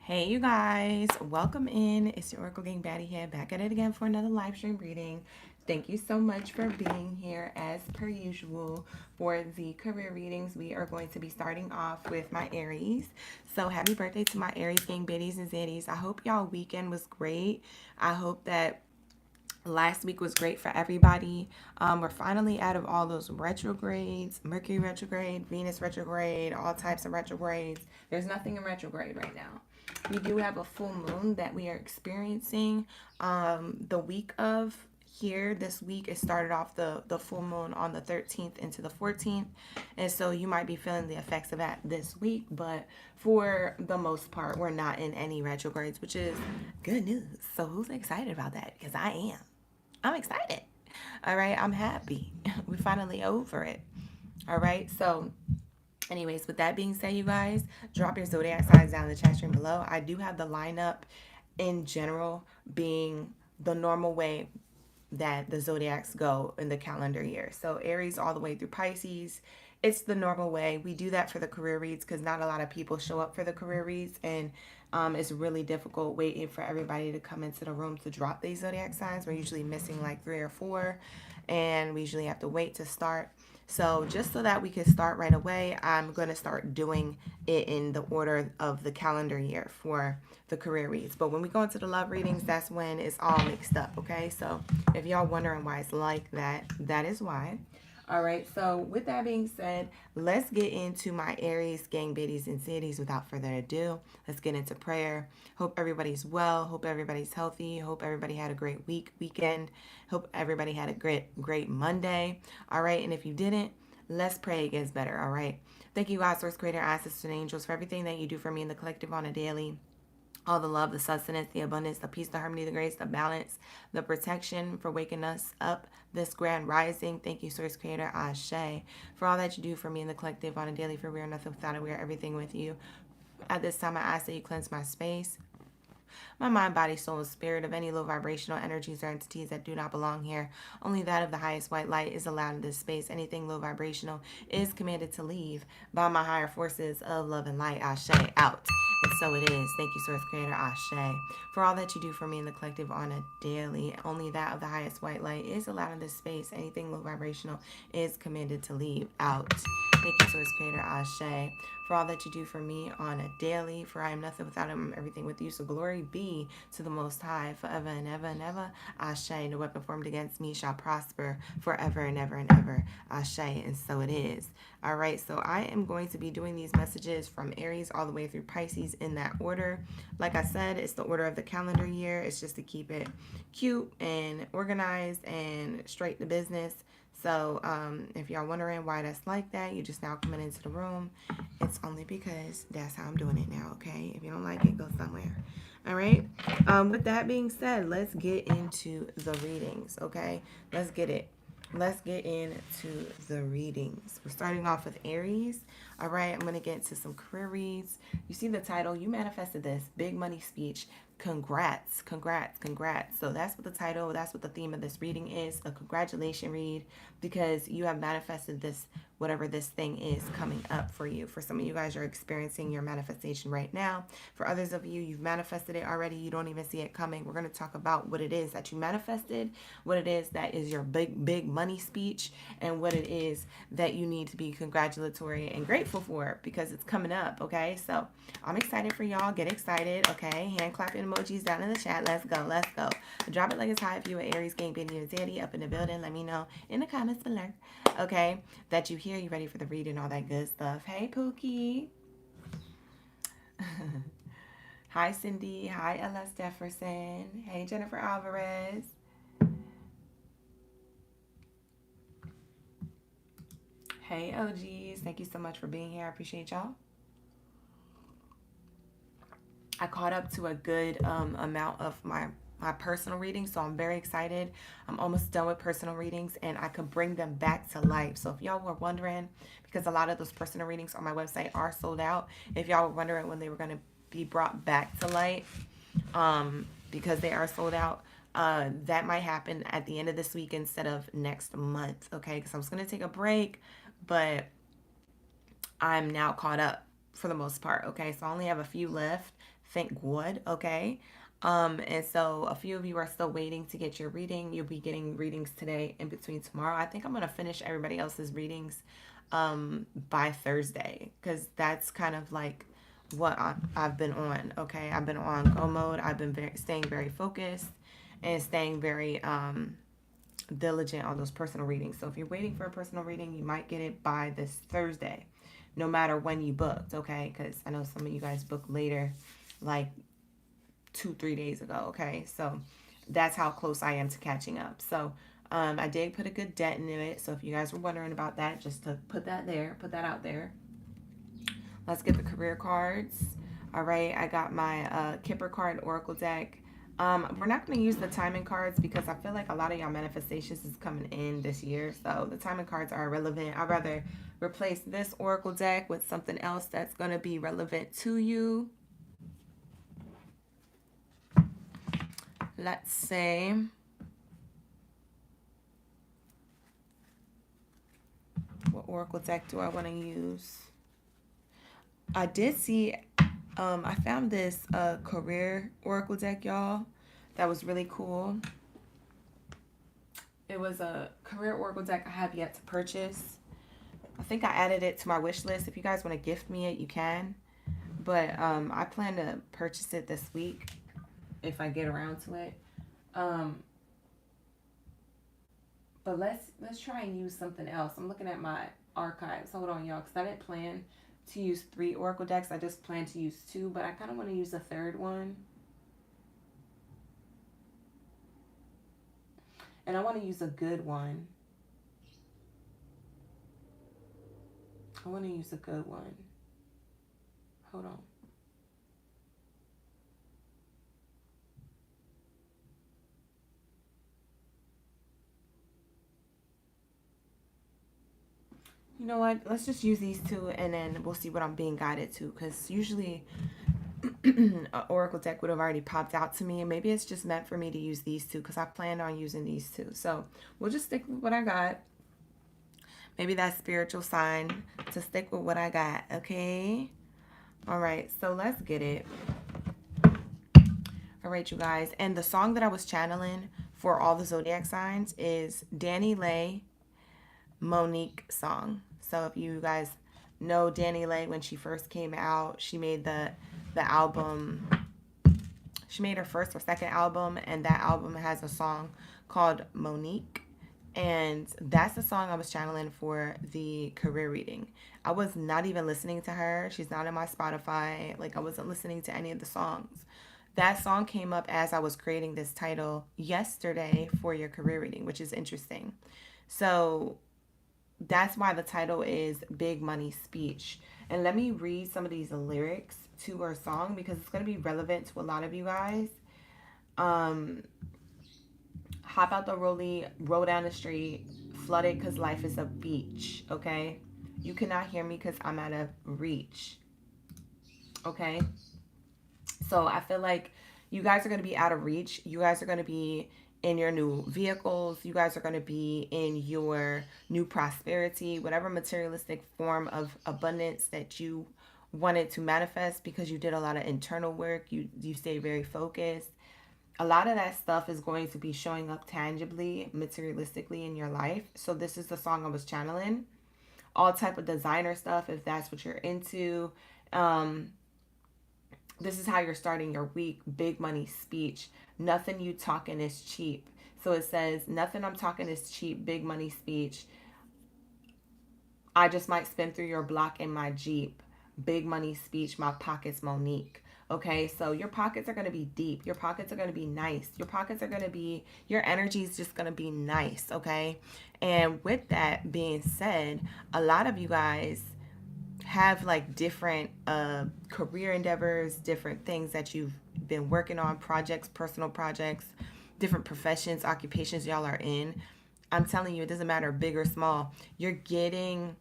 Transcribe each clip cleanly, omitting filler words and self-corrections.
Hey you guys, welcome in. It's your Oracle Gang Baddie here, back at it again for another live stream reading. Thank you so much for being here as per usual. For the career readings, we are going to be starting off with my Aries. So happy birthday to my Aries Gang Baddies and Zaddies. I hope y'all weekend was great. I hope that last week was great for everybody. We're finally out of all those retrogrades, Mercury retrograde, Venus retrograde, all types of retrogrades. There's nothing in retrograde right now. We do have a full moon that we are experiencing the week of here. This week it started off the full moon on the 13th into the 14th, and so you might be feeling the effects of that this week, but for the most part we're not in any retrogrades, which is good news. So who's excited about that? Because I'm excited. All right, I'm happy. We're finally over it. All right, so anyways, with that being said, you guys, drop your zodiac signs down in the chat stream below. I do have the lineup in general being the normal way that the zodiacs go in the calendar year. So Aries all the way through Pisces. It's the normal way. We do that for the career reads because not a lot of people show up for the career reads, and it's really difficult waiting for everybody to come into the room to drop these zodiac signs. We're usually missing like 3 or 4, and we usually have to wait to start. So just so that we can start right away, I'm going to start doing it in the order of the calendar year for the career reads. But when we go into the love readings, that's when it's all mixed up, okay? So if y'all wondering why it's like that, that is why. All right, so with that being said, let's get into my Aries gang biddies and cities without further ado. Let's get into prayer. Hope everybody's well. Hope everybody's healthy. Hope everybody had a great weekend. Hope everybody had a great Monday. All right, and if you didn't, let's pray it gets better. All right. Thank you, God, Source, Creator, Ancestors, and Angels, for everything that you do for me in the collective on a daily. All the love, the sustenance, the abundance, the peace, the harmony, the grace, the balance, the protection for waking us up this grand rising. Thank you, Source Creator, Ashe, for all that you do for me in the collective on a daily, for we are nothing without it, we are everything with you. At this time, I ask that you cleanse my space, my mind, body, soul, and spirit of any low vibrational energies or entities that do not belong here. Only that of the highest white light is allowed in this space. Anything low vibrational is commanded to leave by my higher forces of love and light. Ashe, out. And so it is. Thank you, Source Creator, Ashe, for all that you do for me in the collective on a daily. Only that of the highest white light is allowed in this space. Anything low vibrational is commanded to leave out. Thank you, Source Creator, Ashe, for all that you do for me on a daily. For I am nothing without him, everything with you. So glory be to the Most High forever and ever and ever. Ashe. No weapon formed against me shall prosper forever and ever and ever. Ashe. And so it is. All right. So I am going to be doing these messages from Aries all the way through Pisces in that order. Like I said, it's the order of the calendar year. It's just to keep it cute and organized and straight to business. So if y'all wondering why that's like that, you just now coming into the room, it's only because that's how I'm doing it now, okay? If you don't like it, go somewhere. All right? With that being said, let's get into the readings, okay? Let's get into the readings. We're starting off with Aries. All right, I'm going to get into some career reads. You see the title, you manifested this big money speech. Congrats, congrats, congrats. So that's what the title, that's what the theme of this reading is, a congratulation read, because you have manifested this, whatever this thing is coming up for you. For some of you guys, you're experiencing your manifestation right now. For others of you, you've manifested it already. You don't even see it coming. We're going to talk about what it is that you manifested, what it is that is your big money speech, and what it is that you need to be congratulatory and grateful for, because it's coming up, okay? So I'm excited for y'all. Get excited, okay? Hand clapping emojis down in the chat. Let's go, let's go. Drop it like it's hot if you an Aries, gang, Baddie, or Zaddy up in the building. Let me know in the comments below, okay, that you here, you ready for the read and all that good stuff. Hey, Pookie. Hi, Cindy. Hi, L.S. Jefferson. Hey, Jennifer Alvarez. Hey, OGs. Thank you so much for being here. I appreciate y'all. I caught up to a good amount of my personal readings, so I'm very excited. I'm almost done with personal readings, and I could bring them back to life. So if y'all were wondering, because a lot of those personal readings on my website are sold out, if y'all were wondering when they were going to be brought back to light, because they are sold out, that might happen at the end of this week instead of next month, okay? Because I was going to take a break, but I'm now caught up for the most part, okay? So I only have a few left. thank God, okay? And so a few of you are still waiting to get your reading. You'll be getting readings today in between tomorrow. I think I'm going to finish everybody else's readings by Thursday, because that's kind of like what I've been on, okay? I've been on go mode. I've been staying very focused and staying very diligent on those personal readings. So if you're waiting for a personal reading, you might get it by this Thursday, no matter when you booked, okay? Because I know some of you guys booked later, like 2-3 days ago, okay? So that's how close I am to catching up. So I did put a good dent in it. So if you guys were wondering about that, just to put that there, put that out there. Let's get the career cards. All right, I got my Kipper card Oracle deck. We're not going to use the timing cards because I feel like a lot of y'all manifestations is coming in this year. So the timing cards are irrelevant. I'd rather replace this Oracle deck with something else that's going to be relevant to you. Let's say what Oracle deck do I want to use? I did see, I found this career Oracle deck, y'all, that was really cool. It was a career Oracle deck I have yet to purchase. I think I added it to my wish list. If you guys want to gift me it, you can. But I plan to purchase it this week if I get around to it. But let's try and use something else. I'm looking at my archives. Hold on, y'all, because I didn't plan to use 3 Oracle decks. I just plan to use 2, but I kind of want to use a third one. And I want to use a good one. I want to use a good one. Hold on. You know what? Let's just use these 2 and then we'll see what I'm being guided to. Because usually an Oracle deck would have already popped out to me. And maybe it's just meant for me to use these 2 because I planned on using these 2. So we'll just stick with what I got. Maybe that's spiritual sign to stick with what I got. Okay? All right. So let's get it. All right, you guys. And the song that I was channeling for all the zodiac signs is Danny Lay Monique song. So if you guys know Danny Lay, when she first came out, she made the album. She made her first or second album, and that album has a song called Monique. And that's the song I was channeling for the career reading. I was not even listening to her. She's not in my Spotify. Like, I wasn't listening to any of the songs. That song came up as I was creating this title yesterday for your career reading, which is interesting. So that's why the title is Big Money Speech. And let me read some of these lyrics to her song because it's going to be relevant to a lot of you guys. Hop out the rollie, roll down the street, flooded because life is a beach, okay? You cannot hear me because I'm out of reach, okay? So I feel like you guys are going to be out of reach. You guys are going to be in your new vehicles. You guys are going to be in your new prosperity, whatever materialistic form of abundance that you wanted to manifest because you did a lot of internal work. You stayed very focused. A lot of that stuff is going to be showing up tangibly, materialistically in your life. So this is the song I was channeling. All type of designer stuff, if that's what you're into. This is how you're starting your week. Big money speech. Nothing you talking is cheap. So it says, nothing I'm talking is cheap. Big money speech. I just might spin through your block in my Jeep. Big money speech. My pockets Monique. Okay, so your pockets are going to be deep. Your pockets are going to be nice. Your pockets are going to be, your energy is just going to be nice, okay? And with that being said, a lot of you guys have like different career endeavors, different things that you've been working on, projects, personal projects, different professions, occupations y'all are in. I'm telling you, it doesn't matter big or small. You're getting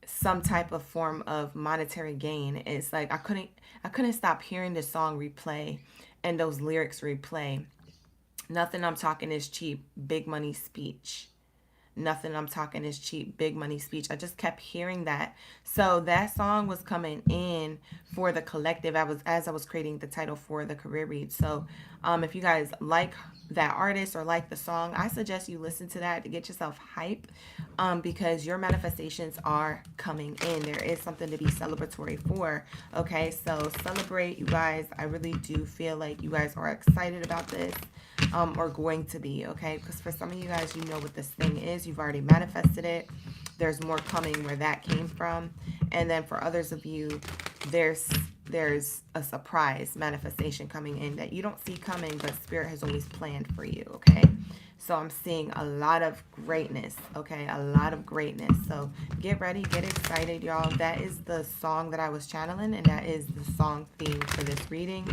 some type of form of monetary gain. It's like I couldn't stop hearing this song replay and those lyrics replay. Nothing I'm talking is cheap. Big money speech. nothing I'm talking is cheap, big money speech. I just kept hearing that. So that song was coming in for the collective. As I was creating the title for the career read. So if you guys like that artist or like the song, I suggest you listen to that to get yourself hype, because your manifestations are coming in. There is something to be celebratory for. Okay, so celebrate, you guys. I really do feel like you guys are excited about this, or going to be. Okay, because for some of you guys, you know what this thing is. You've already manifested it. There's more coming where that came from. And then for others of you, there's a surprise manifestation coming in that you don't see coming, but Spirit has always planned for you. Okay, so I'm seeing a lot of greatness. Okay, a lot of greatness. So get ready, get excited, y'all. That is the song that I was channeling, and that is the song theme for this reading.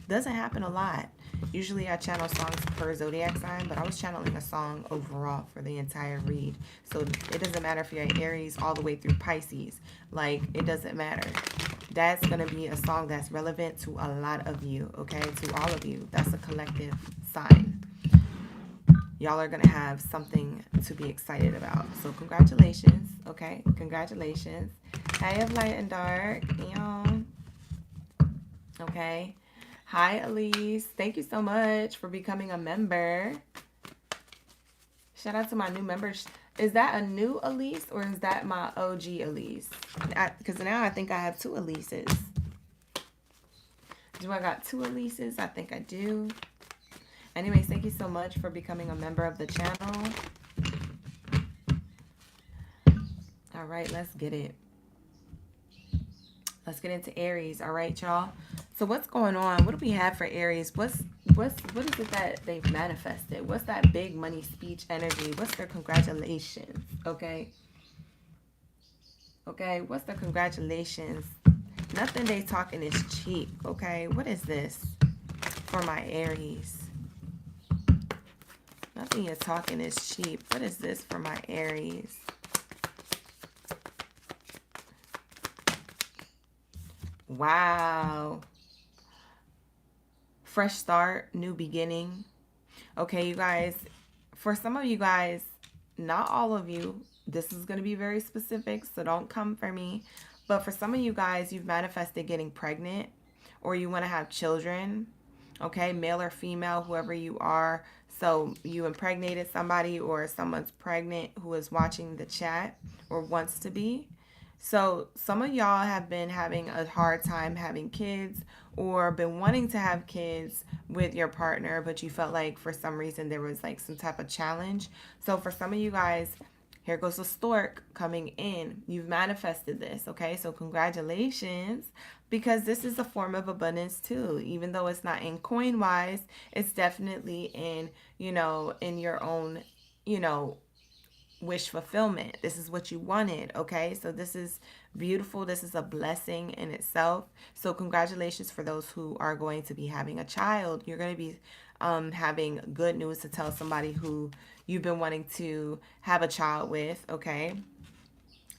Doesn't happen a lot. Usually I channel songs per zodiac sign, but I was channeling a song overall for the entire read. So it doesn't matter if you're an Aries all the way through Pisces. Like, it doesn't matter. That's going to be a song that's relevant to a lot of you, okay? To all of you. That's a collective sign. Y'all are going to have something to be excited about. So congratulations, okay? Congratulations. Hey, of light and dark. Okay. Hi, Elise. Thank you so much for becoming a member. Shout out to my new members. Is that a new Elise or is that my OG Elise? Because now I think I have two Elises. Do I got two Elises? I think I do. Anyways, thank you so much for becoming a member of the channel. All right, let's get it. Let's get into Aries. All right, y'all. So what's going on? What do we have for Aries? What is it that they've manifested? What's that big money speech energy? What's their congratulations? Okay. Okay, what's their congratulations? Nothing they talking is cheap. Okay, what is this for my Aries? Nothing you're talking is cheap. What is this for my Aries? Wow. Fresh start, new beginning. Okay, you guys, for some of you guys, not all of you, this is going to be very specific, so don't come for me. But for some of you guys, you've manifested getting pregnant, or you want to have children. Okay, male or female, whoever you are. So you impregnated somebody, or someone's pregnant who is watching the chat or wants to be. So some of y'all have been having a hard time having kids, or been wanting to have kids with your partner, but you felt like for some reason there was like some type of challenge. So for some of you guys, here goes the stork coming in. You've manifested this, okay? So congratulations, because this is a form of abundance too. Even though it's not in coin wise, it's definitely in, in your own, wish fulfillment. This is what you wanted, okay? So this is beautiful. This is a blessing in itself. So congratulations for those who are going to be having a child. You're going to be having good news to tell somebody who you've been wanting to have a child with, okay?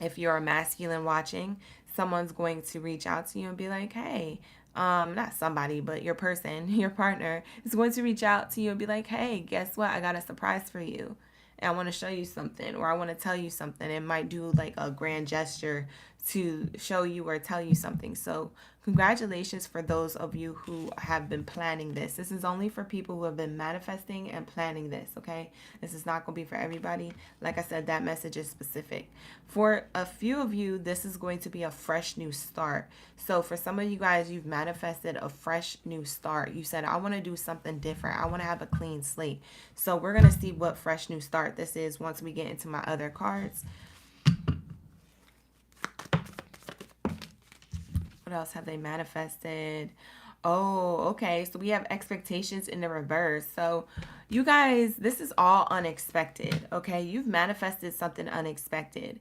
If you're a masculine watching, someone's going to reach out to you and be like, hey, not somebody, but your person, your partner is going to reach out to you and be like, hey, guess what? I got a surprise for you. And I want to show you something, or I want to tell you something. It might do like a grand gesture to show you or tell you something. So congratulations for those of you who have been planning this. This is only for people who have been manifesting and planning this, okay? This is not going to be for everybody. Like I said, that message is specific. For a few of you, this is going to be a fresh new start. So for some of you guys, you've manifested a fresh new start. You said, I want to do something different. I want to have a clean slate. So we're going to see what fresh new start this is once we get into my other cards. What else have they manifested? Oh, okay. So we have expectations in the reverse. So you guys, this is all unexpected, okay? You've manifested something unexpected.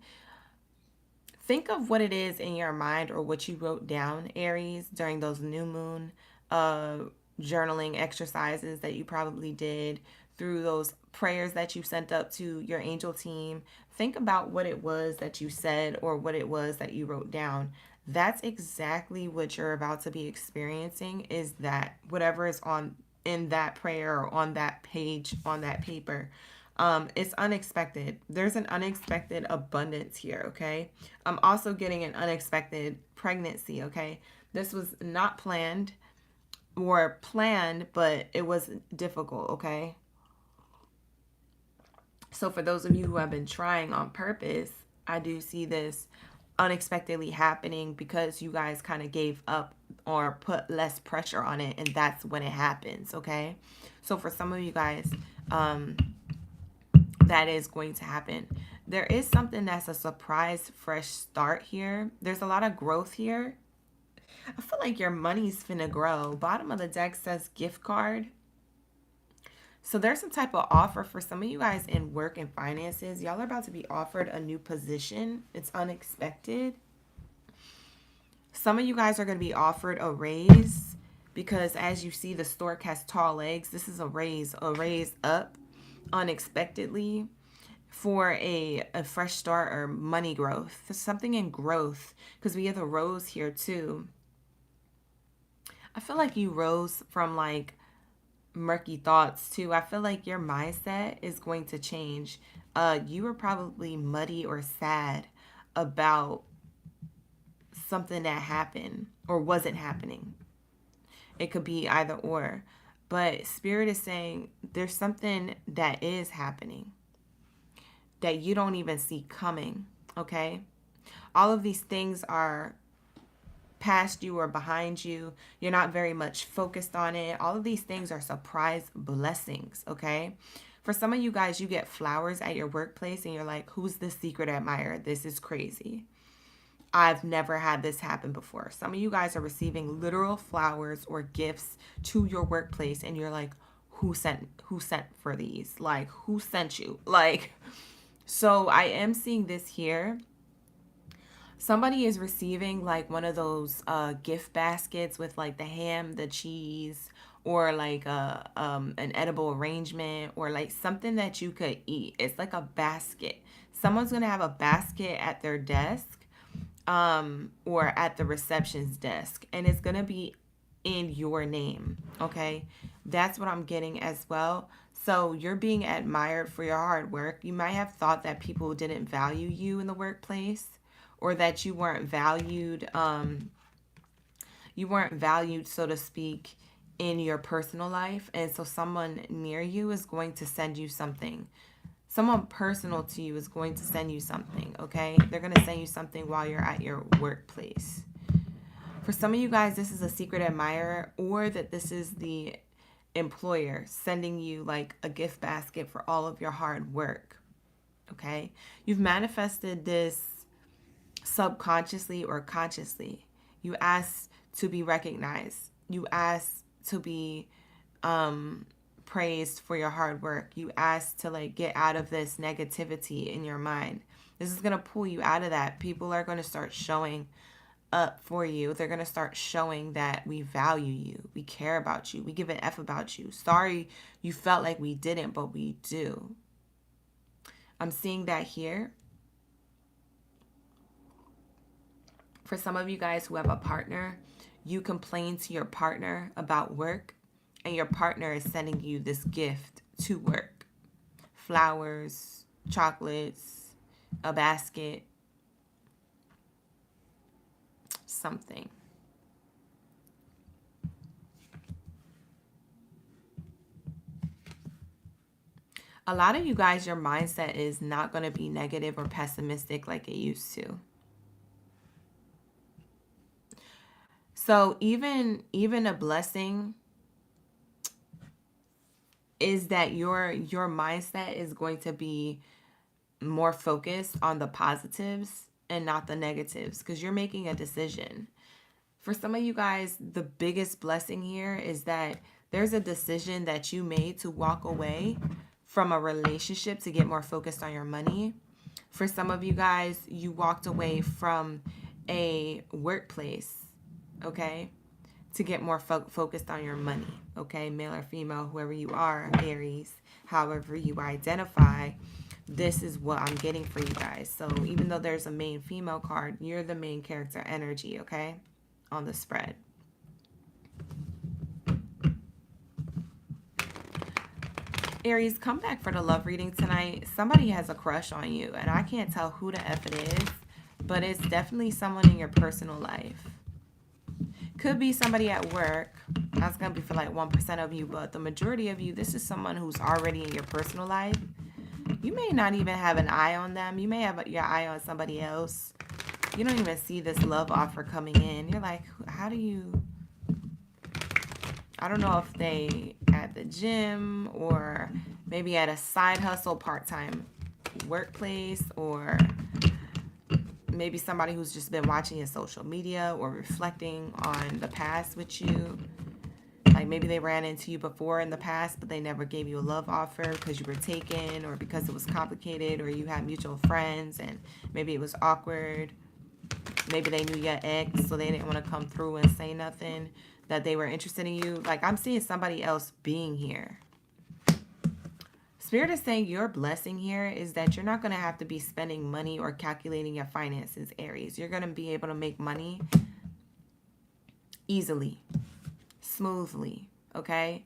Think of what it is in your mind, or what you wrote down, Aries, during those new moon journaling exercises that you probably did, through those prayers that you sent up to your angel team. Think about what it was that you said, or what it was that you wrote down. That's exactly what you're about to be experiencing, is that whatever is in that prayer, or on that page, on that paper. It's unexpected. There's an unexpected abundance here, okay? I'm also getting an unexpected pregnancy, okay? This was not planned or planned, but it was difficult, okay? So for those of you who have been trying on purpose, I do see this unexpectedly happening because you guys kind of gave up or put less pressure on it, and that's when it happens, okay? So for some of you guys, that is going to happen. There is something that's a surprise fresh start here. There's a lot of growth here. I feel like your money's finna grow. Bottom of the deck says gift card. So there's some type of offer for some of you guys in work and finances. Y'all are about to be offered a new position. It's unexpected. Some of you guys are going to be offered a raise because as you see, the stork has tall legs. This is a raise up unexpectedly for a fresh start or money growth. There's something in growth because we have the rose here too. I feel like you rose from like murky thoughts too. I feel like your mindset is going to change. You were probably muddy or sad about something that happened or wasn't happening. It could be either or. But Spirit is saying there's something that is happening that you don't even see coming, okay? All of these things are past you or behind you. You're not very much focused on it. All of these things are surprise blessings, okay? For some of you guys, you get flowers at your workplace and you're like, who's the secret admirer? This is crazy. I've never had this happen before. Some of you guys are receiving literal flowers or gifts to your workplace and you're like, who sent for these? Like, who sent you? Like, so I am seeing this here. Somebody is receiving like one of those gift baskets with like the ham, the cheese, or like an edible arrangement, or like something that you could eat. It's like a basket. Someone's gonna have a basket at their desk, or at the reception's desk, and it's gonna be in your name. Okay, that's what I'm getting as well. So you're being admired for your hard work. You might have thought that people didn't value you in the workplace, or that you weren't valued, so to speak, in your personal life. And so someone near you is going to send you something. Someone personal to you is going to send you something, okay? They're going to send you something while you're at your workplace. For some of you guys, this is a secret admirer, or that this is the employer sending you like a gift basket for all of your hard work, okay? You've manifested this subconsciously or consciously. You ask to be recognized. You ask to be praised for your hard work. You ask to like get out of this negativity in your mind. This is going to pull you out of that. People are going to start showing up for you. They're going to start showing that we value you. We care about you. We give an F about you. Sorry you felt like we didn't, but we do. I'm seeing that here. For some of you guys who have a partner, you complain to your partner about work, and your partner is sending you this gift to work. Flowers, chocolates, a basket, something. A lot of you guys, your mindset is not going to be negative or pessimistic like it used to. So even a blessing is that your mindset is going to be more focused on the positives and not the negatives, because you're making a decision. For some of you guys, the biggest blessing here is that there's a decision that you made to walk away from a relationship to get more focused on your money. For some of you guys, you walked away from a workplace, okay, to get more focused on your money, okay? Male or female, whoever you are, Aries, however you identify, this is what I'm getting for you guys. So even though there's a main female card, you're the main character energy, okay, on the spread. Aries, come back for the love reading tonight. Somebody has a crush on you, and I can't tell who the F it is, but it's definitely someone in your personal life. Could be somebody at work. That's going to be for like 1% of you, but the majority of you, this is someone who's already in your personal life. You may not even have an eye on them. You may have your eye on somebody else. You don't even see this love offer coming in. You're like, how do you... I don't know if they at the gym or maybe at a side hustle, part-time workplace, or maybe somebody who's just been watching your social media or reflecting on the past with you. Like maybe they ran into you before in the past, but they never gave you a love offer because you were taken or because it was complicated or you had mutual friends and maybe it was awkward. Maybe they knew your ex, so they didn't want to come through and say nothing, that they were interested in you. Like I'm seeing somebody else being here. Spirit is saying your blessing here is that you're not going to have to be spending money or calculating your finances, Aries. You're going to be able to make money easily, smoothly, okay?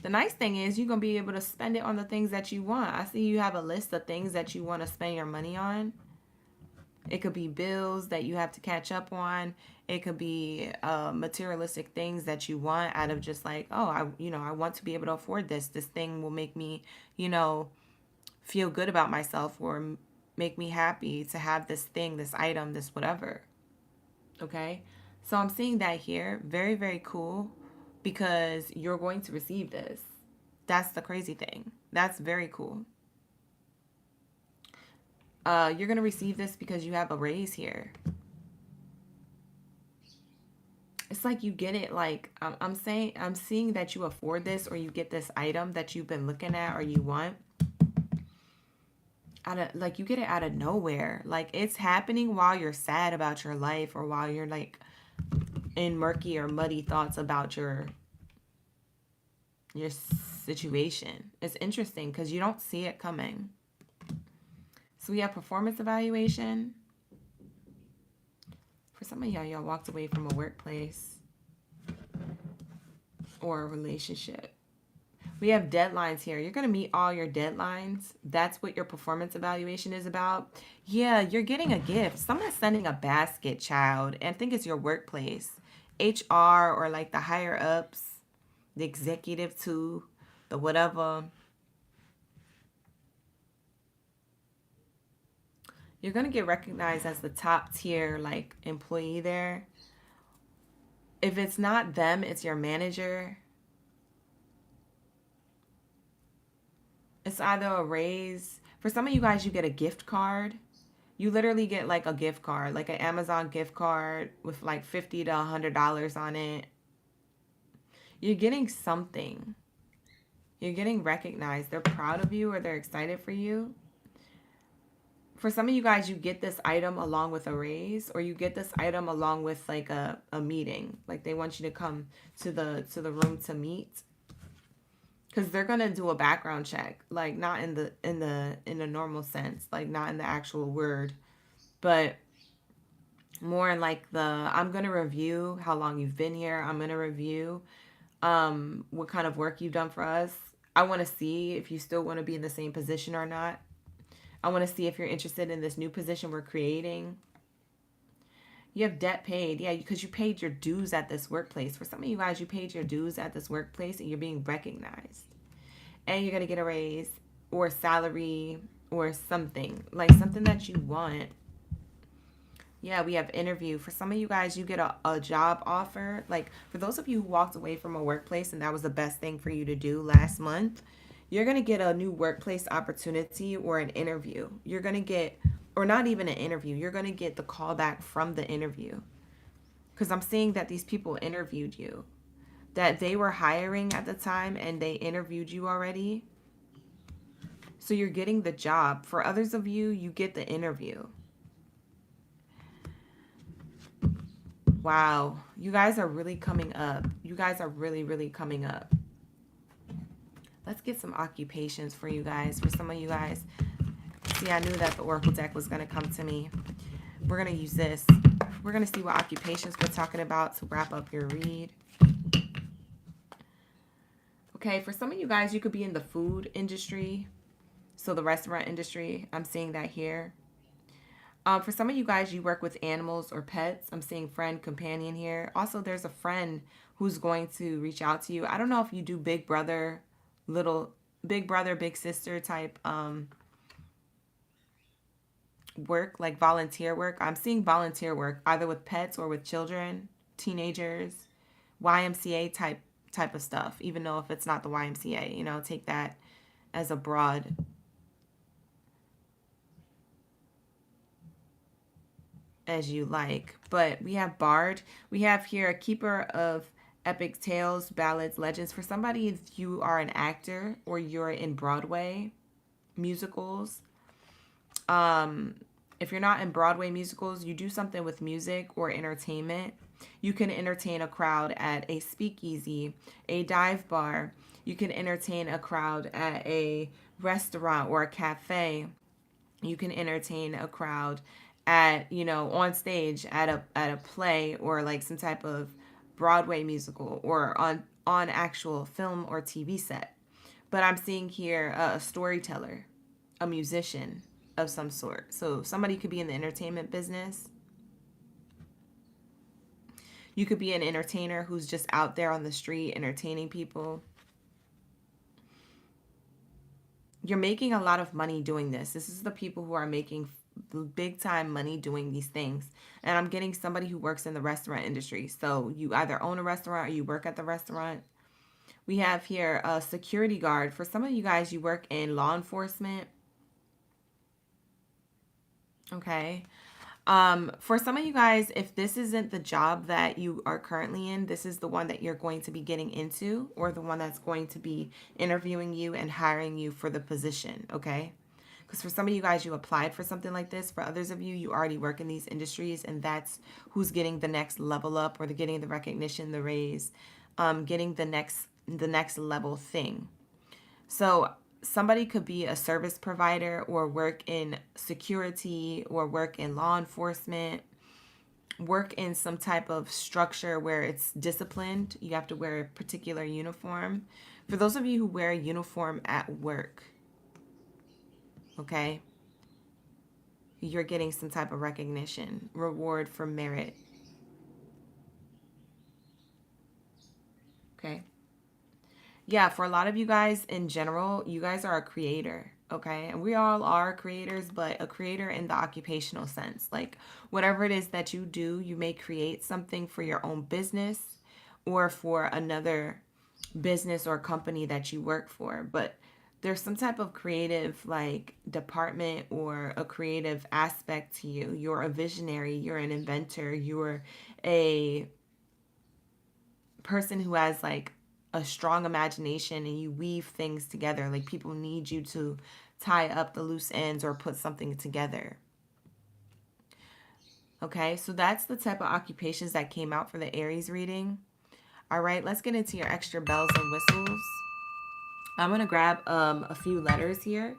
The nice thing is you're going to be able to spend it on the things that you want. I see you have a list of things that you want to spend your money on. It could be bills that you have to catch up on. It could be materialistic things that you want out of just like, oh, I want to be able to afford this. This thing will make me, feel good about myself or make me happy to have this thing, this item, this whatever. Okay? So I'm seeing that here. Very, very cool because you're going to receive this. That's the crazy thing. That's very cool. You're going to receive this because you have a raise here. It's like you get it like, I'm seeing that you afford this or you get this item that you've been looking at or you want. Like you get it out of nowhere. Like it's happening while you're sad about your life or while you're like in murky or muddy thoughts about your situation. It's interesting because you don't see it coming. So we have performance evaluation. For some of y'all walked away from a workplace or a relationship. We have deadlines here. You're going to meet all your deadlines. That's what your performance evaluation is about. Yeah, you're getting a gift. Someone's sending a basket, child. And I think it's your workplace. HR or like the higher ups, the executive too, the whatever. You're going to get recognized as the top tier, like, employee there. If it's not them, it's your manager. It's either a raise. For some of you guys, you get a gift card. You literally get, like, a gift card, like an Amazon gift card with, like, $50 to $100 on it. You're getting something. You're getting recognized. They're proud of you or they're excited for you. For some of you guys, you get this item along with a raise or you get this item along with like a meeting. Like they want you to come to the room to meet. Because they're going to do a background check. Like not in the normal sense. Like not in the actual word. But more in like I'm going to review how long you've been here. I'm going to review what kind of work you've done for us. I want to see if you still want to be in the same position or not. I want to see if you're interested in this new position we're creating. You have debt paid. Yeah, because you paid your dues at this workplace. For some of you guys, you paid your dues at this workplace and you're being recognized. And you're going to get a raise or salary or something. Like something that you want. Yeah, we have interview. For some of you guys, you get a job offer. Like for those of you who walked away from a workplace and that was the best thing for you to do last month, you're going to get a new workplace opportunity or an interview. You're going to get, or not even an interview, you're going to get the call back from the interview. Because I'm seeing that these people interviewed you. That they were hiring at the time and they interviewed you already. So you're getting the job. For others of you, you get the interview. Wow. You guys are really coming up. You guys are really, really coming up. Let's get some occupations for you guys. For some of you guys. See, I knew that the Oracle deck was going to come to me. We're going to use this. We're going to see what occupations we're talking about to wrap up your read. Okay, for some of you guys, you could be in the food industry. So the restaurant industry, I'm seeing that here. For some of you guys, you work with animals or pets. I'm seeing friend, companion here. Also, there's a friend who's going to reach out to you. I don't know if you do big brother, big sister type work, like volunteer work. I'm seeing volunteer work either with pets or with children, teenagers, YMCA type of stuff. Even though if it's not the YMCA, you know, take that as a broad as you like. But we have Bard. We have here a keeper of epic tales, ballads, legends. For somebody, if you are an actor or you're in Broadway musicals, if you're not in Broadway musicals, you do something with music or entertainment. You can entertain a crowd at a speakeasy, a dive bar. You can entertain a crowd at a restaurant or a cafe. You can entertain a crowd at, you know, on stage at a play or like some type of Broadway musical or on actual film or TV set. But I'm seeing here a storyteller, a musician of some sort. So somebody could be in the entertainment business. You could be an entertainer who's just out there on the street entertaining people. You're making a lot of money doing this. This is the people who are making big time money doing these things. And I'm getting somebody who works in the restaurant industry. So you either own a restaurant or you work at the restaurant. We have here a security guard. For some of you guys, you work in law enforcement. Okay. For some of you guys, if this isn't the job that you are currently in, this is the one that you're going to be getting into, or the one that's going to be interviewing you and hiring you for the position, okay? Because for some of you guys, you applied for something like this. For others of you, you already work in these industries, and that's who's getting the next level up, or they're getting the recognition, the raise, getting the next level thing. So somebody could be a service provider or work in security or work in law enforcement, work in some type of structure where it's disciplined. You have to wear a particular uniform. For those of you who wear a uniform at work, okay, you're getting some type of recognition, reward for merit. Okay. Yeah, for a lot of you guys in general, you guys are a creator, okay? And we all are creators, but a creator in the occupational sense. Like whatever it is that you do, you may create something for your own business or for another business or company that you work for. But there's some type of creative like department or a creative aspect to you. You're a visionary, you're an inventor, you're a person who has like a strong imagination and you weave things together. Like people need you to tie up the loose ends or put something together. Okay, so that's the type of occupations that came out for the Aries reading. All right, let's get into your extra bells and whistles. I'm going to grab a few letters here.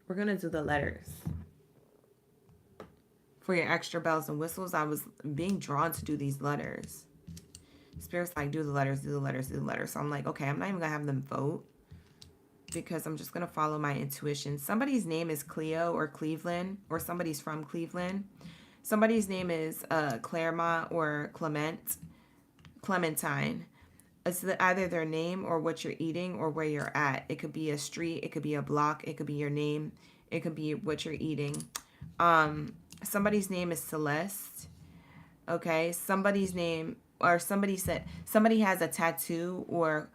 We're going to do the letters. For your extra bells and whistles, I was being drawn to do these letters. Spirit's like, do the letters, do the letters, do the letters. So I'm like, okay, I'm not even going to have them vote because I'm just going to follow my intuition. Somebody's name is Cleo or Cleveland, or somebody's from Cleveland. Somebody's name is Claremont or Clementine. It's either their name or what you're eating or where you're at. It could be a street. It could be a block. It could be your name. It could be what you're eating. Somebody's name is Celeste. Okay. Somebody's name, or somebody has a tattoo or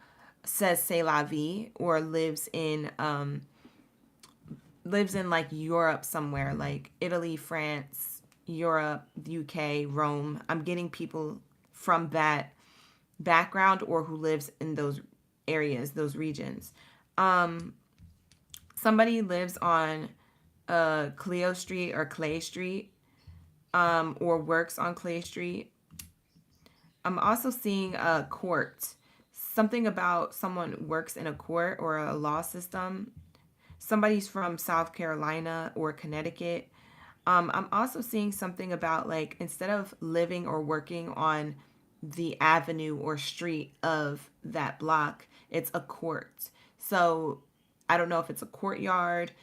says c'est la vie or lives in like Europe somewhere, like Italy, France, Europe, UK, Rome. I'm getting people from that background or who lives in those areas, those regions. Somebody lives on Cleo Street or Clay Street, or works on Clay Street. I'm also seeing a court. Something about someone works in a court or a law system. Somebody's from South Carolina or Connecticut. I'm also seeing something about like instead of living or working on the avenue or street of that block, it's a court. So I don't know if it's a courtyard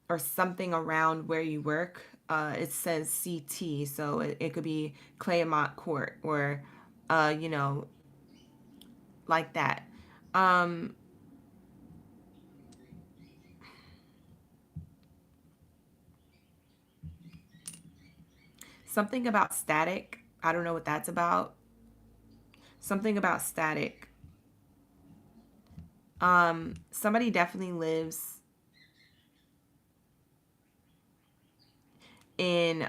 or something around where you work. It says CT, so it could be Claremont Court or, you know, like that. Um, Something about static. I don't know what that's about. Something about static. Somebody definitely lives in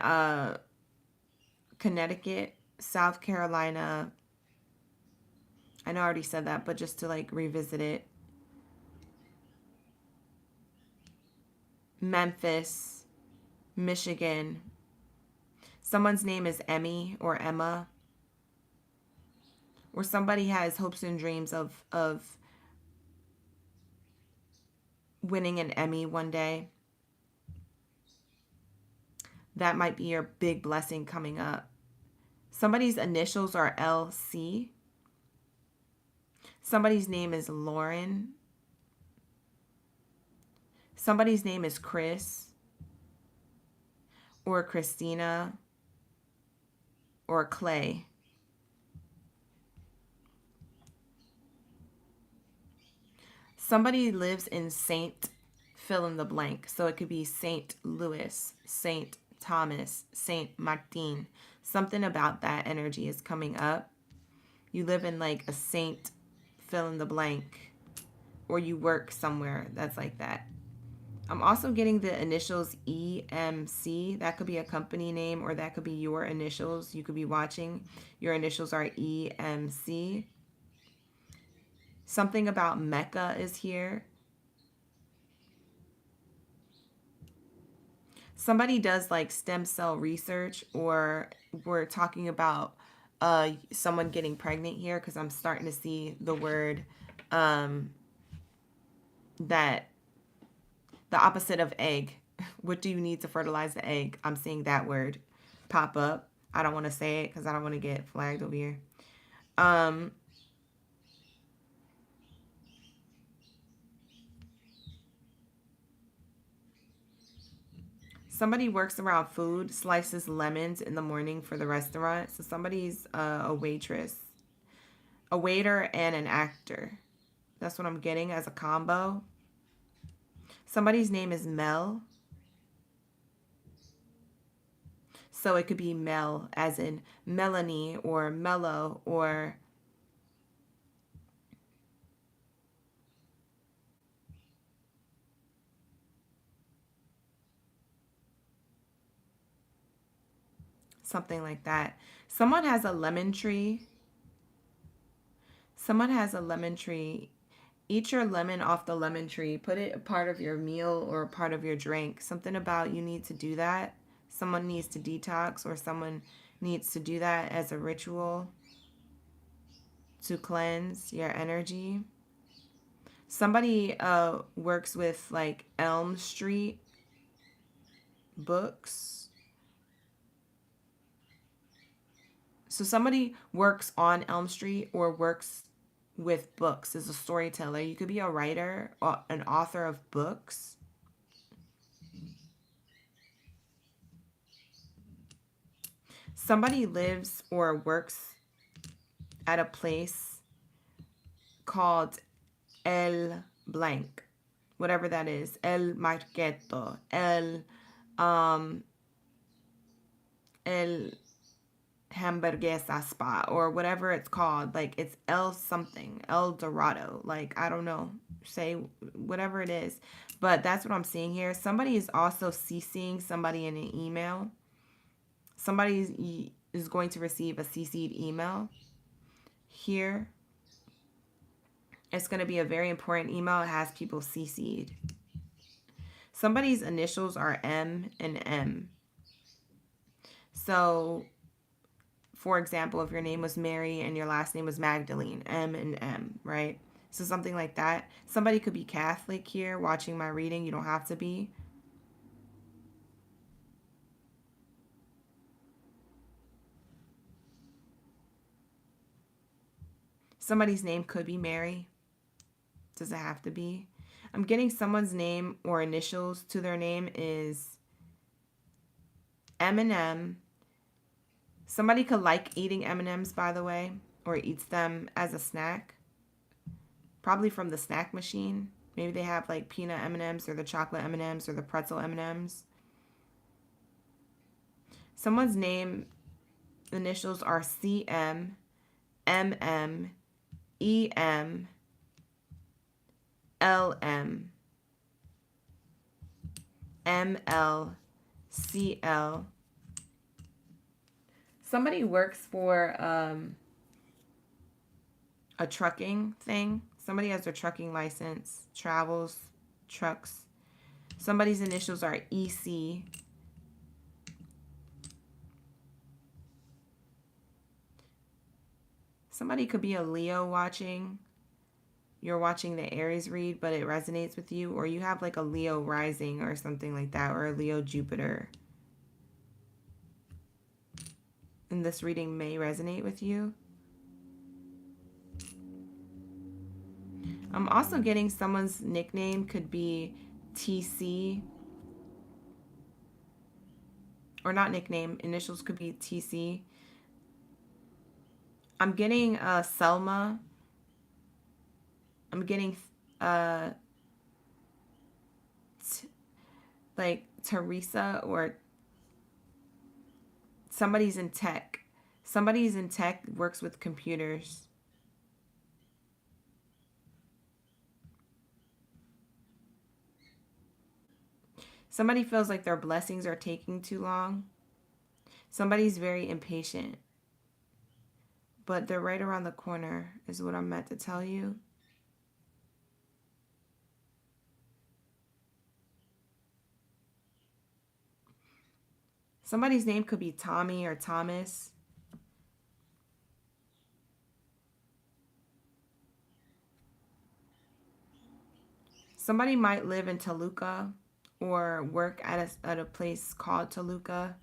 Connecticut, South Carolina. I know I already said that, but just to like revisit it. Memphis, Michigan. Someone's name is Emmy or Emma. Or somebody has hopes and dreams of winning an Emmy one day. That might be your big blessing coming up. Somebody's initials are LC. Somebody's name is Lauren. Somebody's name is Chris or Christina or Clay. Somebody lives in Saint fill in the blank. So it could be Saint Louis, Saint Thomas, Saint Martin. Something about that energy is coming up. You live in like a saint fill in the blank, or you work somewhere that's like that. I'm also getting the initials EMC. That could be a company name or that could be your initials. You could be watching. Your initials are EMC. Something about Mecca is here. Somebody does like stem cell research, or we're talking about someone getting pregnant here because I'm starting to see the word that the opposite of egg. What do you need to fertilize the egg? I'm seeing that word pop up. I don't want to say it because I don't want to get flagged over here. Somebody works around food, slices lemons in the morning for the restaurant. So somebody's a waitress, a waiter, and an actor. That's what I'm getting as a combo. Somebody's name is Mel. So it could be Mel as in Melanie or Mellow or something like that. Someone has a lemon tree. Someone has a lemon tree. Eat your lemon off the lemon tree. Put it a part of your meal or a part of your drink. Something about you need to do that. Someone needs to detox or someone needs to do that as a ritual to cleanse your energy. Somebody works with like Elm Street books. So somebody works on Elm Street or works with books as a storyteller. You could be a writer or an author of books. Somebody lives or works at a place called El Blank, whatever that is. El Marqueto, El Hamburguesa Spot, or whatever it's called. Like it's El something, El Dorado. Like I don't know, say whatever it is, but that's what I'm seeing here. Somebody is also CCing somebody in an email. Somebody is going to receive a CC'd email here. It's going to be a very important email. It has people CC'd. Somebody's initials are M and M. So for example, if your name was Mary and your last name was Magdalene, M and M, right? So something like that. Somebody could be Catholic here watching my reading. You don't have to be. Somebody's name could be Mary. Doesn't have to be. I'm getting someone's name or initials to their name is M&M. Somebody could like eating M&Ms, by the way, or eats them as a snack. Probably from the snack machine. Maybe they have like peanut M&Ms or the chocolate M&Ms or the pretzel M&Ms. Someone's name initials are CM, MM, EM, LM, ML, CL. Somebody works for a trucking thing. Somebody has their trucking license, travels, trucks. Somebody's initials are EC. Somebody could be a Leo watching. You're watching the Aries read, but it resonates with you. Or you have like a Leo rising or something like that. Or a Leo Jupiter. And this reading may resonate with you. I'm also getting someone's nickname could be TC. Or not nickname. Initials could be TC. I'm getting Selma. I'm getting like Teresa, or somebody's in tech. Somebody's in tech, works with computers. Somebody feels like their blessings are taking too long. Somebody's very impatient. But they're right around the corner is what I'm meant to tell you. Somebody's name could be Tommy or Thomas. Somebody might live in Toluca or work at a place called Toluca.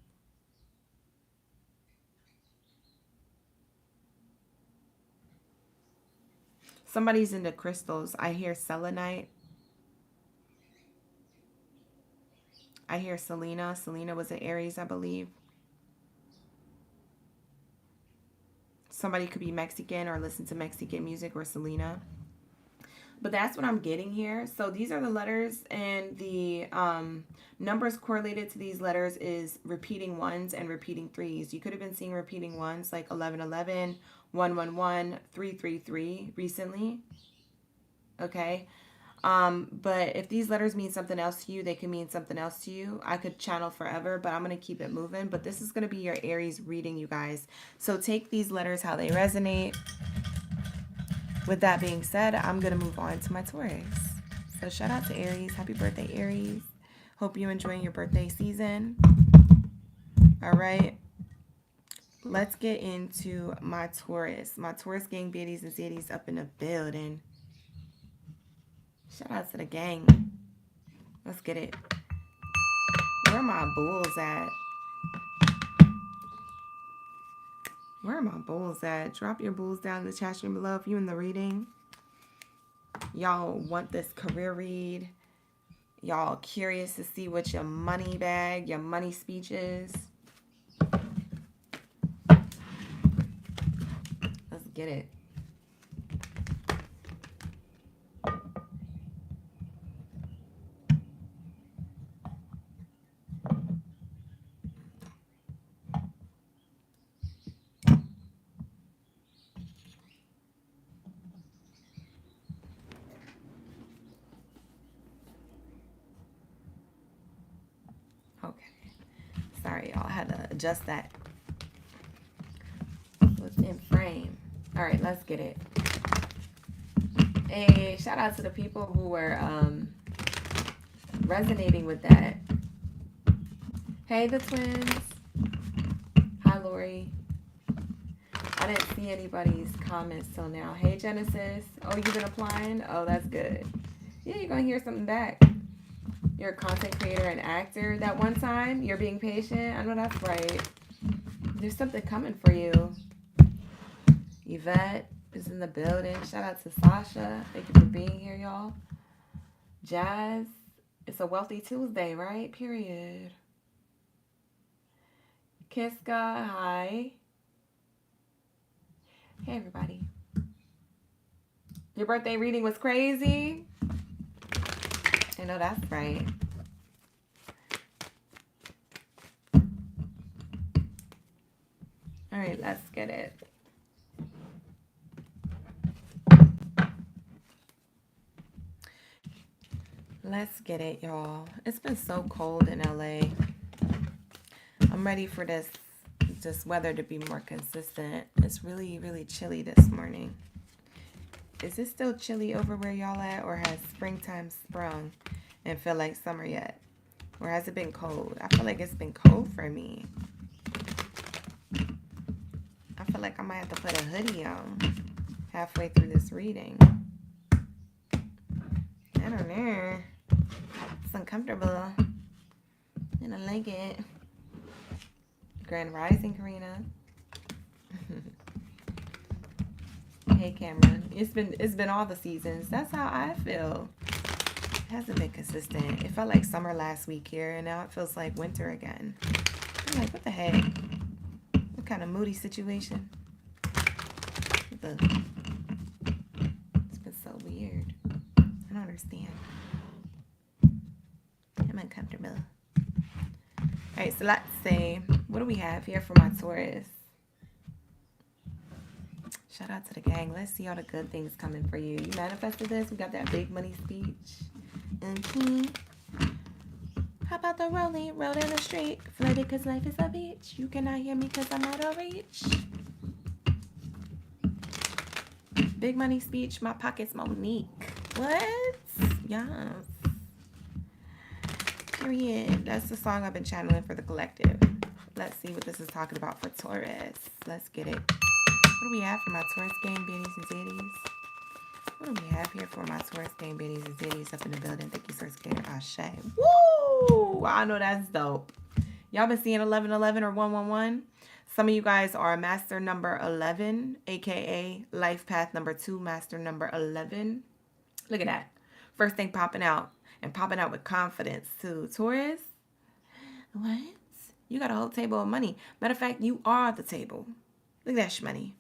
Somebody's into crystals. I hear selenite. I hear Selena. Selena was an Aries, I believe. Somebody could be Mexican or listen to Mexican music, or Selena. But that's what I'm getting here. So these are the letters, and the numbers correlated to these letters is repeating ones and repeating threes. You could have been seeing repeating ones like 1111, 111, 333 recently. Okay. But if these letters mean something else to you, they can mean something else to you. I could channel forever, but I'm going to keep it moving. But this is going to be your Aries reading, you guys. So take these letters how they resonate. With that being said, I'm going to move on to my Taurus. So shout out to Aries. Happy birthday, Aries. Hope you're enjoying your birthday season. All right. Let's get into my Taurus. My Taurus gang baddies and zaddies up in the building. Shout out to the gang. Let's get it. Where are my bulls at? Where are my bulls at? Drop your bulls down in the chat stream below if you in the reading. Y'all want this career read. Y'all curious to see what your money bag, your money speech is. Let's get it. Sorry, y'all. I had to adjust that. What's in frame? All right, let's get it. Hey, shout out to the people who were resonating with that. Hey, the twins. Hi, Lori. I didn't see anybody's comments till now. Hey, Genesis. Oh, you've been applying? Oh, that's good. Yeah, you're going to hear something back. You're a content creator and actor. That one time, you're being patient. I know that's right. There's something coming for you. Yvette is in the building. Shout out to Sasha. Thank you for being here, y'all. Jazz. It's a wealthy Tuesday, right? Period. Kiska, hi. Hey, everybody. Your birthday reading was crazy? I know that's right. All right, let's get it. Let's get it, y'all. It's been so cold in LA. I'm ready for this weather to be more consistent. It's really, really chilly this morning. Is it still chilly over where y'all at, or has springtime sprung and feel like summer yet? Or has it been cold? I feel like it's been cold for me. I feel like I might have to put a hoodie on halfway through this reading. I don't know. It's uncomfortable. I don't like it. Grand Rising, Karina. Hey, Cameron. It's been all the seasons. That's how I feel. It hasn't been consistent. It felt like summer last week here, and now it feels like winter again. I'm like, what the heck? What kind of moody situation? It's been so weird. I don't understand. I'm uncomfortable. All right, so let's say, what do we have here for my Taurus? Shout out to the gang. Let's see all the good things coming for you. You manifested this. We got that big money speech. How about the rolling road in the street? Flooded because life is a beach. You cannot hear me because I'm out of reach. Big money speech. My pocket's Monique. What? Yes. Period. That's the song I've been channeling for the collective. Let's see what this is talking about for Taurus. Let's get it. What do we have for my Taurus gang, Baddies and Zaddies? What do we have here for my Taurus gang, Baddies and Zaddies up in the building? Thank you, Source Gator. Ashe. Woo! I know that's dope. Y'all been seeing 1111 or 111? Some of you guys are master number 11, aka life path number 2, master number 11. Look at that. First thing popping out, and popping out with confidence too. Taurus, what? You got a whole table of money. Matter of fact, you are the table. Look at that shmoney.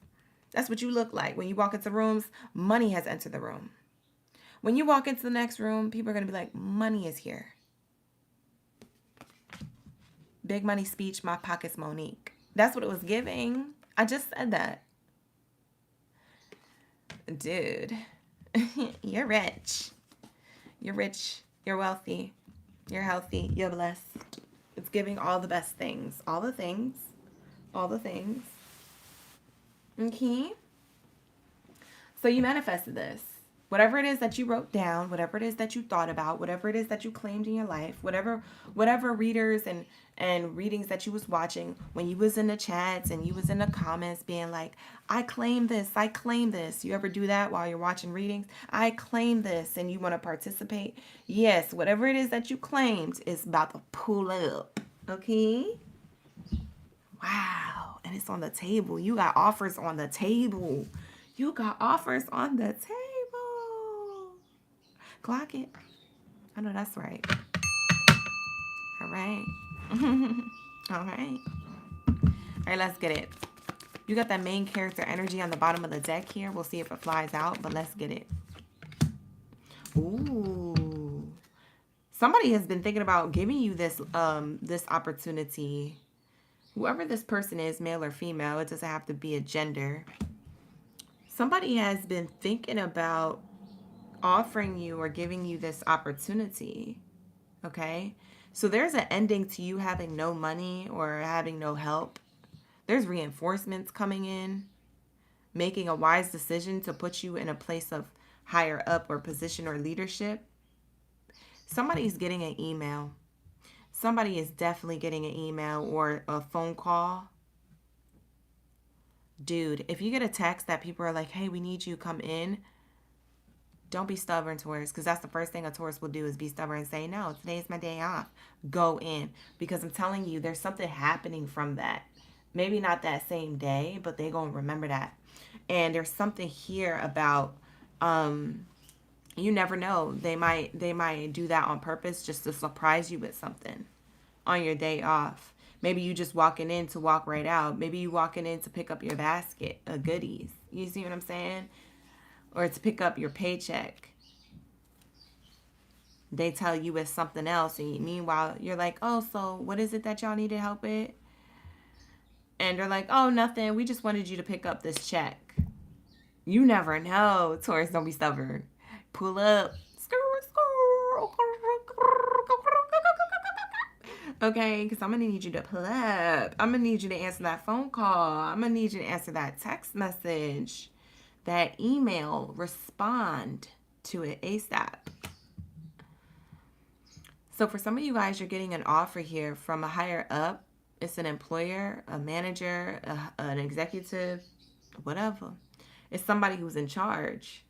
That's what you look like. When you walk into rooms, money has entered the room. When you walk into the next room, people are going to be like, money is here. Big money speech, my pocket's Monique. That's what it was giving. I just said that. Dude, you're rich. You're rich. You're wealthy. You're healthy. You're blessed. It's giving all the best things. All the things. All the things. Okay. So you manifested this. Whatever it is that you wrote down, whatever it is that you thought about, whatever it is that you claimed in your life, whatever readers and readings that you was watching, when you was in the chats and you was in the comments being like, I claim this, I claim this. You ever do that while you're watching readings? I claim this, and you want to participate? Yes, whatever it is that you claimed is about to pull up. Okay? Wow. And it's on the table. You got offers on the table. You got offers on the table. Clock it. I know that's right. All right. All right. All right, let's get it. You got that main character energy on the bottom of the deck here. We'll see if it flies out, but let's get it. Ooh. Somebody has been thinking about giving you this this opportunity. Whoever this person is, male or female, it doesn't have to be a gender. Somebody has been thinking about offering you or giving you this opportunity. Okay? So there's an ending to you having no money or having no help. There's reinforcements coming in, making a wise decision to put you in a place of higher up or position or leadership. Somebody's getting an email. Somebody is definitely getting an email or a phone call. Dude, if you get a text that people are like, hey, we need you, come in, don't be stubborn, Taurus, because that's the first thing a Taurus will do is be stubborn and say, no, today's my day off. Go in. Because I'm telling you, there's something happening from that. Maybe not that same day, but they're going to remember that. And there's something here about, you never know. They might do that on purpose just to surprise you with something on your day off. Maybe you just walking in to walk right out. Maybe you walking in to pick up your basket of goodies. You see what I'm saying? Or to pick up your paycheck. They tell you it's something else, and meanwhile you're like, oh, so what is it that y'all needed help with? And they're like, oh, nothing, we just wanted you to pick up this check. You never know. Taurus, don't be stubborn. Pull up. Okay, because I'm going to need you to pull up. I'm going to need you to answer that phone call. I'm going to need you to answer that text message, that email. Respond to it ASAP. So for some of you guys, you're getting an offer here from a higher up. It's an employer, a manager, an executive, whatever. It's somebody who's in charge.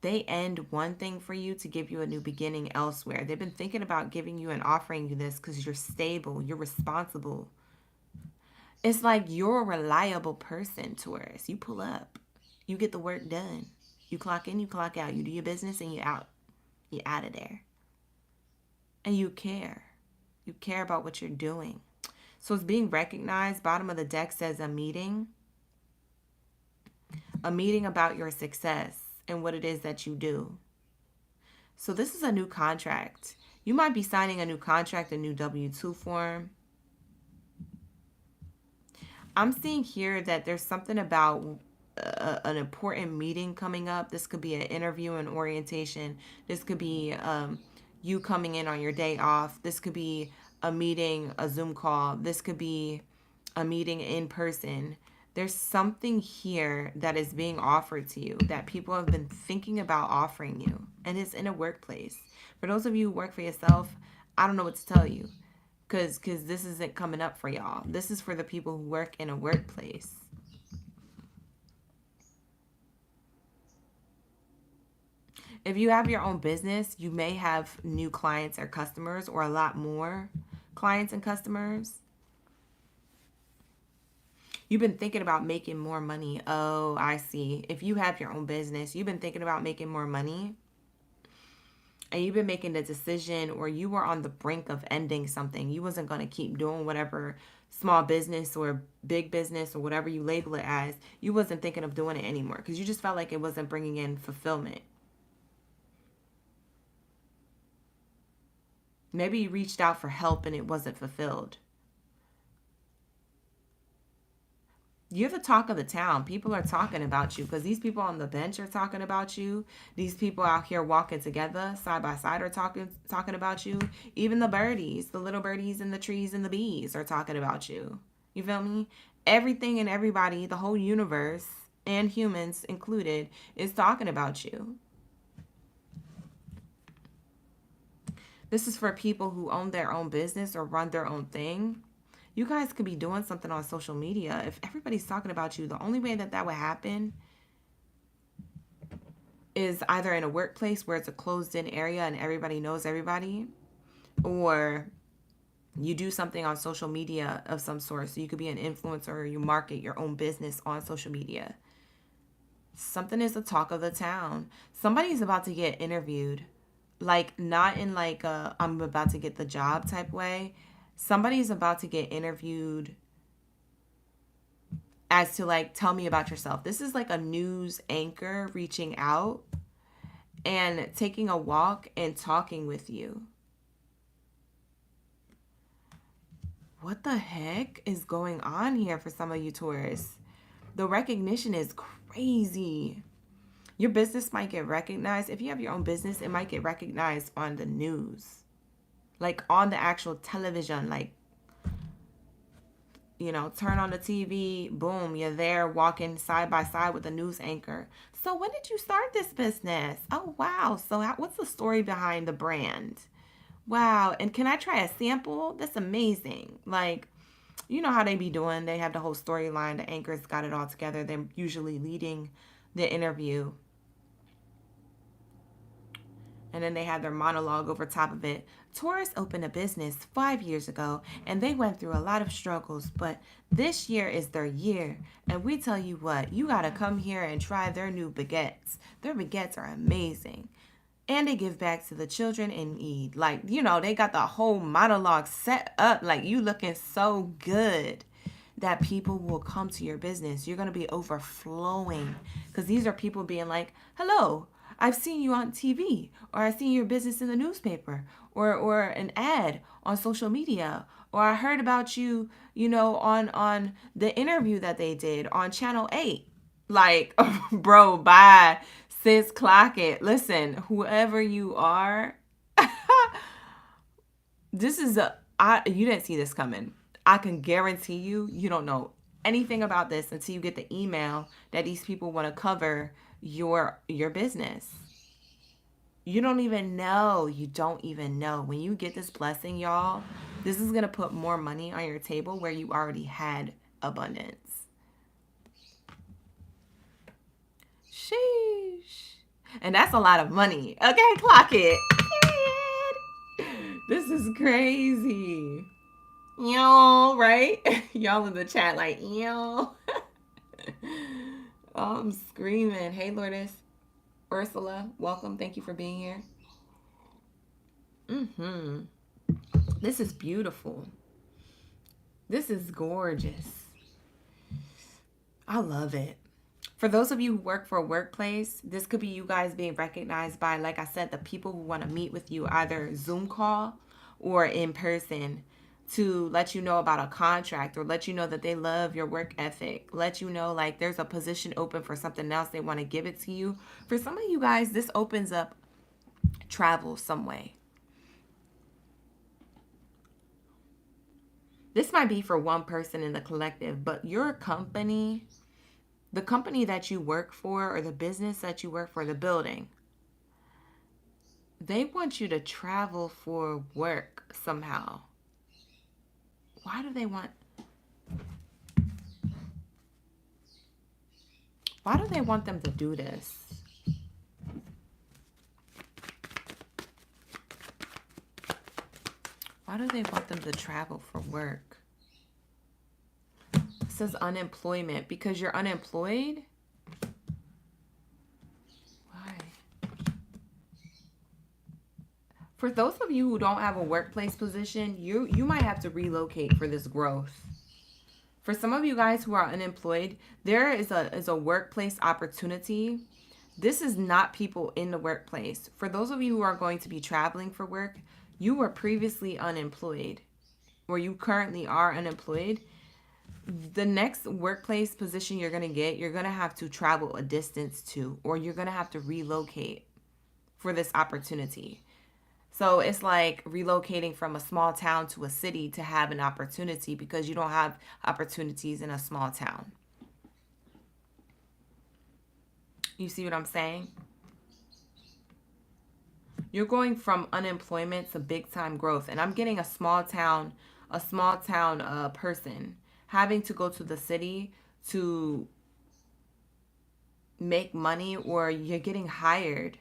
They end one thing for you to give you a new beginning elsewhere. They've been thinking about giving you and offering you this because you're stable, you're responsible. It's like you're a reliable person, Taurus. You pull up. You get the work done. You clock in, you clock out. You do your business and you're out. You're out of there. And you care. You care about what you're doing. So it's being recognized. Bottom of the deck says a meeting. A meeting about your success and what it is that you do. So this is a new contract. You might be signing a new contract, a new W-2 form. I'm seeing here that there's something about an important meeting coming up. This could be an interview and orientation. This could be you coming in on your day off. This could be a meeting, a Zoom call. This could be a meeting in person. There's something here that is being offered to you that people have been thinking about offering you. And it's in a workplace. For those of you who work for yourself, I don't know what to tell you. Because this isn't coming up for y'all. This is for the people who work in a workplace. If you have your own business, you may have new clients or customers, or a lot more clients and customers. You've been thinking about making more money. Oh, I see. If you have your own business, you've been thinking about making more money. And you've been making a decision, or you were on the brink of ending something. You wasn't going to keep doing whatever small business or big business or whatever you label it as. You wasn't thinking of doing it anymore because you just felt like it wasn't bringing in fulfillment. Maybe you reached out for help and it wasn't fulfilled. You're the talk of the town. People are talking about you because these people on the bench are talking about you. These people out here walking together side by side are talking about you. Even the birdies, the little birdies in the trees and the bees are talking about you. You feel me? Everything and everybody, the whole universe and humans included, is talking about you. This is for people who own their own business or run their own thing. You guys could be doing something on social media. If everybody's talking about you, the only way that would happen is either in a workplace where it's a closed-in area and everybody knows everybody, or you do something on social media of some sort. So you could be an influencer or you market your own business on social media. Something is the talk of the town. Somebody's about to get interviewed. Like, not in like a I'm about to get the job type way. Somebody's about to get interviewed as to like, tell me about yourself. This is like a news anchor reaching out and taking a walk and talking with you. What the heck is going on here for some of you Taurus? The recognition is crazy. Your business might get recognized. If you have your own business, it might get recognized on the news. Like on the actual television. Like, you know, turn on the TV, boom, you're there walking side by side with a news anchor. So when did you start this business? Oh, wow. So what's the story behind the brand? Wow. And can I try a sample? That's amazing. Like, you know how they be doing. They have the whole storyline. The anchors got it all together. They're usually leading the interview. And then they have their monologue over top of it. Taurus opened a business 5 years ago and they went through a lot of struggles, but this year is their year. And we tell you what, you got to come here and try their new baguettes. Their baguettes are amazing. And they give back to the children in need. Like, you know, they got the whole monologue set up. Like, you looking so good that people will come to your business. You're going to be overflowing because these are people being like, hello, I've seen you on TV, or I've seen your business in the newspaper, or an ad on social media, or I heard about you, you know, on the interview that they did on Channel 8. Like, bro, bye. Sis, clock it. Listen, whoever you are, this is you didn't see this coming. I can guarantee you, you don't know anything about this until you get the email that these people want to cover your business. You don't even know. You don't even know. When you get this blessing, y'all, this is going to put more money on your table where you already had abundance. Sheesh. And that's a lot of money. Okay, clock it. Period. This is crazy. Y'all, right? Y'all in the chat like, y'all. Oh, I'm screaming. Hey, Lourdes. Ursula, welcome. Thank you for being here. This is beautiful. This is gorgeous. I love it. For those of you who work for a workplace, this could be you guys being recognized by, like I said, the people who want to meet with you, either Zoom call or in person, to let you know about a contract or let you know that they love your work ethic, let you know like there's a position open for something else, they want to give it to you. For some of you guys, this opens up travel some way. This might be for one person in the collective, but your company, the company that you work for or the business that you work for, the building, they want you to travel for work somehow. Why do they want them to do this? Why do they want them to travel for work? It says unemployment. Because you're unemployed? Why? For those of you who don't have a workplace position, you might have to relocate for this growth. For some of you guys who are unemployed, there is a workplace opportunity. This is not people in the workplace. For those of you who are going to be traveling for work, you were previously unemployed, or you currently are unemployed. The next workplace position you're going to get, you're going to have to travel a distance to, or you're going to have to relocate for this opportunity. So it's like relocating from a small town to a city to have an opportunity, because you don't have opportunities in a small town. You see what I'm saying? You're going from unemployment to big time growth. And I'm getting a small town person having to go to the city to make money, or you're getting hired,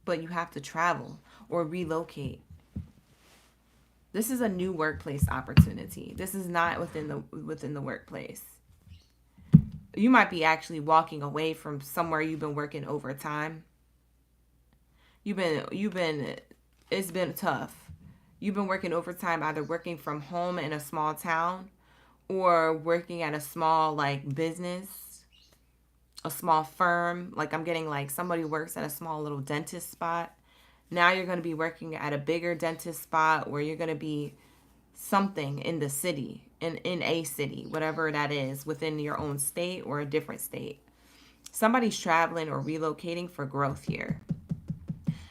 but you have to travel or relocate. This is a new workplace opportunity. This is not within the workplace. You might be actually walking away from somewhere you've been working overtime. It's been tough. You've been working overtime, either working from home in a small town or working at a small like business, a small firm. Like I'm getting like somebody works at a small little dentist spot. Now you're going to be working at a bigger dentist spot where you're going to be something in the city, in a city, whatever that is, within your own state or a different state. Somebody's traveling or relocating for growth here.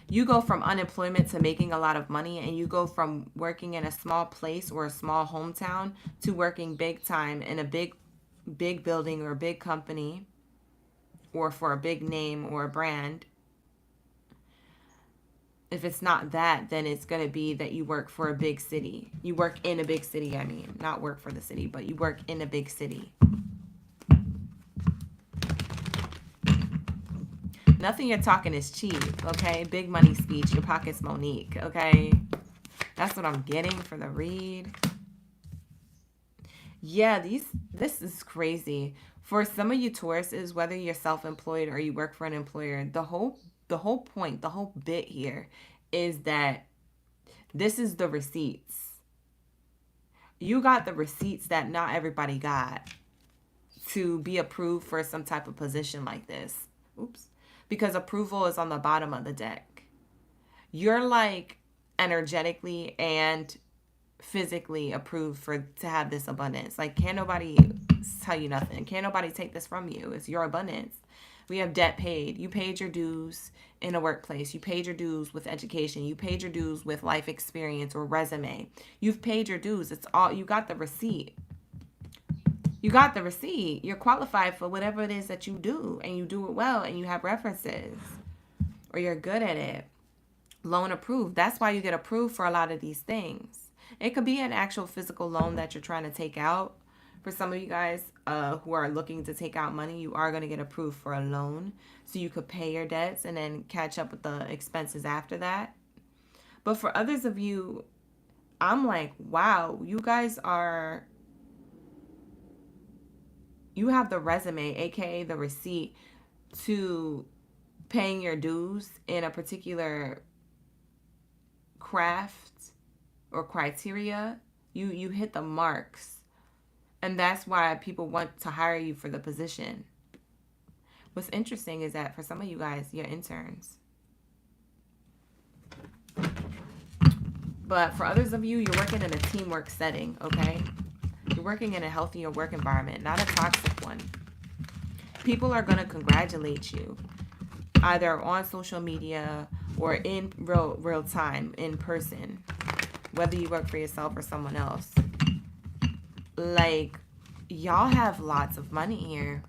You go from unemployment to making a lot of money, and you go from working in a small place or a small hometown to working big time in a big building or a big company, or for a big name or a brand. If it's not that, then it's going to be that you work for a big city. You work in a big city, I mean. Not work for the city, but you work in a big city. Nothing you're talking is cheap, okay? Big money speech, your pocket's Monique, okay? That's what I'm getting for the read. Yeah, this is crazy. For some of you Tauruses, whether you're self-employed or you work for an employer, the whole point, the whole bit here is that this is the receipts. You got the receipts that not everybody got to be approved for some type of position like this. Oops. Because approval is on the bottom of the deck. You're like energetically and physically approved to have this abundance. Like, can't nobody tell you nothing. Can't nobody take this from you. It's your abundance. We have debt paid. You paid your dues in a workplace. You paid your dues with education. You paid your dues with life experience or resume. You've paid your dues. It's all, you got the receipt. You got the receipt. You're qualified for whatever it is that you do, and you do it well, and you have references, or you're good at it. Loan approved. That's why you get approved for a lot of these things. It could be an actual physical loan that you're trying to take out. For some of you guys who are looking to take out money, you are going to get approved for a loan, so you could pay your debts and then catch up with the expenses after that. But for others of you, I'm like, wow, you guys are... You have the resume, aka the receipt, to paying your dues in a particular craft or criteria. You hit the marks. And that's why people want to hire you for the position. What's interesting is that for some of you guys, you're interns. But for others of you, you're working in a teamwork setting, okay? You're working in a healthier work environment, not a toxic one. People are going to congratulate you, either on social media or in real time, in person, whether you work for yourself or someone else. Like, y'all have lots of money here.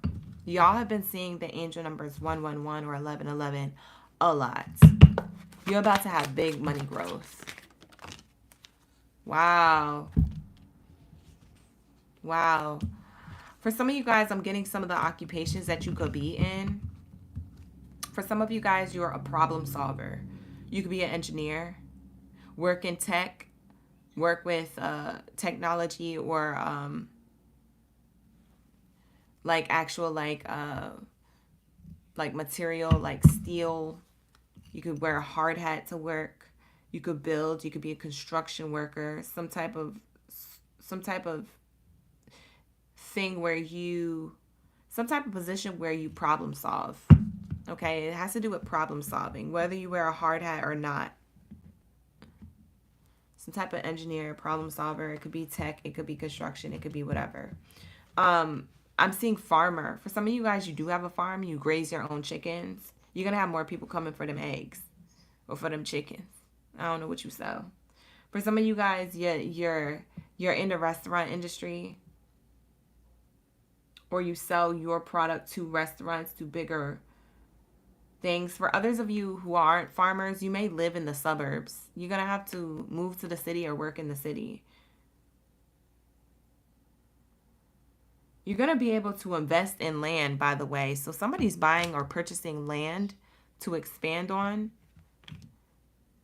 Y'all have been seeing the angel numbers 111 or 1111 a lot. You're about to have big money growth. Wow. Wow. For some of you guys, I'm getting some of the occupations that you could be in. For some of you guys, you're a problem solver. You could be an engineer, work in tech, work with technology, or like actual like material, like steel. You could wear a hard hat to work. You could build. You could be a construction worker. Some type of thing where some type of position where you problem solve. Okay, it has to do with problem solving, whether you wear a hard hat or not. Some type of engineer, problem solver. It could be tech, it could be construction, it could be whatever. I'm seeing farmer. For some of you guys, you do have a farm, you graze your own chickens. You're gonna have more people coming for them eggs or for them chickens. I don't know what you sell. For some of you guys, you're in the restaurant industry, or you sell your product to restaurants, to bigger things. For others of you who aren't farmers, you may live in the suburbs. You're going to have to move to the city or work in the city. You're going to be able to invest in land, by the way. So somebody's buying or purchasing land to expand on.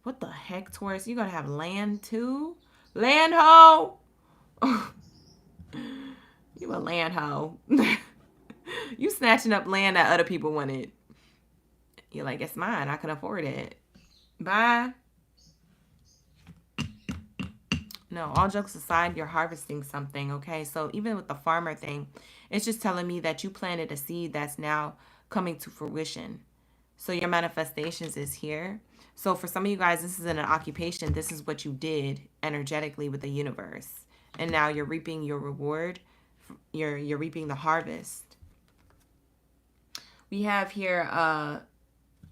What the heck, Taurus? You're going to have land too? Land hoe! You a land hoe. You snatching up land that other people wanted. You're like, it's mine. I can afford it. Bye. No, all jokes aside, you're harvesting something, okay? So even with the farmer thing, it's just telling me that you planted a seed that's now coming to fruition. So your manifestations is here. So for some of you guys, this isn't an occupation. This is what you did energetically with the universe. And now you're reaping your reward. You're reaping the harvest. We have here,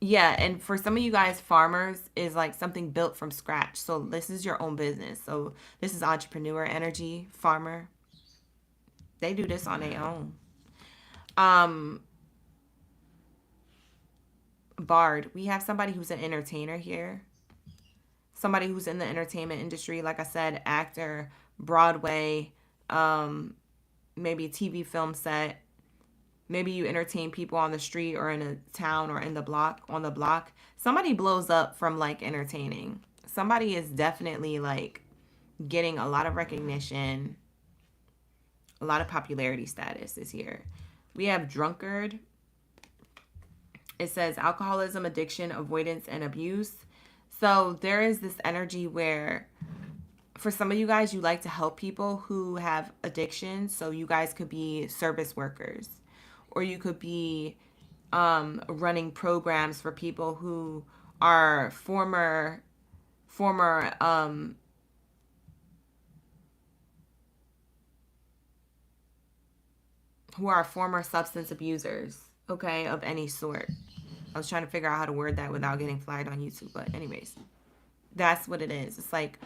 yeah, and for some of you guys, farmers is like something built from scratch. So this is your own business. So this is entrepreneur energy, farmer. They do this on their own. Bard. We have somebody who's an entertainer here. somebody who's in the entertainment industry, like I said, actor, Broadway, maybe TV film set. Maybe you entertain people on the street or in a town or in the block, on the block. Somebody blows up from like entertaining. Somebody is definitely like getting a lot of recognition, a lot of popularity status is here. We have drunkard. It says alcoholism, addiction, avoidance, and abuse. So there is this energy where for some of you guys, you like to help people who have addictions. So you guys could be service workers, or you could be running programs for people who are former substance abusers, okay, of any sort. I was trying to figure out how to word that without getting flagged on YouTube, but anyways, that's what it is. It's like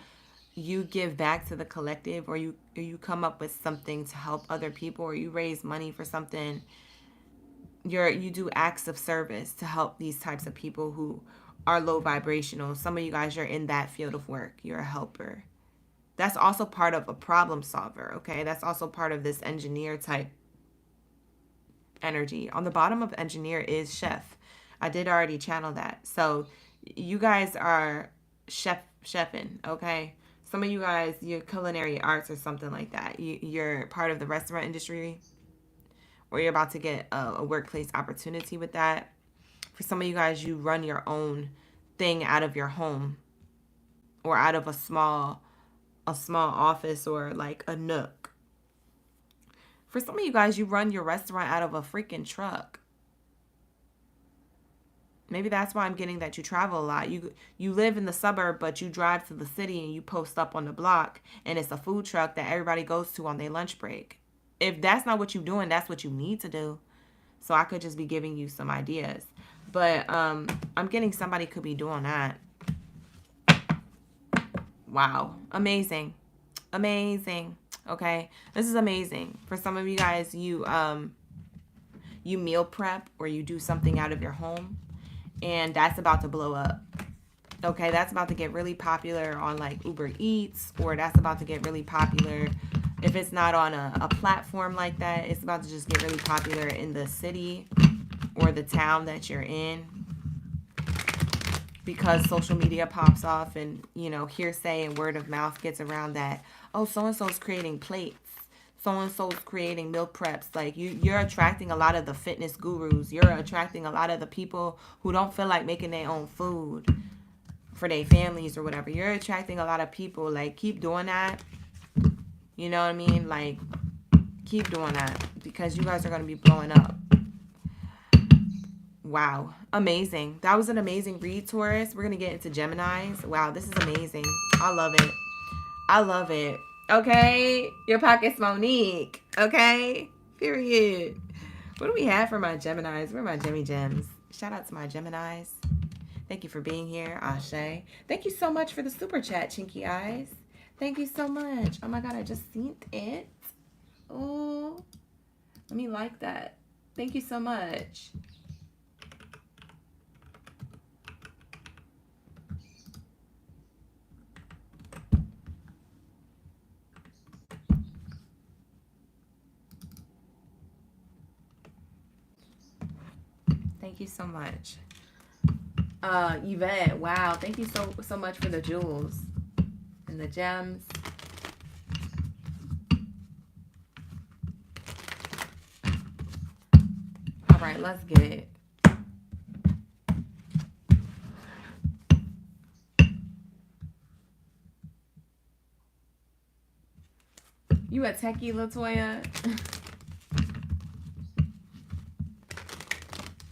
you give back to the collective, or you come up with something to help other people, or you raise money for something. You do acts of service to help these types of people who are low vibrational. Some of you guys are in that field of work. You're a helper. That's also part of a problem solver, okay? That's also part of this engineer type energy. On the bottom of engineer is chef. I did already channel that. So you guys are chefing, okay? Some of you guys, you're culinary arts or something like that. You're part of the restaurant industry, or you're about to get a workplace opportunity with that. For some of you guys, you run your own thing out of your home, or out of a small office, or like a nook. For some of you guys, you run your restaurant out of a freaking truck. Maybe that's why I'm getting that you travel a lot. You live in the suburb, but you drive to the city and you post up on the block, and it's a food truck that everybody goes to on their lunch break. If that's not what you're doing, that's what you need to do. So I could just be giving you some ideas. But I'm getting somebody could be doing that. Wow. Amazing. Amazing. Okay. This is amazing. For some of you guys, you meal prep, or you do something out of your home, and that's about to blow up. Okay. That's about to get really popular on like Uber Eats, or that's about to get really popular. If it's not on a platform like that, it's about to just get really popular in the city or the town that you're in, because social media pops off, and, you know, hearsay and word of mouth gets around that, oh, so-and-so's creating plates. So-and-so's creating meal preps. Like, you're attracting a lot of the fitness gurus. You're attracting a lot of the people who don't feel like making their own food for their families or whatever. You're attracting a lot of people. Like, keep doing that. You know what I mean? Like, keep doing that, because you guys are going to be blowing up. Wow. Amazing. That was an amazing read, Taurus. We're going to get into Geminis. Wow, this is amazing. I love it. I love it. Okay? Your pocket's Monique. Okay? Period. What do we have for my Geminis? Where are my Gemmy Gems? Shout out to my Geminis. Thank you for being here, Ashe. Thank you so much for the super chat, Chinky Eyes. Thank you so much. Oh my God, I just seen it. Oh, let me like that. Thank you so much. Thank you so much. Yvette, wow. Thank you so much for the jewels and the gems. All right, let's get it. You a techie, Latoya?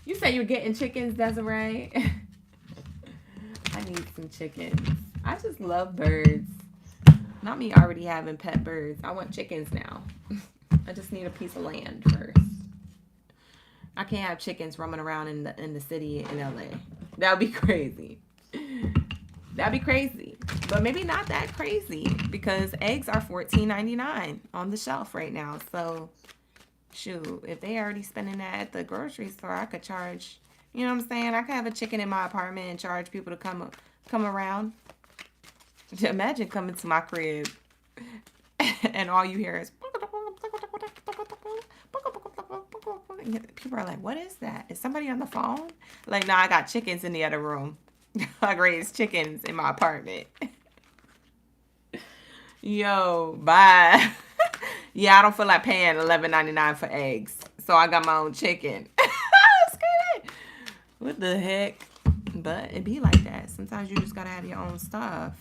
You say you're getting chickens, Desiree? I need some chickens. I just love birds. Not me already having pet birds. I want chickens now. I just need a piece of land first. I can't have chickens roaming around in the city in LA. That would be crazy. That'd be crazy. But maybe not that crazy, because eggs are $14.99 on the shelf right now. So shoot, if they already spending that at the grocery store, I could charge, you know what I'm saying? I could have a chicken in my apartment and charge people to come around. Imagine coming to my crib and all you hear is people are like, what is that? Is somebody on the phone? Like, no, I got chickens in the other room. I raised chickens in my apartment. Yo, bye. Yeah, I don't feel like paying $11.99 for eggs. So I got my own chicken. What the heck? But it be like that. Sometimes you just gotta have your own stuff.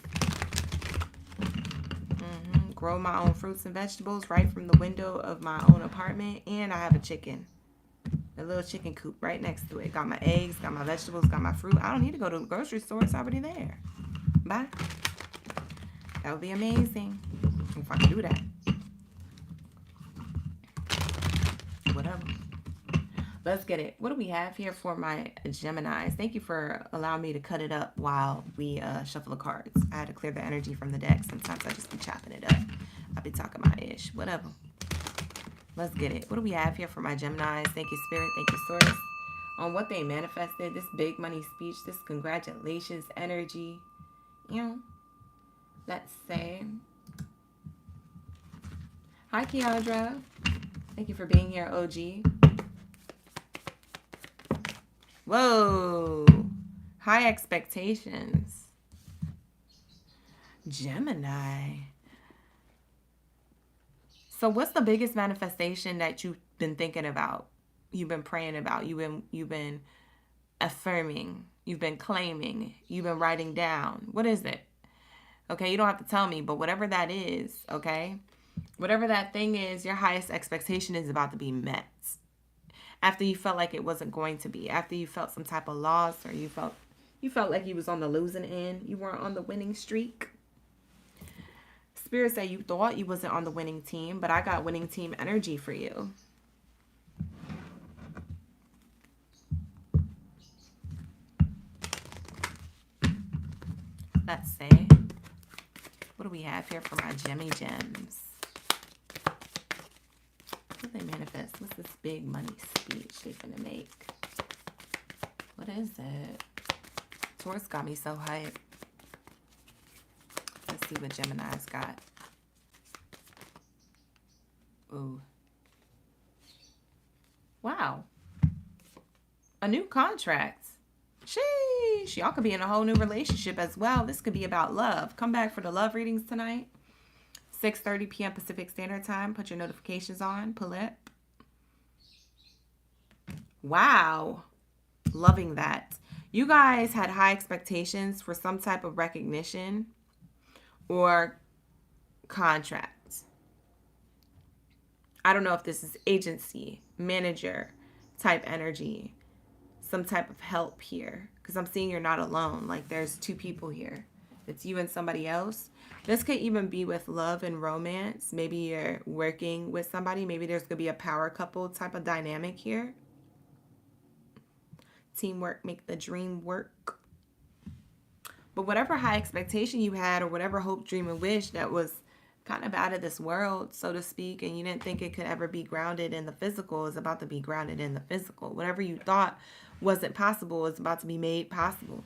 Grow my own fruits and vegetables right from the window of my own apartment. And I have a chicken. A little chicken coop right next to it. Got my eggs, got my vegetables, got my fruit. I don't need to go to the grocery store. It's already there. Bye. That would be amazing if I could do that. Whatever. Let's get it. What do we have here for my Geminis? Thank you for allowing me to cut it up while we shuffle the cards. I had to clear the energy from the deck. Sometimes I just be chopping it up. I be talking my ish. Whatever. Let's get it. What do we have here for my Geminis? Thank you, Spirit. Thank you, Source. On what they manifested, this big money speech, this congratulations energy. You know, let's say. Hi, Keandra. Thank you for being here, OG. Whoa. High expectations. Gemini. So what's the biggest manifestation that you've been thinking about? You've been praying about? You've been affirming? You've been claiming? You've been writing down? What is it? Okay, you don't have to tell me, but whatever that is, okay? Whatever that thing is, your highest expectation is about to be met. After you felt like it wasn't going to be. After you felt some type of loss, or you felt like you was on the losing end. You weren't on the winning streak. Spirit said you thought you wasn't on the winning team, but I got winning team energy for you. Let's see. What do we have here for my Gemmy Gems? What do they manifest? What's this big money speech they're gonna make? What is it? Taurus got me so hyped. Let's see what Gemini's got. Ooh. Wow. A new contract. Sheesh. Y'all could be in a whole new relationship as well. This could be about love. Come back for the love readings tonight. 6:30 p.m. Pacific Standard Time. Put your notifications on. Pull it. Wow. Loving that. You guys had high expectations for some type of recognition or contract. I don't know if this is agency, manager type energy, some type of help here. Because I'm seeing you're not alone. Like there's two people here. It's you and somebody else. This could even be with love and romance. Maybe you're working with somebody. Maybe there's going to be a power couple type of dynamic here. Teamwork make the dream work. But whatever high expectation you had or whatever hope, dream, and wish that was kind of out of this world, so to speak, and you didn't think it could ever be grounded in the physical is about to be grounded in the physical. Whatever you thought wasn't possible is about to be made possible.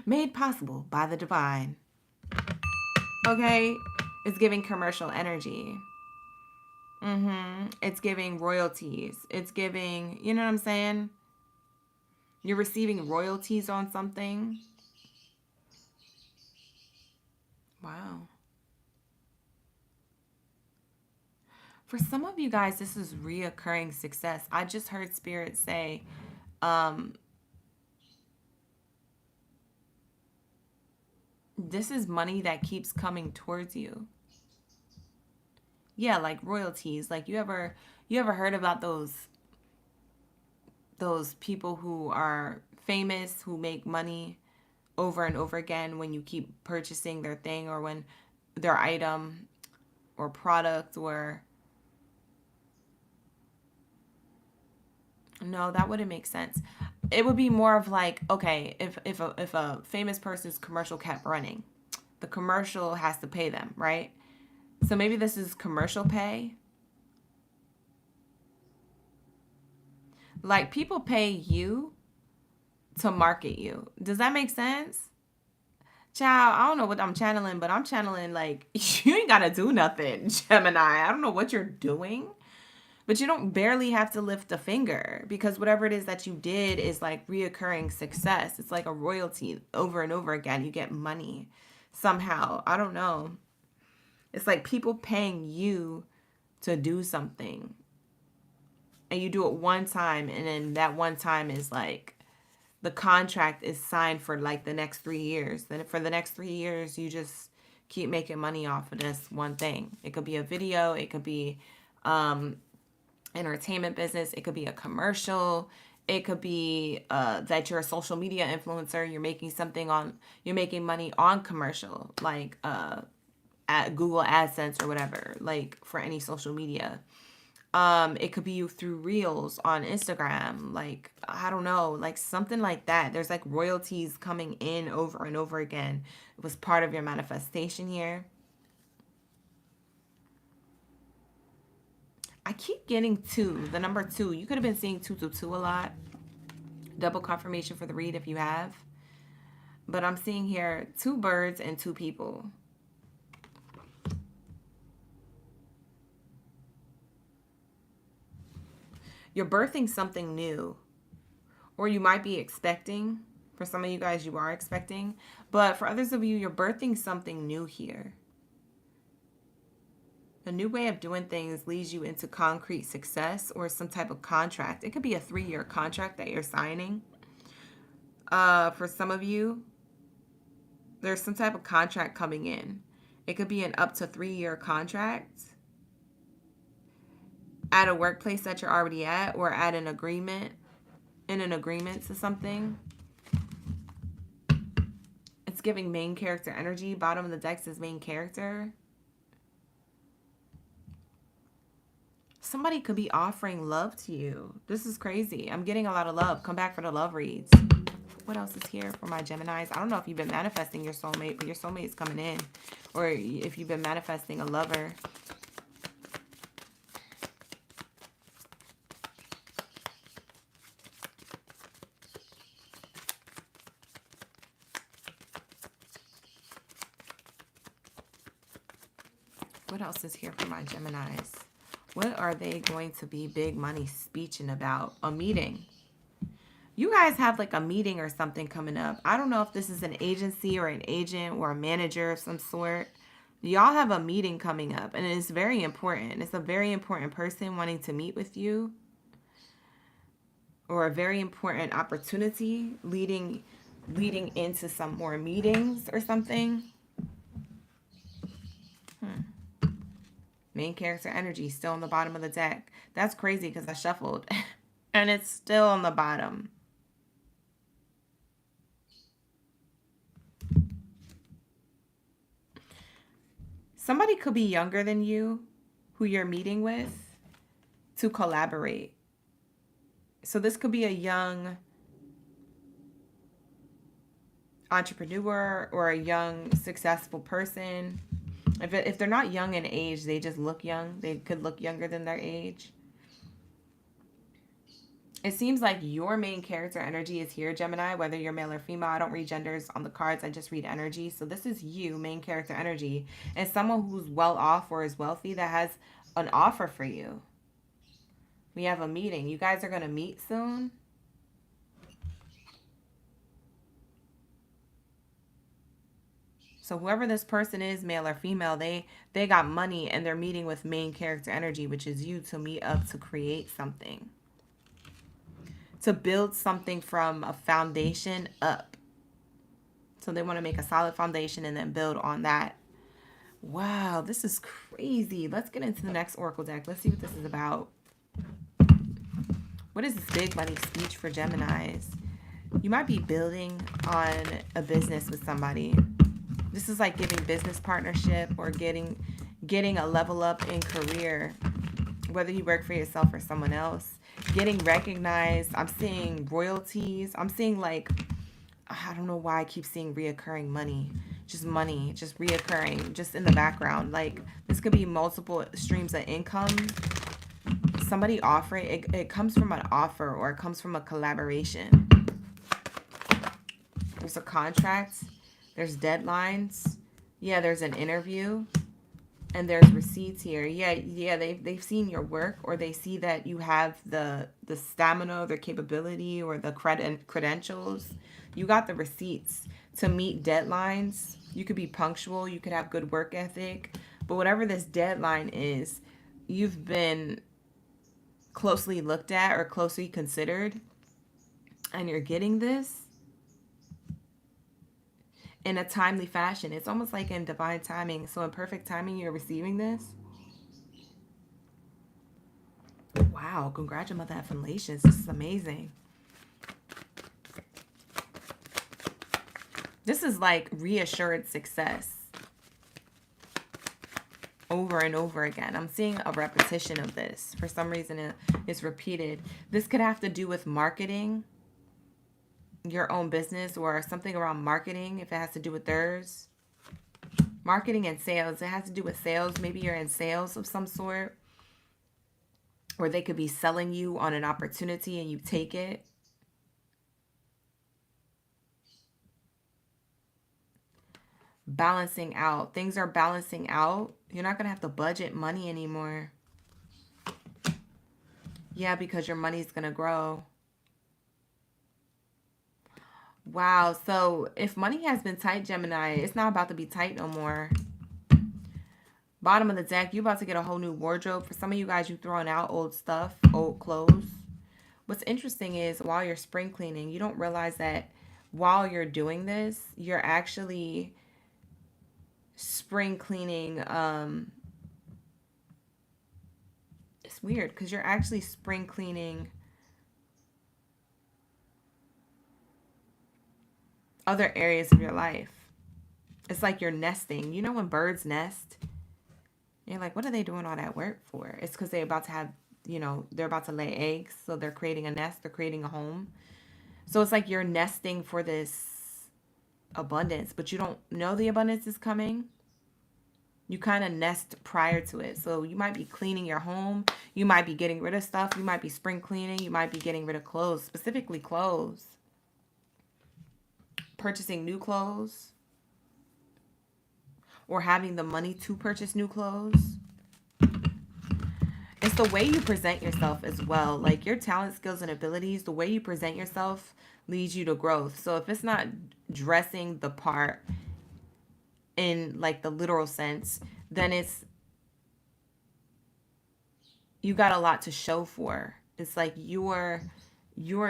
Made possible by the divine. Okay? It's giving commercial energy. It's giving royalties. It's giving, you know what I'm saying? You're receiving royalties on something. Wow. For some of you guys, this is reoccurring success. I just heard Spirit say, this is money that keeps coming towards you. Yeah, like royalties. Like you ever heard about those people who are famous, who make money over and over again when you keep purchasing their thing or when their item or product or... No, that wouldn't make sense. It would be more of like, okay, if a famous person's commercial kept running, the commercial has to pay them, right? So maybe this is commercial pay. Like people pay you to market you. Does that make sense? Child, I don't know what I'm channeling, but I'm channeling like you ain't gotta do nothing, Gemini. I don't know what you're doing, but you don't barely have to lift a finger because whatever it is that you did is like reoccurring success. It's like a royalty over and over again. You get money somehow. I don't know. It's like people paying you to do something, and you do it one time, and then that one time is like the contract is signed for like the next 3 years. Then for the next 3 years, you just keep making money off of this one thing. It could be a video. It could be entertainment business. It could be a commercial. It could be that you're a social media influencer. You're making money on commercial, like at Google AdSense or whatever, like for any social media. It could be you through reels on Instagram, like I don't know, like something like that. There's like royalties coming in over and over again. It was part of your manifestation here. I keep getting 2, the number 2. You could have been seeing 222 a lot. Double confirmation for the read if you have. But I'm seeing here 2 birds and 2 people. You're birthing something new, or you might be expecting. For some of you guys, you are expecting, but for others of you, you're birthing something new here. A new way of doing things leads you into concrete success or some type of contract. It could be a 3-year contract that you're signing. For some of you, there's some type of contract coming in. It could be an up to 3-year contract at a workplace that you're already at, or at an agreement, in an agreement to something. It's giving main character energy. Bottom of the deck says main character. Somebody could be offering love to you. This is crazy. I'm getting a lot of love. Come back for the love reads. What else is here for my Geminis? I don't know if you've been manifesting your soulmate, but your soulmate is coming in. Or if you've been manifesting a lover. What else is here for my Geminis? What are they going to be big money speeching about? A meeting. You guys have like a meeting or something coming up. I don't know if this is an agency or an agent or a manager of some sort. Y'all have a meeting coming up, and it's very important. It's a very important person wanting to meet with you, or a very important opportunity leading into some more meetings or something. Main character energy still on the bottom of the deck. That's crazy because I shuffled and it's still on the bottom. Somebody could be younger than you who you're meeting with to collaborate. So this could be a young entrepreneur or a young successful person. If they're not young in age, they just look young. They could look younger than their age. It seems like your main character energy is here, Gemini, whether you're male or female. I don't read genders on the cards. I just read energy. So this is you, main character energy, and someone who's well off or is wealthy that has an offer for you. We have a meeting. You guys are going to meet soon. So whoever this person is, male or female, they got money and they're meeting with main character energy, which is you, to meet up to create something. To build something from a foundation up. So they want to make a solid foundation and then build on that. Wow, this is crazy. Let's get into the next Oracle deck. Let's see what this is about. What is this big money speech for Geminis? You might be building on a business with somebody. This is like giving business partnership or getting a level up in career, whether you work for yourself or someone else. Getting recognized. I'm seeing royalties. I'm seeing like, I don't know why I keep seeing reoccurring money. Just money, just reoccurring, just in the background. Like this could be multiple streams of income. Somebody offering, it comes from an offer or it comes from a collaboration. There's a contract. There's deadlines. Yeah, there's an interview. And there's receipts here. Yeah, they've seen your work, or they see that you have the stamina, the capability, or the credentials. You got the receipts to meet deadlines. You could be punctual, you could have good work ethic, but whatever this deadline is, you've been closely looked at or closely considered, and you're getting this in a timely fashion. It's almost like in divine timing. So in perfect timing, you're receiving this. Wow, congratulations. This is amazing. This is like reassured success over and over again. I'm seeing a repetition of this. For some reason, it's repeated. This could have to do with marketing, your own business, or something around marketing if it has to do with theirs. Marketing and sales. It has to do with sales. Maybe you're in sales of some sort, or they could be selling you on an opportunity and you take it. Balancing out. Things are balancing out. You're not going to have to budget money anymore. Yeah, because your money's going to grow. Wow. So if money has been tight, Gemini, it's not about to be tight no more. Bottom of the deck, you're about to get a whole new wardrobe. For some of you guys, you're throwing out old stuff, old clothes. What's interesting is while you're spring cleaning, you don't realize that while you're doing this, you're actually spring cleaning. It's weird because you're actually spring cleaning other areas of your life. It's like you're nesting. You know when birds nest? You're like, what are they doing all that work for? It's because they're about to have, they're about to lay eggs. So they're creating a nest. They're creating a home. So it's like you're nesting for this abundance, but you don't know the abundance is coming. You kind of nest prior to it. So you might be cleaning your home. You might be getting rid of stuff. You might be spring cleaning. You might be getting rid of clothes, specifically clothes. Purchasing new clothes. Or having the money to purchase new clothes. It's the way you present yourself as well. Like your talent, skills, and abilities, the way you present yourself leads you to growth. So if it's not dressing the part in like the literal sense, then you got a lot to show for. It's like your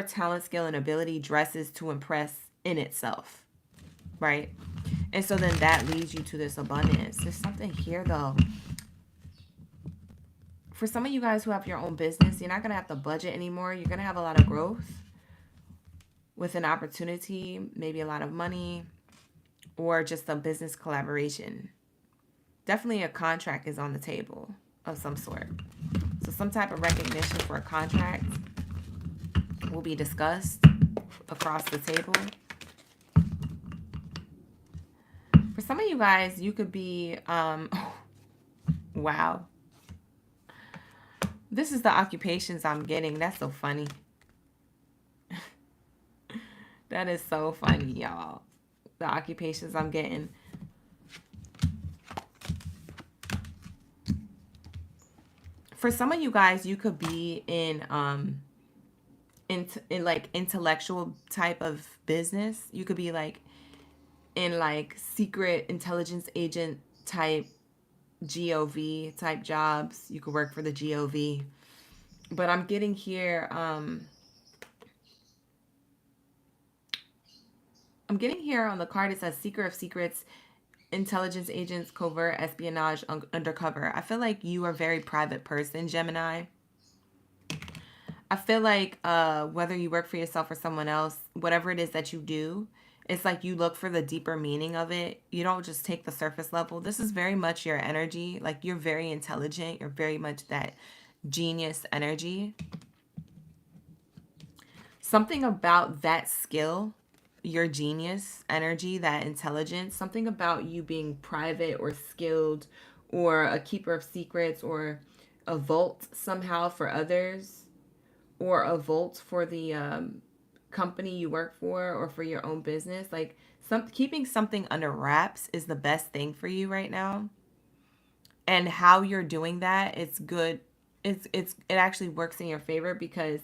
talent, skill, and ability dresses to impress in itself, right? And so then that leads you to this abundance. There's something here though. For some of you guys who have your own business, you're not going to have to budget anymore. You're going to have a lot of growth with an opportunity, maybe a lot of money, or just a business collaboration. Definitely a contract is on the table of some sort. So some type of recognition for a contract will be discussed across the table. For some of you guys, you could be, wow. This is the occupations I'm getting. That's so funny. That is so funny, y'all. The occupations I'm getting. For some of you guys, you could be in like intellectual type of business. You could be like in like secret intelligence agent type GOV type jobs. You could work for the GOV. But I'm getting here on the card, it says Seeker of Secrets, Intelligence Agents, Covert, Espionage, Undercover. I feel like you are a very private person, Gemini. I feel like whether you work for yourself or someone else, whatever it is that you do, it's like you look for the deeper meaning of it. You don't just take the surface level. This is very much your energy. Like you're very intelligent. You're very much that genius energy. Something about that skill, your genius energy, that intelligence, something about you being private or skilled or a keeper of secrets or a vault somehow for others or a vault for the company you work for or for your own business. Like keeping something under wraps is the best thing for you right now. And how you're doing that, it's good. It actually works in your favor because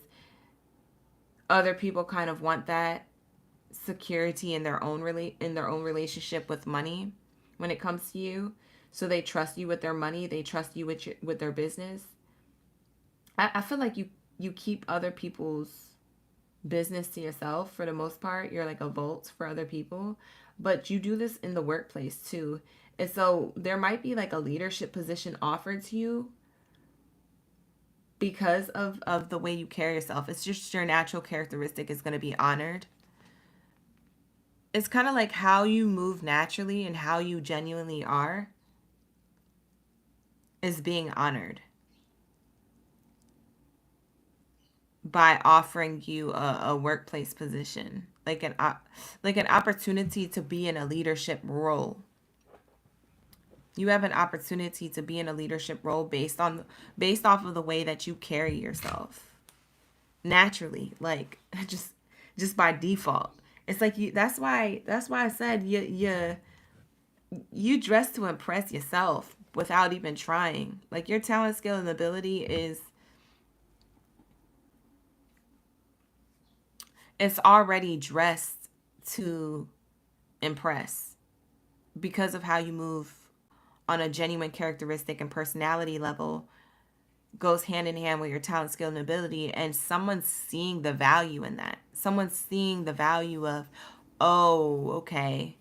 other people kind of want that security in their own relationship with money when it comes to you. So they trust you with their money, they trust you with their business. I feel like you keep other people's business to yourself for the most part. You're like a vault for other people, but you do this in the workplace too. And so there might be like a leadership position offered to you because of the way you carry yourself. It's just your natural characteristic is going to be honored. It's kind of like how you move naturally and how you genuinely are is being honored by offering you a workplace position, like an opportunity to be in a leadership role. You have an opportunity to be in a leadership role based off of the way that you carry yourself naturally, like just by default. It's like you. That's why I said you dress to impress yourself without even trying. Like your talent, skill, and ability is it's already dressed to impress because of how you move on a genuine characteristic and personality level goes hand in hand with your talent, skill, and ability. And someone's seeing the value in that. Someone's seeing the value of, oh, okay,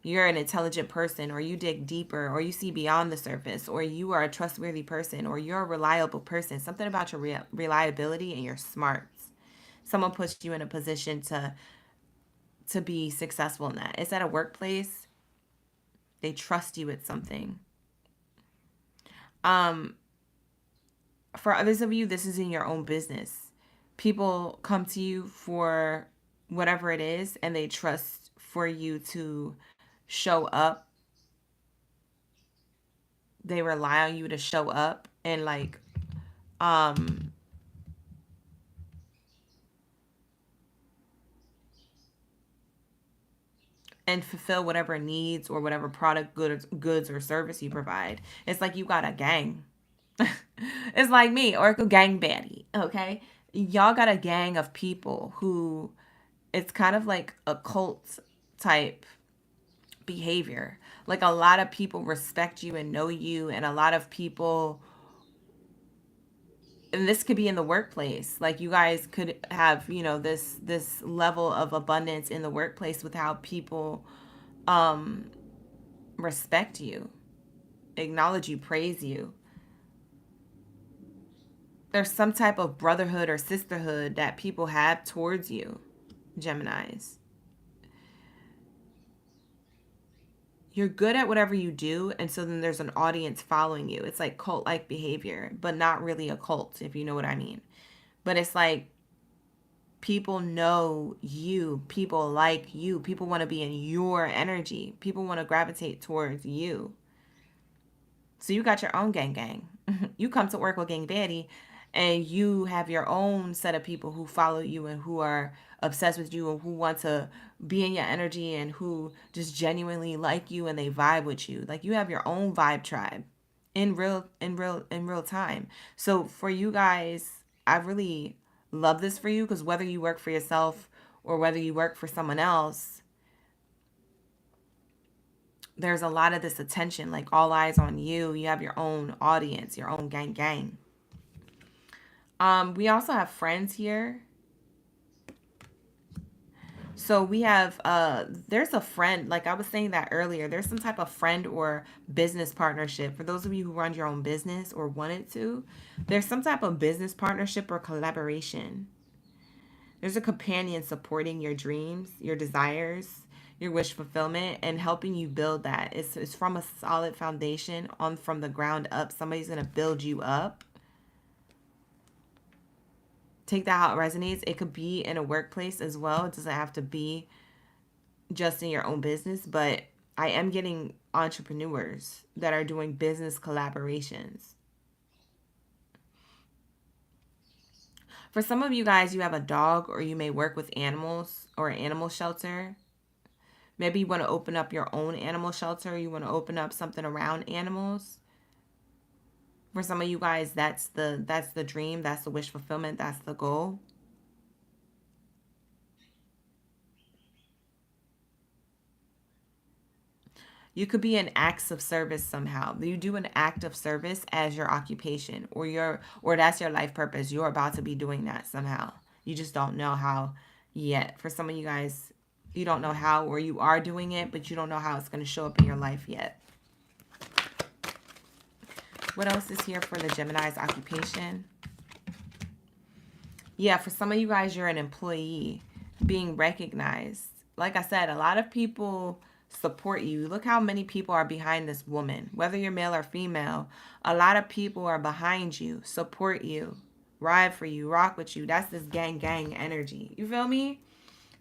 you're an intelligent person, or you dig deeper, or you see beyond the surface, or you are a trustworthy person, or you're a reliable person. Something about your reliability and your smarts. Someone puts you in a position to be successful in that. It's at a workplace. They trust you with something. Um, for others of you, this is in your own business. People come to you for whatever it is, and they trust for you to show up. They rely on you to show up and um and fulfill whatever needs or whatever product, goods or service you provide. It's like you got a gang. It's like me, OracleGangBaddie. Okay, y'all got a gang of people who it's kind of like a cult type behavior. Like a lot of people respect you and know you, and a lot of people, and this could be in the workplace. Like you guys could have, this level of abundance in the workplace with how people um respect you, acknowledge you, praise you. There's some type of brotherhood or sisterhood that people have towards you, Geminis. You're good at whatever you do, and so then there's an audience following you. It's like cult like behavior, but not really a cult, if you know what I mean. But it's like people know you, people like you, people want to be in your energy, people want to gravitate towards you. So you got your own gang. You come to Oracle Gang Baddie and you have your own set of people who follow you and who are obsessed with you and who want to be in your energy and who just genuinely like you and they vibe with you. Like you have your own vibe tribe in real time. So for you guys, I really love this for you because whether you work for yourself or whether you work for someone else, there's a lot of this attention, like all eyes on you. You have your own audience, your own gang. We also have friends here. So we have there's a friend, like I was saying that earlier, there's some type of friend or business partnership. For those of you who run your own business or wanted to, there's some type of business partnership or collaboration. There's a companion supporting your dreams, your desires, your wish fulfillment, and helping you build that. It's from a solid foundation on from the ground up. Somebody's gonna build you up. Take that how it resonates. It could be in a workplace as well. It doesn't have to be just in your own business, but I am getting entrepreneurs that are doing business collaborations. For some of you guys, you have a dog, or you may work with animals or an animal shelter. Maybe you want to open up your own animal shelter. You want to open up something around animals. For some of you guys, that's the dream. That's the wish fulfillment. That's the goal. You could be in acts of service somehow. You do an act of service as your occupation, or that's your life purpose. You're about to be doing that somehow. You just don't know how yet. For some of you guys, you don't know how, or you are doing it, but you don't know how it's going to show up in your life yet. What else is here for the Gemini's occupation? Yeah, for some of you guys, you're an employee being recognized. Like I said, a lot of people support you. Look how many people are behind this woman. Whether you're male or female, a lot of people are behind you, support you, ride for you, rock with you. That's this gang energy. You feel me?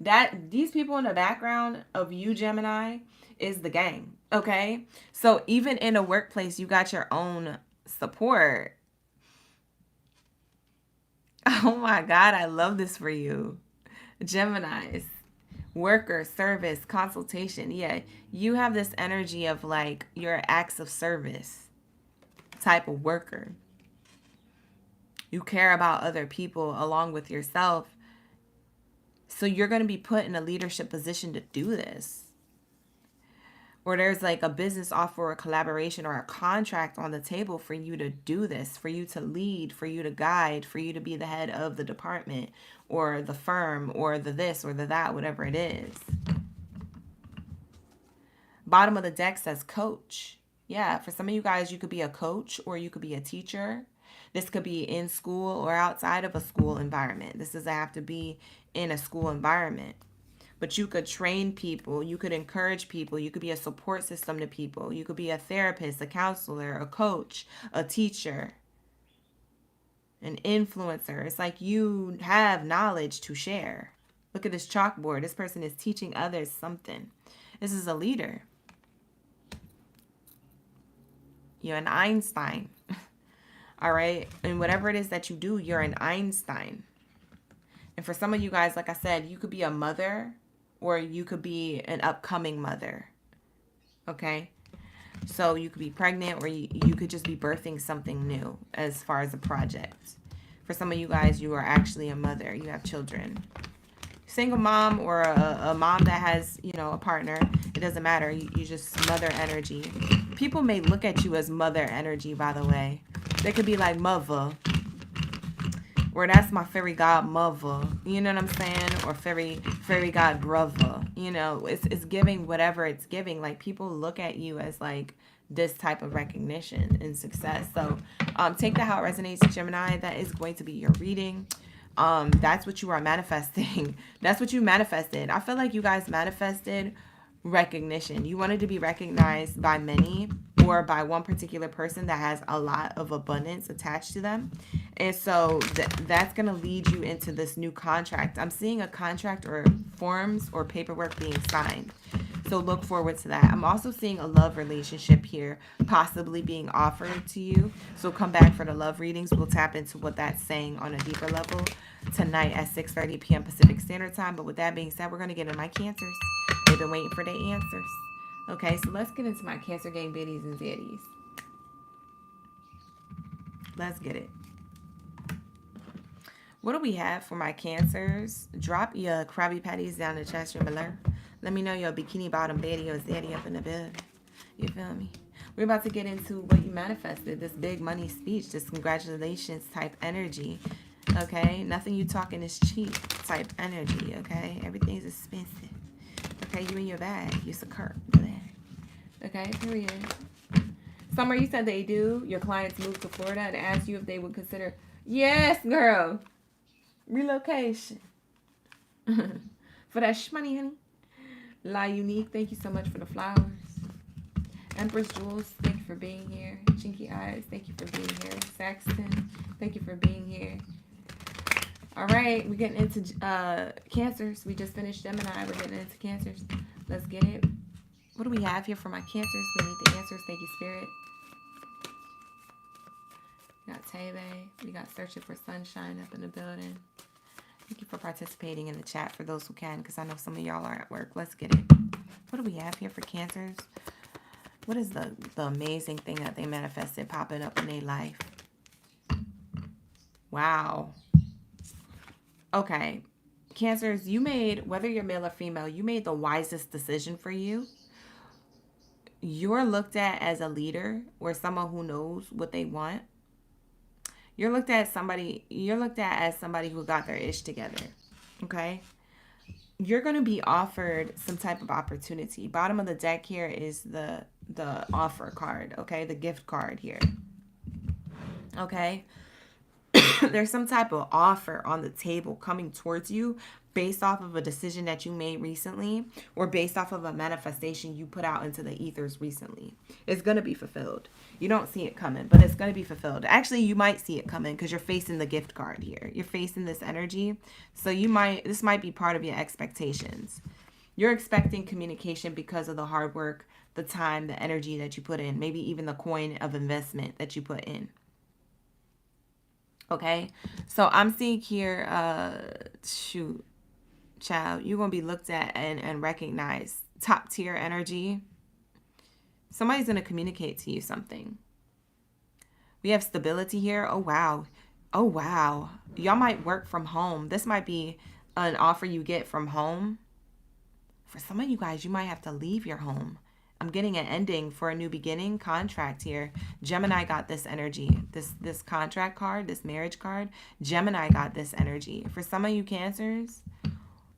That these people in the background of you, Gemini, is the gang. Okay? So even in a workplace, you got your own support. Oh my God, I love this for you. Geminis. Worker, service, consultation. Yeah, you have this energy of like your acts of service type of worker. You care about other people along with yourself. So you're going to be put in a leadership position to do this. Or there's like a business offer or a collaboration or a contract on the table for you to do this, for you to lead, for you to guide, for you to be the head of the department or the firm or the this or the that, whatever it is. Bottom of the deck says coach. Yeah, for some of you guys, you could be a coach or you could be a teacher. This could be in school or outside of a school environment. This doesn't have to be in a school environment. But you could train people, you could encourage people, you could be a support system to people, you could be a therapist, a counselor, a coach, a teacher, an influencer. It's like you have knowledge to share. Look at this chalkboard. This person is teaching others something. This is a leader. You're an Einstein. All right? And whatever it is that you do, you're an Einstein. And for some of you guys, like I said, you could be a mother, or you could be an upcoming mother, okay? So you could be pregnant, or you could just be birthing something new as far as a project. For some of you guys, you are actually a mother. You have children. Single mom or a mom that has, you know, a partner. It doesn't matter. You just mother energy. People may look at you as mother energy, by the way. They could be like mother. Or that's my fairy godmother, you know what I'm saying? Or fairy god brother, you know, it's giving whatever it's giving. Like people look at you as like this type of recognition and success. So take that how it resonates, Gemini. That is going to be your reading. That's what you are manifesting. That's what you manifested. I feel like you guys manifested recognition. You wanted to be recognized by many, or by one particular person that has a lot of abundance attached to them. And so that's going to lead you into this new contract. I'm seeing a contract or forms or paperwork being signed. So look forward to that. I'm also seeing a love relationship here possibly being offered to you. So come back for the love readings. We'll tap into what that's saying on a deeper level tonight at 6:30 p.m. Pacific Standard Time. But with that being said, we're going to get into my Cancers. They've been waiting for their answers. Okay, so let's get into my Cancer gang biddies and zaddies. Let's get it. What do we have for my Cancers? Drop your Krabby Patties down the chat stream below. Let me know your bikini bottom baddie or zaddy up in the bed. You feel me? We're about to get into what you manifested. This big money speech, this congratulations type energy. Okay, nothing you talking is cheap type energy. Okay, everything's expensive. Okay, you in your bag. You secure. Okay, period. Summer, you said they do. Your clients moved to Florida and asked you if they would consider. Yes, girl. Relocation. For that shmoney, honey. La Unique, thank you so much for the flowers. Empress Jules, thank you for being here. Chinky Eyes, thank you for being here. Saxton, thank you for being here. All right, we're getting into Cancers. We just finished Gemini. We're getting into Cancers. Let's get it. What do we have here for my Cancers? We need the answers. Thank you, Spirit. got Tebe. We got Searching for Sunshine up in the building. Thank you for participating in the chat for those who can, because I know some of y'all are at work. Let's get it. What do we have here for Cancers? What is the amazing thing that they manifested popping up in their life? Wow. Okay. Cancers, you made, whether you're male or female, you made the wisest decision for you. You're looked at as a leader or someone who knows what they want. You're looked at as somebody who got their ish together. Okay? You're going to be offered some type of opportunity. Bottom of the deck here is the offer card, okay? The gift card here. Okay? There's some type of offer on the table coming towards you based off of a decision that you made recently or based off of a manifestation you put out into the ethers recently. It's going to be fulfilled. You don't see it coming, but it's going to be fulfilled. Actually, you might see it coming because you're facing the gift card here. You're facing this energy. So this might be part of your expectations. You're expecting communication because of the hard work, the time, the energy that you put in, maybe even the coin of investment that you put in. Okay, so I'm seeing here, shoot, child, you're going to be looked at and recognized. Top tier energy. Somebody's going to communicate to you something. We have stability here. Oh, wow. Oh, wow. Y'all might work from home. This might be an offer you get from home. For some of you guys, you might have to leave your home. I'm getting an ending for a new beginning contract here. Gemini got this energy. This contract card, this marriage card. Gemini got this energy. For some of you Cancers,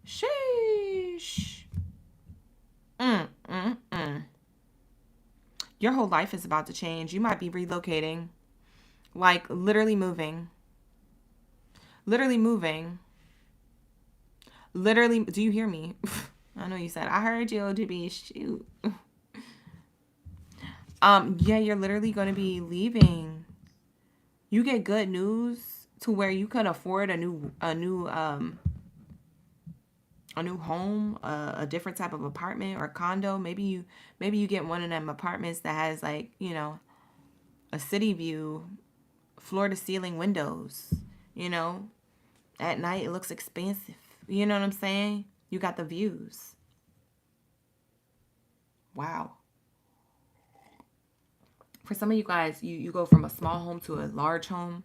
sheesh. Your whole life is about to change. You might be relocating. Like literally moving. Literally moving. Literally, do you hear me? I know you said, I heard you, OGB. Shoot. Yeah, you're literally going to be leaving. You get good news to where you could afford a new home, a different type of apartment or condo. Maybe you get one of them apartments that has like, you know, a city view, floor to ceiling windows, you know. At night it looks expansive. You know what I'm saying? You got the views. Wow. For some of you guys, you go from a small home to a large home.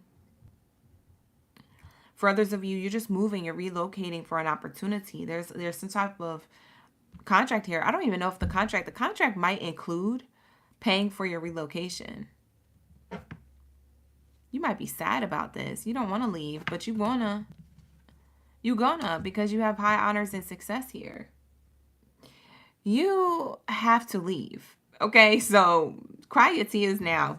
For others of you, you're just moving, you're relocating for an opportunity. There's some type of contract here. I don't even know if the contract might include paying for your relocation. You might be sad about this. You don't want to leave, but you're gonna because you have high honors and success here. You have to leave. Okay, so cry your tears now.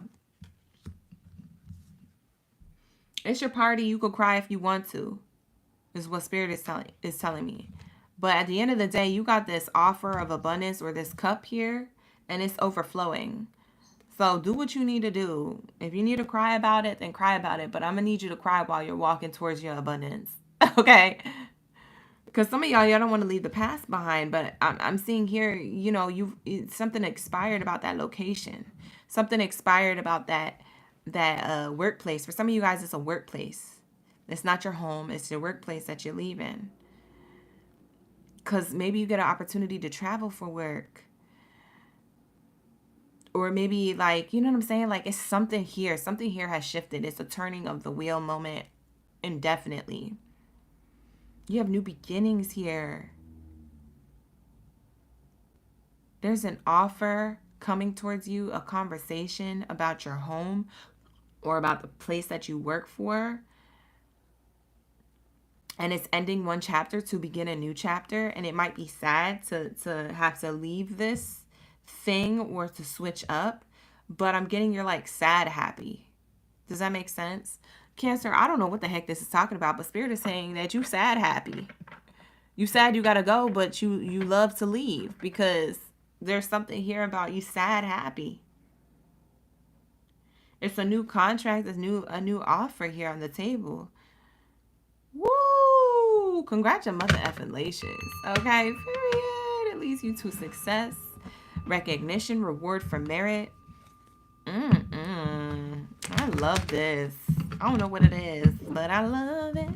It's your party. You can cry if you want to, is what Spirit is telling me. But at the end of the day, you got this offer of abundance or this cup here, and it's overflowing. So do what you need to do. If you need to cry about it, then cry about it. But I'm going to need you to cry while you're walking towards your abundance. Okay? Because some of y'all don't want to leave the past behind, but I'm seeing here, you know, something expired about that location. Something expired about that workplace. For some of you guys, it's a workplace. It's not your home. It's your workplace that you're leaving. Because maybe you get an opportunity to travel for work. Or maybe like, you know what I'm saying? Like it's something here. Something here has shifted. It's a turning of the wheel moment indefinitely. You have new beginnings here. There's an offer coming towards you, a conversation about your home or about the place that you work for. And it's ending one chapter to begin a new chapter. And it might be sad to have to leave this thing or to switch up. But I'm getting you're like sad happy. Does that make sense? Cancer, I don't know what the heck this is talking about, but Spirit is saying that you sad happy. You sad you gotta go, but you love to leave because there's something here about you sad happy. It's a new contract, a new offer here on the table. Woo! Congratulations. Okay, period. It leads you to success, recognition, reward for merit. I love this. I don't know what it is, but I love it.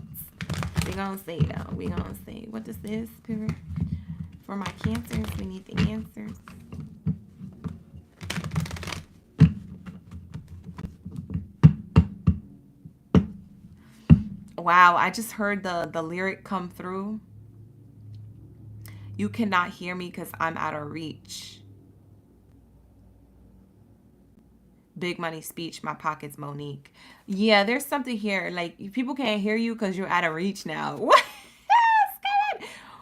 We gonna see though. We gonna see. What is this, Spirit? For my Cancers, we need the answers. Wow, I just heard the lyric come through. You cannot hear me because I'm out of reach. Big money speech, my pockets, Monique. Yeah, there's something here. Like, people can't hear you because you're out of reach now. What?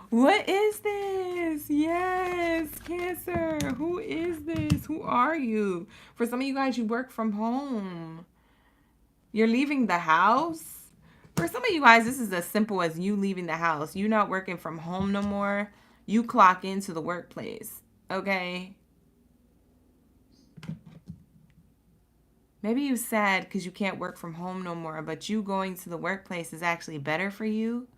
What is this? Yes, Cancer. Who is this? Who are you? For some of you guys, you work from home. You're leaving the house. For some of you guys, this is as simple as you leaving the house. You're not working from home no more. You clock into the workplace. Okay? Maybe you're sad because you can't work from home no more, but you going to the workplace is actually better for you.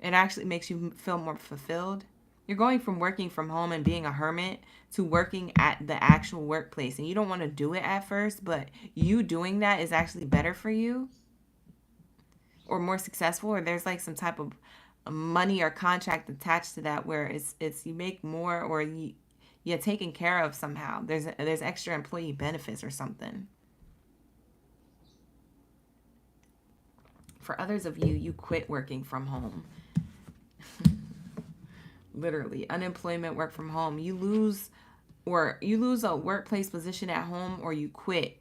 It actually makes you feel more fulfilled. You're going from working from home and being a hermit to working at the actual workplace. And you don't want to do it at first, but you doing that is actually better for you or more successful, or there's like some type of money or contract attached to that where it's you make more, or you're taken care of somehow. There's extra employee benefits or something. For others of you, you quit working from home. Literally, unemployment, work from home. You lose a workplace position at home, or you quit.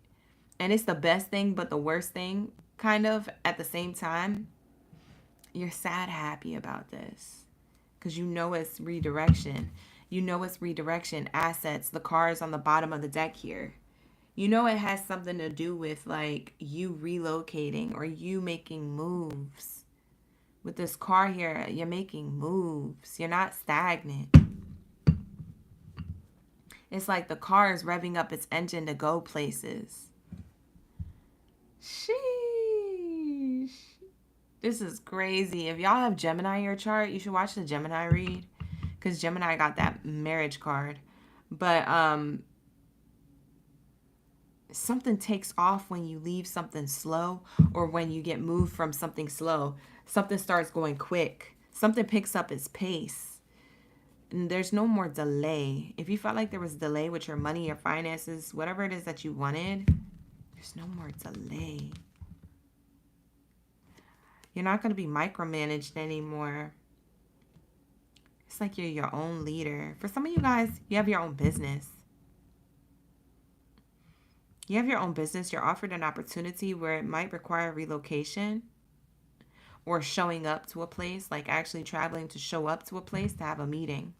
And it's the best thing, but the worst thing, kind of, at the same time. You're sad happy about this because you know it's redirection. You know it's redirection, assets, the cards on the bottom of the deck here. You know it has something to do with like you relocating or you making moves. With this car here, you're making moves. You're not stagnant. It's like the car is revving up its engine to go places. Sheesh. This is crazy. If y'all have Gemini in your chart, you should watch the Gemini read. Because Gemini got that marriage card. But something takes off when you leave something slow, or when you get moved from something slow. Something starts going quick. Something picks up its pace. And there's no more delay. If you felt like there was delay with your money, your finances, whatever it is that you wanted, there's no more delay. You're not going to be micromanaged anymore. It's like you're your own leader. For some of you guys, you have your own business. You have your own business. You're offered an opportunity where it might require relocation or showing up to a place, like actually traveling to show up to a place to have a meeting.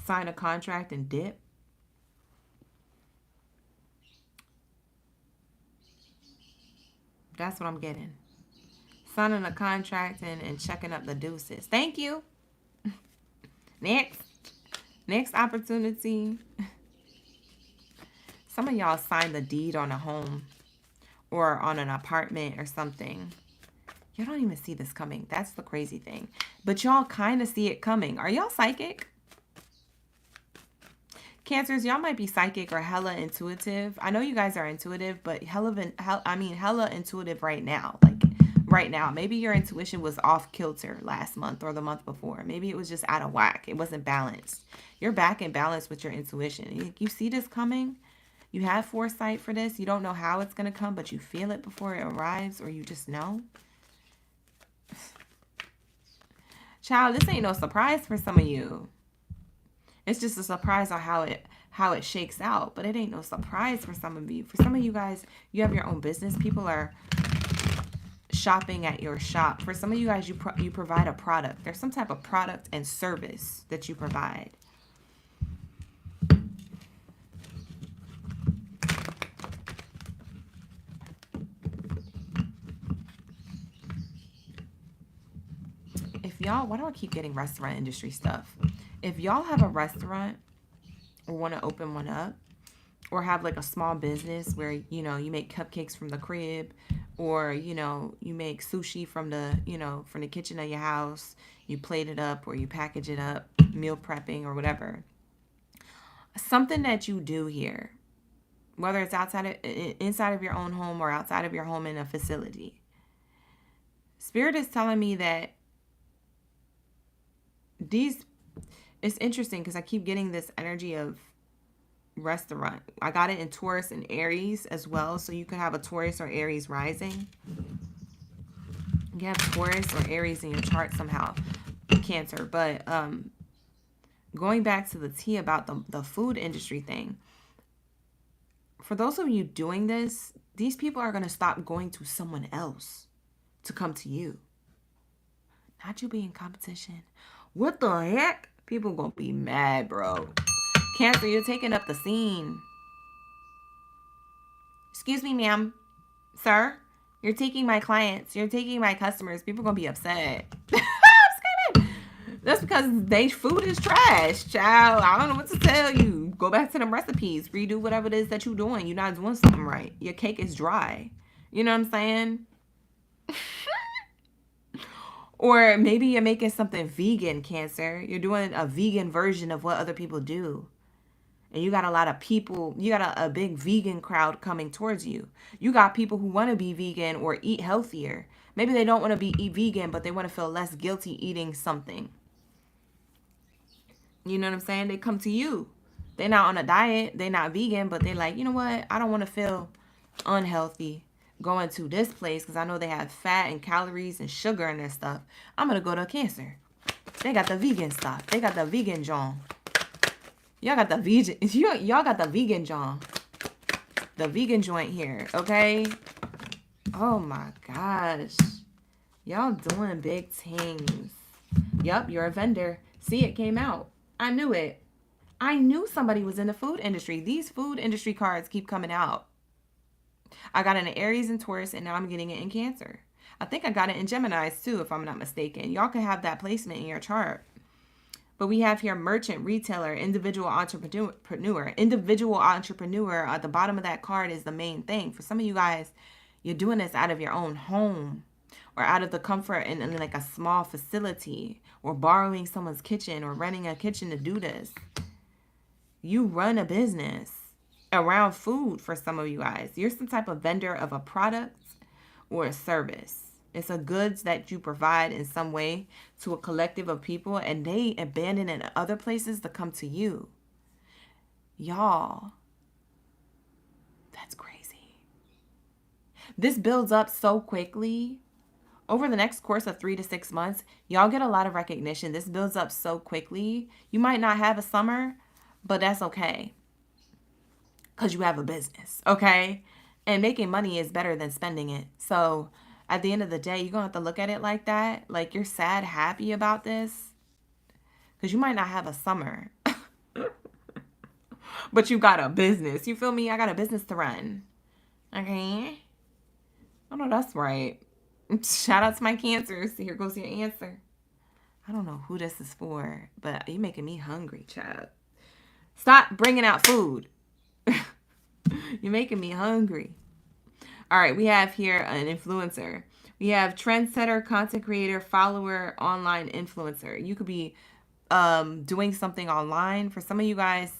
Sign a contract and dip. That's what I'm getting. Signing a contract and checking up the deuces. Thank you. Next opportunity. Some of y'all signed the deed on a home or on an apartment or something. You don't even see this coming. That's the crazy thing. But y'all kind of see it coming. Are y'all psychic? Cancers, y'all might be psychic or hella intuitive. I know you guys are intuitive, but hella intuitive right now. Like right now. Maybe your intuition was off kilter last month or the month before. Maybe it was just out of whack. It wasn't balanced. You're back in balance with your intuition. You see this coming? You have foresight for this. You don't know how it's going to come, but you feel it before it arrives, or you just know. Child, this ain't no surprise for some of you. It's just a surprise on how it shakes out, but it ain't no surprise for some of you. For some of you guys, you have your own business. People are shopping at your shop. For some of you guys, you provide a product. There's some type of product and service that you provide. Y'all, why do I keep getting restaurant industry stuff? If y'all have a restaurant or want to open one up, or have like a small business where, you know, you make cupcakes from the crib, or, you know, you make sushi from the, you know, from the kitchen of your house, you plate it up or you package it up, meal prepping or whatever. Something that you do here whether it's inside of your own home or outside of your home in a facility. Spirit is telling me that it's interesting because I keep getting this energy of restaurant. I got it in Taurus and Aries as well. So you could have a Taurus or Aries rising. You have Taurus or Aries in your chart somehow. Cancer. But going back to the tea about the food industry thing. For those of you doing this, these people are going to stop going to someone else to come to you. Not you be in competition. What the heck? People gonna be mad, bro. Cancer, you're taking up the scene. Excuse me, ma'am. Sir, you're taking my clients. You're taking my customers. People gonna be upset. I'm screaming. That's because they food is trash, child. I don't know what to tell you. Go back to them recipes. Redo whatever it is that you're doing. You're not doing something right. Your cake is dry. You know what I'm saying? Or maybe you're making something vegan, Cancer. You're doing a vegan version of what other people do. And you got a lot of people, you got a big vegan crowd coming towards you. You got people who want to be vegan or eat healthier. Maybe they don't want to eat vegan, but they want to feel less guilty eating something. You know what I'm saying? They come to you. They're not on a diet. They're not vegan, but they're like, you know what? I don't want to feel unhealthy going to this place because I know they have fat and calories and sugar in their stuff. I'm going to go to Cancer. They got the vegan stuff. They got the vegan John. Y'all got the vegan. Y'all got the vegan John. The vegan joint here, okay? Oh my gosh. Y'all doing big things. Yup, you're a vendor. See, it came out. I knew it. I knew somebody was in the food industry. These food industry cards keep coming out. I got it in Aries and Taurus, and now I'm getting it in Cancer. I think I got it in Geminis too, if I'm not mistaken. Y'all can have that placement in your chart. But we have here merchant, retailer, individual entrepreneur. Individual entrepreneur at the bottom of that card is the main thing. For some of you guys, you're doing this out of your own home or out of the comfort in like a small facility or borrowing someone's kitchen or renting a kitchen to do this. You run a business around food for some of you guys. You're some type of vendor of a product or a service. It's a goods that you provide in some way to a collective of people, and they abandon it in other places to come to you. Y'all, that's crazy. This builds up so quickly. Over the next course of 3 to 6 months, y'all get a lot of recognition. This builds up so quickly. You might not have a summer, but that's okay. Because you have a business, okay? And making money is better than spending it. So at the end of the day, you're going to have to look at it like that. Like you're sad, happy about this. Because you might not have a summer. But you got a business. You feel me? I got a business to run. Okay? I know that's right. Shout out to my Cancers. Here goes your answer. I don't know who this is for, but you're making me hungry, child. Stop bringing out food. You're making me hungry. All right, we have here an influencer. We have trendsetter, content creator, follower, online influencer. You could be doing something online. For some of you guys,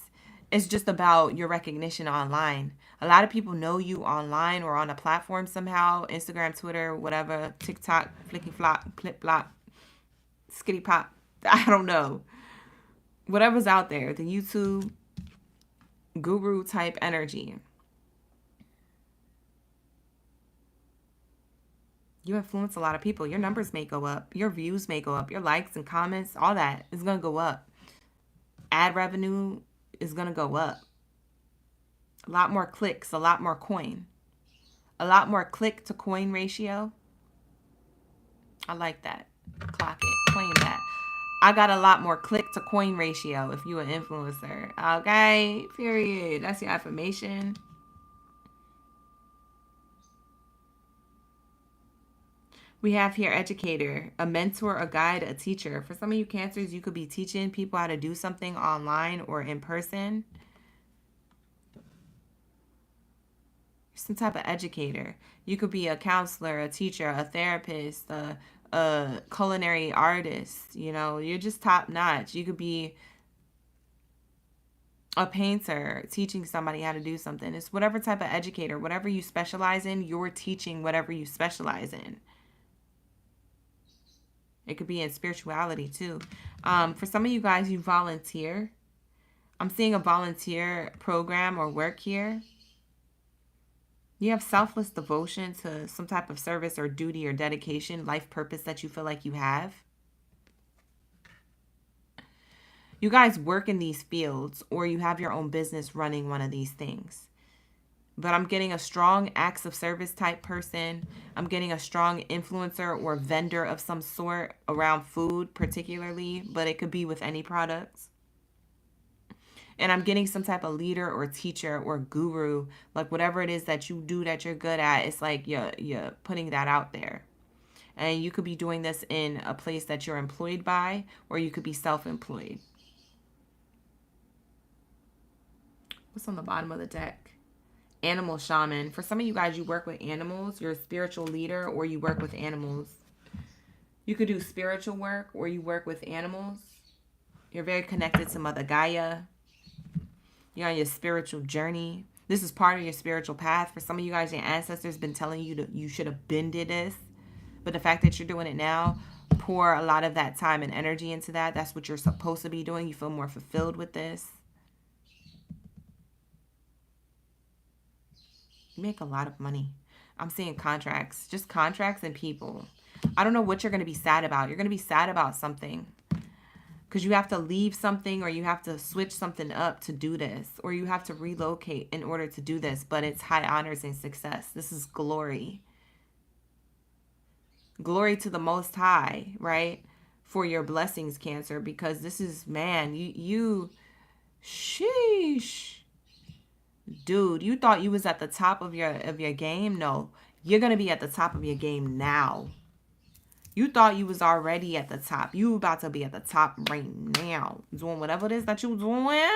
it's just about your recognition online. A lot of people know you online or on a platform somehow. Instagram, Twitter, whatever, TikTok, flicky flop, flip flop, skitty pop. I don't know. Whatever's out there, the YouTube guru type energy. You influence a lot of people. Your numbers may go up. Your views may go up. Your likes and comments, all that is going to go up. Ad revenue is going to go up. A lot more clicks, a lot more coin. A lot more click to coin ratio. I like that. Clock it. Claim that. I got a lot more click to coin ratio if you an influencer. Okay, period. That's your affirmation. We have here educator, a mentor, a guide, a teacher. For some of you Cancers, you could be teaching people how to do something online or in person. Some type of educator. You could be a counselor, a teacher, a therapist, a culinary artist. You know, you're just top notch. You could be a painter teaching somebody how to do something. It's whatever type of educator, whatever you specialize in, you're teaching whatever you specialize in. It could be in spirituality too. For some of you guys, you volunteer. I'm seeing a volunteer program or work here. You have selfless devotion to some type of service or duty or dedication, life purpose that you feel like you have. You guys work in these fields, or you have your own business running one of these things. But I'm getting a strong acts of service type person. I'm getting a strong influencer or vendor of some sort around food particularly, but it could be with any products. And I'm getting some type of leader or teacher or guru, like whatever it is that you do that you're good at. It's like you're putting that out there. And you could be doing this in a place that you're employed by, or you could be self-employed. What's on the bottom of the deck? Animal shaman. For some of you guys, you work with animals. You're a spiritual leader, or you work with animals. You could do spiritual work, or you work with animals. You're very connected to Mother Gaia. You're on your spiritual journey. This is part of your spiritual path. For some of you guys, your ancestors been telling you you should have been did this. But the fact that you're doing it now, pour a lot of that time and energy into that. That's what you're supposed to be doing. You feel more fulfilled with this. You make a lot of money. I'm seeing contracts. Just contracts and people. I don't know what you're going to be sad about. You're going to be sad about something. Because you have to leave something, or you have to switch something up to do this. Or you have to relocate in order to do this. But it's high honors and success. This is glory. Glory to the Most High, right? For your blessings, Cancer. Because this is, man, you sheesh. Dude, you thought you was at the top of your game? No. You're going to be at the top of your game now. You thought you was already at the top. You about to be at the top right now. Doing whatever it is that you doing.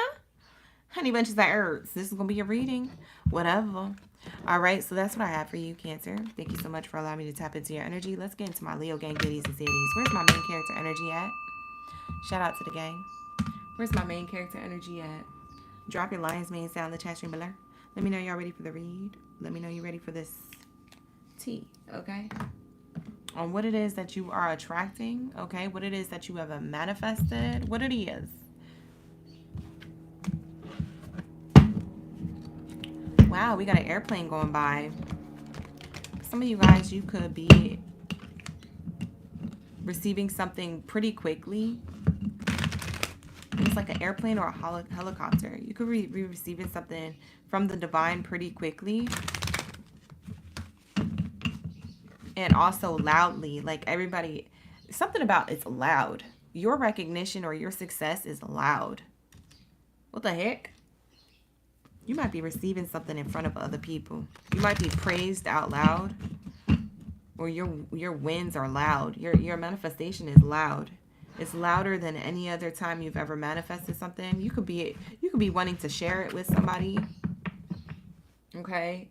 Honey bunches of herbs. This is going to be your reading. Whatever. All right. So that's what I have for you, Cancer. Thank you so much for allowing me to tap into your energy. Let's get into my Leo gang biddies and cities. Where's my main character energy at? Shout out to the gang. Where's my main character energy at? Drop your lion's mane sound in the chat stream below. Let me know y'all ready for the read. Let me know you're ready for this tea. Okay. On what it is that you are attracting, okay? What it is that you have manifested, what it is. Wow, we got an airplane going by. Some of you guys, you could be receiving something pretty quickly. It's like an airplane or a helicopter. You could be receiving something from the divine pretty quickly. And also loudly, like everybody, something about it's loud. Your recognition or your success is loud. What the heck? You might be receiving something in front of other people. You might be praised out loud, or your wins are loud. Your manifestation is loud. It's louder than any other time you've ever manifested something. You could be wanting to share it with somebody. Okay?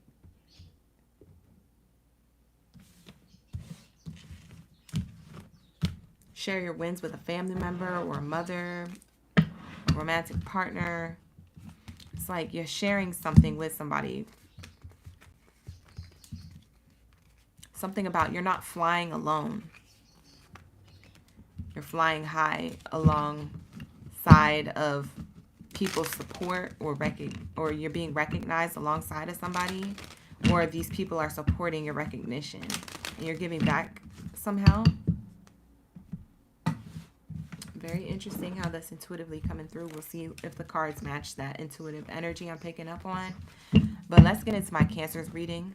Share your wins with a family member or a mother, a romantic partner. It's like you're sharing something with somebody. Something about you're not flying alone. You're flying high alongside of people's support, or you're being recognized alongside of somebody, or these people are supporting your recognition and you're giving back somehow. Very interesting how that's intuitively coming through. We'll see if the cards match that intuitive energy I'm picking up on. But let's get into my Cancer's reading.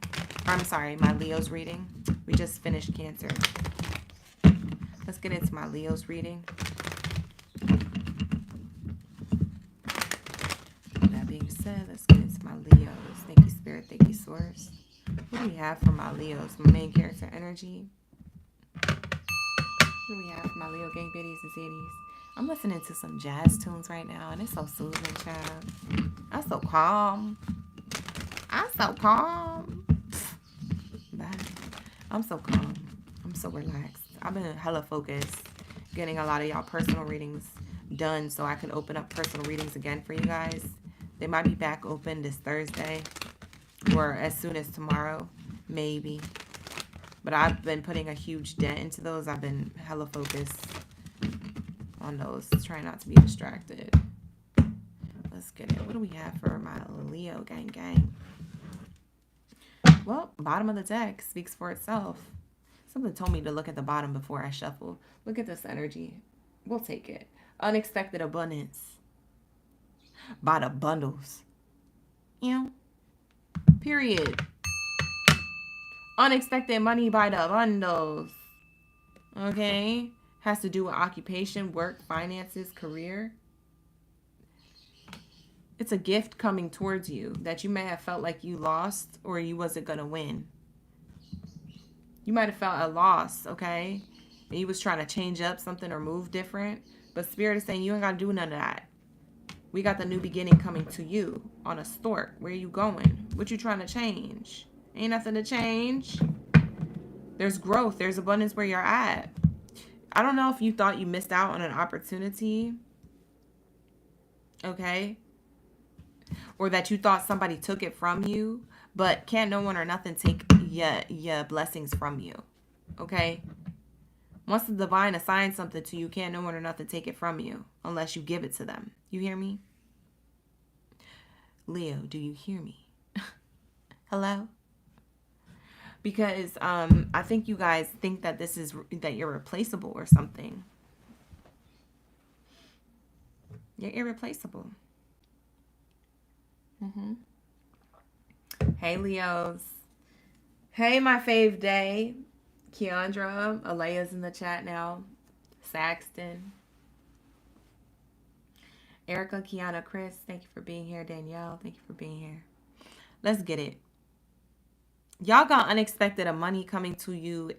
Or, I'm sorry, my Leo's reading. We just finished Cancer. Let's get into my Leo's reading. That being said, let's get into my Leo's. Thank you, Spirit. Thank you, Source. What do we have for my Leo's? My main character energy. What do we have for my Leo gang biddies and cities? I'm listening to some jazz tunes right now, and it's so soothing, child. I'm so calm. I'm so calm. I'm so calm. I'm so relaxed. I've been hella focused, getting a lot of y'all personal readings done so I can open up personal readings again for you guys. They might be back open this Thursday or as soon as tomorrow, maybe. But I've been putting a huge dent into those. I've been hella focused on those, trying not to be distracted. Let's get it. What do we have for my Leo gang? Well, bottom of the deck speaks for itself. Something told me to look at the bottom before I shuffle. Look at this energy. We'll take it. Unexpected abundance. By the bundles. Yeah. Period. Unexpected money by the bundles. Okay. Has to do with occupation, work, finances, career. It's a gift coming towards you that you may have felt like you lost or you wasn't going to win. You might have felt a loss, okay? And you was trying to change up something or move different. But Spirit is saying you ain't got to do none of that. We got the new beginning coming to you on a stork. Where are you going? What you trying to change? Ain't nothing to change. There's growth. There's abundance where you're at. I don't know if you thought you missed out on an opportunity. Okay? Or that you thought somebody took it from you. But can't no one or nothing take your blessings from you. Okay? Once the divine assigns something to you, can't no one or nothing take it from you. Unless you give it to them. You hear me? Leo, do you hear me? Hello? Because I think you guys think that that you're replaceable or something. You're irreplaceable. Hey, Leos. Hey, my fave day. Keandra. Alea's in the chat now. Saxton. Erica, Kiana, Chris. Thank you for being here. Danielle, thank you for being here. Let's get it. Y'all got unexpected money coming to you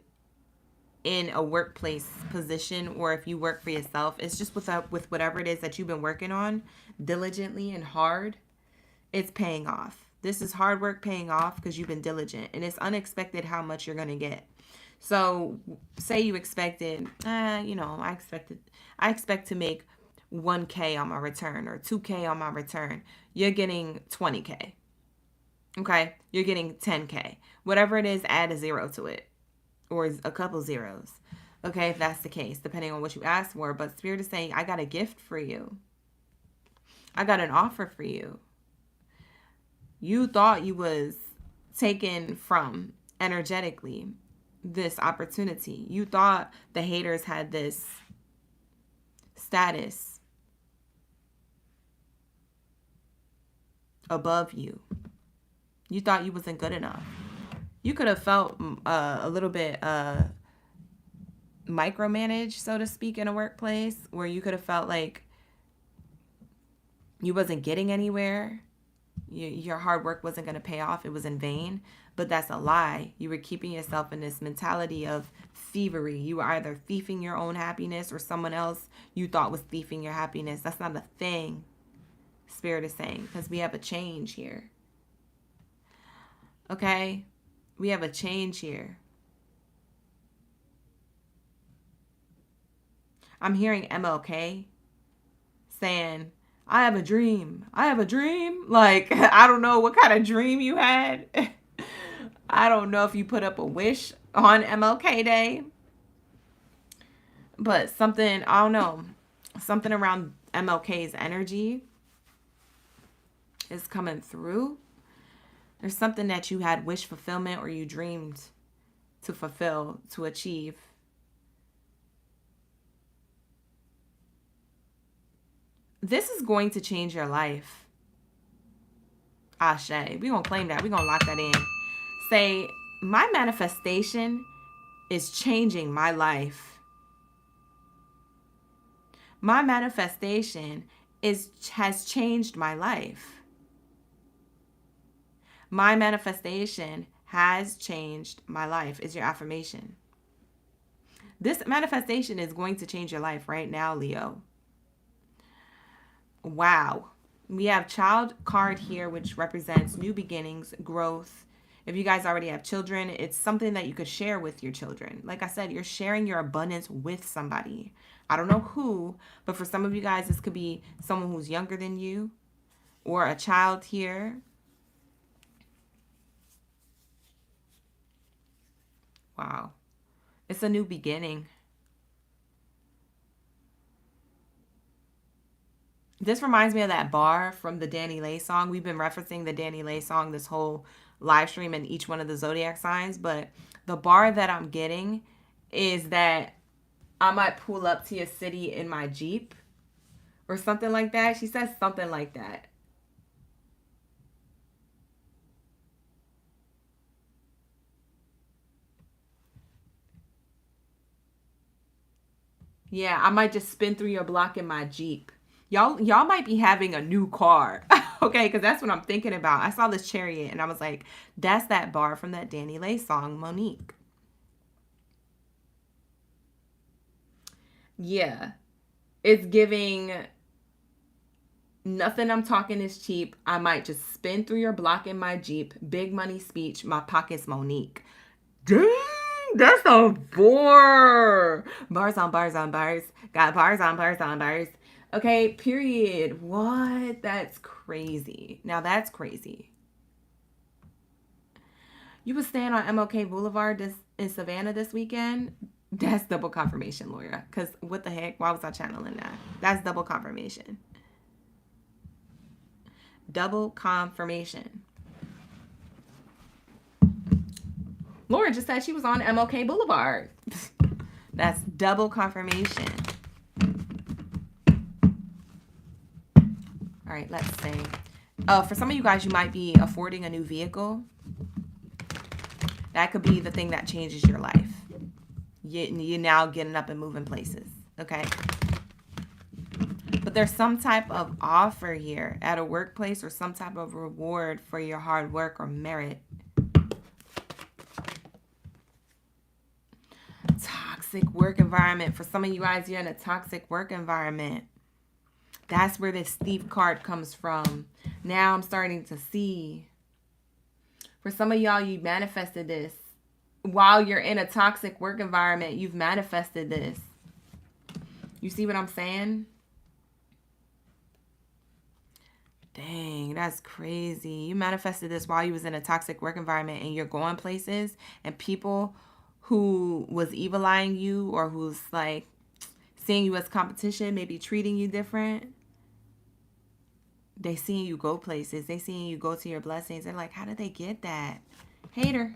in a workplace position, or if you work for yourself. It's just with whatever it is that you've been working on diligently and hard. It's paying off. This is hard work paying off because you've been diligent, and it's unexpected how much you're going to get. So say you expected, I expect to make 1K on my return or 2K on my return. You're getting 20K. Okay. You're getting 10K. Whatever it is, add a 0 to it or a couple zeros. Okay. If that's the case, depending on what you ask for. But Spirit is saying, I got a gift for you. I got an offer for you. You thought you was taken from energetically this opportunity. You thought the haters had this status above you. You thought you wasn't good enough. You could have felt a little bit micromanaged, so to speak, in a workplace where you could have felt like you wasn't getting anywhere. Your hard work wasn't going to pay off. It was in vain. But that's a lie. You were keeping yourself in this mentality of thievery. You were either thieving your own happiness or someone else you thought was thieving your happiness. That's not a thing, Spirit is saying, because we have a change here. Okay? We have a change here. I'm hearing MLK saying, I have a dream. I have a dream. Like, I don't know what kind of dream you had. I don't know if you put up a wish on MLK Day. But something, I don't know, something around MLK's energy is coming through. There's something that you had wish fulfillment or you dreamed to fulfill, to achieve. This is going to change your life. Ashe. We're going to claim that. We're going to lock that in. Say, my manifestation is changing my life. My manifestation has changed my life. My manifestation has changed my life is your affirmation. This manifestation is going to change your life right now, Leo. Wow. We have child card here, which represents new beginnings, growth. If you guys already have children, it's something that you could share with your children. Like I said, you're sharing your abundance with somebody. I don't know who, but for some of you guys, this could be someone who's younger than you. or a child here. Wow. It's a new beginning. This reminds me of that bar from the Danny Lay song. We've been referencing the Danny Lay song this whole live stream and each one of the zodiac signs. But the bar that I'm getting is that I might pull up to your city in my Jeep or something like that. She says something like that. Yeah, I might just spin through your block in my Jeep. Y'all might be having a new car. Okay, because that's what I'm thinking about. I saw this chariot and I was like, that's that bar from that Danny Lay song, Monique. Yeah. It's giving nothing I'm talking is cheap. I might just spin through your block in my Jeep. Big money speech. My pocket's Monique. Dang, that's a bar. Bars on bars on bars. Got bars on bars on bars. Okay, period. What? That's crazy. Now that's crazy. You was staying on MLK Boulevard in Savannah this weekend? That's double confirmation, Laura. Because what the heck? Why was I channeling that? That's double confirmation. Double confirmation. Laura just said she was on MLK Boulevard. That's double confirmation. All right, let's see. For some of you guys, you might be affording a new vehicle. That could be the thing that changes your life. You're now getting up and moving places, okay? But there's some type of offer here at a workplace or some type of reward for your hard work or merit. Toxic work environment. For some of you guys, you're in a toxic work environment. That's where this thief card comes from. Now I'm starting to see. For some of y'all, you manifested this. While you're in a toxic work environment, you've manifested this. You see what I'm saying? Dang, that's crazy. You manifested this while you was in a toxic work environment and you're going places and people who was evil eyeing you or who's like seeing you as competition, maybe treating you different. They seeing you go places. They seeing you go to your blessings. They're like, how did they get that? Hater.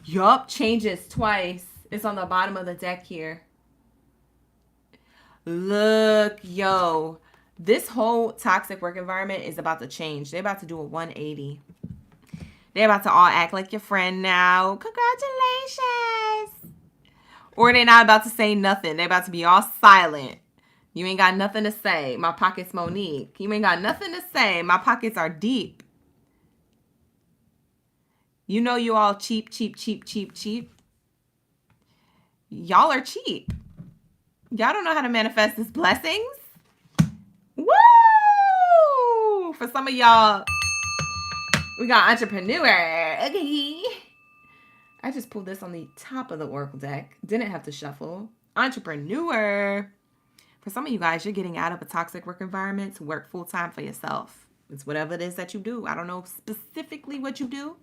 Yup, changes twice. It's on the bottom of the deck here. Look, yo. This whole toxic work environment is about to change. They're about to do a 180. They're about to all act like your friend now. Congratulations. Or they're not about to say nothing. They're about to be all silent. You ain't got nothing to say. My pocket's Monique. You ain't got nothing to say. My pockets are deep. You know you all cheap, cheap, cheap, cheap, cheap. Y'all are cheap. Y'all don't know how to manifest these blessings. Woo! For some of y'all, we got entrepreneur. Okay. I just pulled this on the top of the Oracle deck. Didn't have to shuffle. Entrepreneur. For some of you guys, you're getting out of a toxic work environment to work full-time for yourself. It's whatever it is that you do. I don't know specifically what you do,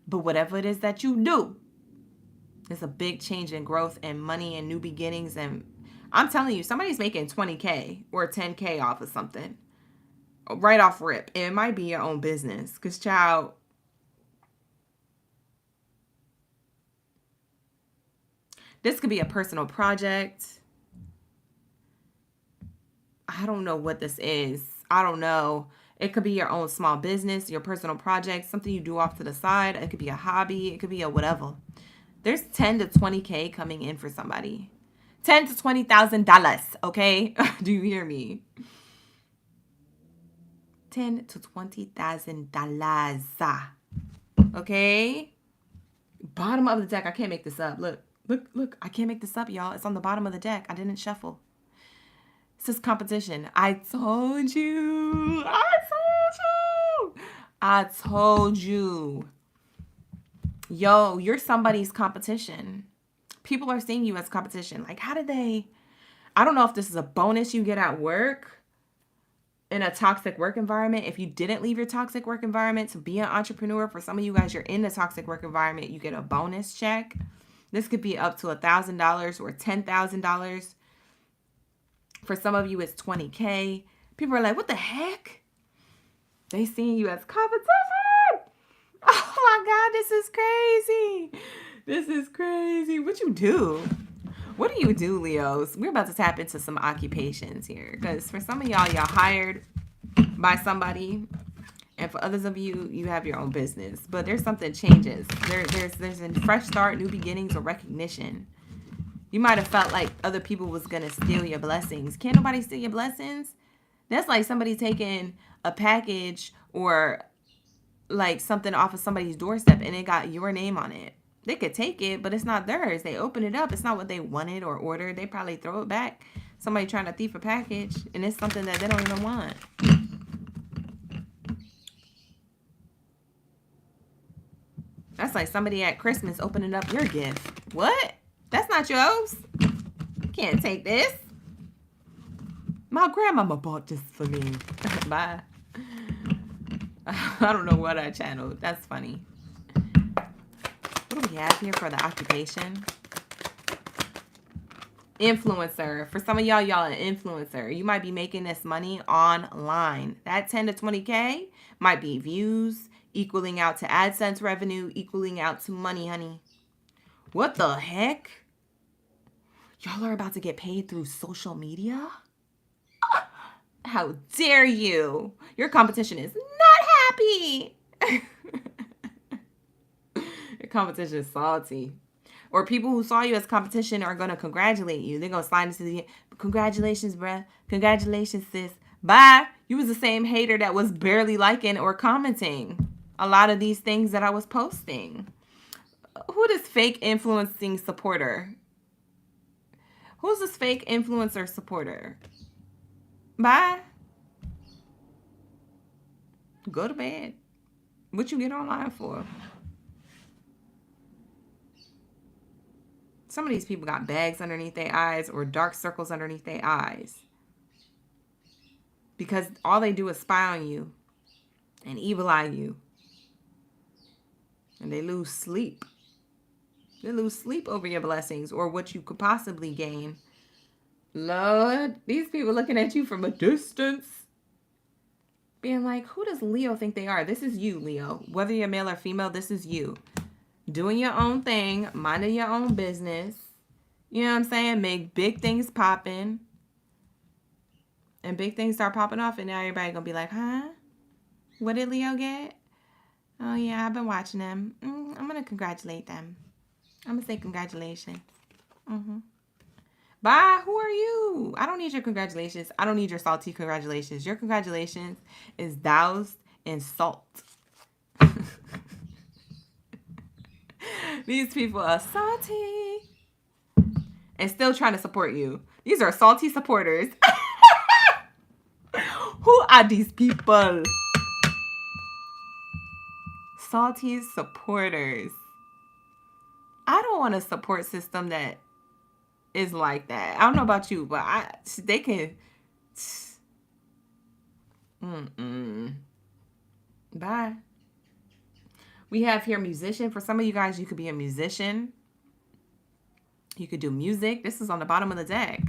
but whatever it is that you do, it's a big change in growth and money and new beginnings. And I'm telling you, somebody's making 20K or 10K off of something right off rip. It might be your own business because, child, this could be a personal project. I don't know what this is. I don't know. It could be your own small business, your personal project, something you do off to the side. It could be a hobby. It could be a whatever. There's 10 to 20K coming in for somebody. $10,000 to $20,000, okay? Do you hear me? $10,000 to $20,000, okay? Bottom of the deck. I can't make this up. Look. I can't make this up, y'all. It's on the bottom of the deck. I didn't shuffle. This is competition. I told you. Yo, you're somebody's competition. People are seeing you as competition. Like, how did they? I don't know if this is a bonus you get at work. in a toxic work environment. If you didn't leave your toxic work environment to be an entrepreneur, for some of you guys, you're in the toxic work environment, you get a bonus check. This could be up to $1,000 or $10,000. For some of you, it's 20K. People are like, what the heck? They seeing you as competition. Oh my God, this is crazy. This is crazy. What you do? What do you do, Leos? We're about to tap into some occupations here. Because for some of y'all, y'all hired by somebody. And for others of you, you have your own business. But there's something changes. There's a fresh start, new beginnings, or recognition. You might have felt like other people was going to steal your blessings. Can't nobody steal your blessings? That's like somebody taking a package or like something off of somebody's doorstep and it got your name on it. They could take it, but it's not theirs. They open it up. It's not what they wanted or ordered. They probably throw it back. Somebody trying to thief a package, and it's something that they don't even want. That's like somebody at Christmas opening up your gift. What? That's not yours. You can't take this. My grandmama bought this for me. Bye. I don't know what I channeled. That's funny. What do we have here for the occupation? Influencer. For some of y'all, y'all an influencer. You might be making this money online. That 10 to 20K might be views, equaling out to AdSense revenue, equaling out to money, honey. What the heck? Y'all are about to get paid through social media? How dare you? Your competition is not happy. Your competition is salty. Or people who saw you as competition are going to congratulate you. They're going to slide into the, congratulations, bruh. Congratulations, sis. Bye. You was the same hater that was barely liking or commenting a lot of these things that I was posting. Who this fake influencing supporter? Who's this fake influencer supporter? Bye. Go to bed. What you get online for? Some of these people got bags underneath their eyes or dark circles underneath their eyes. Because all they do is spy on you and evil eye you. And they lose sleep. They lose sleep over your blessings or what you could possibly gain. Lord, these people looking at you from a distance. Being like, who does Leo think they are? This is you, Leo. Whether you're male or female, this is you. Doing your own thing, minding your own business. You know what I'm saying? Make big things popping. And big things start popping off, and now everybody gonna be like, huh? What did Leo get? Oh, yeah, I've been watching them. I'm gonna congratulate them. I'm gonna say congratulations. Bye. Who are you? I don't need your congratulations. I don't need your salty congratulations. Your congratulations is doused in salt. These people are salty and still trying to support you. These are salty supporters. Who are these people? Salty supporters. I don't want a support system that is like that. I don't know about you, but they can. Bye. We have here musician. For some of you guys, you could be a musician. You could do music. This is on the bottom of the deck.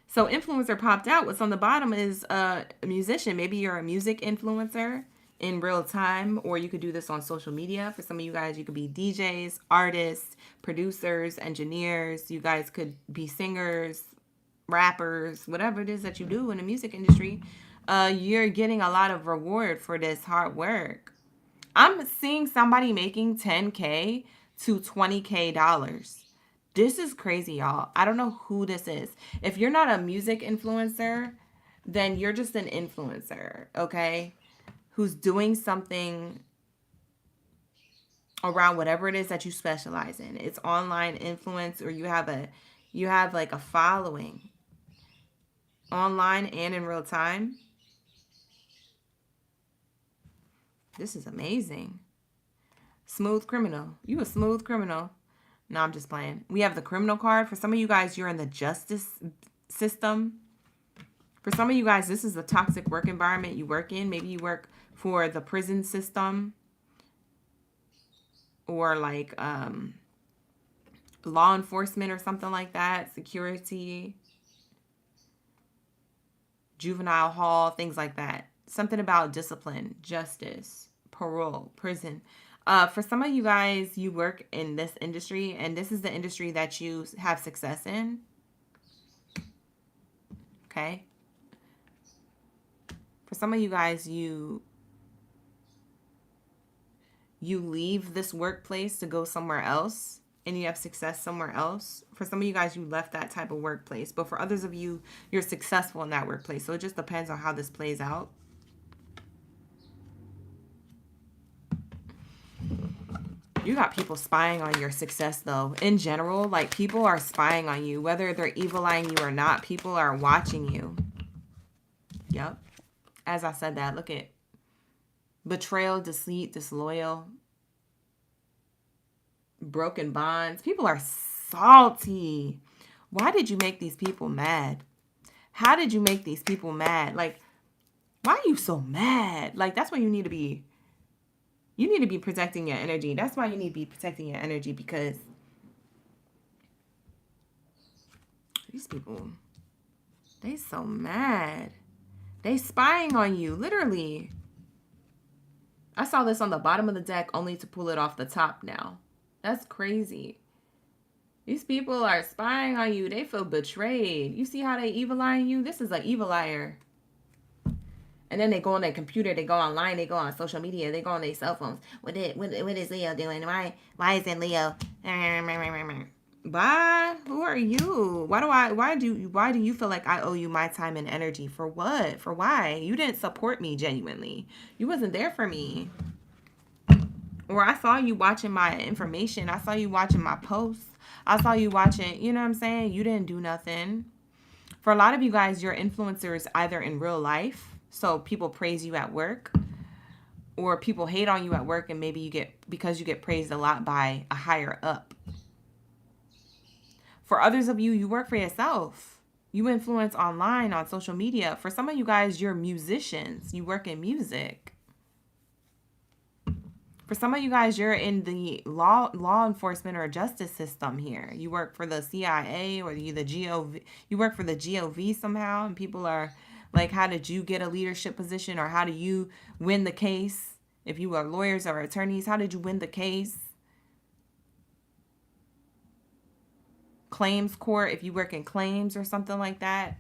So influencer popped out. What's on the bottom is a musician. Maybe you're a music influencer in real time, or you could do this on social media. For some of you guys, you could be DJs, artists, producers, engineers. You guys could be singers, rappers, whatever it is that you do in the music industry. You're getting a lot of reward for this hard work. I'm seeing somebody making $10K to $20K. This is crazy, y'all. I don't know who this is. If you're not a music influencer, then you're just an influencer, okay? Who's doing something around whatever it is that you specialize in. It's online influence, or you have like a following online and in real time. This is amazing. Smooth criminal. You a smooth criminal. No, I'm just playing. We have the criminal card. For some of you guys, you're in the justice system. For some of you guys, this is a toxic work environment you work in. Maybe you work for the prison system or like law enforcement or something like that, security, juvenile hall, things like that. Something about discipline, justice, parole, prison. For some of you guys, you work in this industry, and this is the industry that you have success in. Okay. For some of you guys, you leave this workplace to go somewhere else, and you have success somewhere else. For some of you guys, you left that type of workplace. But for others of you, you're successful in that workplace. So it just depends on how this plays out. You got people spying on your success, though. In general, like, people are spying on you. Whether they're evil-eyeing you or not, people are watching you. Yep. As I said that, look at betrayal, deceit, disloyal, broken bonds. People are salty. Why did you make these people mad? How did you make these people mad? Like, why are you so mad? Like, that's why you need to be. You need to be protecting your energy. That's why you need to be protecting your energy, because these people, they so mad. They spying on you, literally. I saw this on the bottom of the deck only to pull it off the top now. That's crazy. These people are spying on you. They feel betrayed. You see how they evil eyeing you? This is an evil liar. And then they go on their computer, they go online, they go on social media, they go on their cell phones. What is Leo doing? Why isn't Leo? Bye. Who are you? Why do you feel like I owe you my time and energy? For what? For why? You didn't support me genuinely. You wasn't there for me. Or I saw you watching my information. I saw you watching my posts. I saw you watching, you know what I'm saying? You didn't do nothing. For a lot of you guys, you're influencers either in real life. So people praise you at work, or people hate on you at work, and maybe because you get praised a lot by a higher up. For others of you, you work for yourself. You influence online on social media. For some of you guys, you're musicians. You work in music. For some of you guys, you're in the law enforcement or justice system here. You work for the CIA or the GOV. You work for the GOV somehow, and people are like, how did you get a leadership position, or how do you win the case? If you are lawyers or attorneys, how did you win the case? Claims court, if you work in claims or something like that.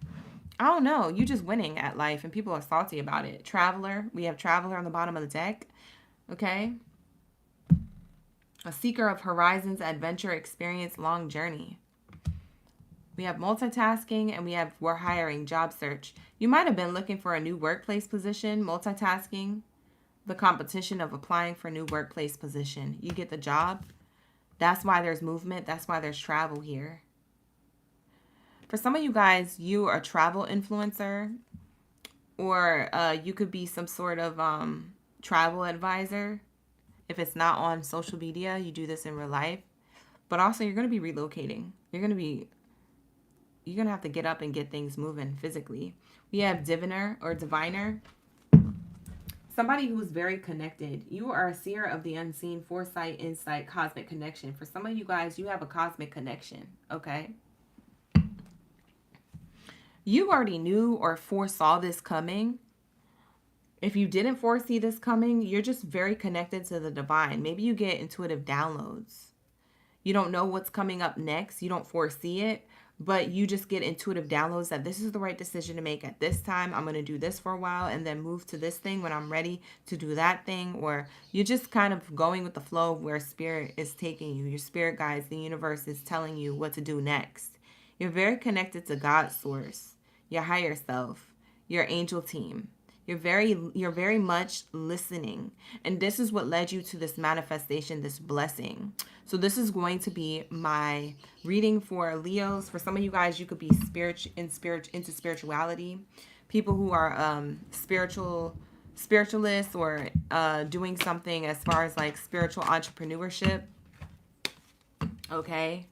I don't know. You just winning at life, and people are salty about it. Traveler. We have traveler on the bottom of the deck. Okay. A seeker of horizons, adventure, experience, long journey. We have multitasking, and we're hiring, job search. You might have been looking for a new workplace position, multitasking, the competition of applying for a new workplace position. You get the job. That's why there's movement. That's why there's travel here. For some of you guys, you are a travel influencer, or you could be some sort of travel advisor. If it's not on social media, you do this in real life. But also, you're going to be relocating. You're going to have to get up and get things moving physically. We have diviner or diviner. Somebody who's very connected. You are a seer of the unseen, foresight, insight, cosmic connection. For some of you guys, you have a cosmic connection, okay? You already knew or foresaw this coming. If you didn't foresee this coming, you're just very connected to the divine. Maybe you get intuitive downloads. You don't know what's coming up next. You don't foresee it. But you just get intuitive downloads that this is the right decision to make at this time. I'm going to do this for a while and then move to this thing when I'm ready to do that thing. Or you're just kind of going with the flow of where spirit is taking you. Your spirit guides, the universe is telling you what to do next. You're very connected to God's source, your higher self, your angel team. You're very much listening. And this is what led you to this manifestation, this blessing. So this is going to be my reading for Leos. For some of you guys, you could be into spirituality. People who are spiritualists, or doing something as far as like spiritual entrepreneurship. Okay.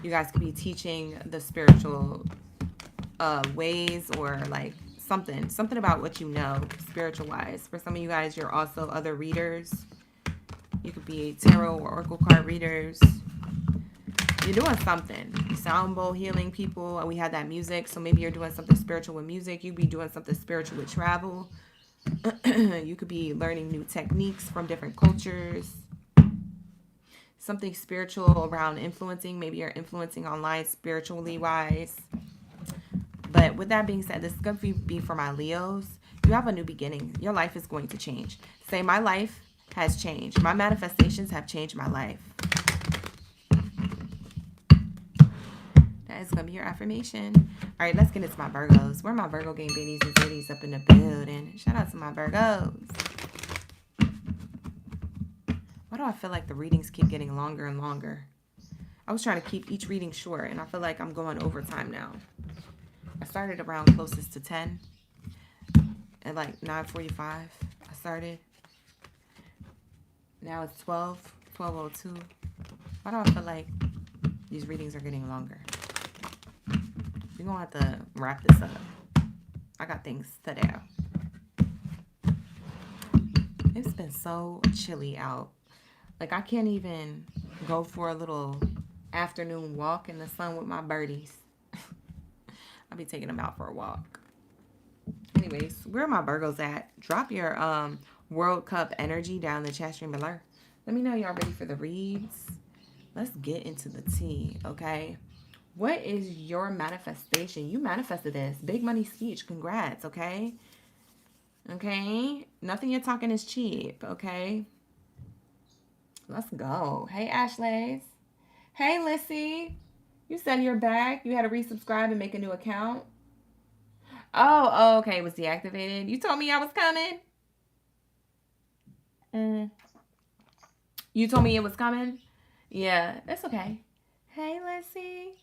You guys could be teaching the spiritual ways, or like something about what you know spiritual wise. For some of you guys, you're also other readers. You could be tarot or oracle card readers. You're doing something. Sound bowl healing people. We had that music, so maybe you're doing something spiritual with music. You could be doing something spiritual with travel. You could be learning new techniques from different cultures. Something spiritual around influencing. Maybe you're influencing online spiritually wise. But with that being said, this is going to be for my Leos. You have a new beginning. Your life is going to change. Say, my life has changed. My manifestations have changed my life. That is going to be your affirmation. All right, let's get into my Virgos. Where are my Virgo gang baddies and zodies up in the building? Shout out to my Virgos. Why do I feel like the readings keep getting longer and longer? I was trying to keep each reading short, and I feel like I'm going overtime now. I started around closest to 10. At like 9:45, I started. Now it's 12:02. Why do I feel like these readings are getting longer? We're going to have to wrap this up. I got things to do. It's been so chilly out. Like, I can't even go for a little afternoon walk in the sun with my birdies. I'll be taking them out for a walk. Anyways, where are my Virgos at? Drop your World Cup energy down the chat stream below. Let me know y'all ready for the reads. Let's get into the tea, okay? What is your manifestation? You manifested this. Big money speech. Congrats, okay? Okay? Nothing you're talking is cheap, okay? Let's go. Hey, Ashleys. Hey, Lissy. You said you're back. You had to resubscribe and make a new account. Oh, okay. It was deactivated. You told me I was coming. You told me it was coming? Yeah, it's okay. Hey, Lissy.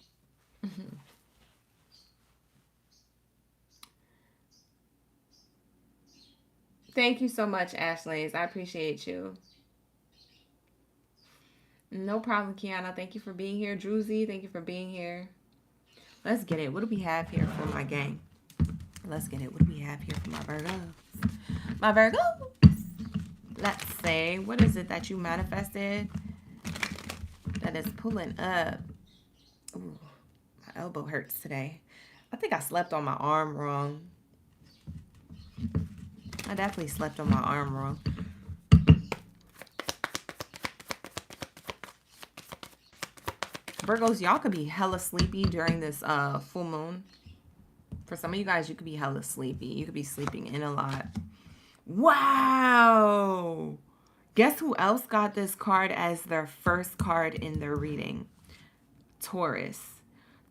Thank you so much, Ashleys. I appreciate you. No problem, Kiana. Thank you for being here. Druzy, thank you for being here. Let's get it. What do we have here for my gang? Let's get it. What do we have here for my Virgos? My Virgos. Let's say, what is it that you manifested that is pulling up? Ooh, my elbow hurts today. I think I slept on my arm wrong. I definitely slept on my arm wrong. Virgos, y'all could be hella sleepy during this full moon. For some of you guys, you could be hella sleepy. You could be sleeping in a lot. Wow! Guess who else got this card as their first card in their reading? Taurus.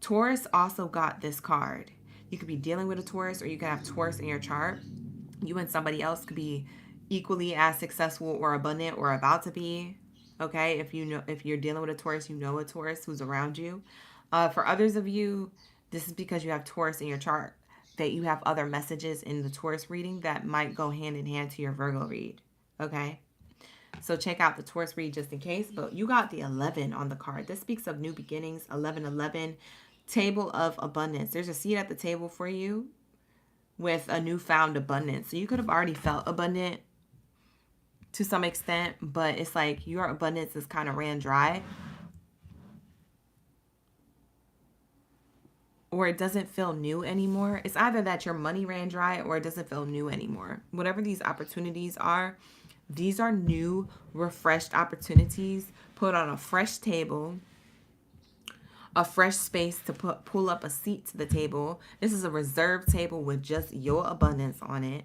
Taurus also got this card. You could be dealing with a Taurus, or you could have Taurus in your chart. You and somebody else could be equally as successful or abundant or about to be. Okay, if you're dealing with a Taurus, you know a Taurus who's around you. For others of you, this is because you have Taurus in your chart, that you have other messages in the Taurus reading that might go hand in hand to your Virgo read. Okay, so check out the Taurus read just in case. But you got the 11 on the card. This speaks of new beginnings. 11, table of abundance. There's a seat at the table for you with a newfound abundance. So you could have already felt abundant to some extent, but it's like your abundance is kind of ran dry, or it doesn't feel new anymore. It's either that your money ran dry or it doesn't feel new anymore. Whatever these opportunities are, these are new, refreshed opportunities put on a fresh table, a fresh space to pull up a seat to the table. This is a reserved table with just your abundance on it,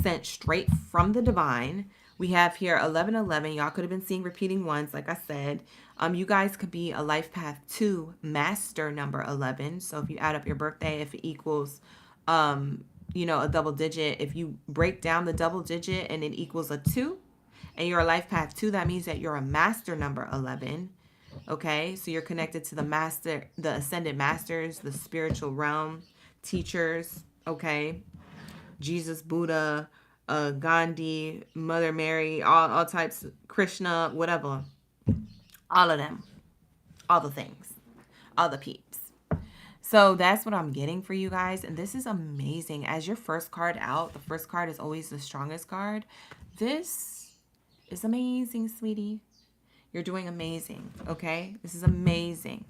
sent straight from the divine. We have here 11. Y'all could have been seeing repeating ones, like I said. You guys could be a life path 2 master number 11. So if you add up your birthday, if it equals, a double digit, if you break down the double digit and it equals a 2, and you're a life path 2, that means that you're a master number 11. Okay, so you're connected to the ascended masters, the spiritual realm, teachers. Okay, Jesus, Buddha, Gandhi, Mother Mary, all types, Krishna, whatever, all of them, all the things, all the peeps. So that's what I'm getting for you guys. And this is amazing. As your first card out, the first card is always the strongest card. This is amazing, sweetie. You're doing amazing, okay? This is amazing.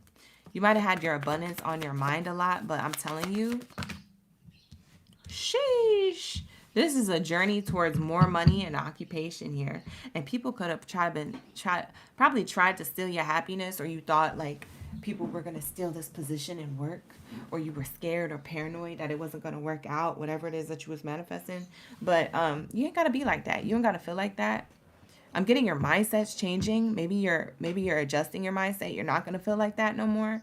You might have had your abundance on your mind a lot, but I'm telling you, sheesh. This is a journey towards more money and occupation here. And people could have probably tried to steal your happiness, or you thought like people were going to steal this position in work, or you were scared or paranoid that it wasn't going to work out, whatever it is that you was manifesting. But you ain't got to be like that. You don't got to feel like that. I'm getting your mindset's changing. Maybe you're adjusting your mindset. You're not going to feel like that no more.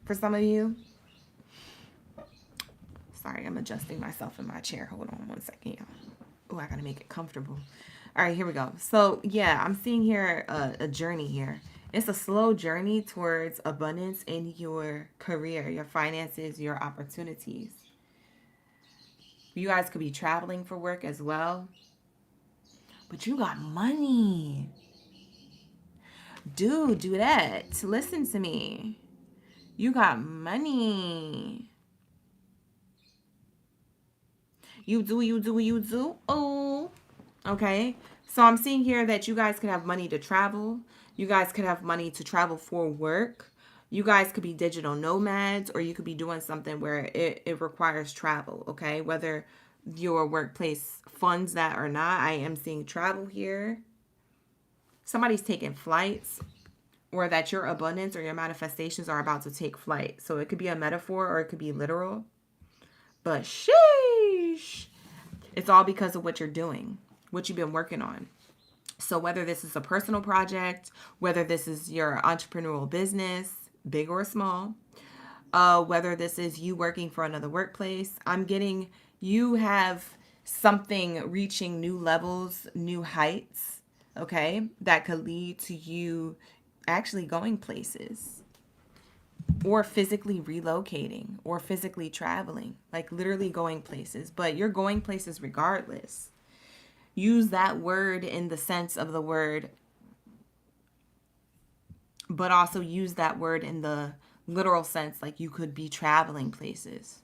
For some of you. Sorry, I'm adjusting myself in my chair. Hold on one second, y'all. Oh, I got to make it comfortable. All right, here we go. So, yeah, I'm seeing here a journey here. It's a slow journey towards abundance in your career, your finances, your opportunities. You guys could be traveling for work as well. But you got money. Dude, do that. Listen to me. You got money. You do. Oh, okay. So I'm seeing here that you guys could have money to travel. You guys could have money to travel for work. You guys could be digital nomads, or you could be doing something where it requires travel, okay? Whether your workplace funds that or not, I am seeing travel here. Somebody's taking flights, or that your abundance or your manifestations are about to take flight. So it could be a metaphor or it could be literal. But sheesh, it's all because of what you're doing, what you've been working on. So whether this is a personal project, whether this is your entrepreneurial business, big or small, whether this is you working for another workplace, I'm getting you have something reaching new levels, new heights, okay, that could lead to you actually going places, or physically relocating, or physically traveling, like literally going places. But you're going places regardless. Use that word in the sense of the word, but also use that word in the literal sense, like you could be traveling places.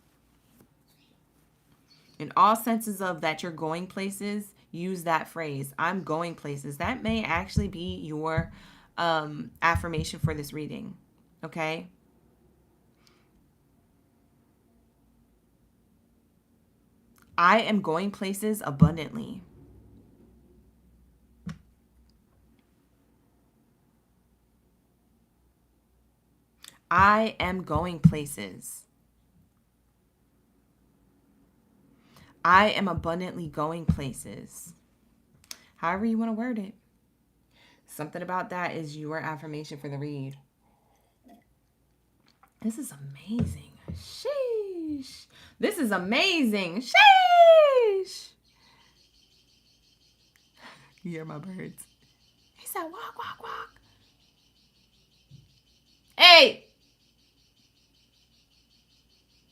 In all senses of that you're going places, use that phrase, I'm going places. That may actually be your affirmation for this reading, okay? I am going places abundantly. I am going places. I am abundantly going places. However you want to word it. Something about that is your affirmation for the read. This is amazing. Sheesh. This is amazing. Sheesh. You hear my birds? He said, walk, walk, walk. Hey!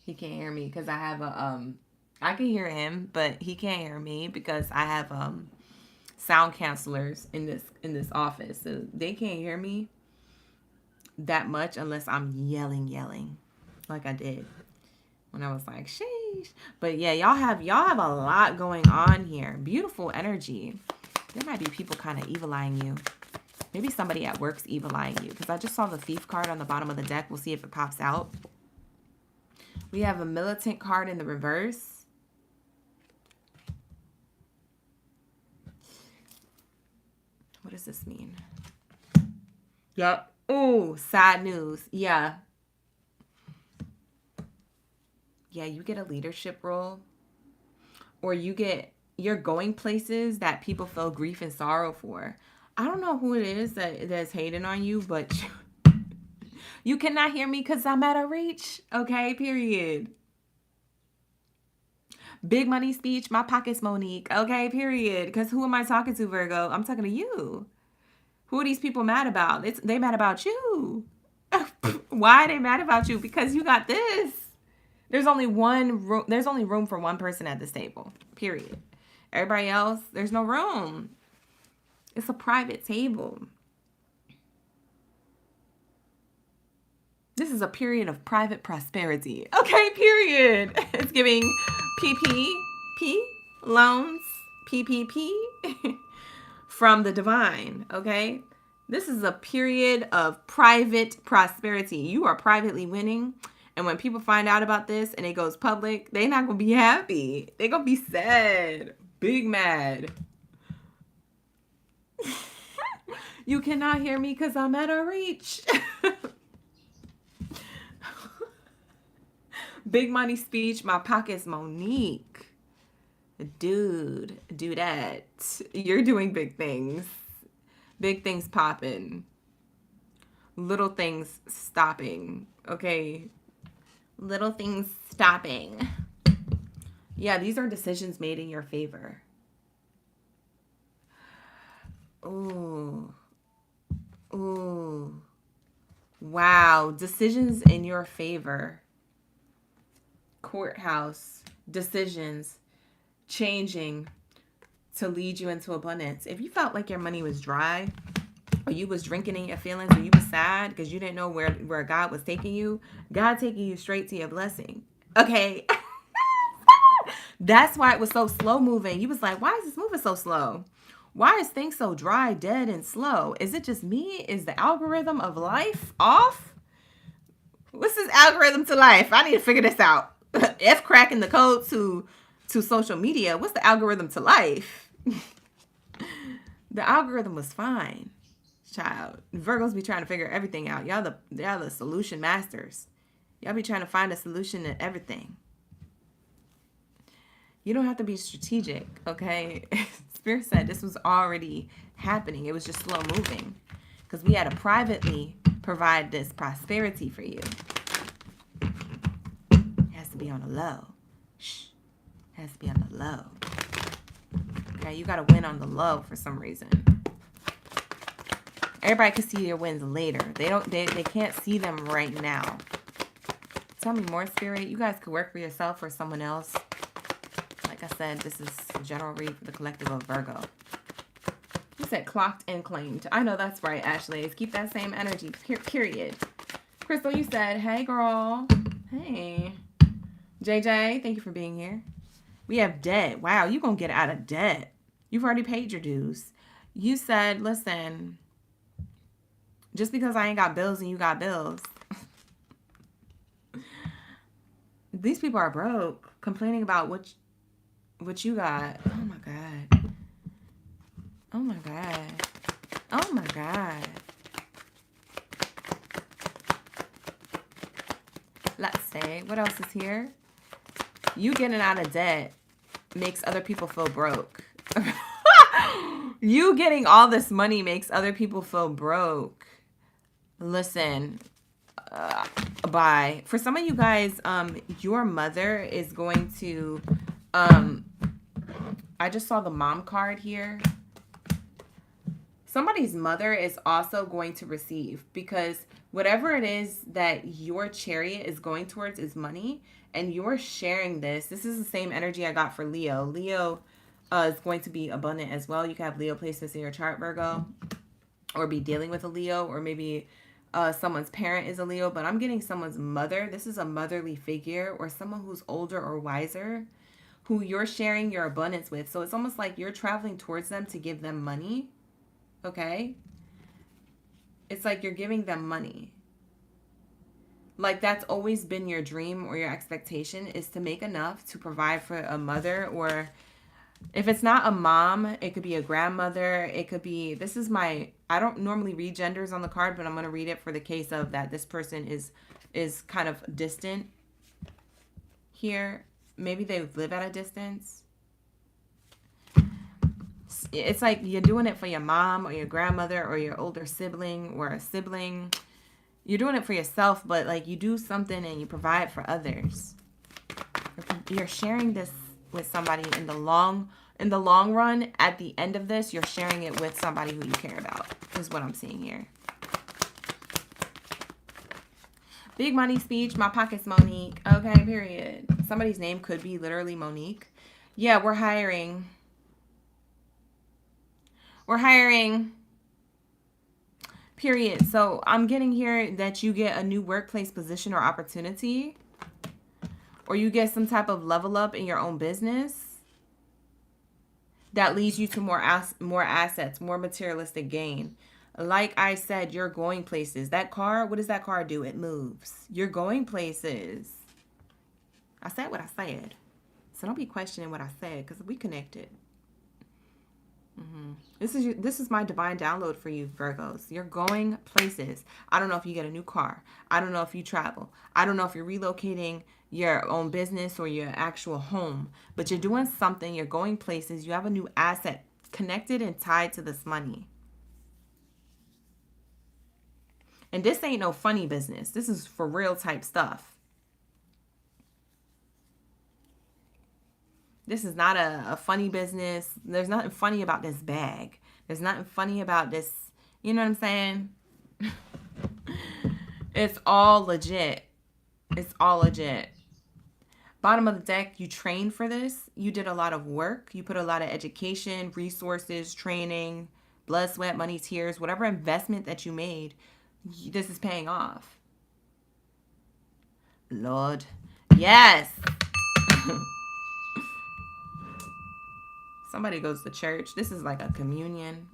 He can't hear me because I have a, I can hear him, but he can't hear me because I have sound cancelers in this office. So they can't hear me that much unless I'm yelling like I did when I was like, sheesh. But yeah, y'all have a lot going on here. Beautiful energy. There might be people kind of evil-eyeing you. Maybe somebody at work's evil-eyeing you, because I just saw the Thief card on the bottom of the deck. We'll see if it pops out. We have a Militant card in the reverse. What does this mean? Yep. Oh, sad news. Yeah. Yeah, you get a leadership role, or you're going places that people feel grief and sorrow for. I don't know who it is that's hating on you, but you cannot hear me because I'm out of reach. Okay, period. Big money speech, my pockets Monique. Okay, period. Because who am I talking to, Virgo? I'm talking to you. Who are these people mad about? They mad about you. Why are they mad about you? Because you got this. There's only room for one person at this table. Period. Everybody else, there's no room. It's a private table. This is a period of private prosperity. Okay, period. It's giving PPP, loans, PPP from the divine, okay? This is a period of private prosperity. You are privately winning. And when people find out about this and it goes public, they're not going to be happy. They're going to be sad. Big mad. You cannot hear me because I'm at a reach. Big money speech. My pocket's Monique. Dude, do that. You're doing big things. Big things popping. Little things stopping. Okay. Little things stopping. Yeah, these are decisions made in your favor. Ooh. Ooh. Wow. Decisions in your favor. Courthouse. Decisions. Changing to lead you into abundance. If you felt like your money was dry, or you was drinking in your feelings, or you was sad because you didn't know where God was taking you, God taking you straight to your blessing. Okay. That's why it was so slow moving. You was like, why is this moving so slow? Why is things so dry, dead, and slow? Is it just me? Is the algorithm of life off? What's this algorithm to life? I need to figure this out. F cracking the code to social media. What's the algorithm to life? The algorithm was fine, child. Virgos be trying to figure everything out. Y'all the solution masters. Y'all be trying to find a solution to everything. You don't have to be strategic, okay? Spirit said this was already happening. It was just slow moving because we had to privately provide this prosperity for you. It has to be on the low. Shh. It has to be on the low. Okay, you got to win on the low for some reason. Everybody can see your wins later. They can't see them right now. Tell me more, Spirit. You guys could work for yourself or someone else. Like I said, this is a general read for the collective of Virgo. You said clocked and claimed. I know that's right, Ashley. Keep that same energy, period. Crystal, you said, hey, girl. Hey. JJ, thank you for being here. We have debt. Wow, you're going to get out of debt. You've already paid your dues. You said, listen, just because I ain't got bills and you got bills. These people are broke, complaining about what you got. Oh, my God. Oh, my God. Oh, my God. Let's say, what else is here? You getting out of debt makes other people feel broke. You getting all this money makes other people feel broke. Listen, bye. For some of you guys, your mother is going to, I just saw the mom card here. Somebody's mother is also going to receive, because whatever it is that your chariot is going towards is money, and you're sharing this. This is the same energy I got for Leo. Leo is going to be abundant as well. You can have Leo placements in your chart, Virgo, or be dealing with a Leo, or maybe someone's parent is a Leo, but I'm getting someone's mother. This is a motherly figure, or someone who's older or wiser, who you're sharing your abundance with. So it's almost like you're traveling towards them to give them money. Okay? It's like you're giving them money. Like that's always been your dream or your expectation, is to make enough to provide for a mother, or if it's not a mom, it could be a grandmother. It could be, this is my, I don't normally read genders on the card, but I'm going to read it for the case of that this person is kind of distant here. Maybe they live at a distance. It's like you're doing it for your mom or your grandmother or your older sibling or a sibling. You're doing it for yourself, but like you do something and you provide for others. You're sharing this with somebody in the long run. At the end of this, you're sharing it with somebody who you care about, is what I'm seeing here. Big money speech. My pocket's Monique. Okay, period. Somebody's name could be literally Monique. Yeah, we're hiring. Period. So I'm getting here that you get a new workplace position or opportunity, or you get some type of level up in your own business that leads you to more assets, more materialistic gain. Like I said, you're going places. That car, what does that car do? It moves. You're going places. I said what I said. So don't be questioning what I said, because we connected. This is my divine download for you, Virgos. You're going places. I don't know if you get a new car. I don't know if you travel. I don't know if you're relocating your own business or your actual home, but you're doing something. You're going places. You have a new asset connected and tied to this money. And this ain't no funny business. This is for real type stuff. This is not a funny business. There's nothing funny about this bag. There's nothing funny about this. You know what I'm saying? It's all legit. It's all legit. Bottom of the deck, you trained for this. You did a lot of work. You put a lot of education, resources, training, blood, sweat, money, tears, whatever investment that you made, this is paying off. Lord. Yes. Somebody goes to church. This is like a communion.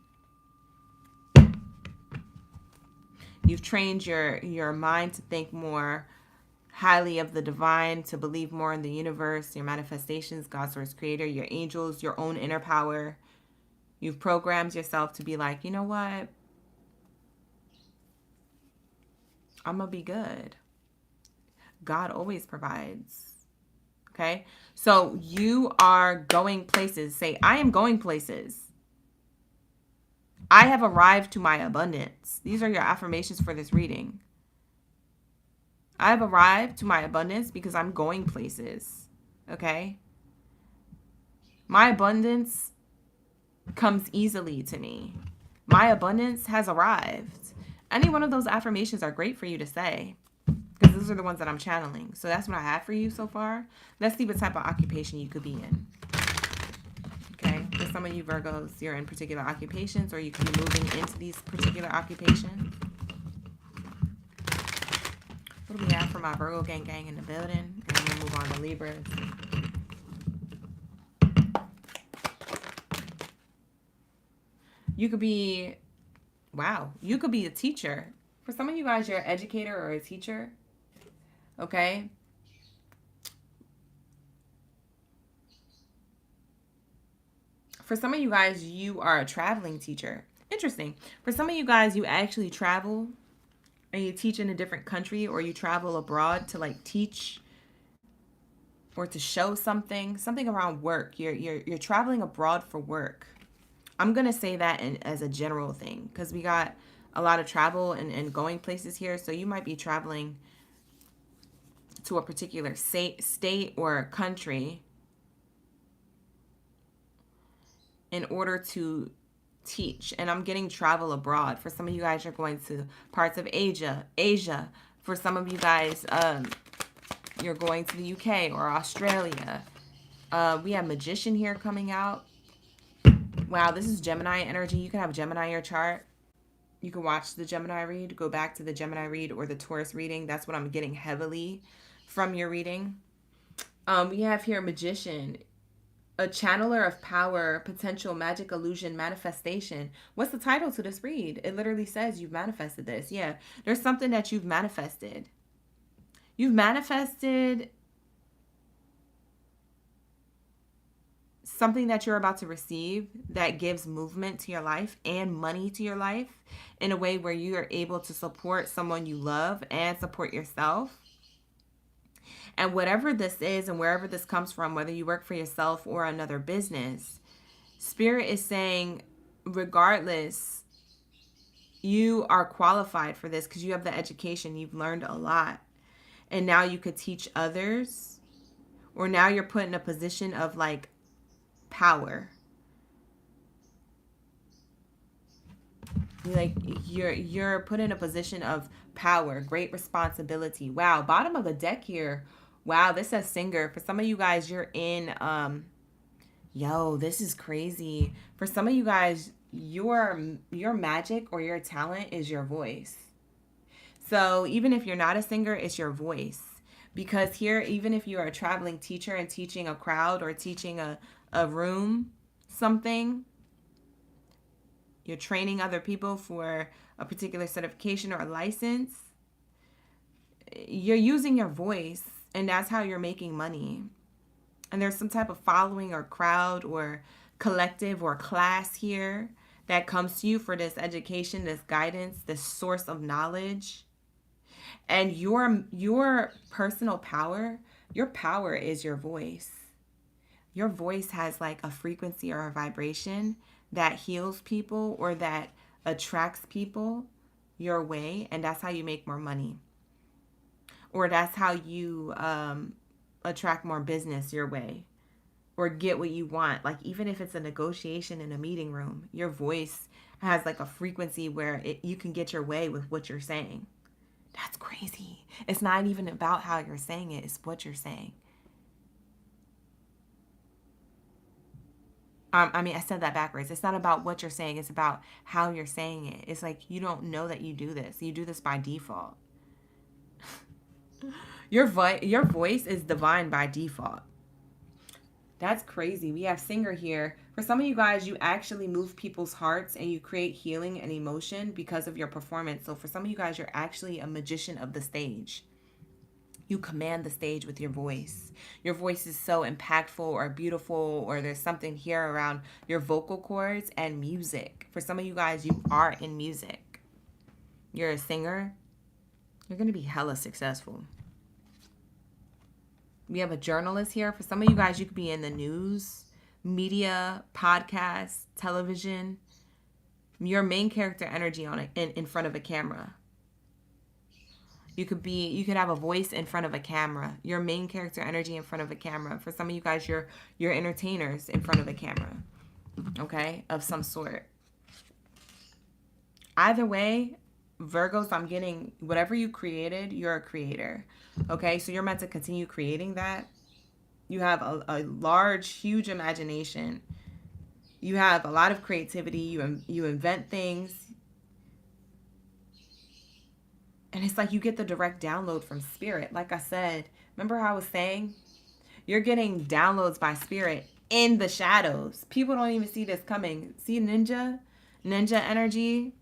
You've trained your mind to think more highly of the divine, to believe more in the universe, your manifestations, God, source, creator, your angels, your own inner power. You've programmed yourself to be like, you know what? I'm going to be good. God always provides. Okay, so you are going places. Say, I am going places. I have arrived to my abundance. These are your affirmations for this reading. I have arrived to my abundance because I'm going places. Okay? My abundance comes easily to me. My abundance has arrived. Any one of those affirmations are great for you to say, because those are the ones that I'm channeling. So that's what I have for you so far. Let's see what type of occupation you could be in. Okay. For some of you Virgos, you're in particular occupations, or you could be moving into these particular occupations. What do we have for my Virgo gang in the building? And then we'll move on to Libras. You could be, wow, you could be a teacher. For some of you guys, you're an educator or a teacher. Okay. For some of you guys, you are a traveling teacher. Interesting. For some of you guys, you actually travel and you teach in a different country, or you travel abroad to like teach or to show something around work. You're traveling abroad for work. I'm going to say that as a general thing, because we got a lot of travel and going places here. So you might be traveling to a particular state or country in order to teach. And I'm getting travel abroad. For some of you guys, you're going to parts of Asia. For some of you guys, you're going to the UK or Australia. We have Magician here coming out. Wow, this is Gemini energy. You can have Gemini in your chart. You can watch the Gemini read, go back to the Gemini read or the Taurus reading. That's what I'm getting heavily from your reading. We have here Magician, a channeler of power, potential, magic, illusion, manifestation. What's the title to this read? It literally says you've manifested this. Yeah, there's something that you've manifested. You've manifested something that you're about to receive that gives movement to your life and money to your life in a way where you are able to support someone you love and support yourself. And whatever this is and wherever this comes from, whether you work for yourself or another business, Spirit is saying, regardless, you are qualified for this because you have the education. You've learned a lot. And now you could teach others, or now you're put in a position of like power. Like you're put in a position of power, great responsibility. Wow, bottom of the deck here. Wow, this says singer. For some of you guys, you're in yo, this is crazy. For some of you guys, your magic or your talent is your voice. So even if you're not a singer, it's your voice. Because here, even if you are a traveling teacher and teaching a crowd or teaching a room something, you're training other people for a particular certification or a license, you're using your voice, and that's how you're making money. And there's some type of following or crowd or collective or class here that comes to you for this education, this guidance, this source of knowledge. And your personal power, your power is your voice. Your voice has like a frequency or a vibration that heals people or that attracts people your way, and that's how you make more money. Or that's how you attract more business your way, or get what you want. Like even if it's a negotiation in a meeting room, your voice has like a frequency where you can get your way with what you're saying. That's crazy. It's not even about how you're saying it, it's what you're saying. I said that backwards. It's not about what you're saying, it's about how you're saying it. It's like you don't know that you do this. You do this by default. Your voice is divine by default. That's crazy. We have singer here. For some of you guys, you actually move people's hearts and you create healing and emotion because of your performance. So for some of you guys, you're actually a magician of the stage. You command the stage with your voice. Your voice is so impactful or beautiful, or there's something here around your vocal cords and music. For some of you guys, you are in music. You're a singer. You're going to be hella successful. We have a journalist here. For some of you guys, you could be in the news, media, podcast, television. Your main character energy on it in front of a camera. You could have a voice in front of a camera. Your main character energy in front of a camera. For some of you guys, you're entertainers in front of a camera. Okay? Of some sort. Either way, Virgos, I'm getting whatever you created, you're a creator. Okay, so you're meant to continue creating that. You have a large, huge imagination. You have a lot of creativity. You invent things. And it's like you get the direct download from spirit. Like I said, remember how I was saying? You're getting downloads by spirit in the shadows. People don't even see this coming. See ninja energy?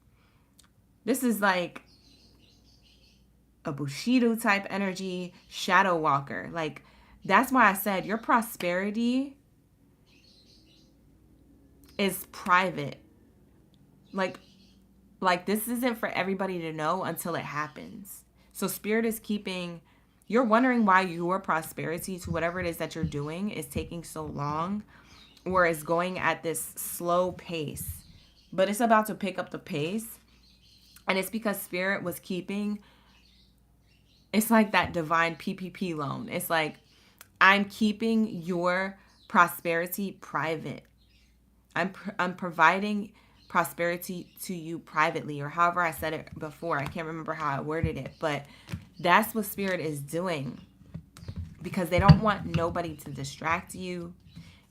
This is like a Bushido type energy, shadow walker. Like, that's why I said your prosperity is private. Like this isn't for everybody to know until it happens. So spirit is you're wondering why your prosperity to whatever it is that you're doing is taking so long, or is going at this slow pace. But it's about to pick up the pace. And it's because spirit was it's like that divine PPP loan. It's like, I'm keeping your prosperity private. I'm providing prosperity to you privately, or however I said it before. I can't remember how I worded it, but that's what spirit is doing, because they don't want nobody to distract you,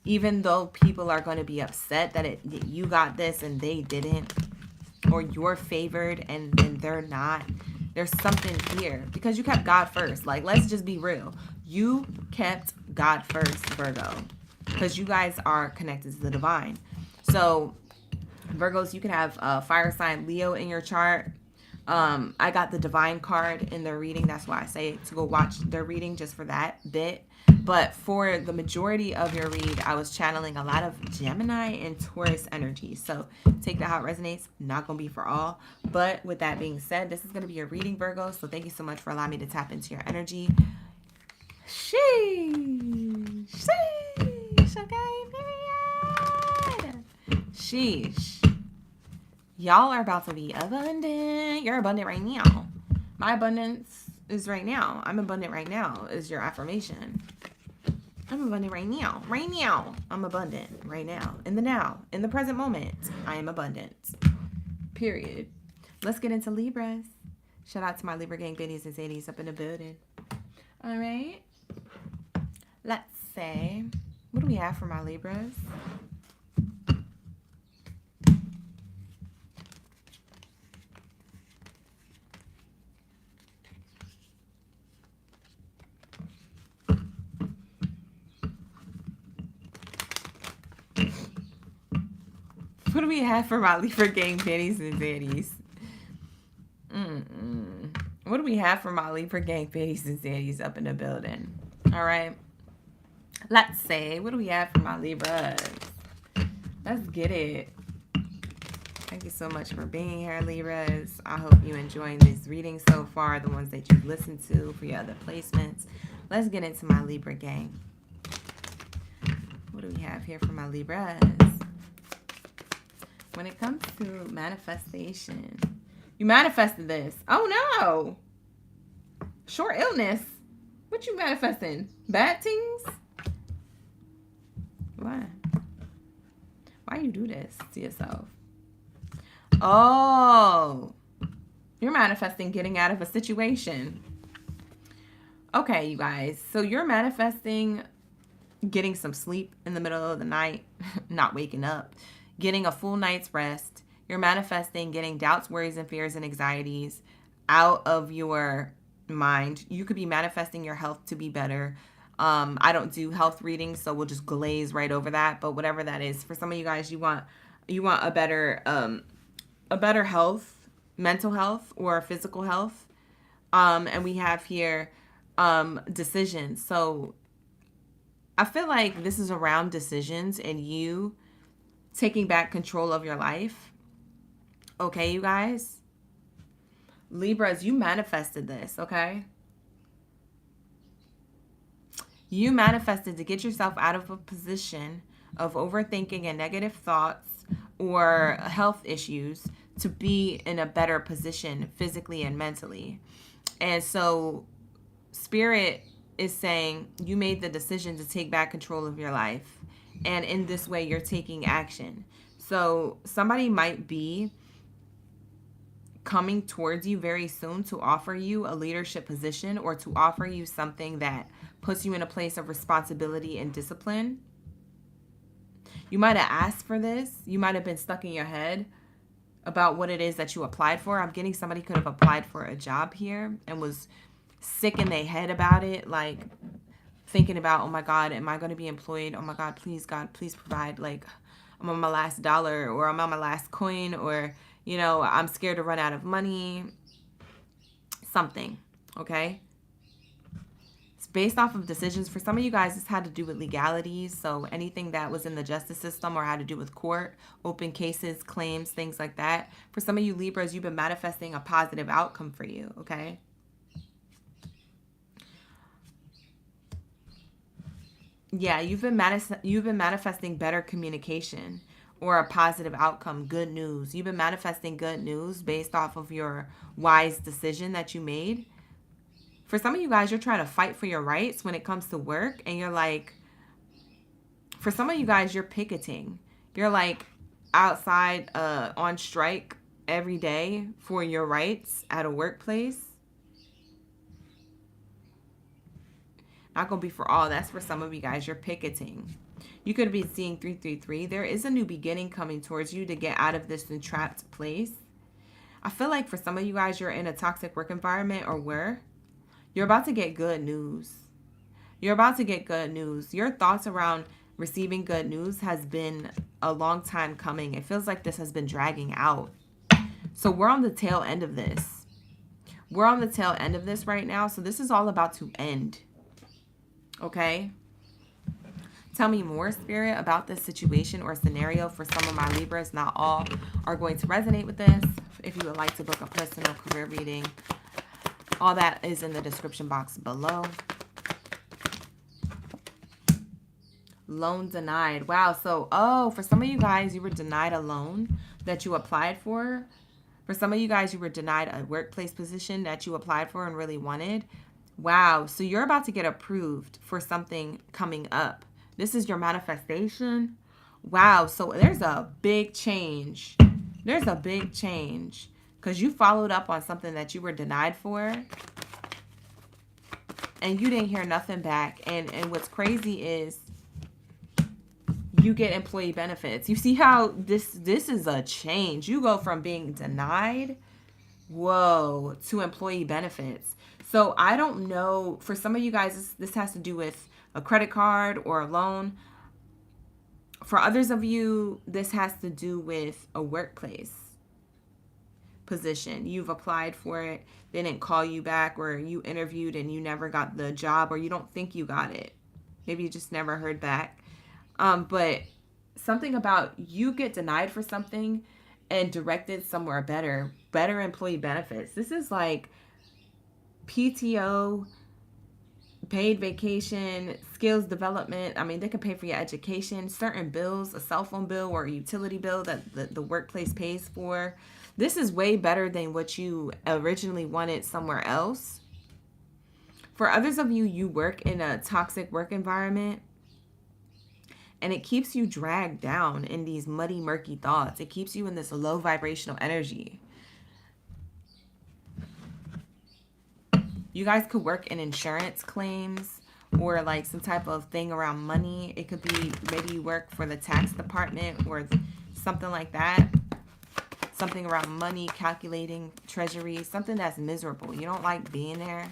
even though people are going to be upset that you got this and they didn't, or you're favored and they're not. There's something here because you kept God first. Like, let's just be real. You kept God first, Virgo, because you guys are connected to the divine. So Virgos, you can have a fire sign Leo in your chart. I got the divine card in their reading. That's why I say to go watch their reading, just for that bit. But for the majority of your read, I was channeling a lot of Gemini and Taurus energy. So take that how it resonates. Not going to be for all. But with that being said, this is going to be your reading, Virgo. So thank you so much for allowing me to tap into your energy. Sheesh. Okay, period. Sheesh. Y'all are about to be abundant. You're abundant right now. My abundance is right now. I'm abundant right now is your affirmation. I'm abundant right now. Right now. I'm abundant right now. In the now. In the present moment. I am abundant. Period. Let's get into Libras. Shout out to my Libra gang biddies and zadies up in the building. All right. Let's say, what do we have for my Libras? What do we have for my Libra gang baddies and zaddies? What do we have for my Libra gang baddies and zaddies up in the building? All right. Let's see. What do we have for my Libras? Let's get it. Thank you so much for being here, Libras. I hope you enjoying these readings so far, the ones that you've listened to for your other placements. Let's get into my Libra gang. What do we have here for my Libras? When it comes to manifestation, you manifested this. Oh no! Short illness. What you manifesting? Bad things? Why? Why you do this to yourself? Oh, you're manifesting getting out of a situation. Okay, you guys. So you're manifesting getting some sleep in the middle of the night, not waking up, getting a full night's rest. You're manifesting getting doubts, worries, and fears and anxieties out of your mind. You could be manifesting your health to be better. I don't do health readings, so we'll just glaze right over that. But whatever that is, for some of you guys, you want a better health, mental health or physical health. And we have here decisions. So I feel like this is around decisions and you taking back control of your life. Okay, you guys? Libras, you manifested this, okay? You manifested to get yourself out of a position of overthinking and negative thoughts or health issues to be in a better position physically and mentally. And so Spirit is saying you made the decision to take back control of your life. And in this way, you're taking action. So somebody might be coming towards you very soon to offer you a leadership position or to offer you something that puts you in a place of responsibility and discipline. You might have asked for this. You might have been stuck in your head about what it is that you applied for. I'm getting somebody could have applied for a job here and was sick in their head about it, like thinking about, oh my God, am I going to be employed? Oh my God, please provide. Like, I'm on my last dollar, or I'm on my last coin, or, you know, I'm scared to run out of money. Something, okay? It's based off of decisions. For some of you guys, this had to do with legalities. So anything that was in the justice system or had to do with court, open cases, claims, things like that. For some of you Libras, you've been manifesting a positive outcome for you, okay? Yeah, you've been manifesting better communication or a positive outcome, good news. You've been manifesting good news based off of your wise decision that you made. For some of you guys, you're trying to fight for your rights when it comes to work, and you're like, for some of you guys, you're picketing. You're like outside on strike every day for your rights at a workplace. Not going to be for all. That's for some of you guys. You're picketing. You could be seeing 333. There is a new beginning coming towards you to get out of this entrapped place. I feel like for some of you guys, you're in a toxic work environment or where you're about to get good news. You're about to get good news. Your thoughts around receiving good news has been a long time coming. It feels like this has been dragging out. So we're on the tail end of this. We're on the tail end of this right now. So this is all about to end. Okay? Tell me more, Spirit, about this situation or scenario for some of my Libras. Not all are going to resonate with this. If you would like to book a personal career reading, all that is in the description box below. Loan denied. Wow. So, for some of you guys, you were denied a loan that you applied for. For some of you guys, you were denied a workplace position that you applied for and really wanted. Wow. So you're about to get approved for something coming up. This is your manifestation. Wow. So there's a big change. There's a big change because you followed up on something that you were denied for and you didn't hear nothing back. And what's crazy is you get employee benefits. You see how this is a change. You go from being denied, whoa, to employee benefits. So I don't know, for some of you guys, this has to do with a credit card or a loan For others of you, this has to do with a workplace position. You've applied for it, they didn't call you back, or you interviewed and you never got the job, or you don't think you got it. Maybe you just never heard back. But something about you get denied for something and directed somewhere better employee benefits. This is like PTO, paid vacation, skills development. I mean, they can pay for your education, certain bills, a cell phone bill or a utility bill that the workplace pays for. This is way better than what you originally wanted somewhere else. For others of you, you work in a toxic work environment, and it keeps you dragged down in these muddy, murky thoughts. It keeps you in this low vibrational energy. You guys could work in insurance claims or like some type of thing around money. It could be maybe you work for the tax department or something like that. Something around money, calculating, treasury, something that's miserable. You don't like being there.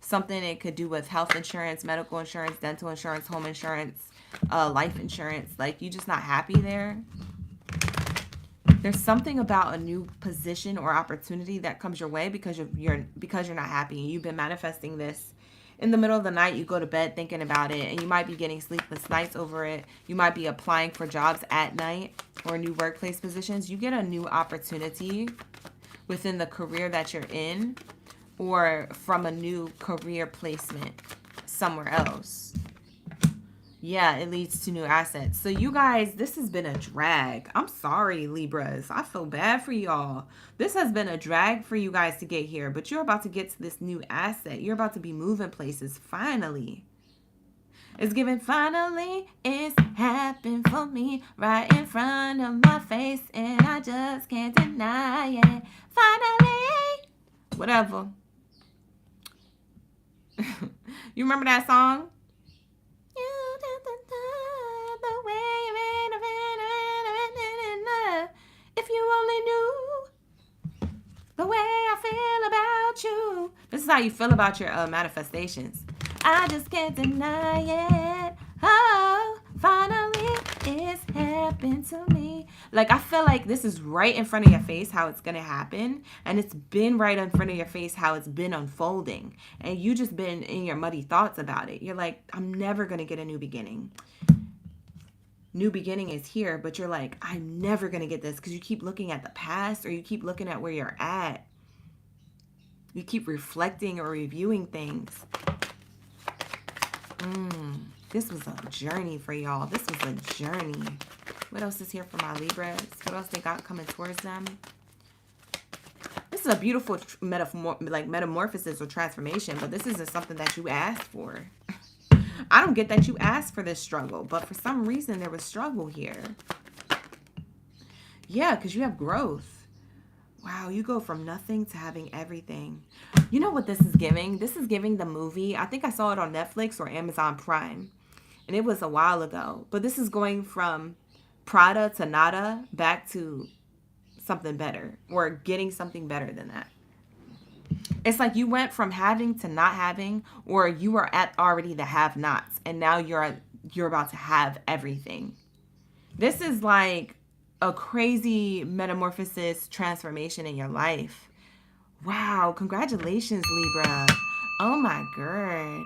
Something it could do with health insurance, medical insurance, dental insurance, home insurance, life insurance. Like, you're just not happy there. There's something about a new position or opportunity that comes your way because you're not happy. You've been manifesting this. In the middle of the night, you go to bed thinking about it, and you might be getting sleepless nights over it. You might be applying for jobs at night or new workplace positions. You get a new opportunity within the career that you're in or from a new career placement somewhere else. Yeah, it leads to new assets. So you guys, this has been a drag. I'm sorry, Libras. I feel bad for y'all. This has been a drag for you guys to get here, but you're about to get to this new asset. You're about to be moving places, finally. It's giving finally. It's happened for me right in front of my face, and I just can't deny it. Finally. Whatever. You remember that song? If you only knew the way I feel about you. This is how you feel about your manifestations. I just can't deny it. Oh, finally it's happened to me. Like, I feel like this is right in front of your face how it's gonna happen, and it's been right in front of your face how it's been unfolding, and you just been in your muddy thoughts about it. You're like, I'm never gonna get a new beginning. New beginning is here, but you're like, I'm never gonna get this, because you keep looking at the past, or you keep looking at where you're at. You keep reflecting or reviewing things. This was a journey for y'all. This was a journey. What else is here for my Libras? What else they got coming towards them? This is a beautiful metamorphosis or transformation, but this isn't something that you asked for. I don't get that you asked for this struggle, but for some reason there was struggle here. Yeah, because you have growth. Wow, you go from nothing to having everything. You know what this is giving? This is giving the movie. I think I saw it on Netflix or Amazon Prime, and it was a while ago. But this is going from Prada to nada back to something better, or getting something better than that. It's like you went from having to not having, or you were at already the have-nots, and now you're about to have everything. This is like a crazy metamorphosis transformation in your life. Wow, congratulations, Libra. Oh my god.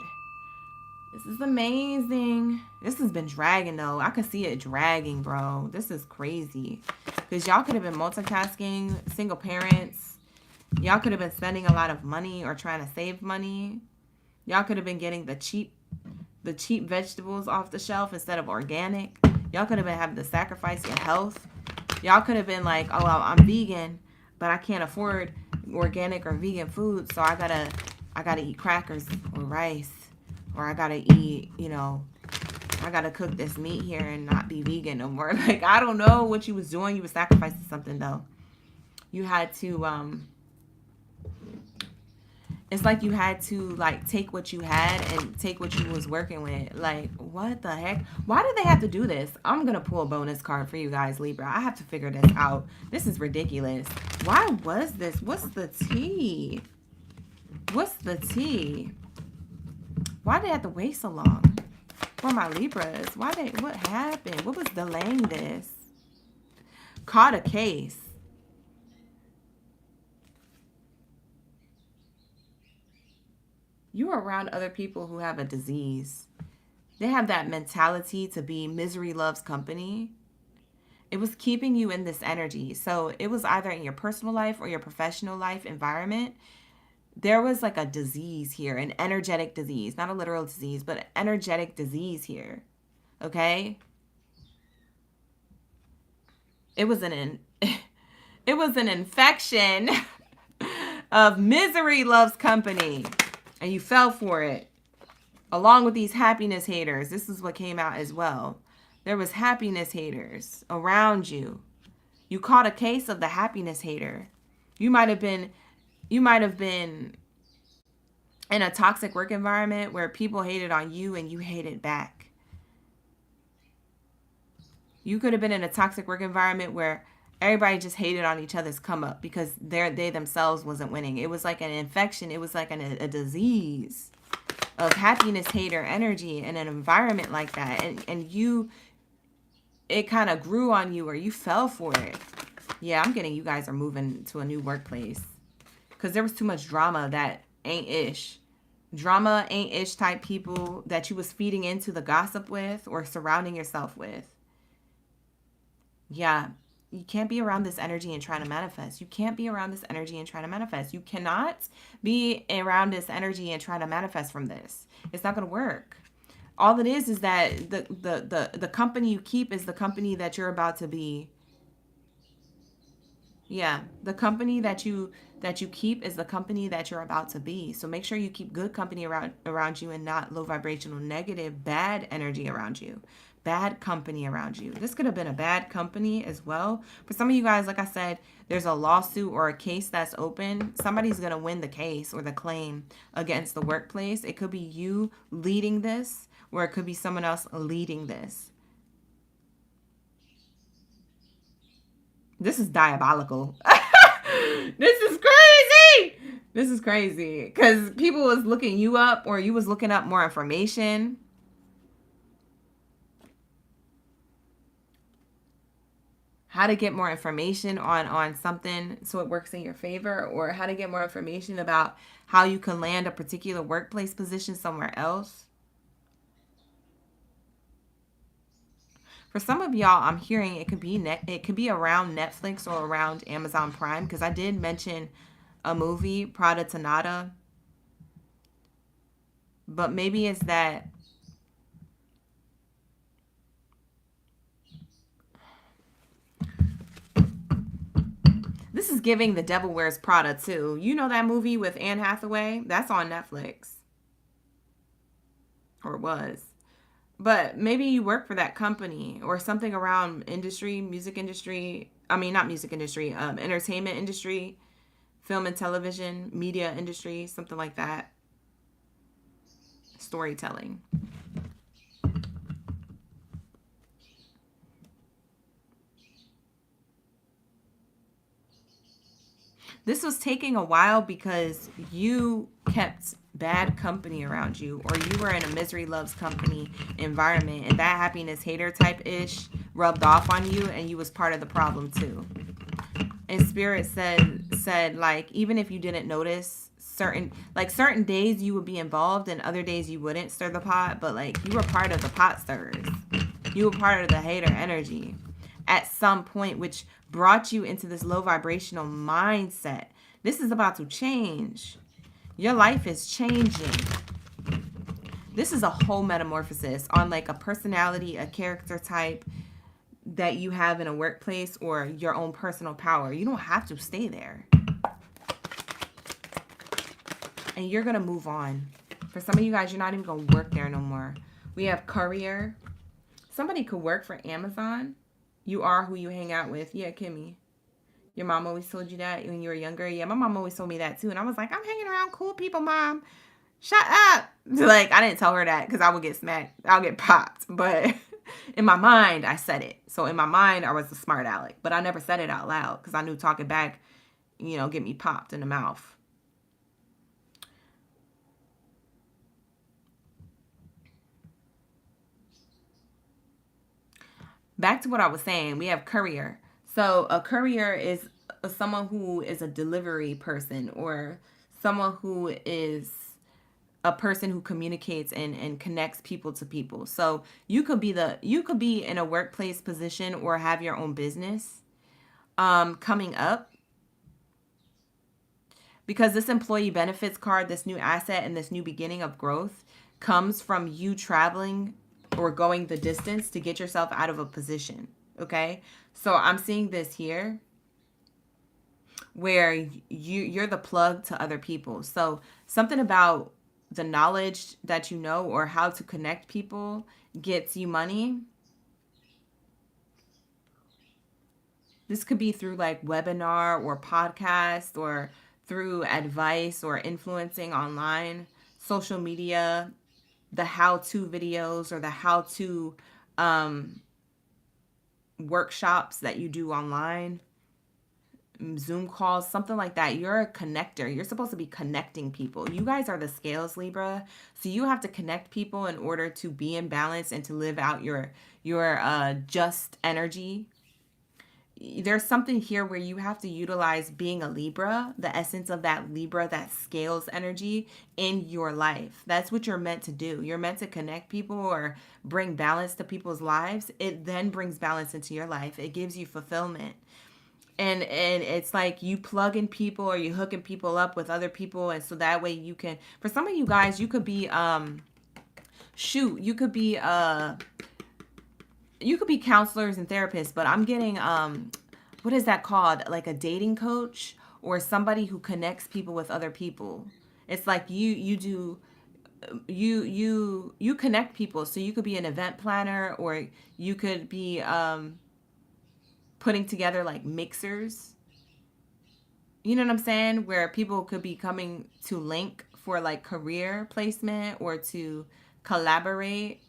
This is amazing. This has been dragging though. I can see it dragging, bro. This is crazy. Because y'all could have been multitasking, single parents. Y'all could have been spending a lot of money or trying to save money. Y'all could have been getting the cheap vegetables off the shelf instead of organic. Y'all could have been having to sacrifice your health. Y'all could have been like, oh, well, I'm vegan, but I can't afford organic or vegan food, so I gotta eat crackers or rice, or I gotta eat, I gotta cook this meat here and not be vegan no more. Like, I don't know what you was doing. You was sacrificing something though. You had to it's like you had to like take what you had and take what you was working with. Like, what the heck? Why did they have to do this? I'm gonna pull a bonus card for you guys, Libra. I have to figure this out. This is ridiculous. Why was this? What's the tea? What's the tea? Why did they have to wait so long? For my Libras, what happened? What was delaying this? Caught a case. You are around other people who have a disease. They have that mentality to be misery loves company. It was keeping you in this energy. So it was either in your personal life or your professional life environment. There was like a disease here, an energetic disease, not a literal disease, but an energetic disease here. Okay? It was it was an infection of misery loves company. And you fell for it. Along with these happiness haters. This is what came out as well. There was happiness haters around you. You caught a case of the happiness hater. You might have been in a toxic work environment where people hated on you and you hated back. You could have been in a toxic work environment where everybody just hated on each other's come up because they themselves wasn't winning. It was like an infection. It was like a disease of happiness hater energy in an environment like that. And it kind of grew on you or you fell for it. Yeah, I'm getting you guys are moving to a new workplace because there was too much drama that ain't ish. Drama ain't ish type people that you was feeding into the gossip with or surrounding yourself with. Yeah, you can't be around this energy and trying to manifest. You can't be around this energy and trying to manifest. You cannot be around this energy and trying to manifest from this. It's not going to work. All it is that the company you keep is the company that you're about to be. Yeah, the company that you keep is the company that you're about to be. So make sure you keep good company around you and not low vibrational, negative, bad energy around you. Bad company around you. This could have been a bad company as well. For some of you guys, like I said, there's a lawsuit or a case that's open. Somebody's going to win the case or the claim against the workplace. It could be you leading this, or it could be someone else leading this. This is diabolical. This is crazy. This is crazy because people was looking you up or you was looking up more information. How to get more information on something so it works in your favor, or how to get more information about how you can land a particular workplace position somewhere else. For some of y'all, I'm hearing it could be around Netflix or around Amazon Prime, because I did mention a movie, Prada Tanada. But maybe it's that this is giving The Devil Wears Prada too. You know that movie with Anne Hathaway? That's on Netflix. Or was. But maybe you work for that company or something around industry, music industry. I mean, not music industry, entertainment industry, film and television, media industry, something like that. Storytelling. This was taking a while because you kept bad company around you, or you were in a misery loves company environment, and that happiness hater type ish rubbed off on you, and you was part of the problem too. And Spirit said like, even if you didn't notice, certain days you would be involved and other days you wouldn't stir the pot, but like you were part of the pot stirrers. You were part of the hater energy at some point, which brought you into this low vibrational mindset. This is about to change. Your life is changing. This is a whole metamorphosis on like a personality, a character type that you have in a workplace or your own personal power. You don't have to stay there. And you're going to move on. For some of you guys, you're not even going to work there no more. We have courier. Somebody could work for Amazon. You are who you hang out with. Yeah, Kimmy. Your mom always told you that when you were younger? Yeah, my mom always told me that too. And I was like, I'm hanging around cool people, Mom. Shut up. Like, I didn't tell her that because I would get smacked. I'll get popped. But in my mind, I said it. So in my mind, I was a smart aleck. But I never said it out loud because I knew talking back, get me popped in the mouth. back to what I was saying, we have courier. So a courier is someone who is a delivery person, or someone who is a person who communicates and connects people to people. So you could be in a workplace position or have your own business coming up, because this employee benefits card, this new asset and this new beginning of growth comes from you traveling or going the distance to get yourself out of a position. Okay, so I'm seeing this here where you're the plug to other people. So something about the knowledge that you know or how to connect people gets you money. This could be through like webinar or podcast, or through advice or influencing online, social media, the how-to videos or the how-to workshops that you do online, Zoom calls, something like that. You're a connector. You're supposed to be connecting people. You guys are the scales, Libra. So you have to connect people in order to be in balance and to live out your just energy. There's something here where you have to utilize being a Libra, the essence of that Libra, that scales energy in your life. That's what you're meant to do. You're meant to connect people or bring balance to people's lives. It then brings balance into your life. It gives you fulfillment. And it's like you plug in people or you hooking people up with other people, and so that way you can, for some of you guys, you could be you could be counselors and therapists, but I'm getting what is that called? Like a dating coach or somebody who connects people with other people. It's like you do you connect people. So you could be an event planner, or you could be putting together like mixers. You know what I'm saying? Where people could be coming to link for like career placement or to collaborate.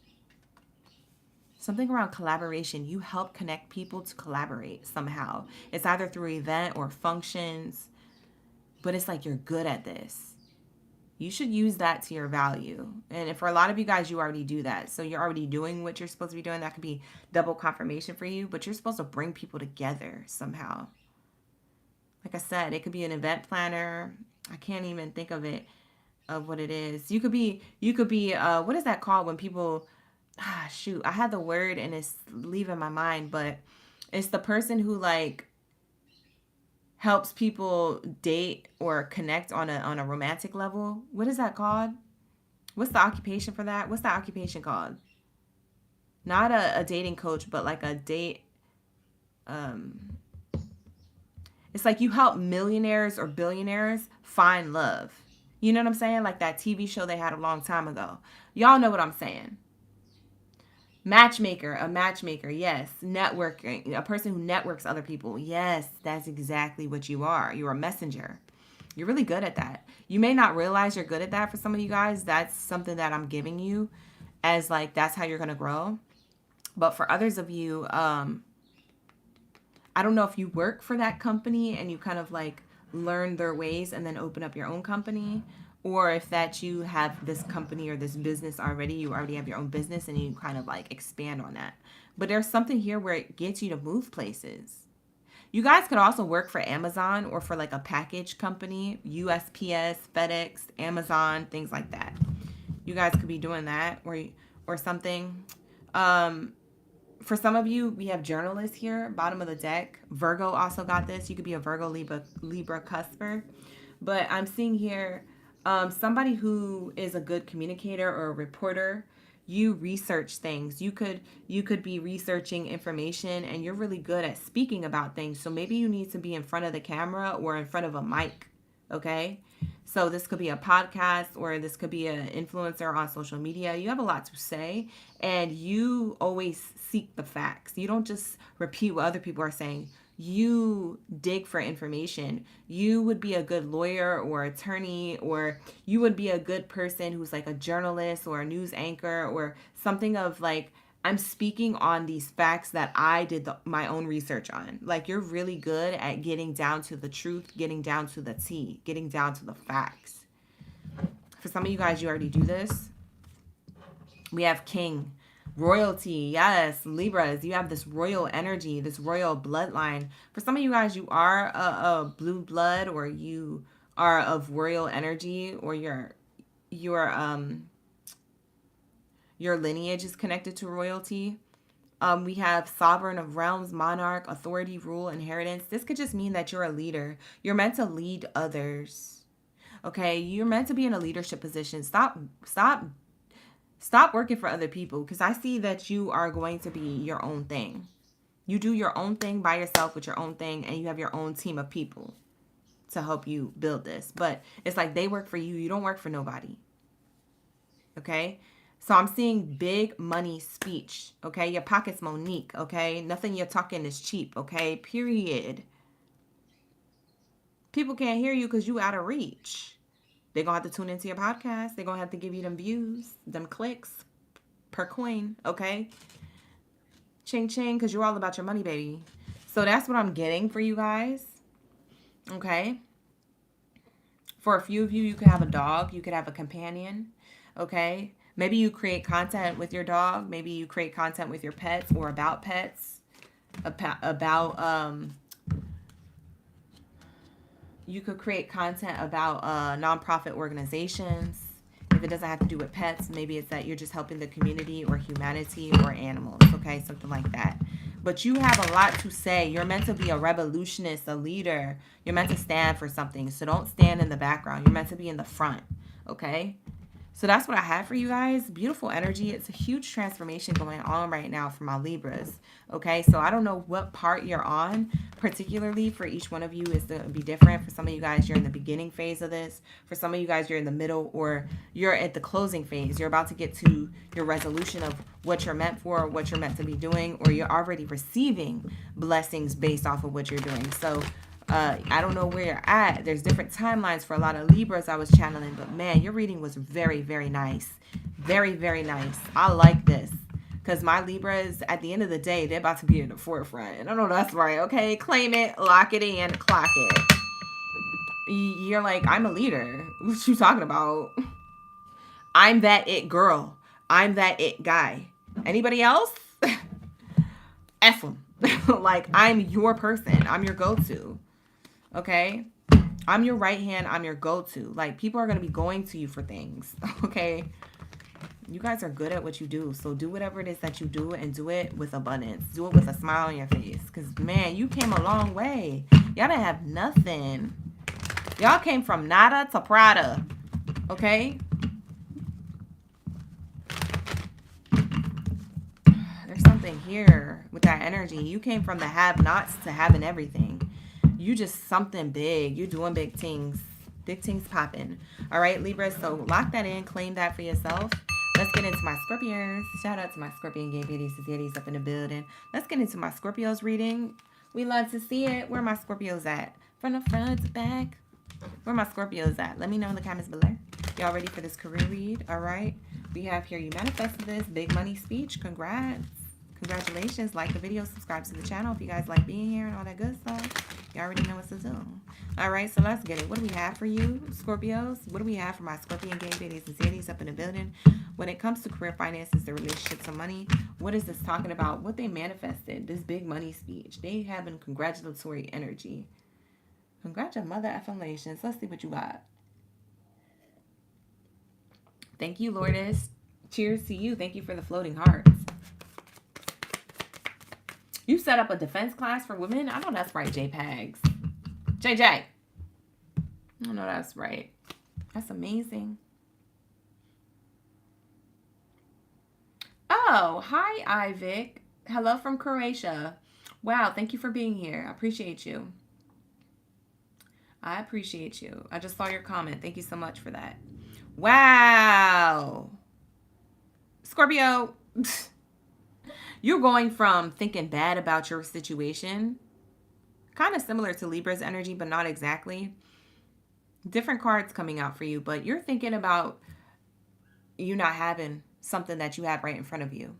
Something around collaboration. You help connect people to collaborate somehow. It's either through event or functions, but it's like you're good at this. You should use that to your value. And for a lot of you guys, you already do that. So you're already doing what you're supposed to be doing. That could be double confirmation for you, but you're supposed to bring people together somehow. Like I said, it could be an event planner. I can't even think of it, of what it is. You could be, what is that called when people, shoot, I had the word and it's leaving my mind, but it's the person who like helps people date or connect on a romantic level. What is that called? What's the occupation for that? What's the occupation called? Not a dating coach, but like a date. It's like you help millionaires or billionaires find love. You know what I'm saying? Like that TV show they had a long time ago. Y'all know what I'm saying. Matchmaker, a matchmaker, yes. Networking, a person who networks other people. Yes, that's exactly what you are. You're a messenger. You're really good at that. You may not realize you're good at that for some of you guys. That's something that I'm giving you as like, that's how you're going to grow. But for others of you, I don't know if you work for that company and you kind of like learn their ways and then open up your own company, or if that you have this company or this business already, you already have your own business and you kind of like expand on that. But there's something here where it gets you to move places. You guys could also work for Amazon or for like a package company, USPS, FedEx, Amazon, things like that. You guys could be doing that or something. For some of you, we have journalists here, bottom of the deck. Virgo also got this. You could be a Virgo, Libra cusper. But I'm seeing here somebody who is a good communicator or a reporter. You research things. You could be researching information, and you're really good at speaking about things. So maybe you need to be in front of the camera or in front of a mic. Okay? So this could be a podcast, or this could be an influencer on social media. You have a lot to say, and you always seek the facts. You don't just repeat what other people are saying. You dig for information. You would be a good lawyer or attorney, or you would be a good person who's like a journalist or a news anchor or something of like, I'm speaking on these facts that I did my own research on. Like, you're really good at getting down to the truth, getting down to the tea, getting down to the facts. For some of you guys, you already do this. We have King. Royalty, yes, Libras, you have this royal energy, this royal bloodline. For some of you guys, you are a blue blood, or you are of royal energy, or your lineage is connected to royalty. We have sovereign of realms, monarch, authority, rule, inheritance. This could just mean that you're a leader. You're meant to lead others. Okay, you're meant to be in a leadership position. Stop working for other people, because I see that you are going to be your own thing. You do your own thing by yourself with your own thing, and you have your own team of people to help you build this. But it's like they work for you. You don't work for nobody. Okay? So I'm seeing big money speech. Okay? Your pocket's Monique. Okay? Nothing you're talking is cheap. Okay? Period. People can't hear you because you out of reach. They're going to have to tune into your podcast. They're going to have to give you them views, them clicks per coin, okay? Ching, ching, because you're all about your money, baby. So that's what I'm getting for you guys, okay? For a few of you, you could have a dog. You could have a companion, okay? Maybe you create content with your dog. Maybe you create content with your pets or about pets, you could create content about nonprofit organizations. If it doesn't have to do with pets, maybe it's that you're just helping the community or humanity or animals, okay? Something like that. But you have a lot to say. You're meant to be a revolutionist, a leader. You're meant to stand for something. So don't stand in the background. You're meant to be in the front, okay? So that's what I have for you guys. Beautiful energy. It's a huge transformation going on right now for my Libras. Okay, so I don't know what part you're on, particularly for each one of you is going to be different. For some of you guys, you're in the beginning phase of this. For some of you guys, you're in the middle, or you're at the closing phase. You're about to get to your resolution of what you're meant for, what you're meant to be doing, or you're already receiving blessings based off of what you're doing. So I don't know where you're at. There's different timelines for a lot of Libras I was channeling, but man, your reading was very, very nice. Very, very nice. I like this, because my Libras, at the end of the day, they're about to be in the forefront. And I know that's right, okay? Claim it, lock it in, clock it. You're like, I'm a leader. What you talking about? I'm that it girl. I'm that it guy. Anybody else? F them. Like, I'm your person. I'm your go-to. Okay? I'm your right hand. I'm your go-to. Like, people are going to be going to you for things. Okay? You guys are good at what you do. So do whatever it is that you do, and do it with abundance. Do it with a smile on your face. Because, man, you came a long way. Y'all didn't have nothing. Y'all came from nada to Prada. Okay? There's something here with that energy. You came from the have-nots to having everything. You just something big. You doing big things. Big things popping. All right, Libra. So lock that in. Claim that for yourself. Let's get into my Scorpions. Shout out to my Scorpion gang baddies. Zodiacs up in the building. Let's get into my Scorpios reading. We love to see it. Where my Scorpios at? From the front to back. Where my Scorpios at? Let me know in the comments below. Y'all ready for this career read? All right. We have here, you manifested this big money speech. Congrats. Congratulations. Like the video, subscribe to the channel if you guys like being here and all that good stuff. You already know what to do. All right, so let's get it. What do we have for you, Scorpios? What do we have for my Scorpion gang baddies and Zodiacs up in the building? When it comes to career finances, the relationships and money, what is this talking about? What they manifested, this big money speech. They having congratulatory energy. Congratulations. Let's see what you got. Thank you, Lourdes. Cheers to you. Thank you for the floating hearts. You set up a defense class for women? I know that's right, JPEGs. JJ. I know that's right. That's amazing. Oh, hi, Ivic. Hello from Croatia. Wow, thank you for being here. I appreciate you. I appreciate you. I just saw your comment. Thank you so much for that. Wow. Scorpio. You're going from thinking bad about your situation, kind of similar to Libra's energy, but not exactly. Different cards coming out for you, but you're thinking about you not having something that you have right in front of you.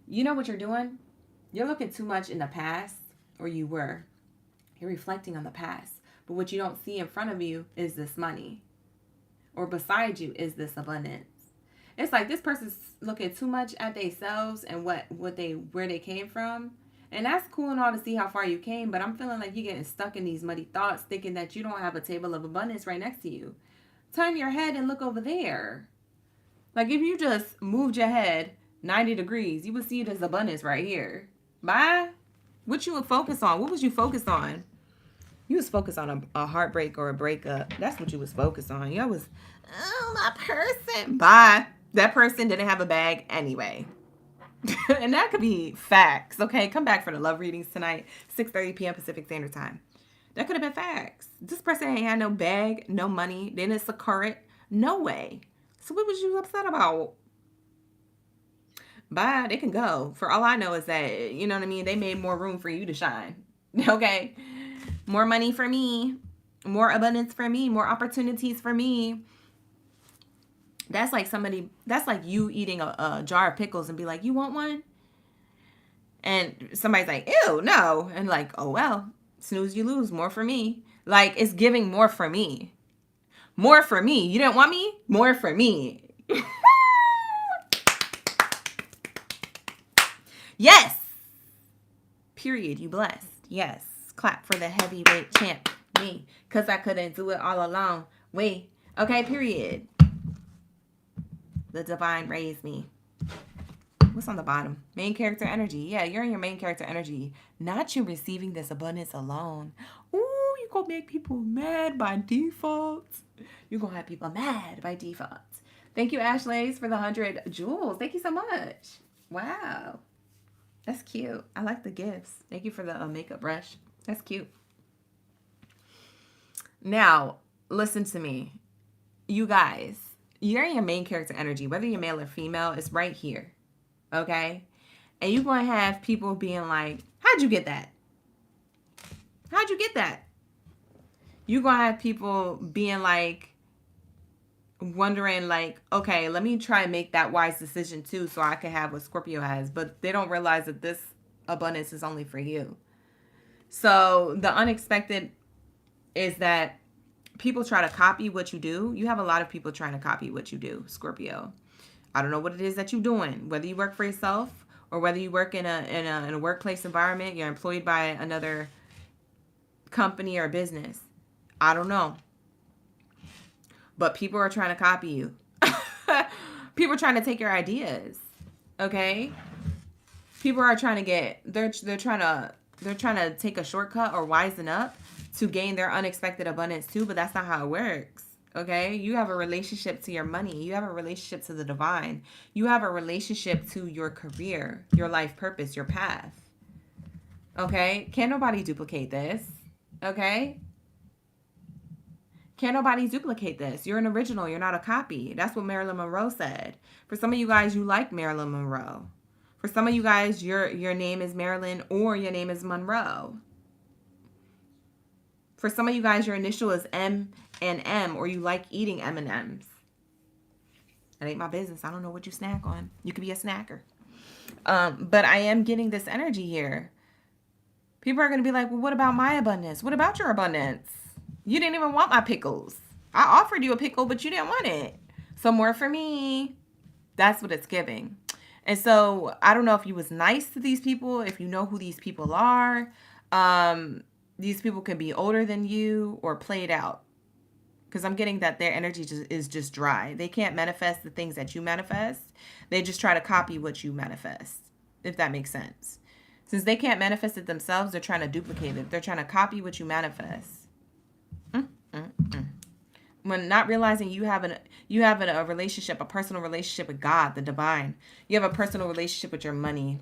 You know what you're doing? You're looking too much in the past, or you were. You're reflecting on the past, but what you don't see in front of you is this money, or beside you is this abundance. It's like this person's looking too much at themselves and where they came from. And that's cool and all to see how far you came, but I'm feeling like you're getting stuck in these muddy thoughts, thinking that you don't have a table of abundance right next to you. Turn your head and look over there. Like if you just moved your head 90 degrees, you would see there's abundance right here. Bye. What you would focus on? What was you focused on? You was focused on a heartbreak or a breakup. That's what you was focused on. You was, oh, my person. Bye. That person didn't have a bag anyway. And that could be facts, okay? Come back for the love readings tonight, 6:30 p.m. Pacific Standard Time. That could have been facts. This person ain't had no bag, no money. Then it's a current. No way. So what was you upset about? Bye. They can go. For all I know is that, you know what I mean? They made more room for you to shine. Okay? More money for me. More abundance for me. More opportunities for me. That's like you eating a jar of pickles and be like, you want one? And somebody's like, ew, no. And like, oh, well, snooze, you lose. More for me. Like, it's giving more for me. More for me. You didn't want me? More for me. Yes. Period. You blessed. Yes. Clap for the heavyweight champ. Me. Because I couldn't do it all alone. Wait. Okay, period. The divine raised me. What's on the bottom? Main character energy. Yeah, you're in your main character energy. Not you receiving this abundance alone. Ooh, you gonna make people mad by default. You're gonna have people mad by default. Thank you, Ashlays, for the 100 jewels. Thank you so much. Wow. That's cute. I like the gifts. Thank you for the makeup brush. That's cute. Now, listen to me. You guys. You're in your main character energy, whether you're male or female, it's right here, okay? And you're going to have people being like, how'd you get that? How'd you get that? You're going to have people being like, wondering like, okay, let me try and make that wise decision too so I can have what Scorpio has. But they don't realize that this abundance is only for you. So the unexpected is that people try to copy what you do. You have a lot of people trying to copy what you do, Scorpio. I don't know what it is that you're doing, whether you work for yourself or whether you work in a workplace environment, you're employed by another company or business. I don't know. But people are trying to copy you. People are trying to take your ideas. Okay? People are trying to they're trying to take a shortcut or wisen up to gain their unexpected abundance too, but that's not how it works. Okay? You have a relationship to your money. You have a relationship to the divine. You have a relationship to your career, your life purpose, your path. Okay? Can't nobody duplicate this. Okay? Can't nobody duplicate this. You're an original. You're not a copy. That's what Marilyn Monroe said. For some of you guys, you like Marilyn Monroe. For some of you guys, your name is Marilyn or your name is Monroe. For some of you guys, your initial is M and M, or you like eating M&Ms. That ain't my business. I don't know what you snack on. You could be a snacker. But I am getting this energy here. People are going to be like, well, what about my abundance? What about your abundance? You didn't even want my pickles. I offered you a pickle, but you didn't want it. So more for me. That's what it's giving. And so I don't know if you was nice to these people, if you know who these people are. These people can be older than you or played out. Because I'm getting that their energy is just dry. They can't manifest the things that you manifest. They just try to copy what you manifest, if that makes sense. Since they can't manifest it themselves, they're trying to duplicate it. They're trying to copy what you manifest. When not realizing you have a relationship, a personal relationship with God, the divine. You have a personal relationship with your money.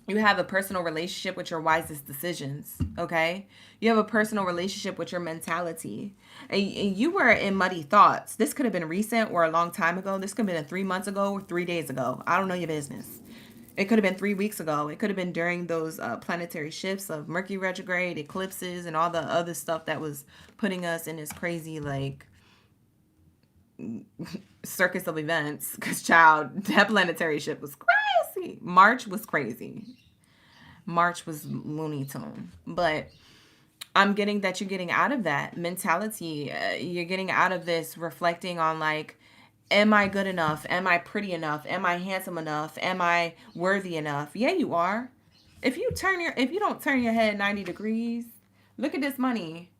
You have a personal relationship with your wisest decisions, okay? You have a personal relationship with your mentality. And you were in muddy thoughts. This could have been recent or a long time ago. This could have been 3 months ago or 3 days ago. I don't know your business. It could have been 3 weeks ago. It could have been during those planetary shifts of Mercury retrograde, eclipses, and all the other stuff that was putting us in this crazy, like, circus of events. Because, child, that planetary shift was crazy. March was crazy. March was Looney Tune. But I'm getting that you're getting out of that mentality. You're getting out of this reflecting on, like, Am I good enough? Am I pretty enough? Am I handsome enough? Am I worthy enough? Yeah, you are. If you don't turn your head 90 degrees, look at this money.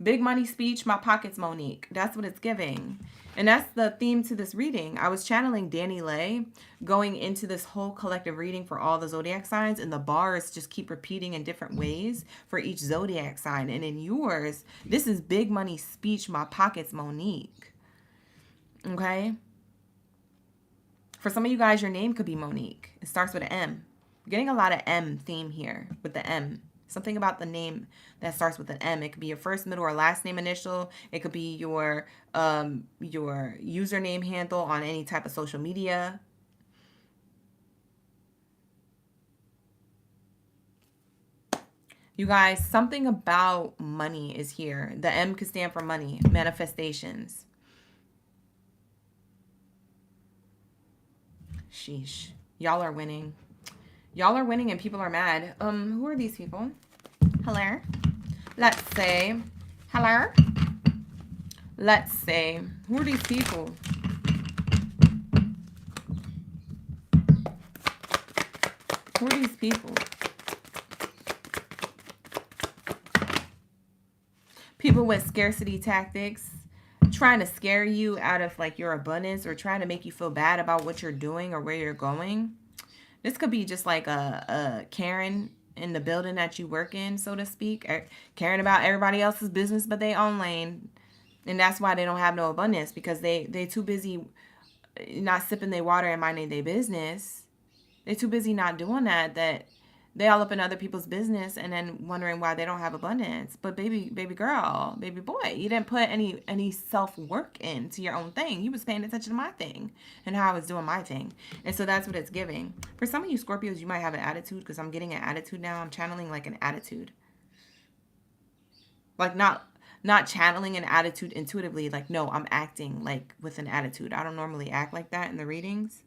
Big money speech, my pockets Monique. That's what it's giving. And that's the theme to this reading. I was channeling Danny Lay going into this whole collective reading for all the zodiac signs, and the bars just keep repeating in different ways for each zodiac sign. And in yours, this is big money speech, my pockets Monique. Okay? For some of you guys, your name could be Monique. It starts with an M. I'm getting a lot of M theme here with the M. Something about the name that starts with an M. It could be your first, middle, or last name initial. It could be your username handle on any type of social media. You guys, something about money is here. The M could stand for money, manifestations. Sheesh. Y'all are winning. Y'all are winning and people are mad. Who are these people? Hello? Let's say. Hello? Let's say. Who are these people? Who are these people? People with scarcity tactics. Trying to scare you out of like your abundance or trying to make you feel bad about what you're doing or where you're going. This could be just like a Karen in the building that you work in, so to speak, caring about everybody else's business but they own lane. And that's why they don't have no abundance, because they too busy not sipping their water and minding their business. They're too busy not doing that they all up in other people's business and then wondering why they don't have abundance. But baby girl, baby boy, you didn't put any self-work into your own thing. You was paying attention to my thing and how I was doing my thing. And so that's what it's giving. For some of you Scorpios, you might have an attitude, because I'm getting an attitude now. I'm channeling like an attitude. Like not channeling an attitude intuitively. Like, no, I'm acting like with an attitude. I don't normally act like that in the readings.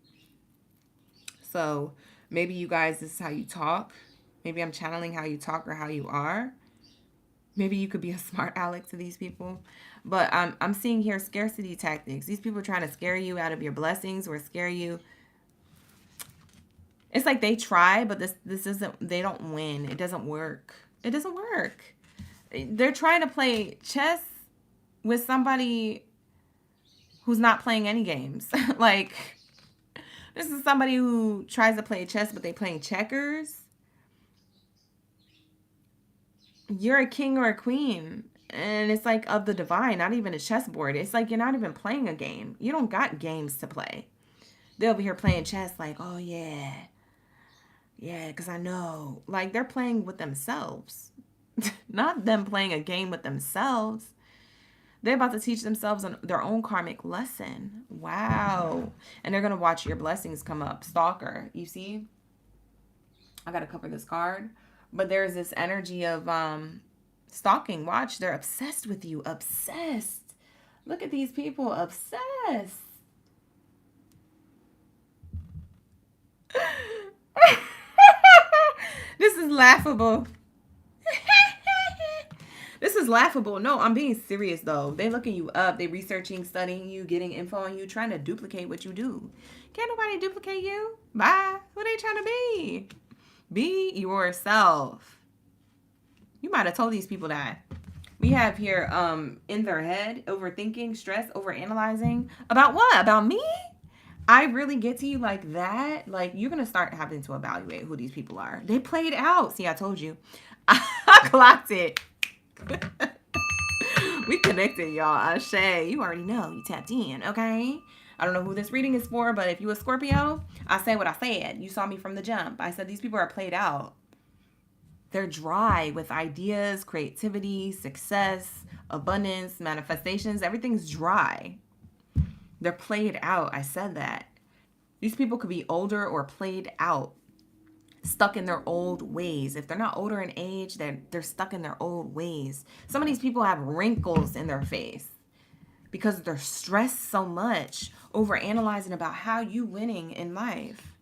So maybe you guys, this is how you talk. Maybe I'm channeling how you talk or how you are. Maybe you could be a smart aleck to these people. But I'm seeing here scarcity tactics. These people are trying to scare you out of your blessings or scare you. It's like they try, but this isn't, they don't win. It doesn't work. It doesn't work. They're trying to play chess with somebody who's not playing any games. Like, this is somebody who tries to play chess, but they're playing checkers. You're a king or a queen. And it's like of the divine, not even a chessboard. It's like you're not even playing a game. You don't got games to play. They'll be here playing chess like, oh, yeah. Yeah, because I know. Like, they're playing with themselves. Not them playing a game with themselves. They're about to teach themselves their own karmic lesson. Wow. And they're going to watch your blessings come up. Stalker. You see? I got to cover this card. But there's this energy of stalking. Watch. They're obsessed with you. Obsessed. Look at these people. Obsessed. This is laughable. This is laughable. No, I'm being serious though. They looking you up. They researching, studying you, getting info on you, trying to duplicate what you do. Can't nobody duplicate you. Bye. Who they trying to be? Be yourself. You might have told these people that. We have here in their head, overthinking, stress, overanalyzing. About what? About me? I really get to you like that. Like, you're going to start having to evaluate who these people are. They played out. See, I told you. I clocked it. We connected, y'all. Ashe, you already know. You tapped in, okay? I don't know who this reading is for, but if you a Scorpio, I say what I said. You saw me from the jump. I said these people are played out. They're dry with ideas, creativity, success, abundance, manifestations. Everything's dry. They're played out. I said that. These people could be older or played out. Stuck in their old ways. If they're not older in age, they're stuck in their old ways. Some of these people have wrinkles in their face because they're stressed so much over analyzing about how you winning in life.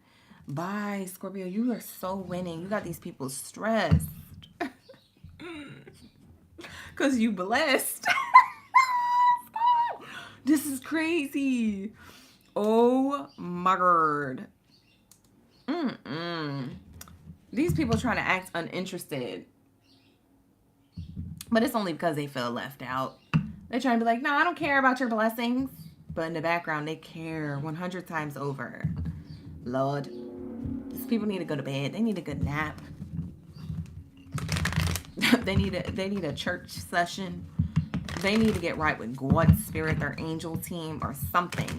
Bye, Scorpio. You are so winning. You got these people stressed because you blessed. This is crazy. Oh my god. These people trying to act uninterested. But it's only because they feel left out. They're trying to be like, no, I don't care about your blessings. But in the background, they care 100 times over. Lord. These people need to go to bed. They need a good nap. They need a church session. They need to get right with God, spirit, their angel team, or something.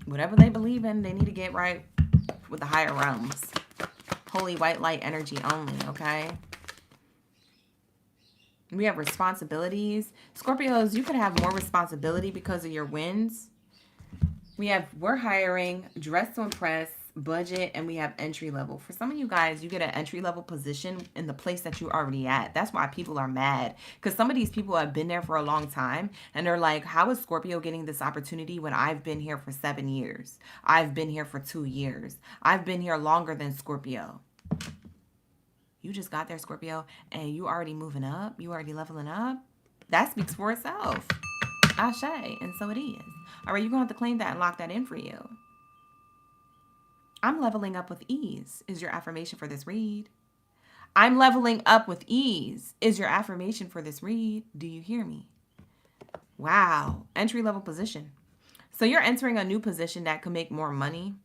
Whatever they believe in, they need to get right with the higher realms. Holy white light energy only, okay? We have responsibilities. Scorpios, you could have more responsibility because of your wins. We're hiring, dress to impress, budget, and we have entry level. For some of you guys, you get an entry level position in the place that you're already at. That's why people are mad, because some of these people have been there for a long time and they're like, how is Scorpio getting this opportunity when I've been here for 7 years? I've been here for 2 years. I've been here longer than Scorpio. You just got there, Scorpio, and you already moving up. You already leveling up. That speaks for itself. Ashe, and so it is. All right, you're going to have to claim that and lock that in for you. I'm leveling up with ease is your affirmation for this read. I'm leveling up with ease is your affirmation for this read. Do you hear me? Wow. Entry level position. So you're entering a new position that could make more money.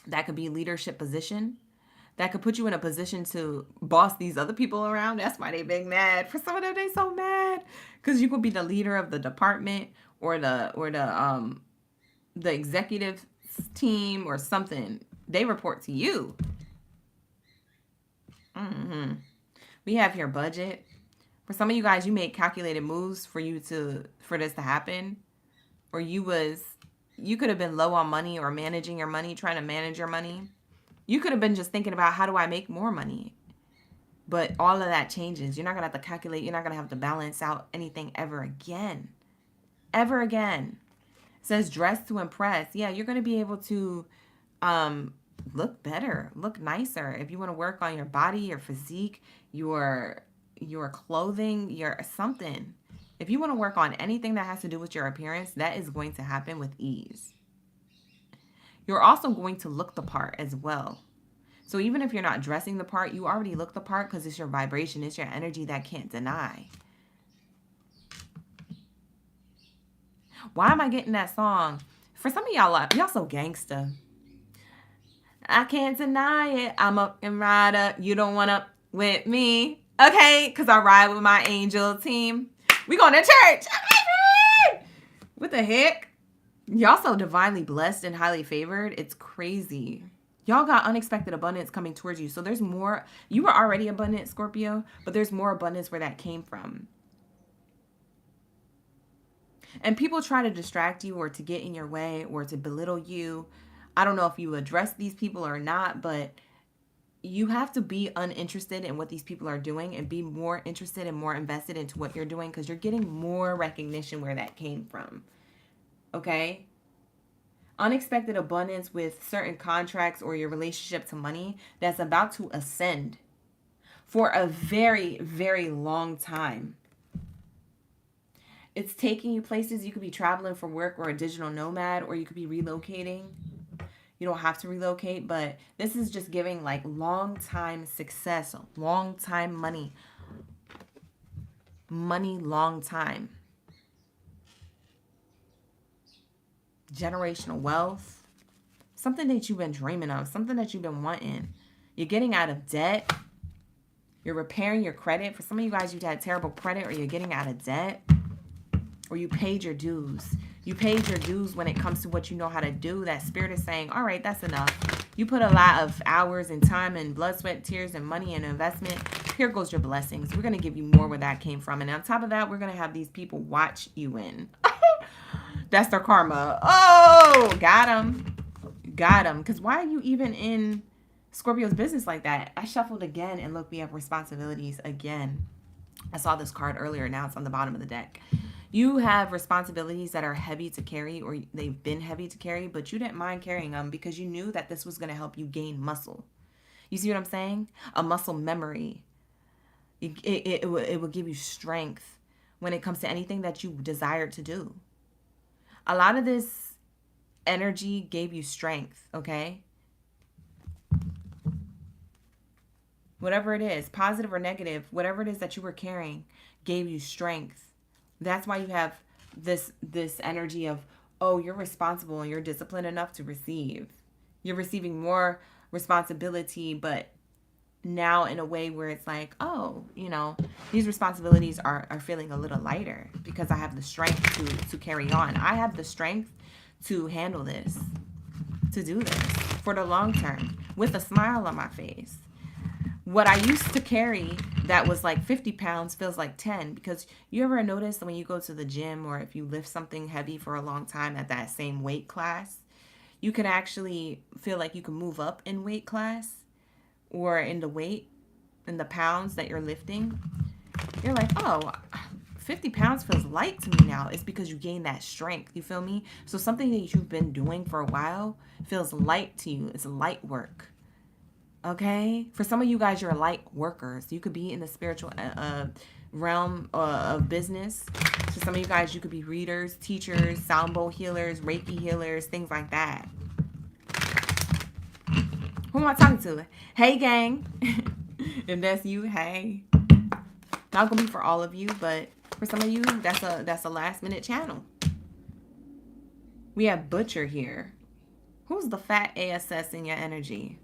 That could be leadership position. That could put you in a position to boss these other people around. That's why they big mad. For some of them, they so mad. Because you could be the leader of the department or the executive team or something. They report to you. We have here budget. For some of you guys, you made calculated moves for this to happen. Or you could have been low on money or managing your money, trying to manage your money. You could have been just thinking about, how do I make more money? But all of that changes. You're not going to have to calculate. You're not going to have to balance out anything ever again. Ever again. It says dress to impress. Yeah, you're going to be able to look better, look nicer. If you want to work on your body, your physique, your clothing, your something. If you want to work on anything that has to do with your appearance, that is going to happen with ease. You're also going to look the part as well. So even if you're not dressing the part, you already look the part because it's your vibration. It's your energy that can't deny. Why am I getting that song? For some of y'all so gangsta. I can't deny it. I'm up and ride up. You don't want up with me. Okay? Because I ride with my angel team. We going to church. What the heck? Y'all so divinely blessed and highly favored. It's crazy. Y'all got unexpected abundance coming towards you. So there's more. You were already abundant, Scorpio, but there's more abundance where that came from. And people try to distract you or to get in your way or to belittle you. I don't know if you address these people or not, but you have to be uninterested in what these people are doing and be more interested and more invested into what you're doing, because you're getting more recognition where that came from. Okay? Unexpected abundance with certain contracts or your relationship to money that's about to ascend for a very, very long time. It's taking you places. You could be traveling for work or a digital nomad, or you could be relocating. You don't have to relocate, but this is just giving like long time success, long time money. Money, long time. Generational wealth, something that you've been dreaming of, something that you've been wanting. You're getting out of debt. You're repairing your credit. For some of you guys, you've had terrible credit, or you're getting out of debt, or you paid your dues. You paid your dues when it comes to what you know how to do. That spirit is saying, all right, that's enough. You put a lot of hours and time and blood, sweat, tears, and money and investment. Here goes your blessings. We're going to give you more where that came from. And on top of that, we're going to have these people watch you in. That's their karma. Oh, got him. Got him. Because why are you even in Scorpio's business like that? I shuffled again and look, we have responsibilities again. I saw this card earlier. Now it's on the bottom of the deck. You have responsibilities that are heavy to carry, or they've been heavy to carry, but you didn't mind carrying them because you knew that this was going to help you gain muscle. You see what I'm saying? A muscle memory. It will give you strength when it comes to anything that you desire to do. A lot of this energy gave you strength, okay? Whatever it is, positive or negative, whatever it is that you were carrying gave you strength. That's why you have this energy of, oh, you're responsible and you're disciplined enough to receive. You're receiving more responsibility, but now in a way where it's like, oh, you know, these responsibilities are feeling a little lighter because I have the strength to carry on. I have the strength to handle this, to do this for the long term with a smile on my face. What I used to carry that was like 50 pounds feels like 10, because you ever notice when you go to the gym or if you lift something heavy for a long time at that same weight class, you can actually feel like you can move up in weight class or in the weight, in the pounds that you're lifting. You're like, oh, 50 pounds feels light to me now. It's because you gain that strength. You feel me? So something that you've been doing for a while feels light to you. It's light work. Okay? For some of you guys, you're light workers. You could be in the spiritual realm of business. For some of you guys, you could be readers, teachers, sound bowl healers, Reiki healers, things like that. Who am I talking to? Hey, gang. If that's you, hey. Not gonna be for all of you, but for some of you, that's a last minute channel. We have Butcher here. Who's the fat ASS in your energy?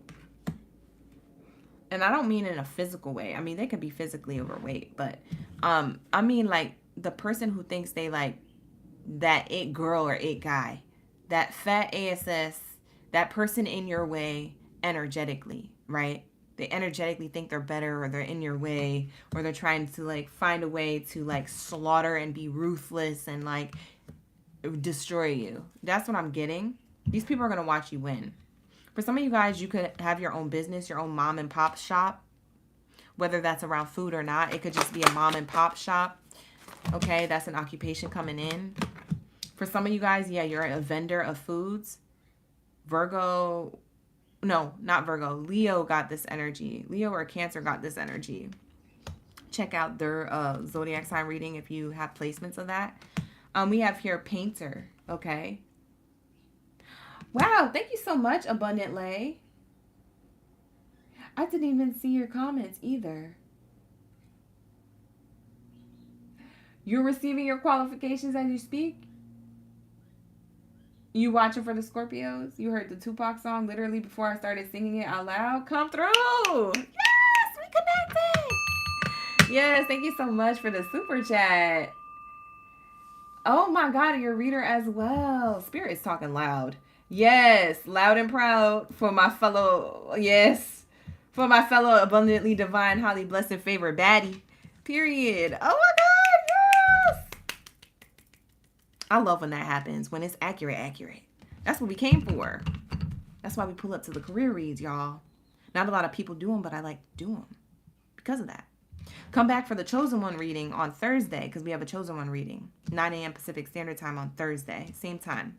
And I don't mean in a physical way. I mean, they could be physically overweight, but I mean like the person who thinks they like that it girl or it guy, that fat ASS, that person in your way energetically, right? They energetically think they're better, or they're in your way, or they're trying to like find a way to like slaughter and be ruthless and like destroy you. That's what I'm getting. These people are going to watch you win. For some of you guys, you could have your own business, your own mom and pop shop, whether that's around food or not. It could just be a mom and pop shop. Okay, that's an occupation coming in. For some of you guys, yeah, you're a vendor of foods. Virgo, no, not Virgo. Leo got this energy. Leo or Cancer got this energy. Check out their Zodiac sign reading if you have placements of that. We have here painter, okay? Wow, thank you so much, Abundant Lay. I didn't even see your comments either. You're receiving your qualifications as you speak? You watching for the Scorpios? You heard the Tupac song literally before I started singing it out loud? Come through! Yes, we connected! Yes, thank you so much for the super chat. Oh my God, you're a reader as well. Spirit's talking loud. Yes, loud and proud for my fellow, yes, for my fellow abundantly divine, highly blessed, favored baddie. Period. Oh my God, yes! I love when that happens, when it's accurate. That's what we came for. That's why we pull up to the career reads, y'all. Not a lot of people do them, but I like to do them because of that. Come back for the Chosen One reading on Thursday, because we have a Chosen One reading. 9 a.m. Pacific Standard Time on Thursday. Same time.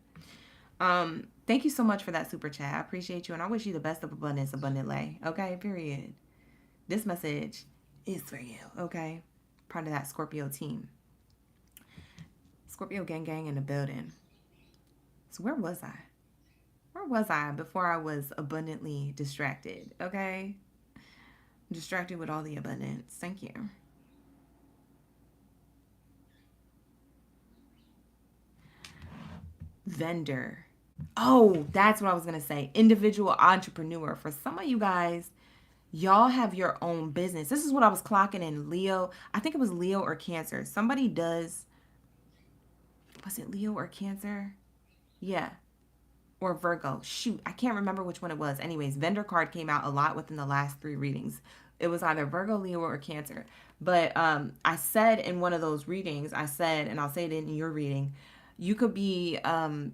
Thank you so much for that super chat. I appreciate you, and I wish you the best of abundance, Abundant Lay. Okay, period. This message is for you, okay? Part of that Scorpio team. Scorpio gang in the building. So where was I? Where was I before I was abundantly distracted, okay? Distracted with all the abundance. Thank you. Vendor. Oh, that's what I was going to say. Individual entrepreneur. For some of you guys, y'all have your own business. This is what I was clocking in Leo. I think it was Leo or Cancer. Somebody does. Was it Leo or Cancer? Yeah. Or Virgo. Shoot, I can't remember which one it was. Anyways, vendor card came out a lot within the last 3 readings. It was either Virgo, Leo, or Cancer. But I said in one of those readings, I said, and I'll say it in your reading, you could be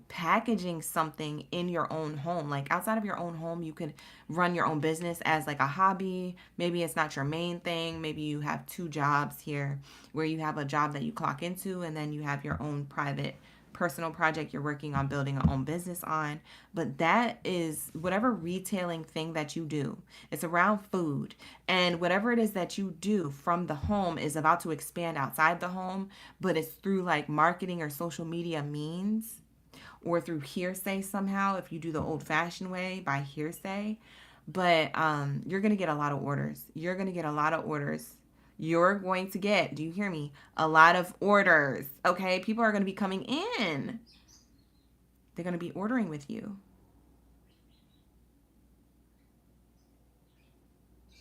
packaging something in your own home. Like outside of your own home, you could run your own business as like a hobby. Maybe it's not your main thing. Maybe you have 2 jobs here where you have a job that you clock into and then you have your own private personal project you're working on building a own business on. But that is whatever retailing thing that you do. It's around food. And whatever it is that you do from the home is about to expand outside the home, but it's through like marketing or social media means, or through hearsay somehow if you do the old-fashioned way by hearsay. But you're going to get a lot of orders. You're going to get a lot of orders. You're going to get, do you hear me? A lot of orders, okay? People are going to be coming in. They're going to be ordering with you.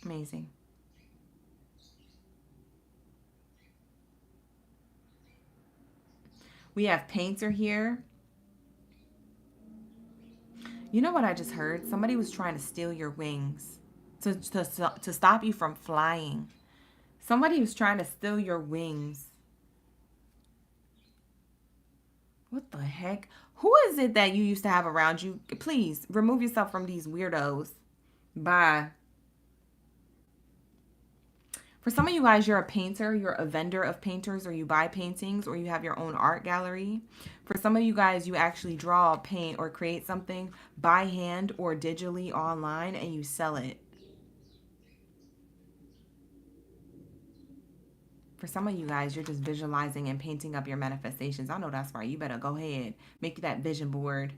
Amazing. We have painter here. You know what I just heard? Somebody was trying to steal your wings to stop you from flying. Somebody was trying to steal your wings. What the heck? Who is it that you used to have around you? Please remove yourself from these weirdos. Bye. For some of you guys, you're a painter, you're a vendor of painters, or you buy paintings, or you have your own art gallery. For some of you guys, you actually draw, paint, or create something by hand or digitally online, and you sell it. For some of you guys, you're just visualizing and painting up your manifestations. I know that's right. You better go ahead. Make that vision board.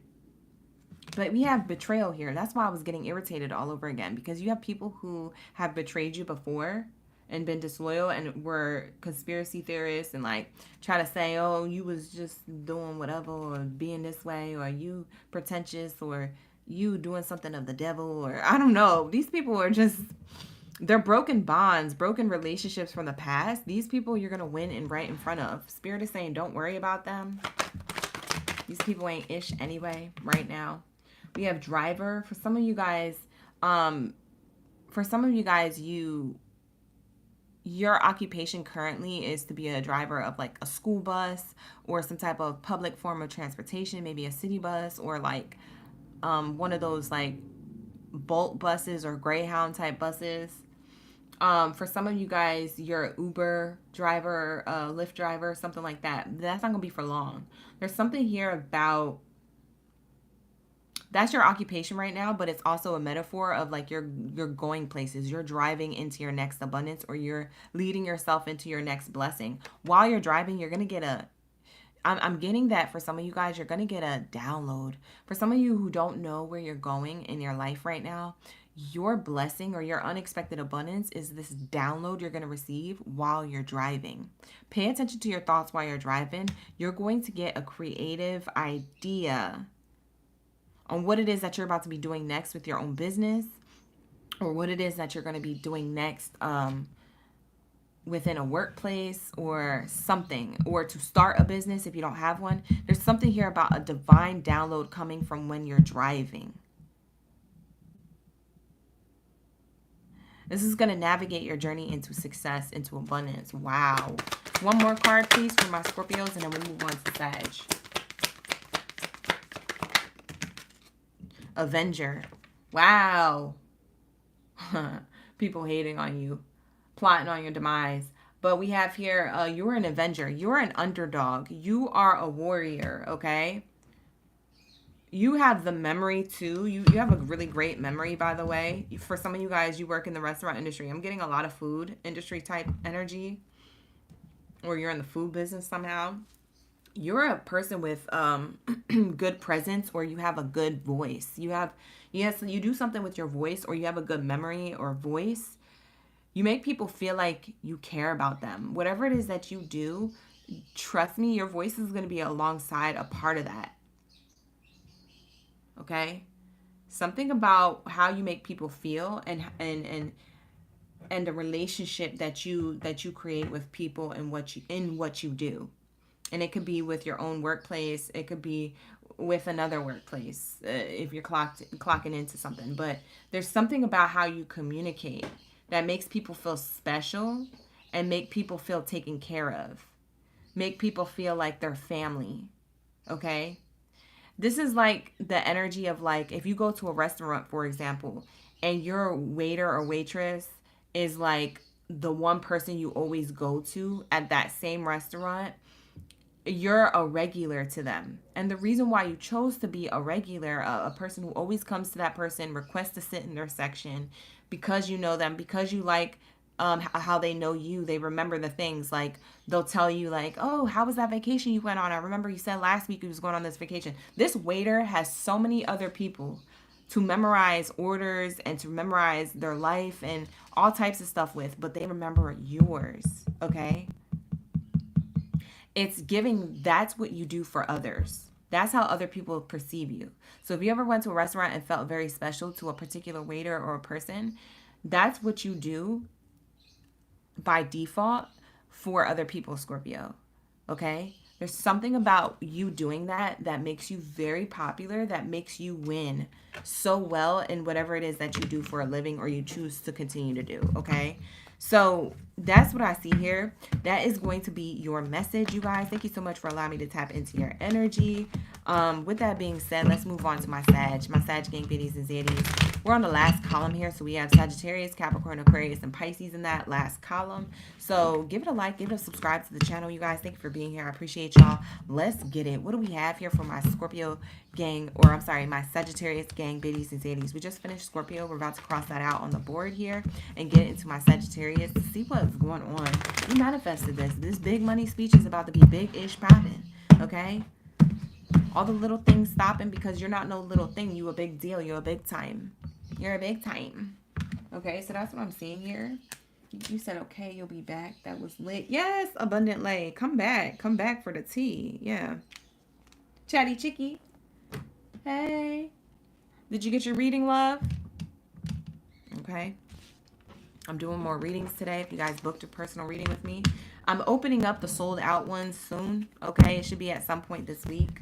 But we have betrayal here. That's why I was getting irritated all over again. Because you have people who have betrayed you before and been disloyal and were conspiracy theorists and like try to say, oh, you was just doing whatever or being this way, or you pretentious, or you doing something of the devil, or I don't know. These people are just, they're broken bonds, broken relationships from the past. These people you're going to win and right in front of. Spirit is saying don't worry about them. These people ain't ish anyway right now. We have driver. For some of you guys, your occupation currently is to be a driver of like a school bus or some type of public form of transportation, maybe a city bus, or like one of those like Bolt buses or Greyhound type buses. For some of you guys, you're an Uber driver, Lyft driver, something like that. That's not gonna be for long. There's something here about, that's your occupation right now, but it's also a metaphor of like you're going places. You're driving into your next abundance, or you're leading yourself into your next blessing. While you're driving, you're going to get I'm getting that for some of you guys, you're going to get a download. For some of you who don't know where you're going in your life right now, your blessing or your unexpected abundance is this download you're going to receive while you're driving. Pay attention to your thoughts while you're driving. You're going to get a creative idea on what it is that you're about to be doing next with your own business, or what it is that you're going to be doing next within a workplace or something, or to start a business if you don't have one. There's something here about a divine download coming from when you're driving. This is going to navigate your journey into success, into abundance. Wow. One more card, please, for my Scorpios, and then we'll move on to Sag. Avenger. Wow. People hating on you, plotting on your demise. But we have here, you're an Avenger. You're an underdog. You are a warrior, okay? You have the memory too. You have a really great memory, by the way. For some of you guys, you work in the restaurant industry. I'm getting a lot of food industry type energy, or you're in the food business somehow. You're a person with good presence, or you have a good voice. You do something with your voice, or you have a good memory or voice. You make people feel like you care about them. Whatever it is that you do, trust me, your voice is going to be alongside a part of that. Okay? Something about how you make people feel and the relationship that you create with people and what you do. And it could be with your own workplace. It could be with another workplace if you're clocking into something. But there's something about how you communicate that makes people feel special and make people feel taken care of. Make people feel like they're family. Okay? This is like the energy of like if you go to a restaurant, for example, and your waiter or waitress is like the one person you always go to at that same restaurant. you're a regular to them. And the reason why you chose to be a regular, a person who always comes to that person, requests to sit in their section, because you know them, because you like how they know you. They remember the things, like they'll tell you like, oh, how was that vacation you went on? I remember you said last week you was going on this vacation. This waiter has so many other people to memorize orders and to memorize their life and all types of stuff with, but they remember yours, okay? It's giving, that's what you do for others. That's how other people perceive you. So if you ever went to a restaurant and felt very special to a particular waiter or a person, that's what you do by default for other people, Scorpio. Okay? There's something about you doing that that makes you very popular, that makes you win so well in whatever it is that you do for a living or you choose to continue to do. Okay? So that's what I see here. That is going to be your message, you guys. Thank you so much for allowing me to tap into your energy. With that being said, let's move on to my Sag gang biddies and zaddies. We're on the last column here, so we have Sagittarius, Capricorn, Aquarius, and Pisces in that last column. So give it a like, give it a subscribe to the channel, you guys. Thank you for being here. I appreciate y'all. Let's get it. What do we have here for my Scorpio gang, or I'm sorry, my Sagittarius gang biddies and zaddies? We just finished Scorpio. We're about to cross that out on the board here and get into my Sagittarius to see what's going on. You manifested this. This big money speech is about to be big-ish popping, okay? All the little things stopping because you're not no little thing. You a big deal. You're a big time. You're a big time. Okay, so that's what I'm seeing here. You said, okay, you'll be back. That was lit. Yes, abundant lay. Come back. Come back for the tea. Yeah. Chatty Chicky. Hey. Did you get your reading, love? Okay. I'm doing more readings today. If you guys booked a personal reading with me, I'm opening up the sold out ones soon. Okay, it should be at some point this week.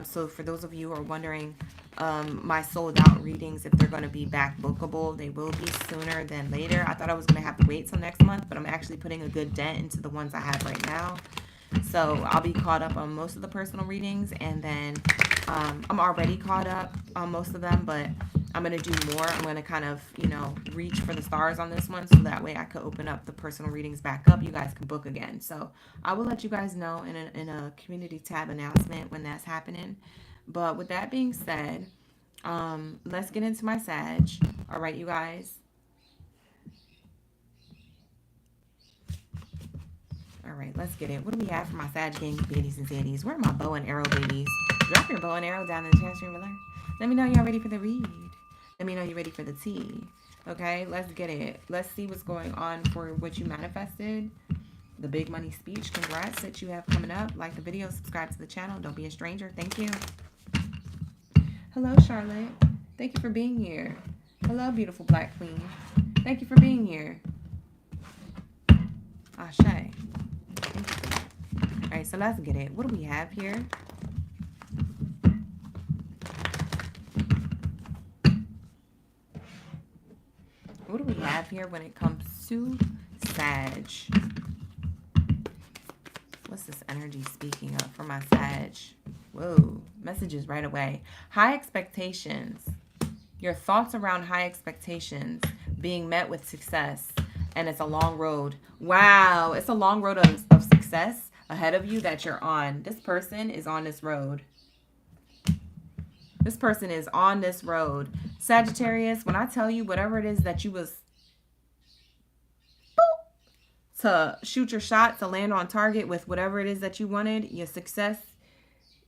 So for those of you who are wondering, my sold out readings, if they're going to be back bookable, they will be sooner than later. I thought I was going to have to wait till next month, but I'm actually putting a good dent into the ones I have right now. So I'll be caught up on most of the personal readings, and then I'm already caught up on most of them, but I'm going to do more. I'm going to kind of, you know, reach for the stars on this one, so that way I could open up the personal readings back up. You guys can book again. So I will let you guys know in a community tab announcement when that's happening. But with that being said, let's get into my Sag. All right, you guys. All right, let's get it. What do we have for my Sag gang biddies and zaddies? Where are my bow and arrow babies? Drop your bow and arrow down in the chat stream below. Let me know y'all ready for the read. Let me know you're ready for the tea. Okay, let's get it. Let's see what's going on for what you manifested. The big money speech. Congrats that you have coming up. Like the video, subscribe to the channel. Don't be a stranger. Thank you. Hello, Charlotte. Thank you for being here. Hello, beautiful black queen. Thank you for being here. Ashe. Thank you for that. All right, so let's get it. What do we have here? What do we have here when it comes to Sag? What's this energy speaking of for my Sag? Whoa, messages right away. High expectations. Your thoughts around high expectations being met with success, and it's a long road. Wow, it's a long road of success ahead of you that you're on. This person is on this road. This person is on this road. Sagittarius, when I tell you whatever it is that you was to shoot your shot, to land on target with whatever it is that you wanted, your success,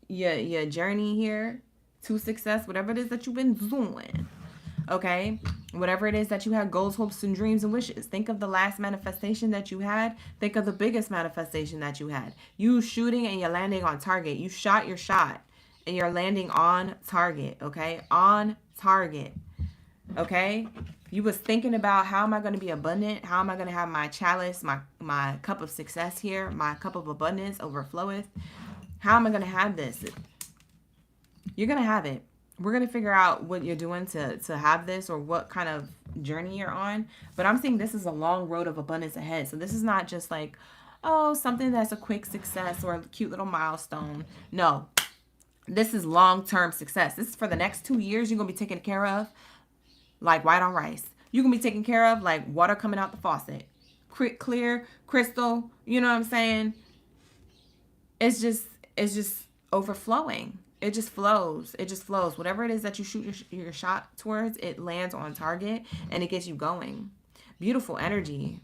your journey here to success, whatever it is that you've been doing, okay? Whatever it is that you had goals, hopes, and dreams and wishes. Think of the last manifestation that you had. Think of the biggest manifestation that you had. You shooting and you're landing on target. You shot your shot and you're landing on target, okay? On target, okay? You was thinking about, how am I going to be abundant? How am I going to have my chalice, my cup of success here, my cup of abundance overfloweth? How am I going to have this? You're going to have it. We're going to figure out what you're doing to have this, or what kind of journey you're on. But I'm saying this is a long road of abundance ahead. So this is not just like, oh, something that's a quick success or a cute little milestone. No, this is long-term success. This is for the next 2 years. You're going to be taken care of like white on rice. You're going to be taken care of like water coming out the faucet. Clear, crystal, you know what I'm saying? it's just it's just overflowing. It just flows. It just flows. Whatever it is that you shoot your shot towards, it lands on target and it gets you going. Beautiful energy.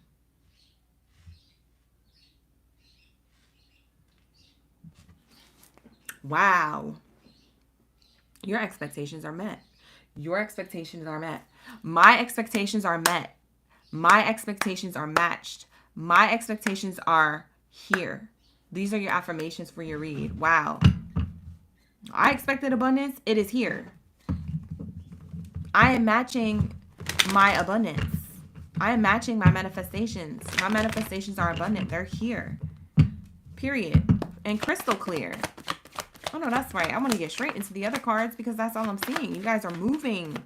Wow. Your expectations are met. Your expectations are met. My expectations are met. My expectations are matched. My expectations are here. These are your affirmations for your read. Wow. I expected abundance. It is here. I am matching my abundance. I am matching my manifestations. My manifestations are abundant. They're here. Period. And crystal clear. Oh, no, that's right. I want to get straight into the other cards because that's all I'm seeing. You guys are moving.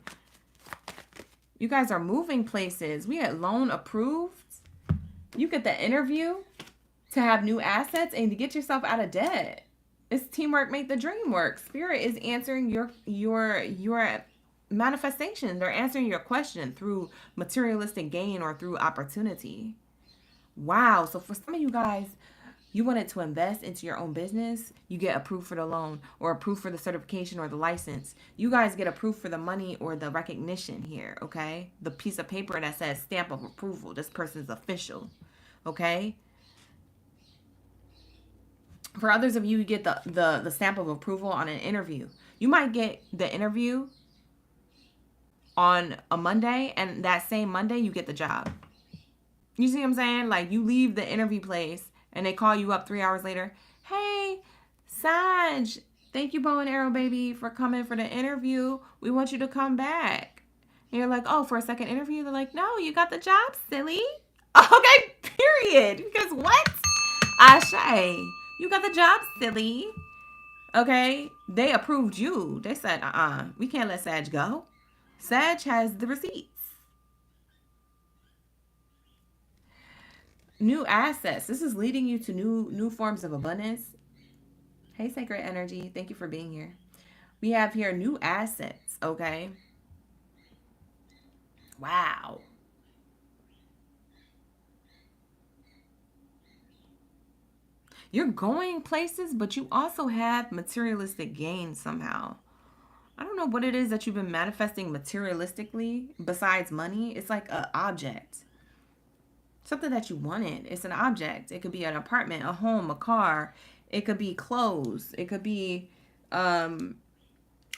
You guys are moving places. We had loan approved. You get the interview to have new assets and to get yourself out of debt. It's teamwork make the dream work. Spirit is answering your manifestation. They're answering your question through materialistic gain or through opportunity. Wow. So for some of you guys, you wanted to invest into your own business, you get approved for the loan or approved for the certification or the license. You guys get approved for the money or the recognition here, okay? The piece of paper that says stamp of approval. This person's official, okay? For others of you, you get the stamp of approval on an interview. You might get the interview on a Monday, and that same Monday, you get the job. You see what I'm saying? Like, you leave the interview place, and they call you up 3 hours later. Hey, Sag, thank you, Bow and Arrow Baby, for coming for the interview. We want you to come back. And you're like, oh, for a second interview? They're like, no, you got the job, silly. Okay, period. Because what? Ashe, you got the job, silly. Okay, they approved you. They said, we can't let Sag go. Sag has the receipts. New assets. This is leading you to new forms of abundance. Hey, sacred energy. Thank you for being here. We have here new assets, okay? Wow. You're going places, but you also have materialistic gain somehow. I don't know what it is that you've been manifesting materialistically besides money. It's like an object. Something that you wanted. It's an object. It could be an apartment, a home, a car. It could be clothes. It could be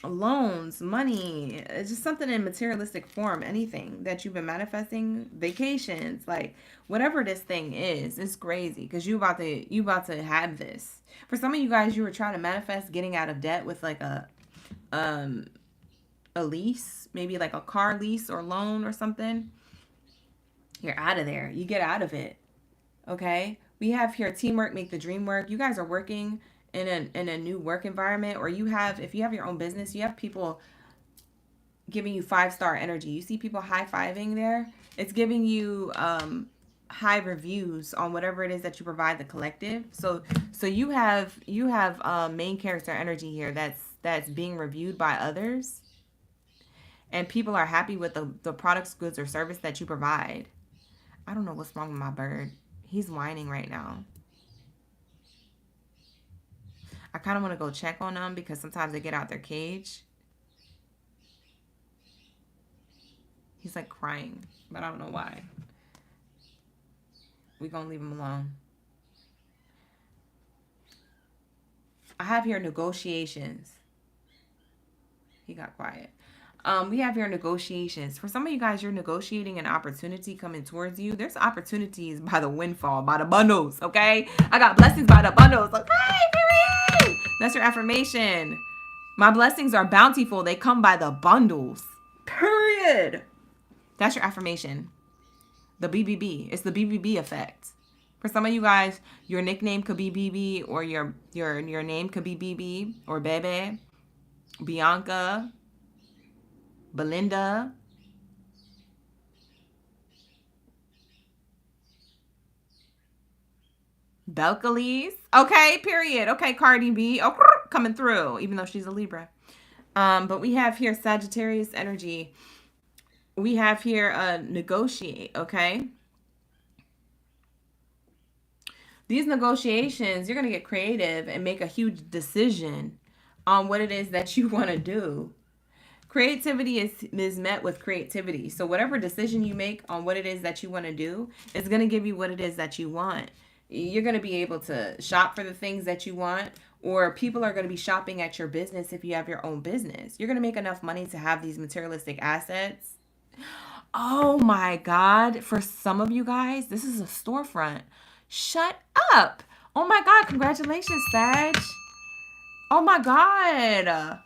loans, money. It's just something in materialistic form. Anything that you've been manifesting, vacations, like whatever this thing is, it's crazy because you about to have this. For some of you guys, you were trying to manifest getting out of debt with like a lease, maybe like a car lease or loan or something. You're out of there. You get out of it. Okay? We have here teamwork make the dream work. You guys are working in a new work environment, or if you have your own business, you have people giving you 5-star energy. You see people high-fiving there. It's giving you high reviews on whatever it is that you provide the collective. So you have main character energy here that's being reviewed by others, and people are happy with the products, goods, or service that you provide. I don't know what's wrong with my bird. He's whining right now. I kind of want to go check on them because sometimes they get out their cage. He's like crying, but I don't know why. We're going to leave him alone. I have here negotiations. He got quiet. We have here negotiations. For some of you guys, you're negotiating an opportunity coming towards you. There's opportunities by the windfall, by the bundles, okay? I got blessings by the bundles, okay? Period. That's your affirmation. My blessings are bountiful. They come by the bundles. Period. That's your affirmation. The BBB. It's the BBB effect. For some of you guys, your nickname could be BB, or your name could be BB or Bebe, Bianca, Belinda. Belcalis. Okay, period. Okay, Cardi B. Oh, coming through, even though she's a Libra. But we have here Sagittarius energy. We have here negotiate, okay? these negotiations, you're going to get creative and make a huge decision on what it is that you want to do. Creativity is met with creativity. So whatever decision you make on what it is that you want to do is going to give you what it is that you want. You're going to be able to shop for the things that you want, or people are going to be shopping at your business if you have your own business. You're going to make enough money to have these materialistic assets. Oh my God. For some of you guys, this is a storefront. Shut up. Oh my God. Congratulations, Sag. Oh my God.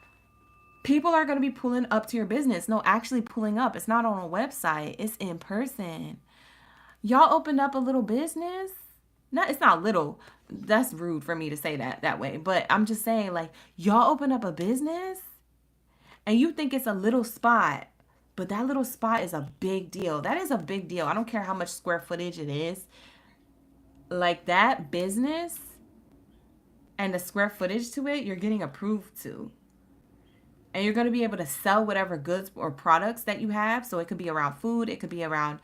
People are going to be pulling up to your business. No, actually pulling up. It's not on a website. It's in person. Y'all opened up a little business. Not, it's not little. That's rude for me to say that way. But I'm just saying, like, y'all opened up a business and you think it's a little spot. But that little spot is a big deal. That is a big deal. I don't care how much square footage it is. Like, that business and the square footage to it, you're getting approved to. And you're going to be able to sell whatever goods or products that you have. So it could be around food. It could be around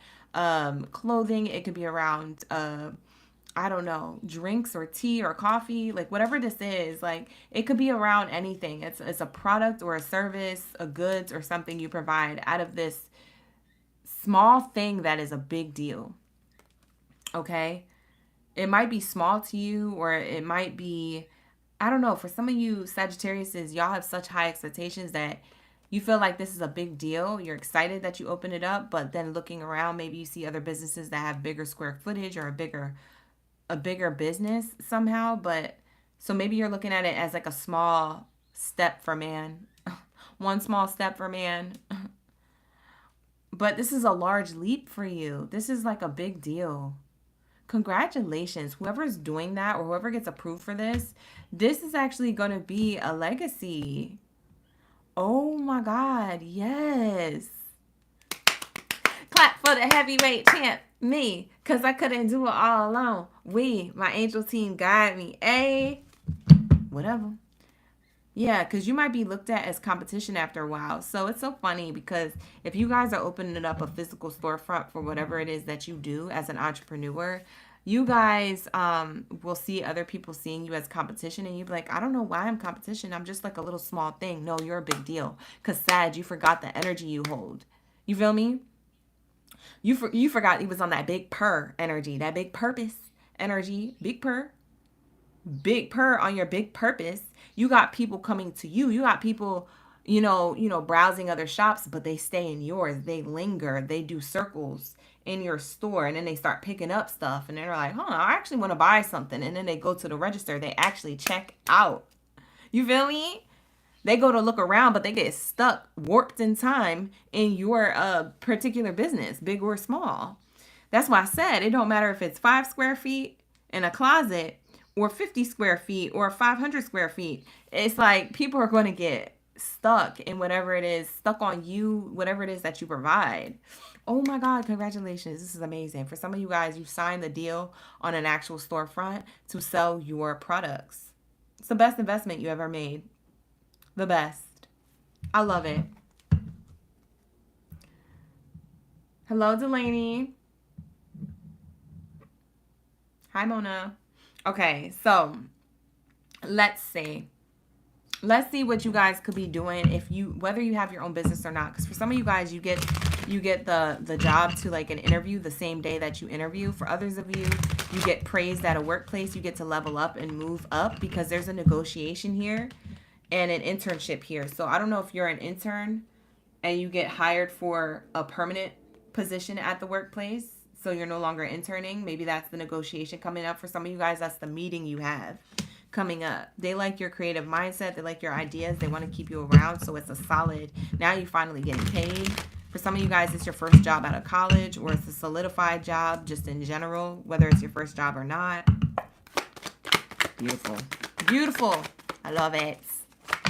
clothing. It could be around, I don't know, drinks or tea or coffee. Like whatever this is, like it could be around anything. It's a product or a service, a goods or something you provide out of this small thing that is a big deal. Okay? It might be small to you, or it might be, I don't know, for some of you Sagittariuses, y'all have such high expectations that you feel like this is a big deal. You're excited that you open it up, but then looking around, maybe you see other businesses that have bigger square footage or a bigger business somehow. But so maybe you're looking at it as like a small step for man. One small step for man. But this is a large leap for you. This is like a big deal. Congratulations. Whoever's doing that or whoever gets approved for this is actually going to be a legacy. Oh my God. Yes. Clap for the heavyweight champ, me, because I couldn't do it all alone. My angel team, guide me. Whatever. Yeah, because you might be looked at as competition after a while. So it's so funny because if you guys are opening up a physical storefront for whatever it is that you do as an entrepreneur, you guys will see other people seeing you as competition, and you'll be like, I don't know why I'm competition. I'm just like a little small thing. No, you're a big deal. Because Sag, you forgot the energy you hold. You feel me? You forgot you was on that big purr energy, that big purpose energy, big purr on your big purpose. You got people coming to you. You got people, browsing other shops, but they stay in yours. They linger. They do circles in your store, and then they start picking up stuff, and they're like, I actually want to buy something. And then they go to the register. They actually check out. You feel me? They go to look around, but they get stuck, warped in time in your particular business, big or small. That's why I said it don't matter if it's 5 square feet in a closet or 50 square feet or 500 square feet. It's like people are going to get stuck in whatever it is, stuck on you, whatever it is that you provide. Oh my God, congratulations. This is amazing. For some of you guys, you signed the deal on an actual storefront to sell your products. It's the best investment you ever made. The best. I love it. Hello, Delaney. Hi, Mona. Okay, so let's see what you guys could be doing whether you have your own business or not. Because for some of you guys, you get the job to like an interview the same day that you interview. For others of you, you get praised at a workplace. You get to level up and move up because there's a negotiation here and an internship here. So I don't know if you're an intern and you get hired for a permanent position at the workplace. So you're no longer interning. Maybe that's the negotiation coming up. For some of you guys, that's the meeting you have coming up. They like your creative mindset. They like your ideas. They want to keep you around. So it's a solid, now you're finally getting paid. For some of you guys, it's your first job out of college, or it's a solidified job just in general, whether it's your first job or not. Beautiful. Beautiful. I love it.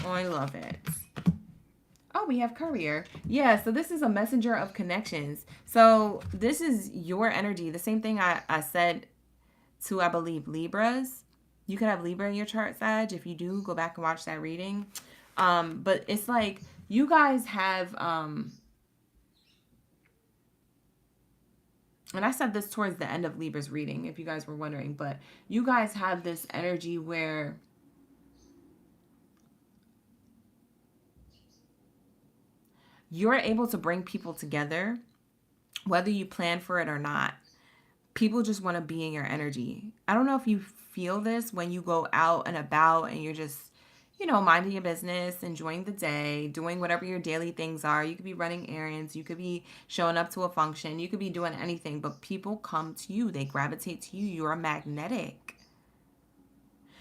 Oh, I love it. Oh, we have courier. Yeah, so this is a messenger of connections. So this is your energy. The same thing I said to, I believe, Libras. You could have Libra in your chart, Sag. If you do, go back and watch that reading. But it's like you guys have and I said this towards the end of Libra's reading, if you guys were wondering, but you guys have this energy where you're able to bring people together, whether you plan for it or not. People just want to be in your energy. I don't know if you feel this when you go out and about and you're just, you know, minding your business, enjoying the day, doing whatever your daily things are. You could be running errands, you could be showing up to a function, you could be doing anything, but people come to you, they gravitate to you. You're magnetic.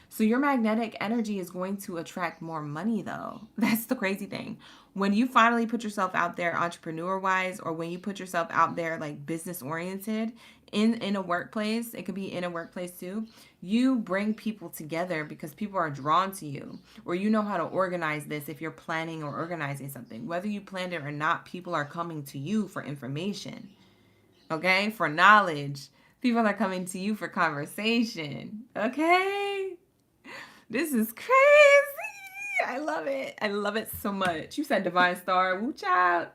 So your magnetic energy is going to attract more money, though. That's the crazy thing. When you finally put yourself out there entrepreneur wise, or when you put yourself out there like business oriented in a workplace, it could be in a workplace too, you bring people together because people are drawn to you, or you know how to organize this. If you're planning or organizing something, whether you planned it or not, people are coming to you for information, okay, for knowledge. People are coming to you for conversation, okay? This is crazy. I love it. I love it so much. You said Divine Star. Woo child.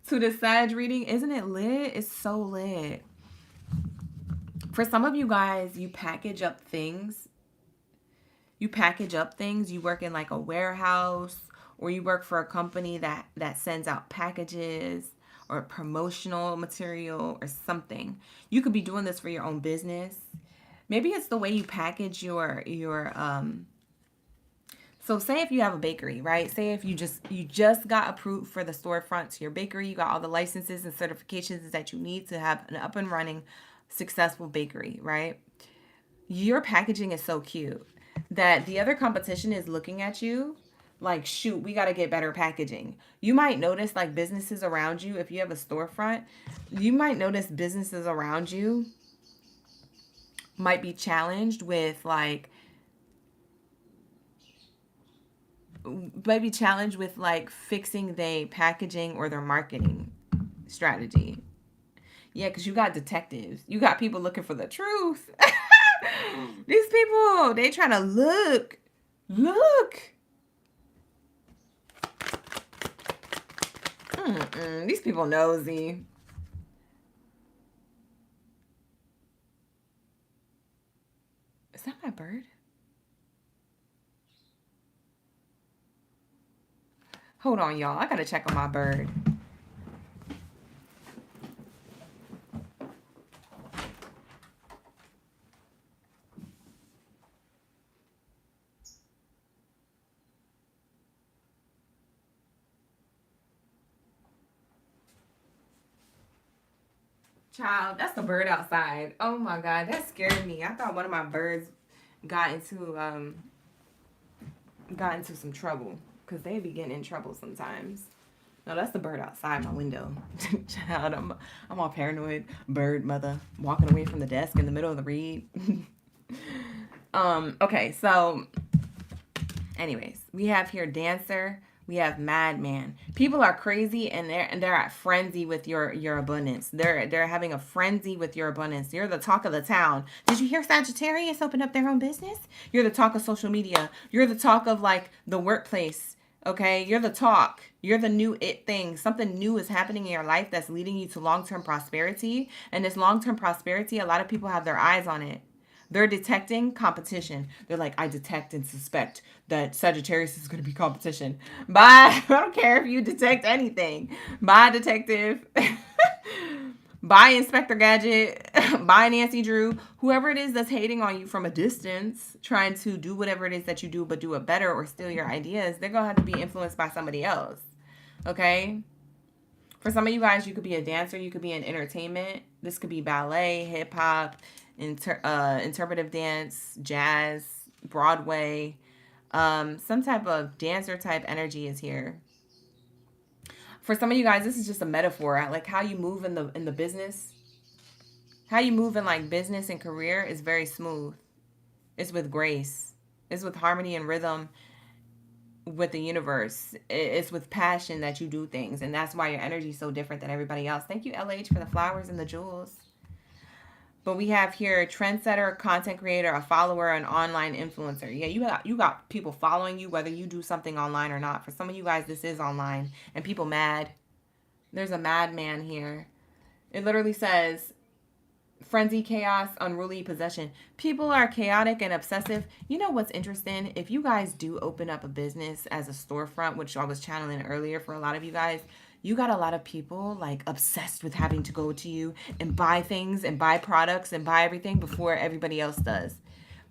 To the Sag reading. Isn't it lit? It's so lit. For some of you guys, you package up things. You package up things. You work in like a warehouse, or you work for a company that sends out packages or promotional material or something. You could be doing this for your own business. Maybe it's the way you package your so say if you have a bakery, right? Say if you just got approved for the storefront to your bakery, you got all the licenses and certifications that you need to have an up and running successful bakery, right? Your packaging is so cute that the other competition is looking at you like, shoot, we got to get better packaging. You might notice like businesses around you, if you have a storefront, you might notice businesses around you might be challenged with like fixing their packaging or their marketing strategy. Yeah, because you got detectives. You got people looking for the truth. These people, they trying to look. These people nosy. Is that my bird? Hold on, y'all. I gotta check on my bird. Child, that's the bird outside. Oh my God, that scared me. I thought one of my birds got into some trouble, because they be getting in trouble sometimes. No, that's the bird outside my window. Child, I'm all paranoid. Bird mother walking away from the desk in the middle of the read. Okay, so anyways, we have here Dancer. We have Madman. People are crazy, and they're at frenzy with your abundance. They're having a frenzy with your abundance. You're the talk of the town. Did you hear Sagittarius open up their own business? You're the talk of social media. You're the talk of like the workplace. Okay, you're the talk. You're the new it thing. Something new is happening in your life that's leading you to long-term prosperity. And this long-term prosperity, a lot of people have their eyes on it. They're detecting competition. They're like, I detect and suspect that Sagittarius is going to be competition. Bye. I don't care if you detect anything. Bye, detective. Bye, Inspector Gadget. Bye, Nancy Drew. Whoever it is that's hating on you from a distance, trying to do whatever it is that you do, but do it better or steal your ideas, they're going to have to be influenced by somebody else. Okay? For some of you guys, you could be a dancer. You could be in entertainment. This could be ballet, hip-hop, interpretive dance, jazz, Broadway. Some type of dancer type energy is here. For some of you guys, this is just a metaphor. Like how you move in the business. How you move in like business and career is very smooth. It's with grace. It's with harmony and rhythm with the universe. It's with passion that you do things. And that's why your energy is so different than everybody else. Thank you, LH, for the flowers and the jewels. But we have here a trendsetter, content creator, a follower, an online influencer. Yeah, you got people following you, whether you do something online or not. For some of you guys, this is online. And people mad. There's a madman here. It literally says, Frenzy, chaos, unruly possession. People are chaotic and obsessive. You know what's interesting? If you guys do open up a business as a storefront, which I was channeling earlier for a lot of you guys, you got a lot of people like obsessed with having to go to you and buy things and buy products and buy everything before everybody else does.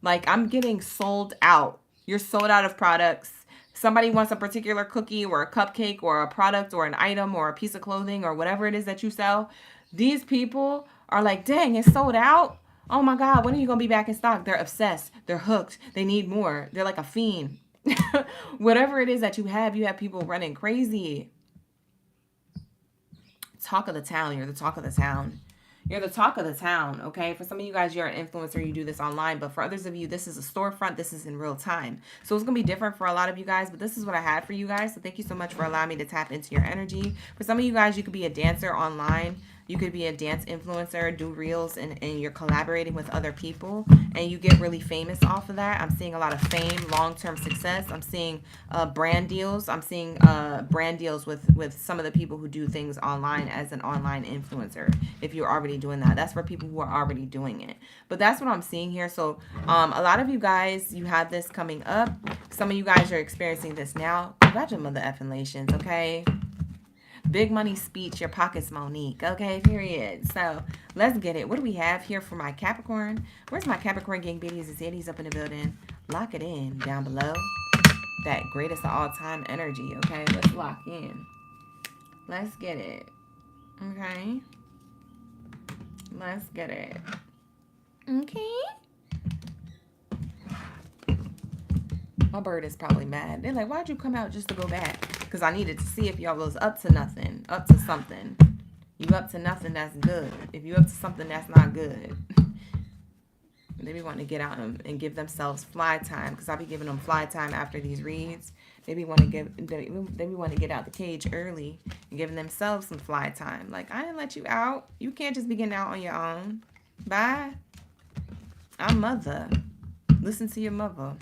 Like, I'm getting sold out. You're sold out of products. Somebody wants a particular cookie or a cupcake or a product or an item or a piece of clothing or whatever it is that you sell. These people are like, dang, it's sold out. Oh my God, when are you going to be back in stock? They're obsessed. They're hooked. They need more. They're like a fiend. Whatever it is that you have people running crazy. Talk of the town. You're the talk of the town. You're the talk of the town, okay? For some of you guys, you're an influencer. You do this online. But for others of you, this is a storefront. This is in real time. So it's going to be different for a lot of you guys. But this is what I had for you guys. So thank you so much for allowing me to tap into your energy. For some of you guys, you could be a dancer online. You could be a dance influencer, do reels, and you're collaborating with other people. And you get really famous off of that. I'm seeing a lot of fame, long-term success. I'm seeing brand deals. I'm seeing brand deals with some of the people who do things online as an online influencer. If you're already doing that, that's for people who are already doing it. But that's what I'm seeing here. So a lot of you guys, you have this coming up. Some of you guys are experiencing this now. Congratulations, okay? Big money speech, your pockets Monique. Okay, period. So let's get it. What do we have here for my Capricorn? Where's my Capricorn gang Baddies and Zaddies up in the building? Lock it in down below. That greatest of all time energy. Okay, let's lock in. Let's get it. Okay. Let's get it. Okay. My bird is probably mad. They're like, why'd you come out just to go back? Because I needed to see if y'all was up to nothing. Up to something. You up to nothing, that's good. If you up to something, that's not good. They be wanting to get out and give themselves fly time. Because I'll be giving them fly time after these reads. They be wanting to get out the cage early and giving themselves some fly time. Like, I didn't let you out. You can't just be getting out on your own. Bye. I'm mother. Listen to your mother.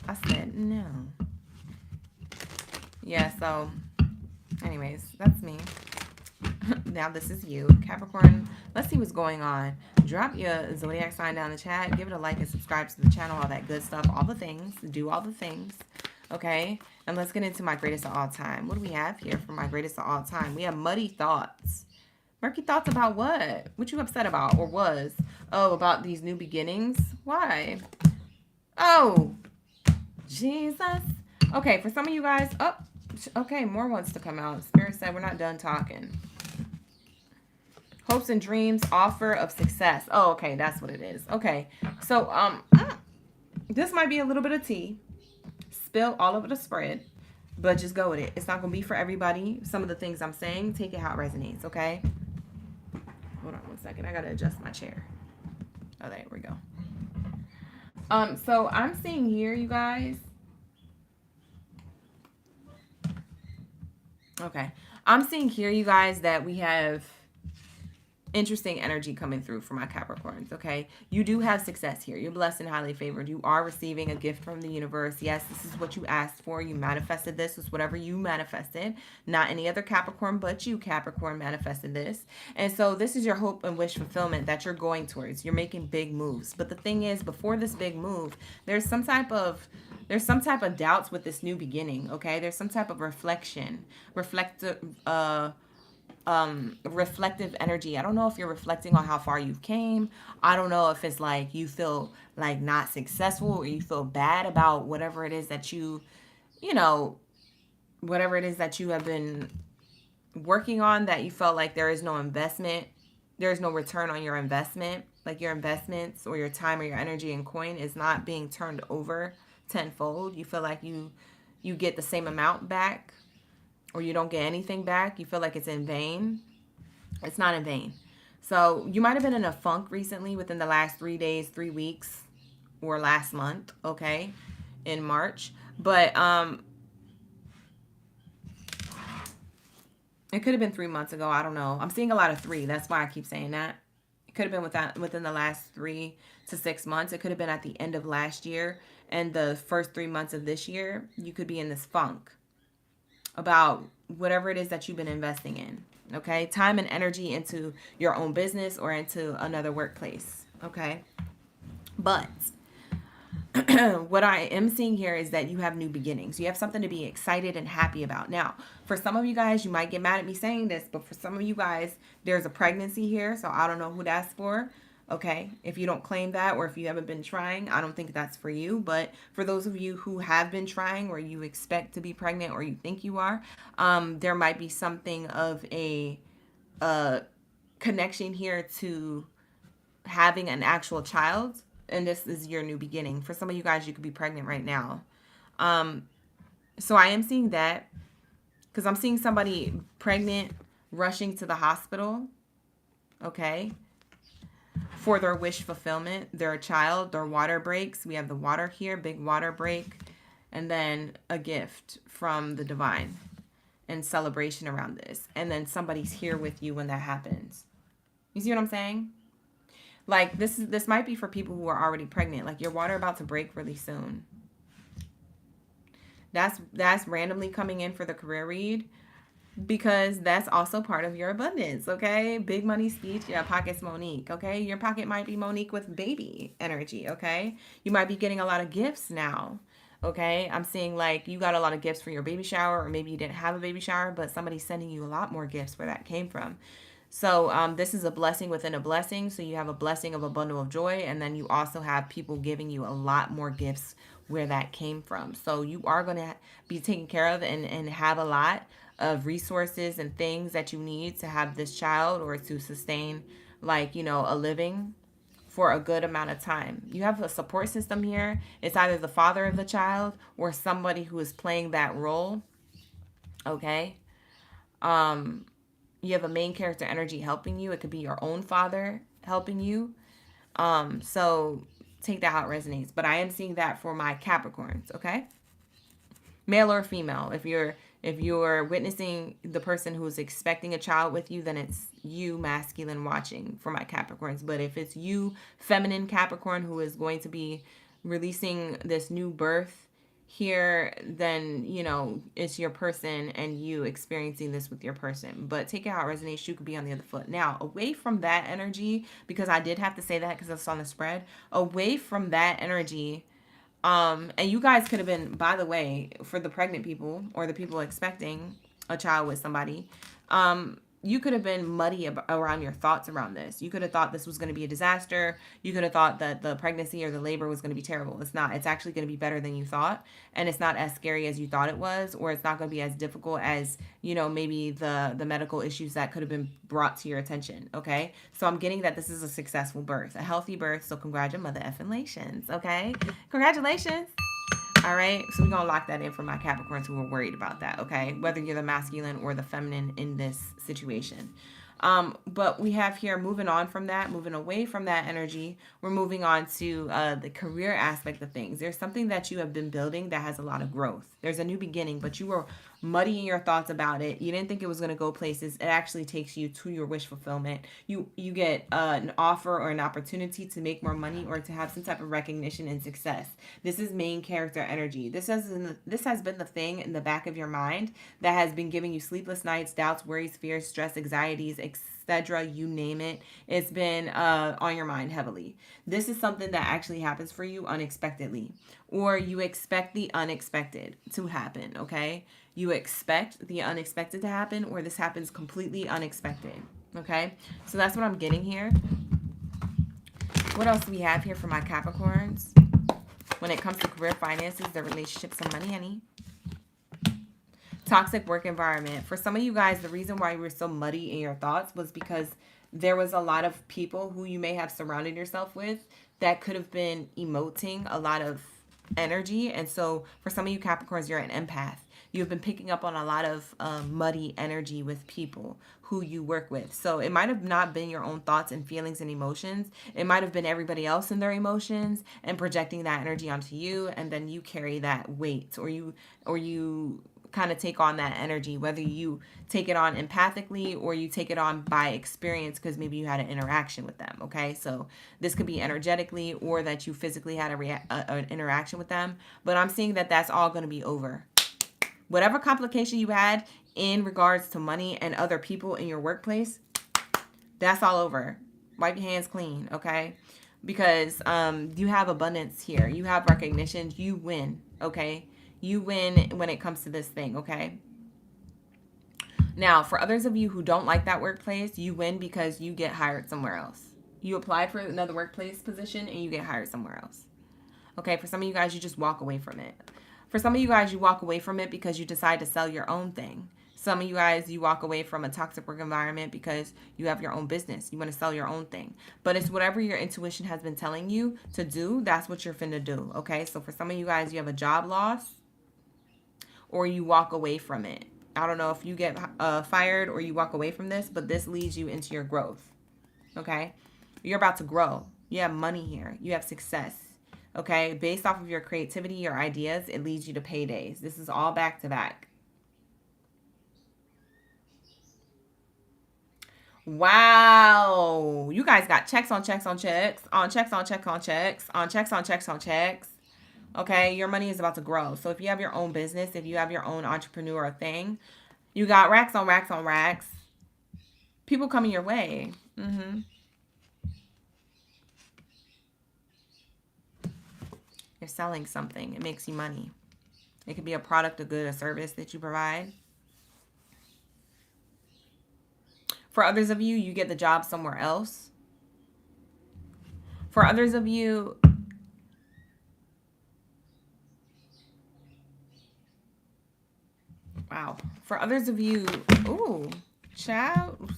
I said no. Yeah, so anyways, that's me. Now this is you, Capricorn. Let's see what's going on. Drop your zodiac sign down in the chat. Give it a like and subscribe to the channel. All that good stuff. All the things. Do all the things. Okay? And let's get into my greatest of all time. What do we have here for my greatest of all time? We have muddy thoughts. Murky thoughts about what? What you upset about or was? Oh, about these new beginnings? Why? Oh, Jesus. Okay, for some of you guys, oh, okay, more wants to come out. Spirit said we're not done talking. Hopes and dreams, offer of success. Oh, okay, that's what it is. Okay, so this might be a little bit of tea. Spill all over the spread, but just go with it. It's not going to be for everybody. Some of the things I'm saying, take it how it resonates, okay? Hold on one second. I got to adjust my chair. Oh, there we go. So I'm seeing here, you guys. Okay. I'm seeing here, you guys, that we have interesting energy coming through for my Capricorns, okay? You do have success here. You're blessed and highly favored. You are receiving a gift from the universe. Yes, this is what you asked for. You manifested this. It's whatever you manifested. Not any other Capricorn, but you, Capricorn, manifested this. And so this is your hope and wish fulfillment that you're going towards. You're making big moves. But the thing is, before this big move, there's some type of doubts with this new beginning, okay? There's some type of reflection, reflective energy. I don't know if you're reflecting on how far you've came. I don't know if it's like you feel like not successful or you feel bad about whatever it is that whatever it is that you have been working on, that you felt like there is no investment, there is no return on your investment, like your investments or your time or your energy and coin is not being turned over tenfold. You feel like you get the same amount back, or you don't get anything back. You feel like it's in vain. It's not in vain. So you might have been in a funk recently within the last 3 days, 3 weeks, or last month, okay, in March. But it could have been 3 months ago. I don't know. I'm seeing a lot of 3. That's why I keep saying that. It could have been within the last 3 to 6 months. It could have been at the end of last year and the first 3 months of this year. You could be in this funk about whatever it is that you've been investing in. Okay, time and energy into your own business or into another workplace. Okay, but what I am seeing here is that you have new beginnings. You have something to be excited and happy about. Now, for some of you guys, you might get mad at me saying this, but for some of you guys, there's a pregnancy here, so I don't know who that's for. Okay, if you don't claim that, or if you haven't been trying, I don't think that's for you. But for those of you who have been trying, or you expect to be pregnant, or you think you are, there might be something of a connection here to having an actual child, and this is your new beginning. For some of you guys, you could be pregnant right now. So I am seeing that because I'm seeing somebody pregnant rushing to the hospital, okay, for their wish fulfillment, their child, their water breaks. We have the water here, big water break, and then a gift from the divine and celebration around this. And then somebody's here with you when that happens. You see what I'm saying? Like this might be for people who are already pregnant. Like your water about to break really soon. That's randomly coming in for the career read, because that's also part of your abundance. Okay, big money speech. Yeah, pocket's Monique. Okay, your pocket might be Monique with baby energy. Okay, you might be getting a lot of gifts now. Okay, I'm seeing like you got a lot of gifts for your baby shower, or maybe you didn't have a baby shower, but somebody's sending you a lot more gifts where that came from. So this is a blessing within a blessing. So you have a blessing of a bundle of joy, and then you also have people giving you a lot more gifts where that came from. So you are going to be taken care of and have a lot of resources and things that you need to have this child, or to sustain, like, you know, a living for a good amount of time. You have a support system here. It's either the father of the child or somebody who is playing that role. Okay. You have a main character energy helping you. It could be your own father helping you. So take that how it resonates. But I am seeing that for my Capricorns, okay? Male or female. If you're witnessing the person who is expecting a child with you, then it's you, masculine, watching for my Capricorns. But if it's you, feminine Capricorn, who is going to be releasing this new birth here, then, you know, it's your person and you experiencing this with your person. But take it how it resonates. You could be on the other foot. Now, away from that energy, because I did have to say that because it's on the spread, away from that energy, and you guys could have been, by the way, for the pregnant people or the people expecting a child with somebody, you could have been muddy around your thoughts around this. You could have thought this was going to be a disaster. You could have thought that the pregnancy or the labor was going to be terrible. It's not. It's actually going to be better than you thought. And it's not as scary as you thought it was, or it's not going to be as difficult as, you know, maybe the medical issues that could have been brought to your attention. Okay. So I'm getting that this is a successful birth, a healthy birth. So congratulations. Okay. Congratulations. All right, so we're going to lock that in for my Capricorns who are worried about that, okay? Whether you're the masculine or the feminine in this situation. But we have here, moving on from that, moving away from that energy, we're moving on to the career aspect of things. There's something that you have been building that has a lot of growth. There's a new beginning, but you were muddying your thoughts about it. You didn't think it was going to go places. It actually takes you to your wish fulfillment. You get an offer or an opportunity to make more money or to have some type of recognition and success. This is main character energy. This has been the thing in the back of your mind that has been giving you sleepless nights, doubts, worries, fears, stress, anxieties, etc. You name it. It's been on your mind heavily. This is something that actually happens for you unexpectedly, or you expect the unexpected to happen, okay? You expect the unexpected to happen, or this happens completely unexpected, okay? So that's what I'm getting here. What else do we have here for my Capricorns? When it comes to career, finances, their relationships, and money, honey. Toxic work environment. For some of you guys, the reason why you were so muddy in your thoughts was because there was a lot of people who you may have surrounded yourself with that could have been emoting a lot of energy. And so for some of you Capricorns, you're an empath. You've been picking up on a lot of muddy energy with people who you work with. So it might have not been your own thoughts and feelings and emotions. It might have been everybody else in their emotions and projecting that energy onto you. And then you carry that weight, or you kind of take on that energy, whether you take it on empathically or you take it on by experience because maybe you had an interaction with them, okay? So this could be energetically or that you physically had an interaction with them. But I'm seeing that that's all going to be over. Whatever complication you had in regards to money and other people in your workplace, that's all over. Wipe your hands clean, okay? Because you have abundance here. You have recognition. You win, okay? You win when it comes to this thing, okay? Now, for others of you who don't like that workplace, you win because you get hired somewhere else. You applied for another workplace position and you get hired somewhere else. Okay, for some of you guys, you just walk away from it. For some of you guys, you walk away from it because you decide to sell your own thing. Some of you guys, you walk away from a toxic work environment because you have your own business. You want to sell your own thing. But it's whatever your intuition has been telling you to do, that's what you're finna do, okay? So for some of you guys, you have a job loss or you walk away from it. I don't know if you get fired or you walk away from this, but this leads you into your growth, okay? You're about to grow. You have money here. You have success, okay? Based off of your creativity, your ideas, it leads you to paydays. This is all back to back. Wow. You guys got checks on checks on checks, on checks on checks on checks, on checks on checks on checks. Okay, your money is about to grow. So if you have your own business, if you have your own entrepreneur thing, you got racks on racks on racks. People coming your way. You're selling something. It makes you money. It could be a product, a good, a service that you provide. For others of you, you get the job somewhere else. For others of you, wow. For others of you, ooh, child,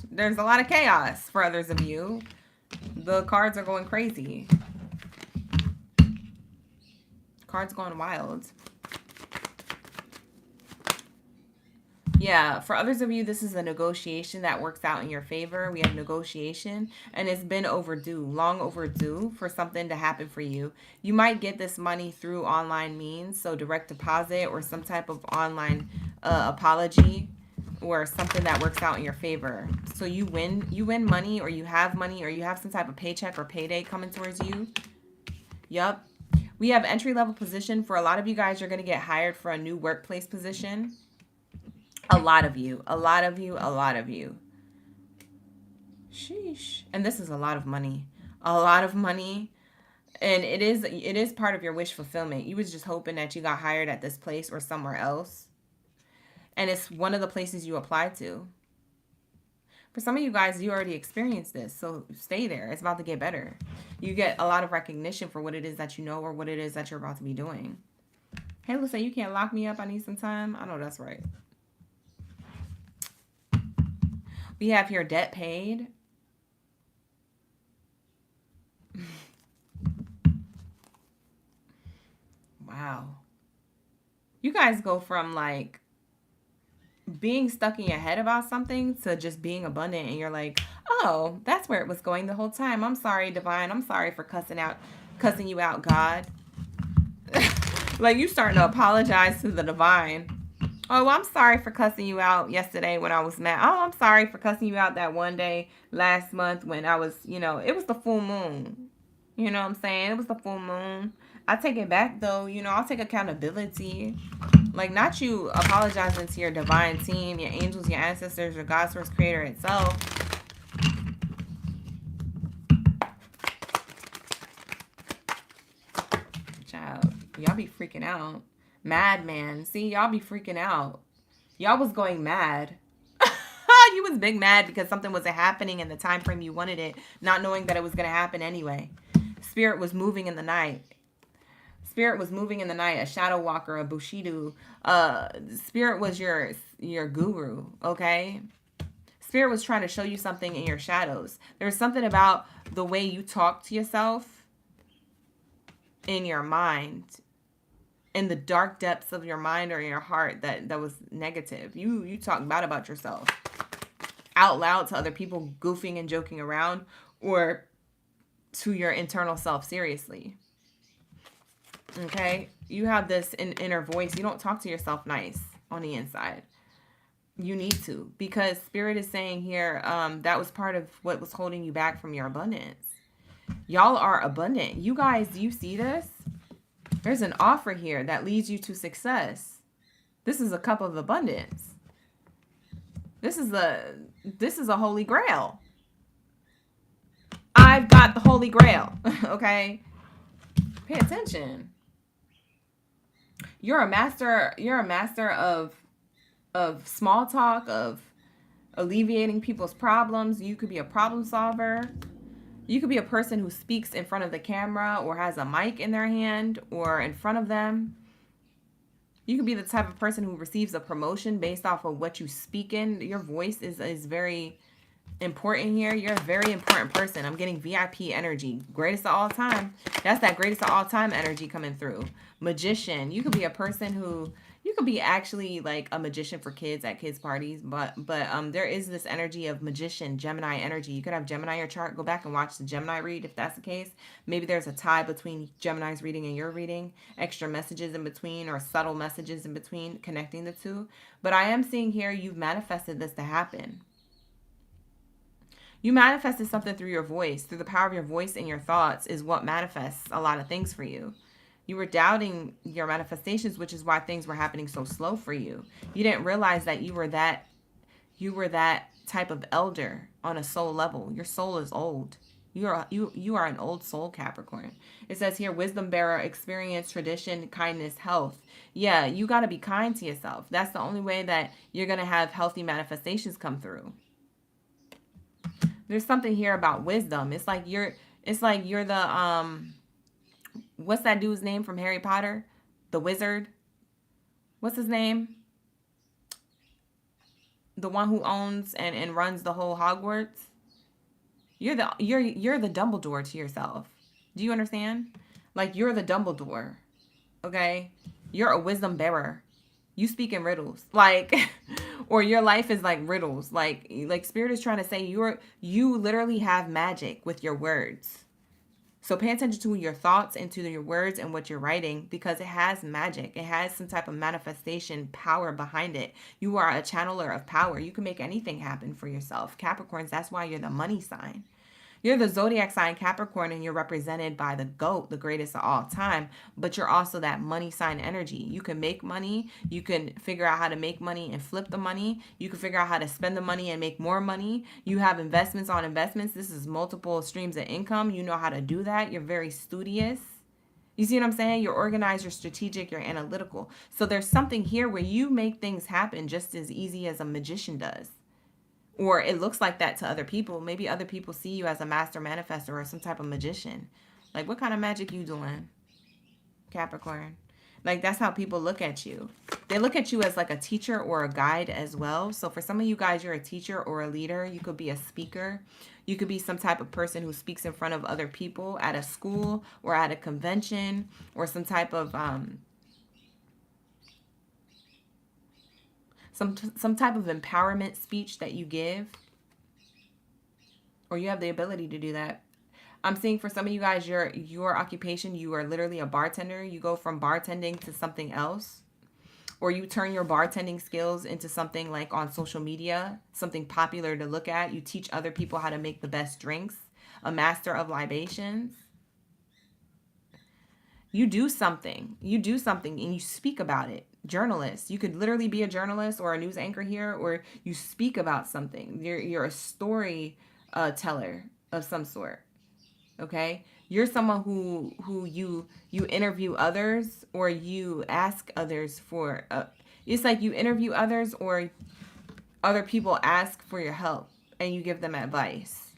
there's a lot of chaos for others of you. The cards are going crazy. Cards going wild. Yeah, for others of you, this is a negotiation that works out in your favor. We have negotiation, and it's been overdue, long overdue for something to happen for you. You might get this money through online means, so direct deposit or some type of online apology or something that works out in your favor. So you win money, or you have some type of paycheck or payday coming towards you. Yup. We have entry-level position. For a lot of you guys, you're going to get hired for a new workplace position. A lot of you. Sheesh. And this is a lot of money. And it is part of your wish fulfillment. You was just hoping that you got hired at this place or somewhere else. And it's one of the places you applied to. For some of you guys, you already experienced this. So stay there. It's about to get better. You get a lot of recognition for what it is that you know or what it is that you're about to be doing. Hey, listen, you can't lock me up. I need some time. I know that's right. We have here debt paid. Wow. You guys go from like being stuck in your head about something to just being abundant, and you're like, oh, that's where it was going the whole time. I'm sorry, divine. I'm sorry for cussing you out, God. Like you starting to apologize to the divine. Oh, I'm sorry for cussing you out yesterday when I was mad. Oh, I'm sorry for cussing you out that one day last month when I was, it was the full moon. You know what I'm saying? It was the full moon. I take it back though. I'll take accountability. Like not you apologizing to your divine team, your angels, your ancestors, your God source creator itself. Child, y'all be freaking out. Madman. See, y'all be freaking out. Y'all was going mad. You was big mad because something wasn't happening in the time frame you wanted it, not knowing that it was going to happen anyway. Spirit was moving in the night. A shadow walker, a bushido. Spirit was your guru, okay? Spirit was trying to show you something in your shadows. There's something about the way you talk to yourself in your mind, in the dark depths of your mind or in your heart that was negative. You talk bad about yourself out loud to other people, goofing and joking around, or to your internal self seriously. Okay? You have this inner voice. You don't talk to yourself nice on the inside. You need to, because Spirit is saying here that was part of what was holding you back from your abundance. Y'all are abundant. You guys, do you see this? There's an offer here that leads you to success. This is a cup of abundance. This is a holy grail. I've got the holy grail. Okay? Pay attention. You're a master of small talk, of alleviating people's problems. You could be a problem solver. You could be a person who speaks in front of the camera or has a mic in their hand or in front of them. You could be the type of person who receives a promotion based off of what you speak in. Your voice is very important here. You're a very important person. I'm getting VIP energy. Greatest of all time. That's that greatest of all time energy coming through. Magician. You could be a person who, you could be actually like a magician for kids at kids parties, but there is this energy of magician, Gemini energy. You could have Gemini in your chart. Go back and watch the Gemini read if that's the case. Maybe there's a tie between Gemini's reading and your reading, extra messages in between or subtle messages in between connecting the two. But I am seeing here you've manifested this to happen. You manifested something through your voice, through the power of your voice and your thoughts is what manifests a lot of things for you. You were doubting your manifestations, which is why things were happening so slow for you. You didn't realize that you were that type of elder on a soul level. Your soul is old. You are an old soul, Capricorn. It says here, wisdom bearer, experience, tradition, kindness, health. Yeah, you got to be kind to yourself. That's the only way that you're going to have healthy manifestations come through. There's something here about wisdom. It's like you're the what's that dude's name from Harry Potter? The wizard. What's his name? The one who owns and runs the whole Hogwarts. You're the Dumbledore to yourself. Do you understand? Like you're the Dumbledore. Okay? You're a wisdom bearer. You speak in riddles. Like or your life is like riddles. Like Spirit is trying to say you literally have magic with your words. So pay attention to your thoughts and to your words and what you're writing because it has magic. It has some type of manifestation power behind it. You are a channeler of power. You can make anything happen for yourself. Capricorns, that's why you're the money sign. You're the zodiac sign Capricorn and you're represented by the GOAT, the greatest of all time, but you're also that money sign energy. You can make money. You can figure out how to make money and flip the money. You can figure out how to spend the money and make more money. You have investments on investments. This is multiple streams of income. You know how to do that. You're very studious. You see what I'm saying? You're organized, you're strategic, you're analytical. So there's something here where you make things happen just as easy as a magician does. Or it looks like that to other people. Maybe other people see you as a master manifestor or some type of magician. Like, what kind of magic you doing, Capricorn? Like, that's how people look at you. They look at you as like a teacher or a guide as well. So for some of you guys, you're a teacher or a leader. You could be a speaker. You could be some type of person who speaks in front of other people at a school or at a convention or some type of some type of empowerment speech that you give, or you have the ability to do that. I'm seeing for some of you guys, your occupation, you are literally a bartender. You go from bartending to something else, or you turn your bartending skills into something like on social media, something popular to look at. You teach other people how to make the best drinks, a master of libations. You do something and you speak about it. Journalist. You could literally be a journalist or a news anchor here, or you speak about something. You're a story teller of some sort. Okay? You're someone who you interview others, or you ask others for it's like you interview others, or other people ask for your help and you give them advice.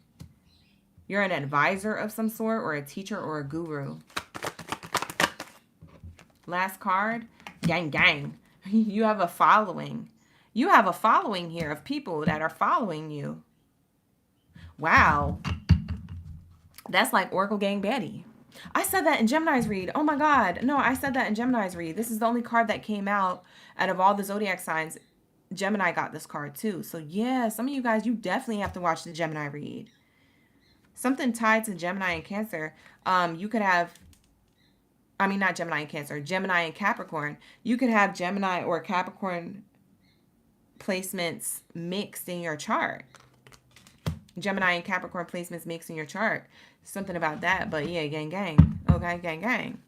You're an advisor of some sort, or a teacher or a guru. Last card. Gang, gang. You have a following. You have a following here of people that are following you. Wow. That's like OracleGangBaddie. I said that in Gemini's read. Oh my God. No, I said that in Gemini's read. This is the only card that came out of all the zodiac signs. Gemini got this card too. So yeah, some of you guys, you definitely have to watch the Gemini read. Something tied to Gemini and Cancer. You could have, not Gemini and Cancer, Gemini and Capricorn. You could have Gemini or Capricorn placements mixed in your chart. Gemini and Capricorn placements mixed in your chart. Something about that, but yeah, gang, gang. Okay, gang, gang.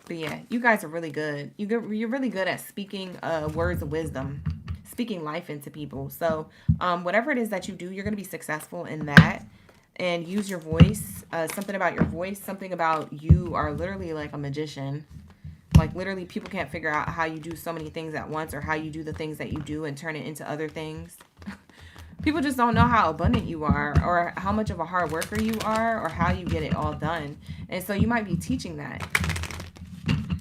But yeah, you guys are really good. You're really good at speaking words of wisdom, speaking life into people. So whatever it is that you do, you're going to be successful in that. And use your voice. Something about your voice, something about you are literally like a magician. Like literally people can't figure out how you do so many things at once or how you do the things that you do and turn it into other things. People just don't know how abundant you are or how much of a hard worker you are or how you get it all done. And so you might be teaching that.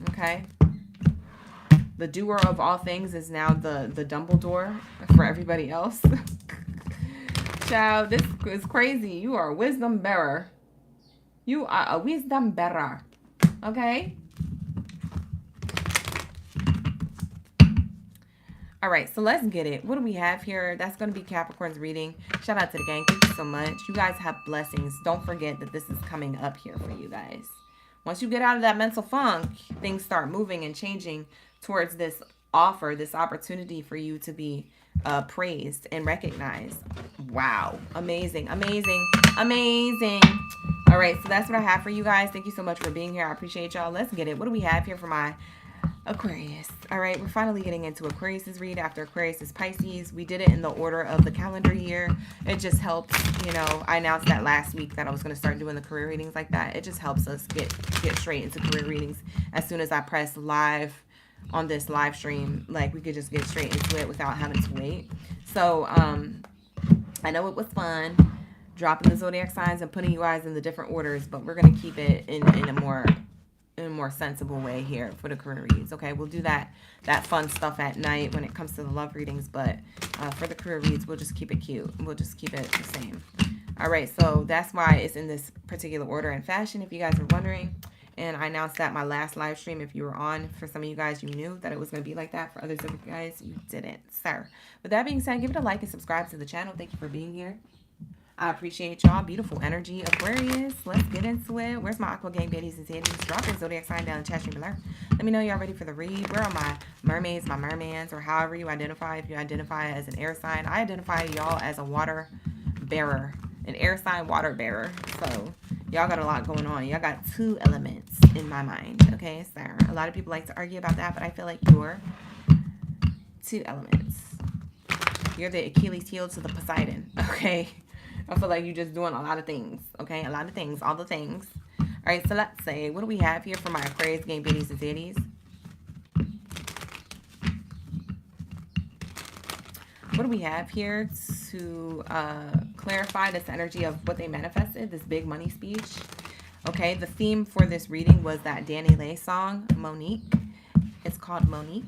Okay. The doer of all things is now the Dumbledore for everybody else. Child, this is crazy. You are a wisdom bearer. You are a wisdom bearer. Okay? All right, so let's get it. What do we have here? That's going to be Capricorn's reading. Shout out to the gang. Thank you so much. You guys have blessings. Don't forget that this is coming up here for you guys. Once you get out of that mental funk, things start moving and changing towards this offer, this opportunity for you to be praised and recognized. Wow. Amazing. Amazing. Amazing. All right, so that's what I have for you guys. Thank you so much for being here. I appreciate y'all. Let's get it. What do we have here for my Aquarius? All right, we're finally getting into Aquarius's read after Aquarius is Pisces. We did it in the order of the calendar year. It just helps, you know, I announced that last week that I was going to start doing the career readings like that. It just helps us get straight into career readings as soon as I press live on this live stream. Like we could just get straight into it without having to wait. So I know it was fun dropping the zodiac signs and putting you guys in the different orders, but we're going to keep it in a more sensible way here for the career reads. Okay, we'll do that fun stuff at night when it comes to the love readings, but for the career reads, we'll just keep it cute. We'll just keep it the same. All right, so that's why it's in this particular order and fashion, if you guys are wondering. And I announced that my last live stream, if you were on, for some of you guys, you knew that it was going to be like that. For others of you guys, you didn't, sir. With that being said, give it a like and subscribe to the channel. Thank you for being here. I appreciate y'all. Beautiful energy, Aquarius. Let's get into it. Where's my OracleGangBaddies and Zodiacs? Drop your zodiac sign down in the chat stream below. Let me know y'all ready for the read. Where are my mermaids, my mermans, or however you identify? If you identify as an air sign, I identify y'all as a water bearer, an air sign water bearer. So y'all got a lot going on. Y'all got 2 elements in my mind. Okay, so a lot of people like to argue about that, but I feel like you're 2 elements. You're the Achilles heel to the Poseidon. Okay. I feel like you're just doing a lot of things, okay? A lot of things, all the things. All right, so let's say, what do we have here for my Aquarius, Gang Baddies, and Zaddies? What do we have here to clarify this energy of what they manifested, this big money speech? Okay, the theme for this reading was that Danny Lay song, Monique. It's called Monique.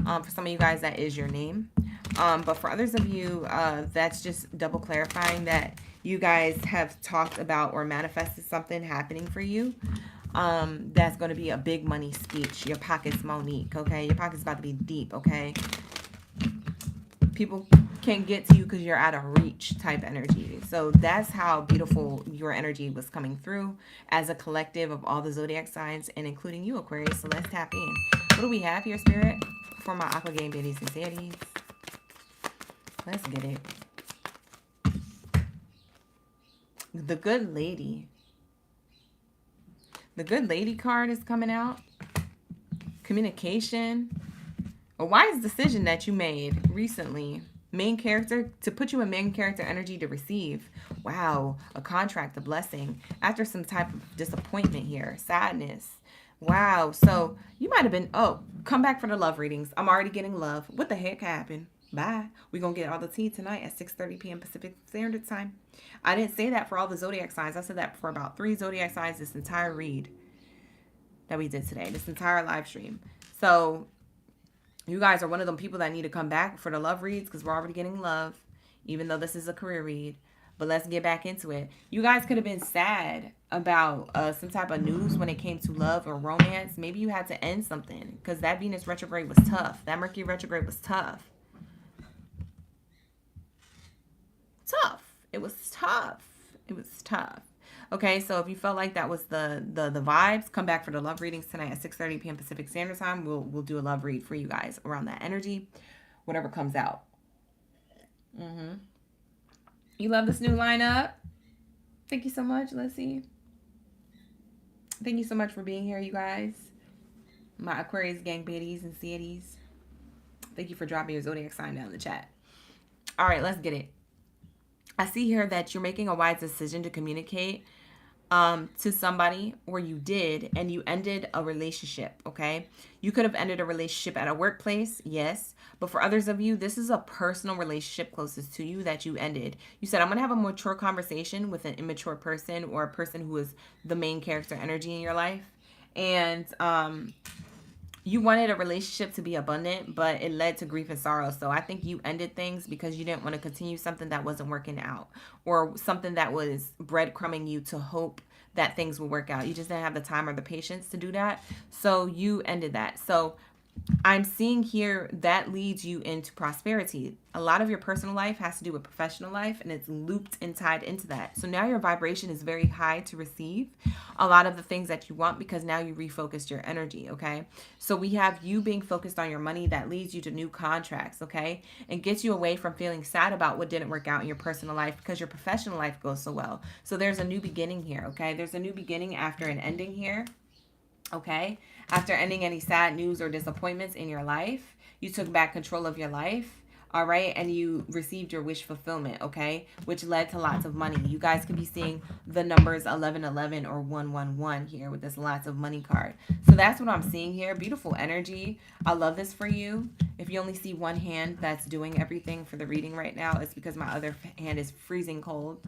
For some of you guys, that is your name. But for others of you, that's just double clarifying that you guys have talked about or manifested something happening for you. That's going to be a big money speech. Your pocket's Monique, okay? Your pocket's about to be deep, okay? People can't get to you because you're out of reach type energy. So that's how beautiful your energy was coming through as a collective of all the zodiac signs and including you, Aquarius. So let's tap in. What do we have here, Spirit, for my OracleGangBaddies and Zaddies? Let's get it. The Good Lady. The Good Lady card is coming out. Communication. A wise decision that you made recently. Main character, to put you in main character energy to receive. Wow. A contract, a blessing. After some type of disappointment here. Sadness. Wow. So you might have been, oh, come back for the love readings. I'm already getting love. What the heck happened? Bye. We're going to get all the tea tonight at 6:30 p.m. Pacific Standard Time. I didn't say that for all the zodiac signs. I said that for about 3 zodiac signs this entire read that we did today, this entire live stream. So you guys are one of them people that need to come back for the love reads because we're already getting love, even though this is a career read. But let's get back into it. You guys could have been sad about some type of news when it came to love or romance. Maybe you had to end something because that Venus retrograde was tough. That Mercury retrograde was tough. It was tough. It was tough. Okay, so if you felt like that was the vibes, come back for the love readings tonight at 6:30 p.m. Pacific Standard Time. We'll do a love read for you guys around that energy, whatever comes out. You love this new lineup? Thank you so much, Lissy. Thank you so much for being here, you guys. My Aquarius gang baddies and saddies. Thank you for dropping your zodiac sign down in the chat. All right, let's get it. I see here that you're making a wise decision to communicate to somebody, or you did, and you ended a relationship, okay? You could have ended a relationship at a workplace, yes. But for others of you, this is a personal relationship closest to you that you ended. You said, I'm going to have a mature conversation with an immature person, or a person who is the main character energy in your life. And you wanted a relationship to be abundant, but it led to grief and sorrow. So I think you ended things because you didn't want to continue something that wasn't working out, or something that was breadcrumbing you to hope that things will work out. You just didn't have the time or the patience to do that. So you ended that. So I'm seeing here that leads you into prosperity. A lot of your personal life has to do with professional life, and it's looped and tied into that. So now your vibration is very high to receive a lot of the things that you want, because now you refocused your energy, okay? So we have you being focused on your money that leads you to new contracts, okay? And gets you away from feeling sad about what didn't work out in your personal life, because your professional life goes so well. So there's a new beginning here, okay? There's a new beginning after an ending here. Okay, after ending any sad news or disappointments in your life, you took back control of your life. All right, and you received your wish fulfillment, okay, which led to lots of money. You guys could be seeing the numbers 1111 or 111 here with this lots of money card. So that's what I'm seeing here. Beautiful energy. I love this for you. If you only see one hand that's doing everything for the reading right now, it's because my other hand is freezing cold.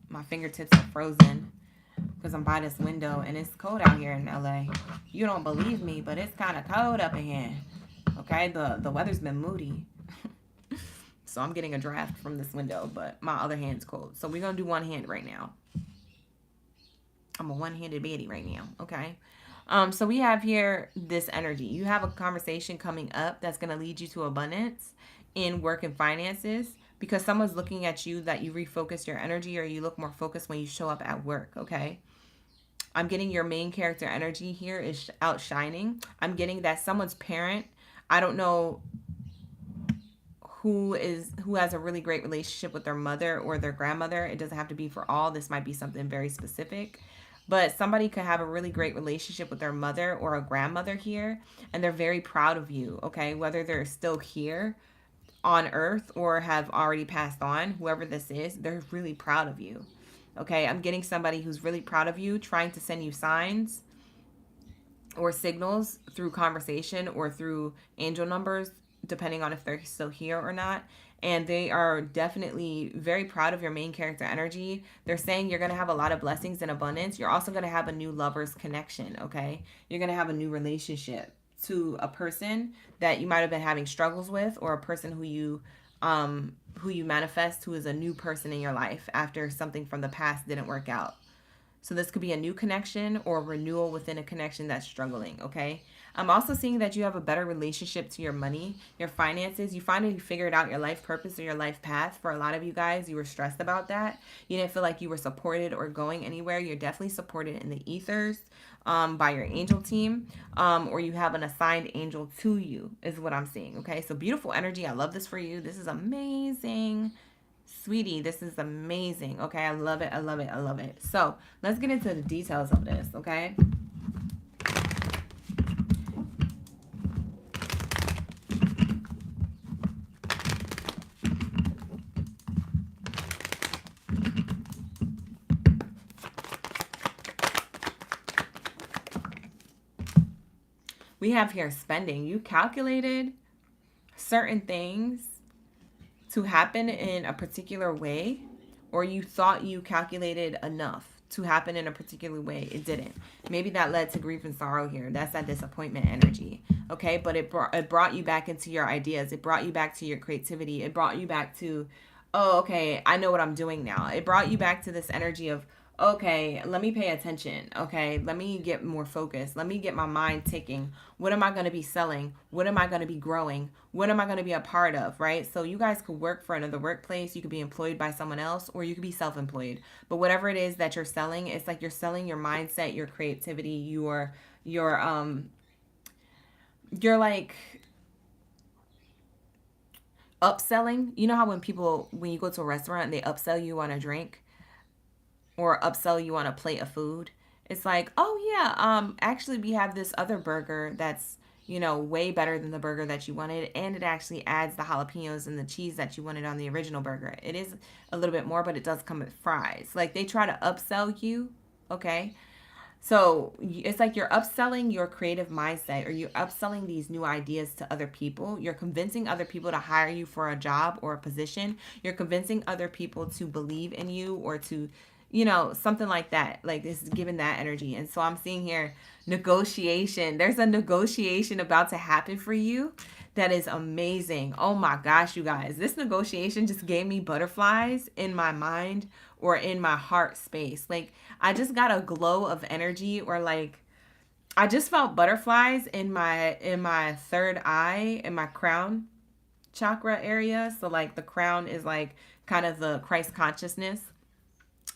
My fingertips are frozen because I'm by this window and it's cold out here in LA. You don't believe me, but it's kind of cold up in here. Okay, the weather's been moody. So I'm getting a draft from this window, but my other hand's cold. So we're going to do one hand right now. I'm a one-handed baddie right now, okay? So we have here this energy. You have a conversation coming up that's going to lead you to abundance in work and finances, because someone's looking at you that you refocus your energy, or you look more focused when you show up at work, okay? I'm getting your main character energy here is outshining. I'm getting that someone's parent, I don't know who has a really great relationship with their mother or their grandmother. It doesn't have to be for all. This might be something very specific. But somebody could have a really great relationship with their mother or a grandmother here, and they're very proud of you, okay? Whether they're still here on earth or have already passed on, whoever this is, they're really proud of you. Okay, I'm getting somebody who's really proud of you, trying to send you signs or signals through conversation or through angel numbers, depending on if they're still here or not. And they are definitely very proud of your main character energy. They're saying you're going to have a lot of blessings and abundance. You're also going to have a new lover's connection, okay? You're going to have a new relationship to a person that you might have been having struggles with, or a person who you manifest, who is a new person in your life after something from the past didn't work out. So this could be a new connection or renewal within a connection that's struggling, okay? I'm also seeing that you have a better relationship to your money, your finances. You finally figured out your life purpose or your life path. For a lot of you guys, you were stressed about that. You didn't feel like you were supported or going anywhere. You're definitely supported in the ethers by your angel team, or you have an assigned angel to you is what I'm seeing, okay? So beautiful energy. I love this for you. This is amazing. Sweetie, this is amazing. Okay, I love it. I love it. I love it. So let's get into the details of this, okay? We have here spending. You calculated certain things to happen in a particular way, or you thought you calculated enough to happen in a particular way. It didn't. Maybe that led to grief and sorrow here. That's that disappointment energy. Okay, but it brought you back into your ideas. It brought you back to your creativity. It brought you back to, oh, okay, I know what I'm doing now. It brought you back to this energy of, okay, let me pay attention. Okay, let me get more focused. Let me get my mind ticking. What am I going to be selling? What am I going to be growing? What am I going to be a part of, right? So you guys could work for another workplace. You could be employed by someone else, or you could be self-employed. But whatever it is that you're selling, it's like you're selling your mindset, your creativity, you're like upselling. You know how when you go to a restaurant and they upsell you on a drink, or upsell you on a plate of food, It's like, oh yeah, actually we have this other burger that's, you know, way better than the burger that you wanted, and it actually adds the jalapenos and the cheese that you wanted on the original burger. It is a little bit more, but it does come with fries. Like they try to upsell you, okay? So it's like you're upselling your creative mindset, or you're upselling these new ideas to other people. You're convincing other people to hire you for a job or a position. You're convincing other people to believe in you, or to, you know, something like that. Like this is giving that energy. And so I'm seeing here negotiation. There's a negotiation about to happen for you that is amazing. Oh my gosh, you guys. This negotiation just gave me butterflies in my mind or in my heart space. Like I just got a glow of energy, or like I just felt butterflies in my third eye, in my crown chakra area. So like the crown is like kind of the Christ consciousness.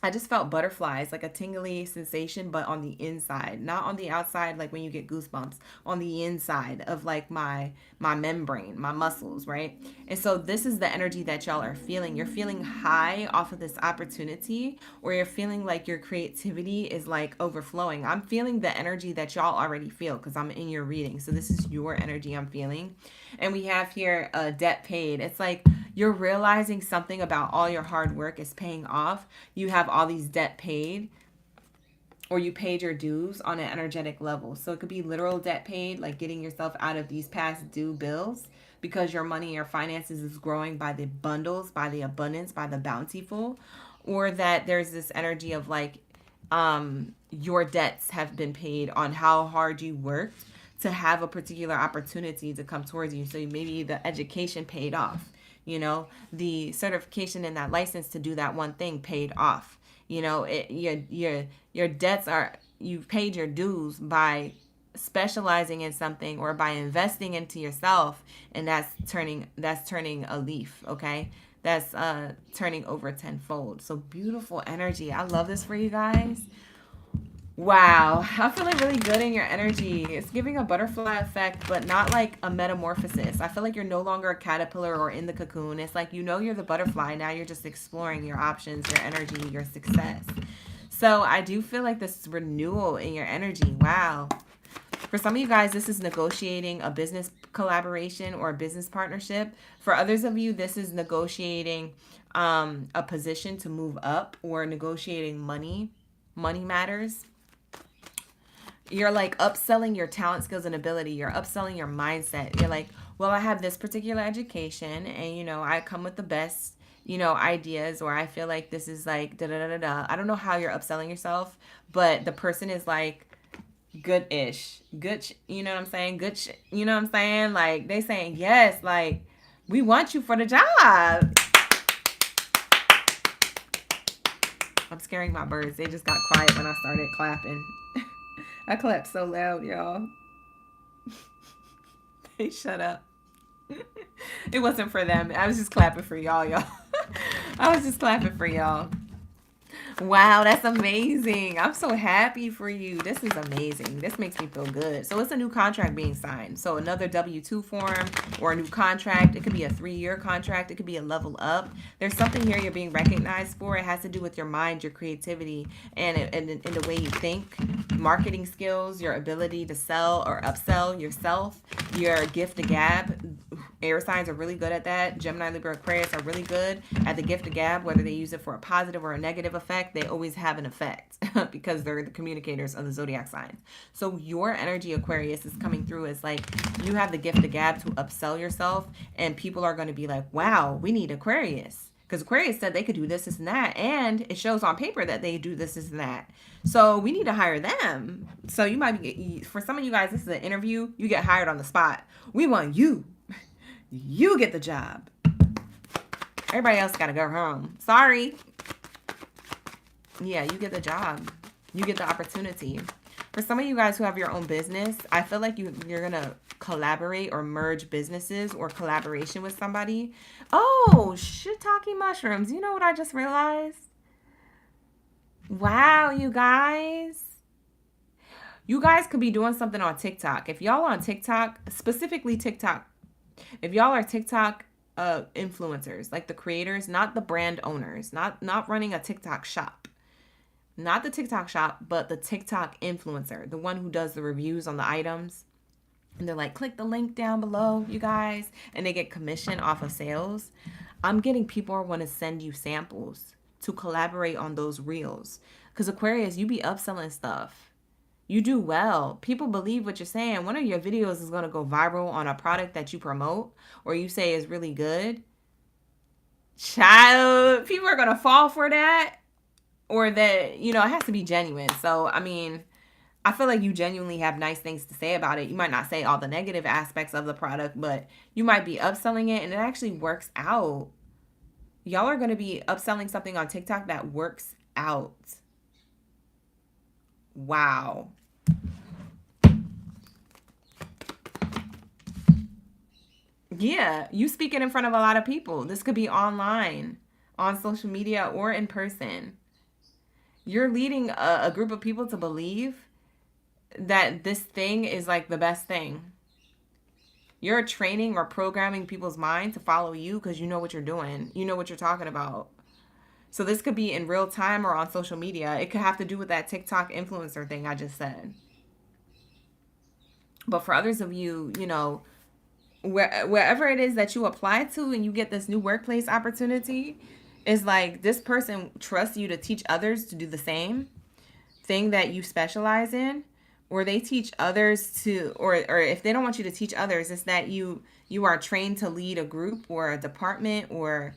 I just felt butterflies, like a tingly sensation, but on the inside, not on the outside, like when you get goosebumps, on the inside of like my membrane, my muscles, right? And so this is the energy that y'all are feeling. You're feeling high off of this opportunity, or you're feeling like your creativity is like overflowing. I'm feeling the energy that y'all already feel because I'm in your reading. So this is your energy I'm feeling. And we have here a debt paid. It's like you're realizing something about all your hard work is paying off. You have all these debt paid, or you paid your dues on an energetic level. So it could be literal debt paid, like getting yourself out of these past due bills because your money, your finances is growing by the bundles, by the abundance, by the bountiful. Or that there's this energy of like your debts have been paid on how hard you worked to have a particular opportunity to come towards you. So maybe the education paid off. You know, the certification and that license to do that one thing paid off. You know, your debts are, you've paid your dues by specializing in something or by investing into yourself, and that's turning a leaf, okay? That's turning over tenfold. So beautiful energy. I love this for you guys. Wow, I'm feeling really good in your energy. It's giving a butterfly effect, but not like a metamorphosis. I feel like you're no longer a caterpillar or in the cocoon. It's like, you know, you're the butterfly. Now you're just exploring your options, your energy, your success. So I do feel like this renewal in your energy. Wow. For some of you guys, this is negotiating a business collaboration or a business partnership. For others of you, this is negotiating a position to move up, or negotiating money matters. You're like upselling your talent, skills, and ability. You're upselling your mindset. You're like, well, I have this particular education, and, you know, I come with the best, you know, ideas, or I feel like this is like da da da da da. I don't know how you're upselling yourself, but the person is like good-ish. You know what I'm saying? You know what I'm saying? Like they saying, yes, like we want you for the job. I'm scaring my birds. They just got quiet when I started clapping. I clapped so loud, y'all. They shut up. It wasn't for them. I was just clapping for y'all. I was just clapping for y'all. Wow, that's amazing. I'm so happy for you. This is amazing. This makes me feel good. So it's a new contract being signed. So another W-2 form or a new contract. It could be a 3-year contract. It could be a level up. There's something here you're being recognized for. It has to do with your mind, your creativity, and the way you think, marketing skills, your ability to sell or upsell yourself, your gift of gab. Air signs are really good at that. Gemini, Libra, Aquarius are really good at the gift of gab, whether they use it for a positive or a negative effect. They always have an effect because they're the communicators of the zodiac signs. So your energy, Aquarius, is coming through as like you have the gift of gab to upsell yourself, and people are going to be like, wow, we need Aquarius. Because Aquarius said they could do this, and that, and it shows on paper that they do this, and that. So we need to hire them. So you might be, for some of you guys, this is an interview. You get hired on the spot. We want you. You get the job. Everybody else got to go home. Sorry. Yeah, you get the job. You get the opportunity. For some of you guys who have your own business, I feel like you're going to collaborate or merge businesses or collaboration with somebody. Oh, shiitake mushrooms. You know what I just realized? Wow, you guys. You guys could be doing something on TikTok. If y'all on TikTok, specifically TikTok, if y'all are TikTok influencers, like the creators, not the brand owners, not running a TikTok shop, Not the TikTok shop, but the TikTok influencer, the one who does the reviews on the items. And they're like, click the link down below, you guys. And they get commission off of sales. I'm getting people who want to send you samples to collaborate on those reels. Because Aquarius, you be upselling stuff. You do well. People believe what you're saying. One of your videos is going to go viral on a product that you promote or you say is really good. Child, people are going to fall for that. Or that, you know, it has to be genuine. So, I mean, I feel like you genuinely have nice things to say about it. You might not say all the negative aspects of the product, but you might be upselling it and it actually works out. Y'all are going to be upselling something on TikTok that works out. Wow. Yeah, you speaking in front of a lot of people. This could be online, on social media, or in person. You're leading a group of people to believe that this thing is like the best thing. You're training or programming people's mind to follow you because you know what you're doing. You know what you're talking about. So this could be in real time or on social media. It could have to do with that TikTok influencer thing I just said. But for others of you, you know, wherever it is that you apply to and you get this new workplace opportunity, is like this person trusts you to teach others to do the same thing that you specialize in, or they teach others to, or if they don't want you to teach others, it's that you are trained to lead a group or a department or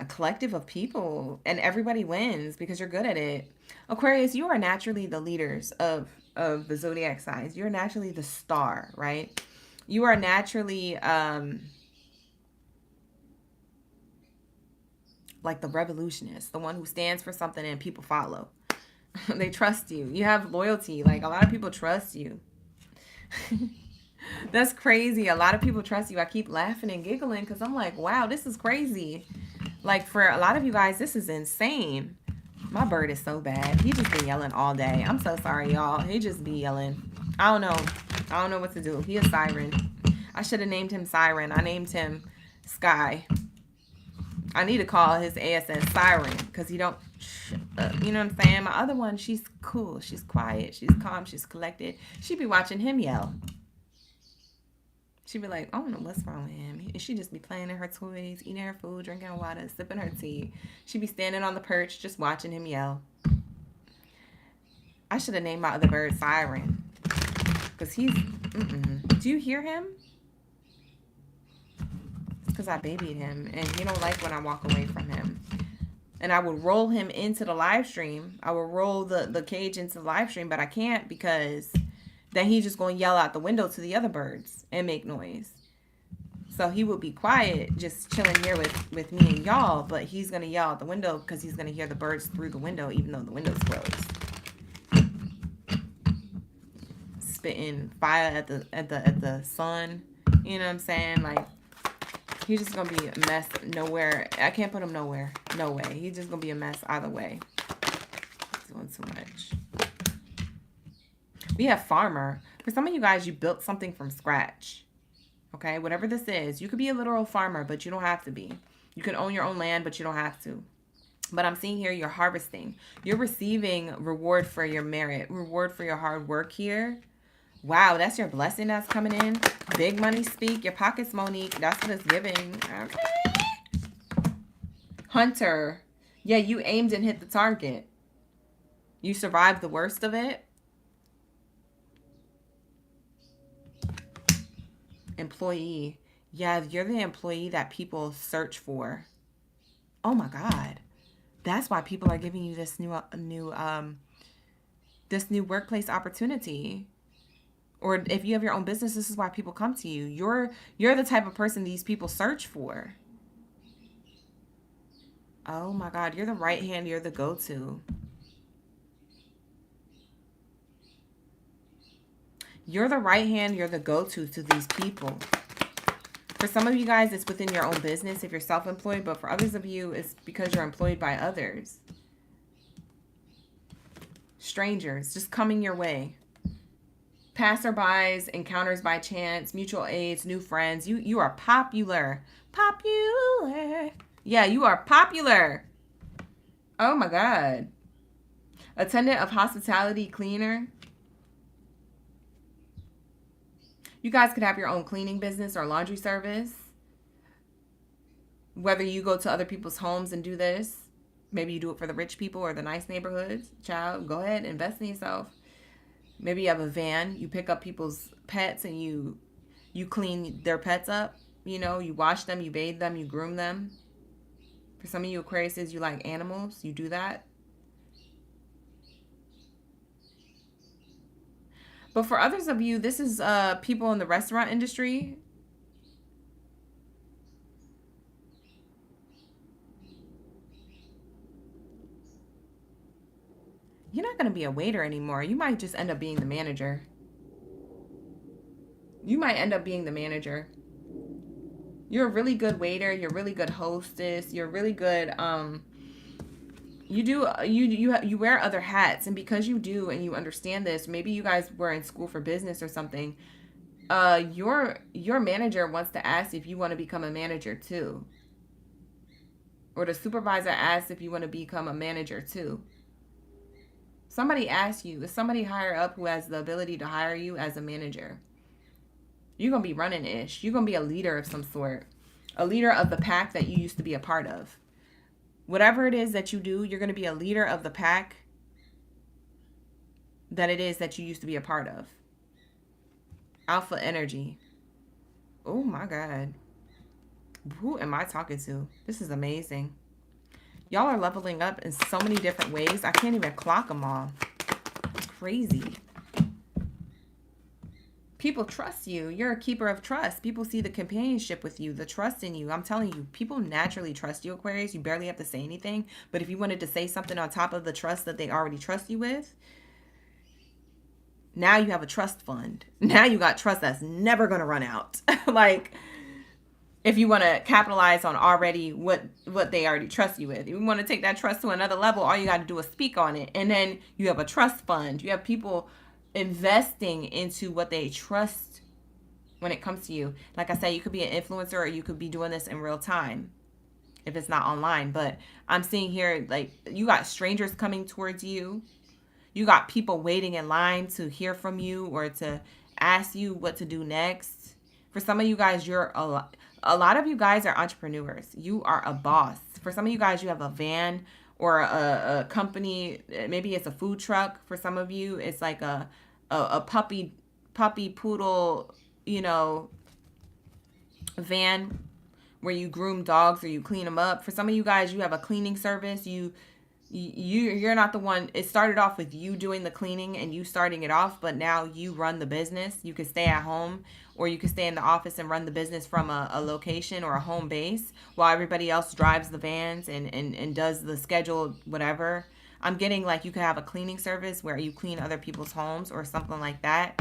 a collective of people, and everybody wins because you're good at it. Aquarius, you are naturally the leaders of the zodiac signs. You're naturally the star, right? You are naturally like the revolutionist, the one who stands for something and people follow. They trust you. You have loyalty. Like a lot of people trust you. That's crazy. A lot of people trust you. I keep laughing and giggling because I'm like, wow, this is crazy. Like for a lot of you guys, this is insane. My bird is so bad. He just been yelling all day. I'm so sorry, y'all. He just be yelling. I don't know. I don't know what to do. He a siren. I should have named him Siren. I named him Sky. I need to call his ASS Siren because he don't, you know what I'm saying? My other one, she's cool. She's quiet. She's calm. She's collected. She be watching him yell. She be like, I don't know what's wrong with him. She just be playing in her toys, eating her food, drinking water, sipping her tea. She be standing on the perch just watching him yell. I should have named my other bird Siren because he's, Do you hear him? Because I babied him and he don't like when I walk away from him. And I would roll him into the live stream. I would roll the cage into the live stream, but I can't because then he's just going to yell out the window to the other birds and make noise. So he would be quiet, just chilling here with me and y'all, but he's going to yell out the window because he's going to hear the birds through the window, even though the window's closed. Spitting fire at the sun. You know what I'm saying? Like, he's just going to be a mess nowhere. I can't put him nowhere. No way. He's just going to be a mess either way. He's doing too much. We have farmer. For some of you guys, you built something from scratch. Okay? Whatever this is. You could be a literal farmer, but you don't have to be. You can own your own land, but you don't have to. But I'm seeing here you're harvesting. You're receiving reward for your merit. Reward for your hard work here. Wow, that's your blessing that's coming in. Big money speak. Your pockets, Monique. That's what it's giving. Okay. Hunter. Yeah, you aimed and hit the target. You survived the worst of it. Employee. Yeah, you're the employee that people search for. Oh my God. That's why people are giving you this new workplace opportunity. Or if you have your own business, this is why people come to you. You're the type of person these people search for. Oh my God, you're the right hand, you're the go-to. You're the right hand, you're the go-to to these people. For some of you guys, it's within your own business if you're self-employed, but for others of you, it's because you're employed by others. Strangers just coming your way. Passerbys, encounters by chance, mutual aids, new friends. You are popular. Popular. Yeah, you are popular. Oh my God. Attendant of hospitality, cleaner. You guys could have your own cleaning business or laundry service. Whether you go to other people's homes and do this, maybe you do it for the rich people or the nice neighborhoods. Child, go ahead, invest in yourself. Maybe you have a van. You pick up people's pets and you clean their pets up. You know, you wash them, you bathe them, you groom them. For some of you Aquariuses, you like animals. You do that. But for others of you, this is people in the restaurant industry. You're not going to be a waiter anymore. You might just end up being the manager. You might end up being the manager. You're a really good waiter. You're a really good hostess. You're really good. You wear other hats, and because you do and you understand this, maybe you guys were in school for business or something. Your manager wants to ask if you want to become a manager too, or the supervisor asks if you want to become a manager too. Somebody asks you, is somebody higher up who has the ability to hire you as a manager. You're going to be running ish. You're going to be a leader of some sort. A leader of the pack that you used to be a part of. Whatever it is that you do, you're going to be a leader of the pack that it is that you used to be a part of. Alpha energy. Oh my God. Who am I talking to? This is amazing. Y'all are leveling up in so many different ways. I can't even clock them all. It's crazy. People trust you. You're a keeper of trust. People see the companionship with you, the trust in you. I'm telling you, people naturally trust you, Aquarius. You barely have to say anything. But if you wanted to say something on top of the trust that they already trust you with, now you have a trust fund. Now you got trust that's never going to run out. Like, if you want to capitalize on already what they already trust you with. If you want to take that trust to another level, all you got to do is speak on it. And then you have a trust fund. You have people investing into what they trust when it comes to you. Like I said, you could be an influencer or you could be doing this in real time if it's not online. But I'm seeing here, like, you got strangers coming towards you. You got people waiting in line to hear from you or to ask you what to do next. For some of you guys, a lot of you guys are entrepreneurs. You are a boss. For some of you guys, you have a van or a company. Maybe it's a food truck. For some of you, it's like a puppy poodle, van where you groom dogs or you clean them up. For some of you guys, you have a cleaning service. You're not the one. It started off with you doing the cleaning and you starting it off, but now you run the business. You can stay at home or you can stay in the office and run the business from a location or a home base while everybody else drives the vans and does the schedule, whatever. I'm getting like you could have a cleaning service where you clean other people's homes or something like that.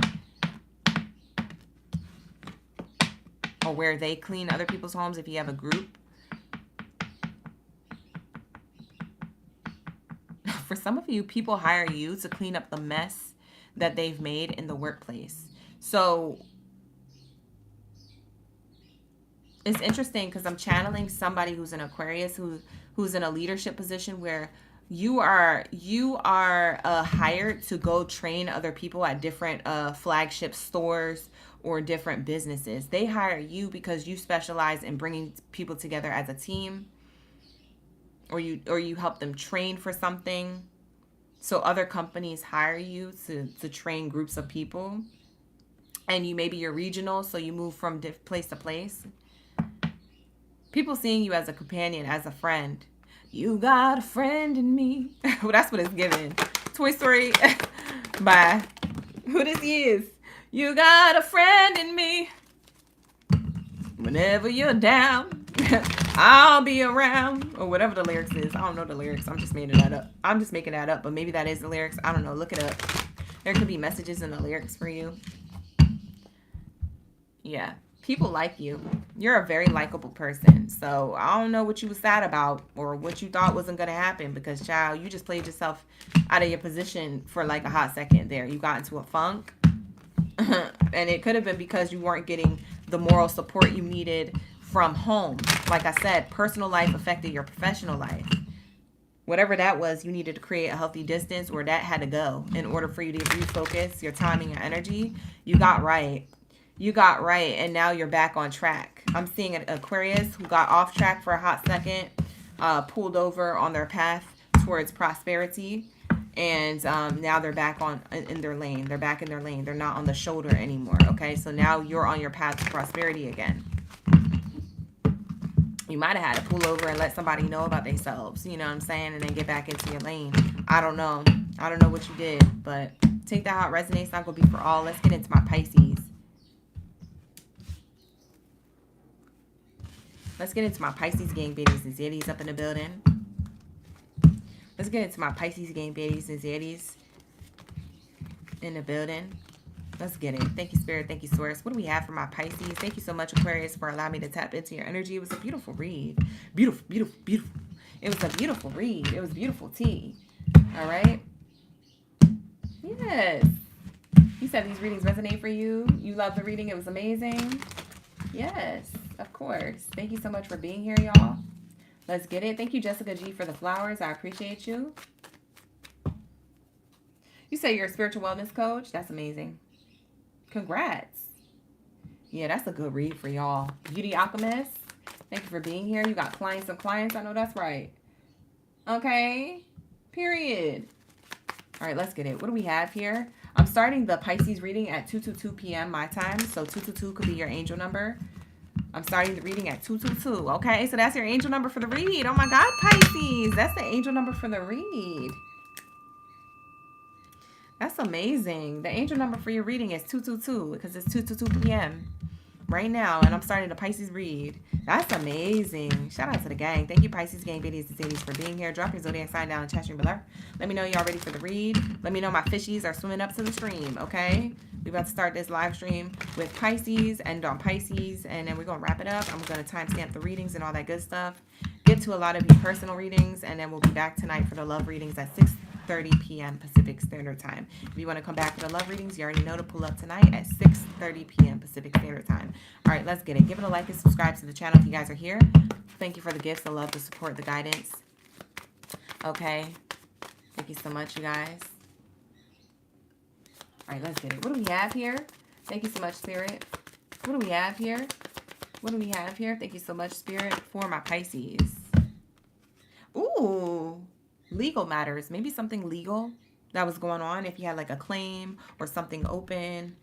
Or where they clean other people's homes if you have a group. For some of you, people hire you to clean up the mess that they've made in the workplace. So it's interesting because I'm channeling somebody who's an Aquarius who's in a leadership position where you are hired to go train other people at different flagship stores or different businesses. They hire you because you specialize in bringing people together as a team. Or you help them train for something. So other companies hire you to train groups of people. And you're regional, so you move from place to place. People seeing you as a companion, as a friend. You got a friend in me. Well, that's what it's given. Toy Story by who this is. You got a friend in me. Whenever you're down. I'll be around, or whatever the lyrics is. I don't know the lyrics. I'm just making that up. But maybe that is the lyrics. I don't know. Look it up. There could be messages in the lyrics for you. Yeah. People like you. You're a very likable person. So I don't know what you was sad about or what you thought wasn't going to happen because, child, you just played yourself out of your position for like a hot second there. You got into a funk. And it could have been because you weren't getting the moral support you needed from home. Like I said, personal life affected your professional life. Whatever that was, you needed to create a healthy distance, or that had to go in order for you to refocus your time and your energy. You got right. You got right, and now you're back on track. I'm seeing an Aquarius who got off track for a hot second, pulled over on their path towards prosperity, and now they're back in their lane. They're back in their lane. They're not on the shoulder anymore. Okay, so now you're on your path to prosperity again. You might have had to pull over and let somebody know about themselves, you know what I'm saying, and then get back into your lane. I don't know. I don't know what you did, but take that how it resonates. It's not going to be for all. Let's get into my Pisces. Let's get into my Pisces gang biddies and Zaddies up in the building. Let's get into my Pisces gang biddies and Zaddies in the building. Let's get it. Thank you, Spirit. Thank you, Source. What do we have for my Pisces? Thank you so much, Aquarius, for allowing me to tap into your energy. It was a beautiful read. Beautiful, beautiful, beautiful. It was a beautiful read. It was beautiful tea. All right? Yes. You said these readings resonate for you. You love the reading. It was amazing. Yes, of course. Thank you so much for being here, y'all. Let's get it. Thank you, Jessica G, for the flowers. I appreciate you. You say you're a spiritual wellness coach. That's amazing. Congrats. Yeah, that's a good read for y'all. Beauty Alchemist, thank you for being here. You got clients and clients. I know that's right. Okay. Period. All right, let's get it. What do we have here? I'm starting the Pisces reading at 2:22 p.m. my time. So 222 could be your angel number. I'm starting the reading at 222. Okay, so that's your angel number for the read. Oh my God, Pisces. That's the angel number for the read. That's amazing. The angel number for your reading is 222 because it's 2:22 p.m. right now, and I'm starting the Pisces read. That's amazing. Shout out to the gang. Thank you, Pisces gang biddies and Zaddies, for being here. Drop your zodiac sign down in the chat stream below. Let me know y'all ready for the read. Let me know my fishies are swimming up to the stream, okay? We're about to start this live stream with Pisces, end on Pisces, and then we're going to wrap it up. I'm going to timestamp the readings and all that good stuff. Get to a lot of you personal readings, and then we'll be back tonight for the love readings at 6:30 p.m. Pacific Standard Time. If you want to come back for the love readings, you already know to pull up tonight at 6:30 p.m. Pacific Standard Time. All right, let's get it. Give it a like and subscribe to the channel if you guys are here. Thank you for the gifts, the love, the support, the guidance. Okay. Thank you so much, you guys. All right, let's get it. What do we have here? Thank you so much, Spirit. What do we have here? What do we have here? Thank you so much, Spirit, for my Pisces. Ooh. Legal matters. Maybe something legal that was going on. If you had like a claim or something open,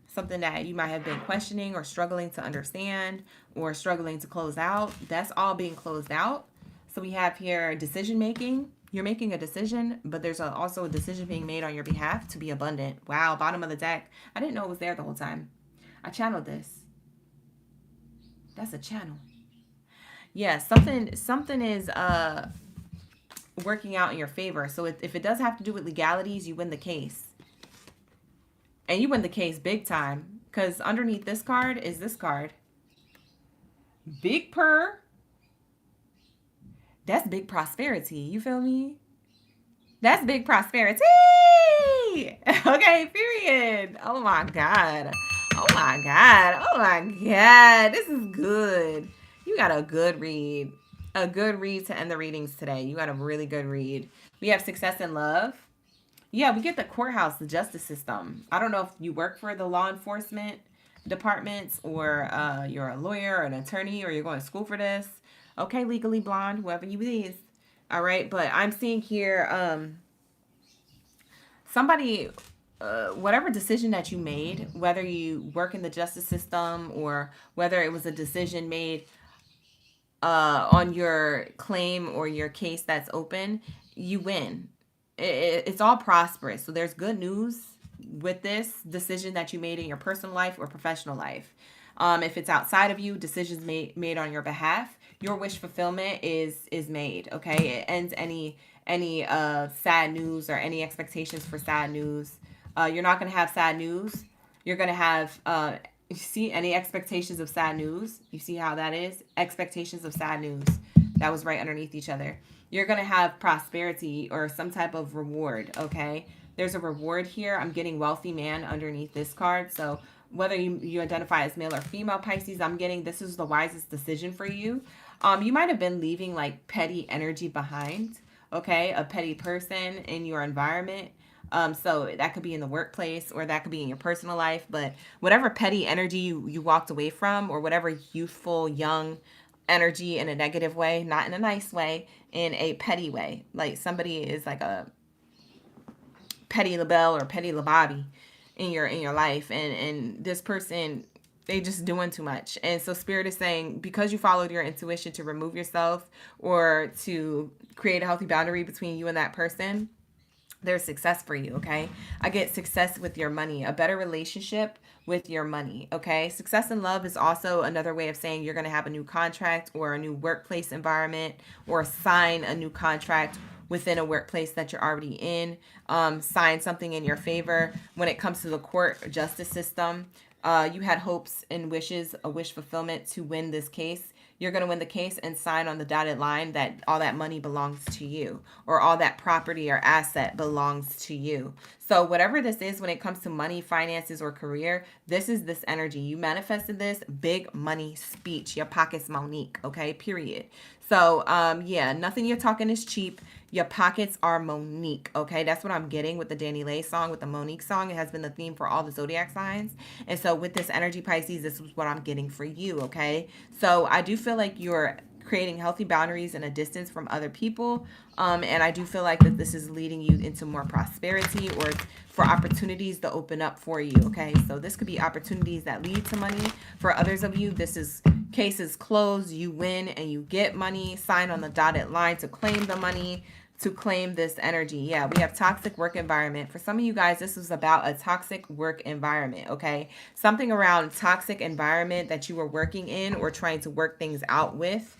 something that you might have been questioning or struggling to understand or struggling to close out, that's all being closed out. So we have here decision making. You're making a decision, but there's also a decision being made on your behalf to be abundant. Wow, bottom of the deck. I didn't know it was there the whole time. I channeled this. That's a channel. Yeah, something is working out in your favor. So if it does have to do with legalities, you win the case. And you win the case big time. Because underneath this card is this card. Big purr. That's big prosperity. You feel me? That's big prosperity. Okay, period. Oh my God. Oh my God. Oh my God. This is good. You got a good read. A good read to end the readings today. You got a really good read. We have success in love. Yeah, we get the courthouse, the justice system. I don't know if you work for the law enforcement departments or you're a lawyer or an attorney or you're going to school for this. Okay, Legally Blonde, whoever you is. All right, but I'm seeing here somebody, whatever decision that you made, whether you work in the justice system or whether it was a decision made on your claim or your case that's open, you win. It's all prosperous. So there's good news with this decision that you made in your personal life or professional life. If it's outside of you, decisions made on your behalf, your wish fulfillment is made. Okay, it ends any sad news or any expectations for sad news. You're not going to have sad news. You're going to have you see any expectations of sad news. You see how that is? Expectations of sad news. That was right underneath each other. You're going to have prosperity or some type of reward, okay? There's a reward here. I'm getting wealthy man underneath this card. So whether you identify as male or female, Pisces, I'm getting this is the wisest decision for you. You might have been leaving like petty energy behind, okay? A petty person in your environment. So that could be in the workplace or that could be in your personal life, but whatever petty energy you walked away from, or whatever youthful, young energy in a negative way, not in a nice way, in a petty way. Like somebody is like a petty LaBelle or petty LaBobby in your life, and this person, they just doing too much. And so spirit is saying, because you followed your intuition to remove yourself or to create a healthy boundary between you and that person, there's success for you, okay? I get success with your money, a better relationship with your money, okay? Success in love is also another way of saying you're going to have a new contract or a new workplace environment, or sign a new contract within a workplace that you're already in. Sign something in your favor. When it comes to the court justice system, you had hopes and wishes, a wish fulfillment to win this case. You're going to win the case and sign on the dotted line that all that money belongs to you, or all that property or asset belongs to you. So whatever this is, when it comes to money, finances, or career, this is this energy. You manifested this big money speech. Your pockets Monique, okay? Period. So, yeah, nothing you're talking is cheap. Your pockets are Monique, okay? That's what I'm getting with the Danny Lay song, with the Monique song. It has been the theme for all the Zodiac signs. And so with this energy, Pisces, this is what I'm getting for you, okay? So I do feel like you're creating healthy boundaries and a distance from other people. And I do feel like that this is leading you into more prosperity, or for opportunities to open up for you, okay? So this could be opportunities that lead to money. For others of you, this is cases closed, you win and you get money, sign on the dotted line to claim the money, to claim this energy. Yeah, we have toxic work environment. For some of you guys, this is about a toxic work environment, okay? Something around toxic environment that you were working in or trying to work things out with.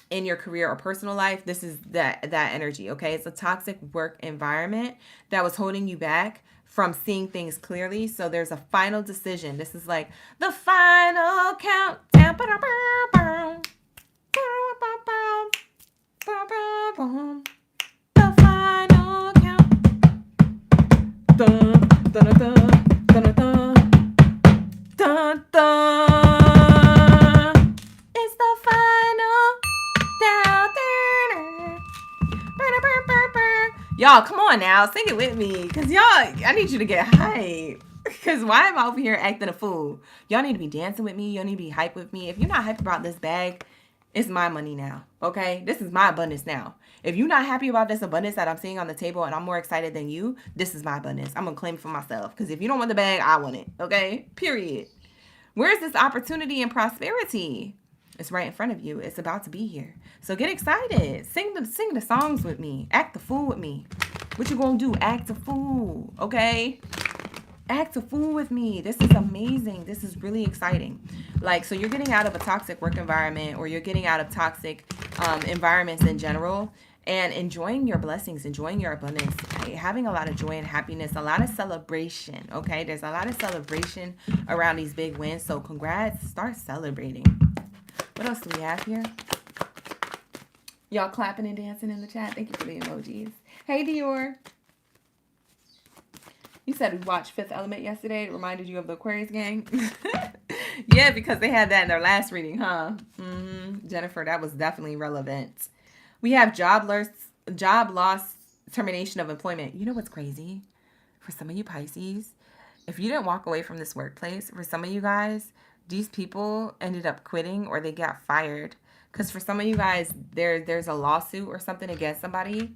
In your career or personal life, this is that energy, okay? It's a toxic work environment that was holding you back from seeing things clearly. So there's a final decision. This is like the final countdown. The final count. Dun, dun, dun, dun, dun, dun, dun, dun. It's the final down. Y'all, come on now, sing it with me, cause y'all, I need you to get hype. Cause why am I over here acting a fool? Y'all need to be dancing with me. Y'all need to be hype with me. If you're not hype about this bag, it's my money now, okay? This is my abundance now. If you're not happy about this abundance that I'm seeing on the table and I'm more excited than you, this is my abundance. I'm going to claim it for myself. Because if you don't want the bag, I want it, okay? Period. Where's this opportunity and prosperity? It's right in front of you. It's about to be here. So get excited. Sing the songs with me. Act the fool with me. What you going to do? Act a fool, okay? Act a fool with me. This is amazing. This is really exciting. Like, so you're getting out of a toxic work environment, or you're getting out of toxic environments in general, and enjoying your blessings, enjoying your abundance, having a lot of joy and happiness, a lot of celebration, okay? There's a lot of celebration around these big wins, so congrats. Start celebrating. What else do we have here? Y'all clapping and dancing in the chat. Thank you for the emojis. Hey, Dior. You said we watched Fifth Element yesterday. It reminded you of the Aquarius gang. Yeah, because they had that in their last reading, huh? Jennifer, that was definitely relevant. We have job loss, termination of employment. You know what's crazy? For some of you Pisces, if you didn't walk away from this workplace, for some of you guys, these people ended up quitting or they got fired. Because for some of you guys, there's a lawsuit or something against somebody,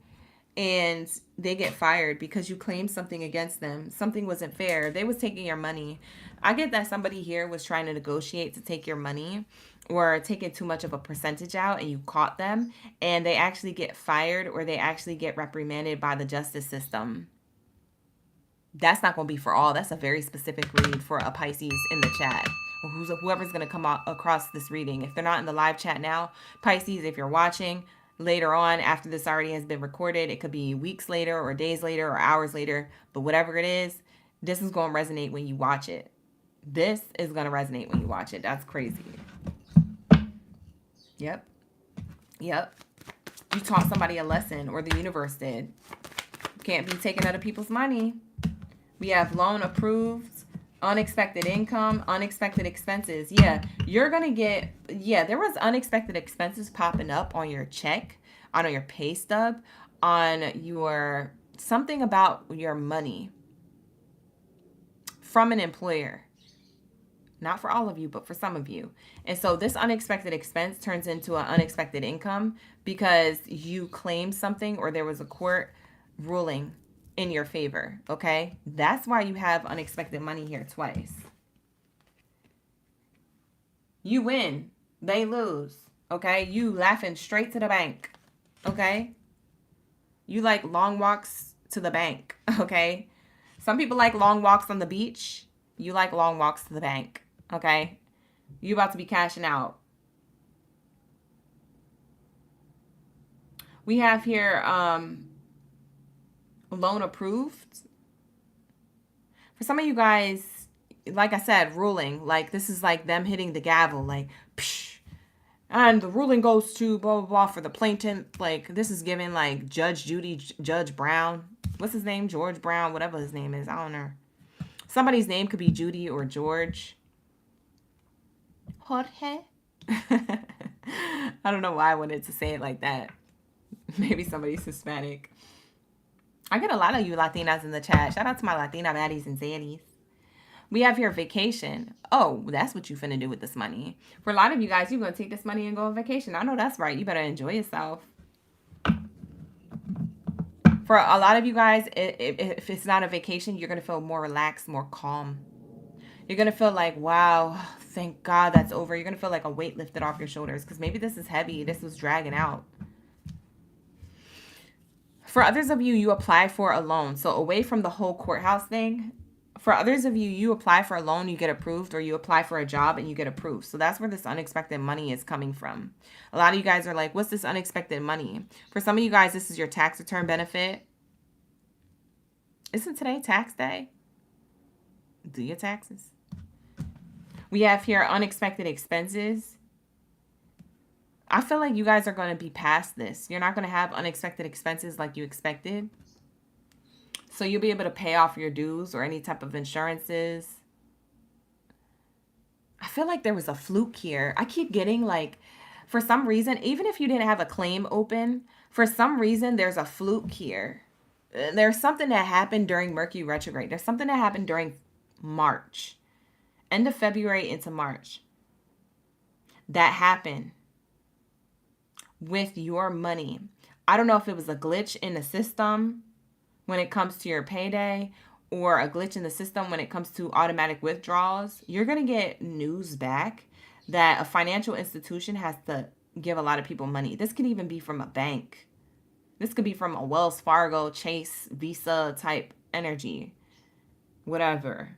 and they get fired because you claimed something against them. Something wasn't fair. They was taking your money. I get that somebody here was trying to negotiate to take your money or taking too much of a percentage out, and you caught them, and they actually get fired or they actually get reprimanded by the justice system. That's not going to be for all. That's a very specific read for a Pisces in the chat, or whoever's going to come out across this reading. If they're not in the live chat now, Pisces, if you're watching later on, after this already has been recorded, it could be weeks later or days later or hours later, but whatever it is, this is going to resonate when you watch it. This is going to resonate when you watch it. That's crazy. Yep. You taught somebody a lesson, or the universe did. Can't be taking other people's money. We have loan approved, unexpected income, unexpected expenses. Yeah, you're going to get, there was unexpected expenses popping up on your check. on your pay stub, on your something about your money from an employer. Not for all of you, but for some of you. And so this unexpected expense turns into an unexpected income because you claimed something or there was a court ruling in your favor, okay? That's why you have unexpected money here twice. You win, they lose, okay? You laughing straight to the bank, okay? You like long walks to the bank, okay? Some people like long walks on the beach. You like long walks to the bank. Okay, you about to be cashing out. We have here loan approved. For some of you guys, like I said, ruling. Like this is like them hitting the gavel. Like, psh, and the ruling goes to blah, blah, blah for the plaintiff. Like this is giving like Judge Judy, Judge Brown. What's his name? George Brown, whatever his name is. I don't know. Somebody's name could be Judy or George. Jorge. I don't know why I wanted to say it like that. Maybe somebody's Hispanic. I get a lot of you Latinas in the chat. Shout out to my Latina baddies and zaddies. We have here vacation. Oh, that's what you finna do with this money. For a lot of you guys, you're going to take this money and go on vacation. I know that's right. You better enjoy yourself. For a lot of you guys, if it's not a vacation, you're going to feel more relaxed, more calm. You're going to feel like, wow, thank God that's over. You're going to feel like a weight lifted off your shoulders because maybe this is heavy. This was dragging out. For others of you, you apply for a loan. So away from the whole courthouse thing, for others of you, you apply for a loan, you get approved, or you apply for a job and you get approved. So that's where this unexpected money is coming from. A lot of you guys are like, what's this unexpected money? For some of you guys, this is your tax return benefit. Isn't today tax day? Do your taxes. We have here unexpected expenses. I feel like you guys are going to be past this. You're not going to have unexpected expenses like you expected. So you'll be able to pay off your dues or any type of insurances. I feel like there was a fluke here. I keep getting like, for some reason, even if you didn't have a claim open, for some reason, there's a fluke here. There's something that happened during Mercury retrograde. There's something that happened during March. End of February into March. That happened with your money. I don't know if it was a glitch in the system when it comes to your payday or a glitch in the system when it comes to automatic withdrawals. You're going to get news back that a financial institution has to give a lot of people money. This could even be from a bank. This could be from a Wells Fargo, Chase, Visa type energy. Whatever.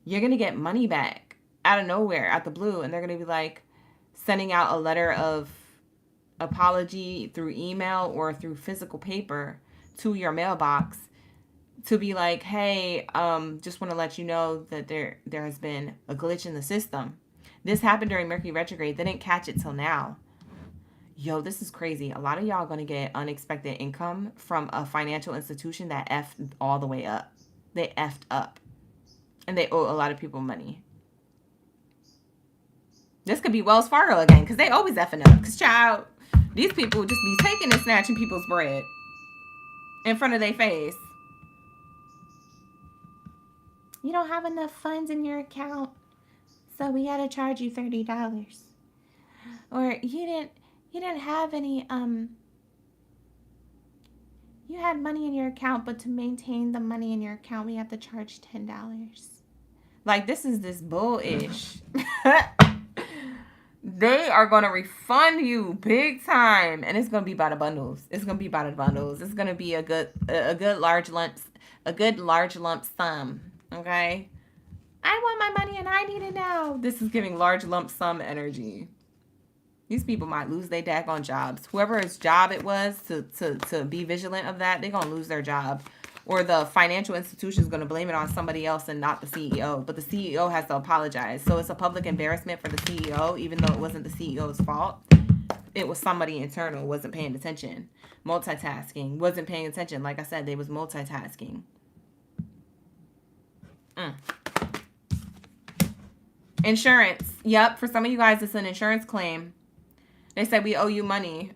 You're going to get money back out of nowhere, out the blue. And they're going to be like sending out a letter of apology through email or through physical paper to your mailbox to be like, hey, just want to let you know that there has been a glitch in the system. This happened during Mercury retrograde. They didn't catch it till now. Yo, this is crazy. A lot of y'all are going to get unexpected income from a financial institution that effed all the way up. They effed up. And they owe a lot of people money. This could be Wells Fargo again, because they always effing up. Because, child, these people just be taking and snatching people's bread in front of their face. You don't have enough funds in your account, so we got to charge you $30. Or you didn't have any, you had money in your account, but to maintain the money in your account, we have to charge $10. Like, this is this bullish. They are going to refund you big time. And it's going to be by the bundles. It's going to be by the bundles. It's going to be a good large lump sum. Okay? I want my money and I need it now. This is giving large lump sum energy. These people might lose their daggone jobs. Whoever's job it was to be vigilant of that, they're going to lose their job. Or the financial institution is going to blame it on somebody else and not the CEO. But the CEO has to apologize. So it's a public embarrassment for the CEO, even though it wasn't the CEO's fault. It was somebody internal, wasn't paying attention. Multitasking, wasn't paying attention. Like I said, they was multitasking. Insurance. Yep, for some of you guys, it's an insurance claim. They said we owe you money.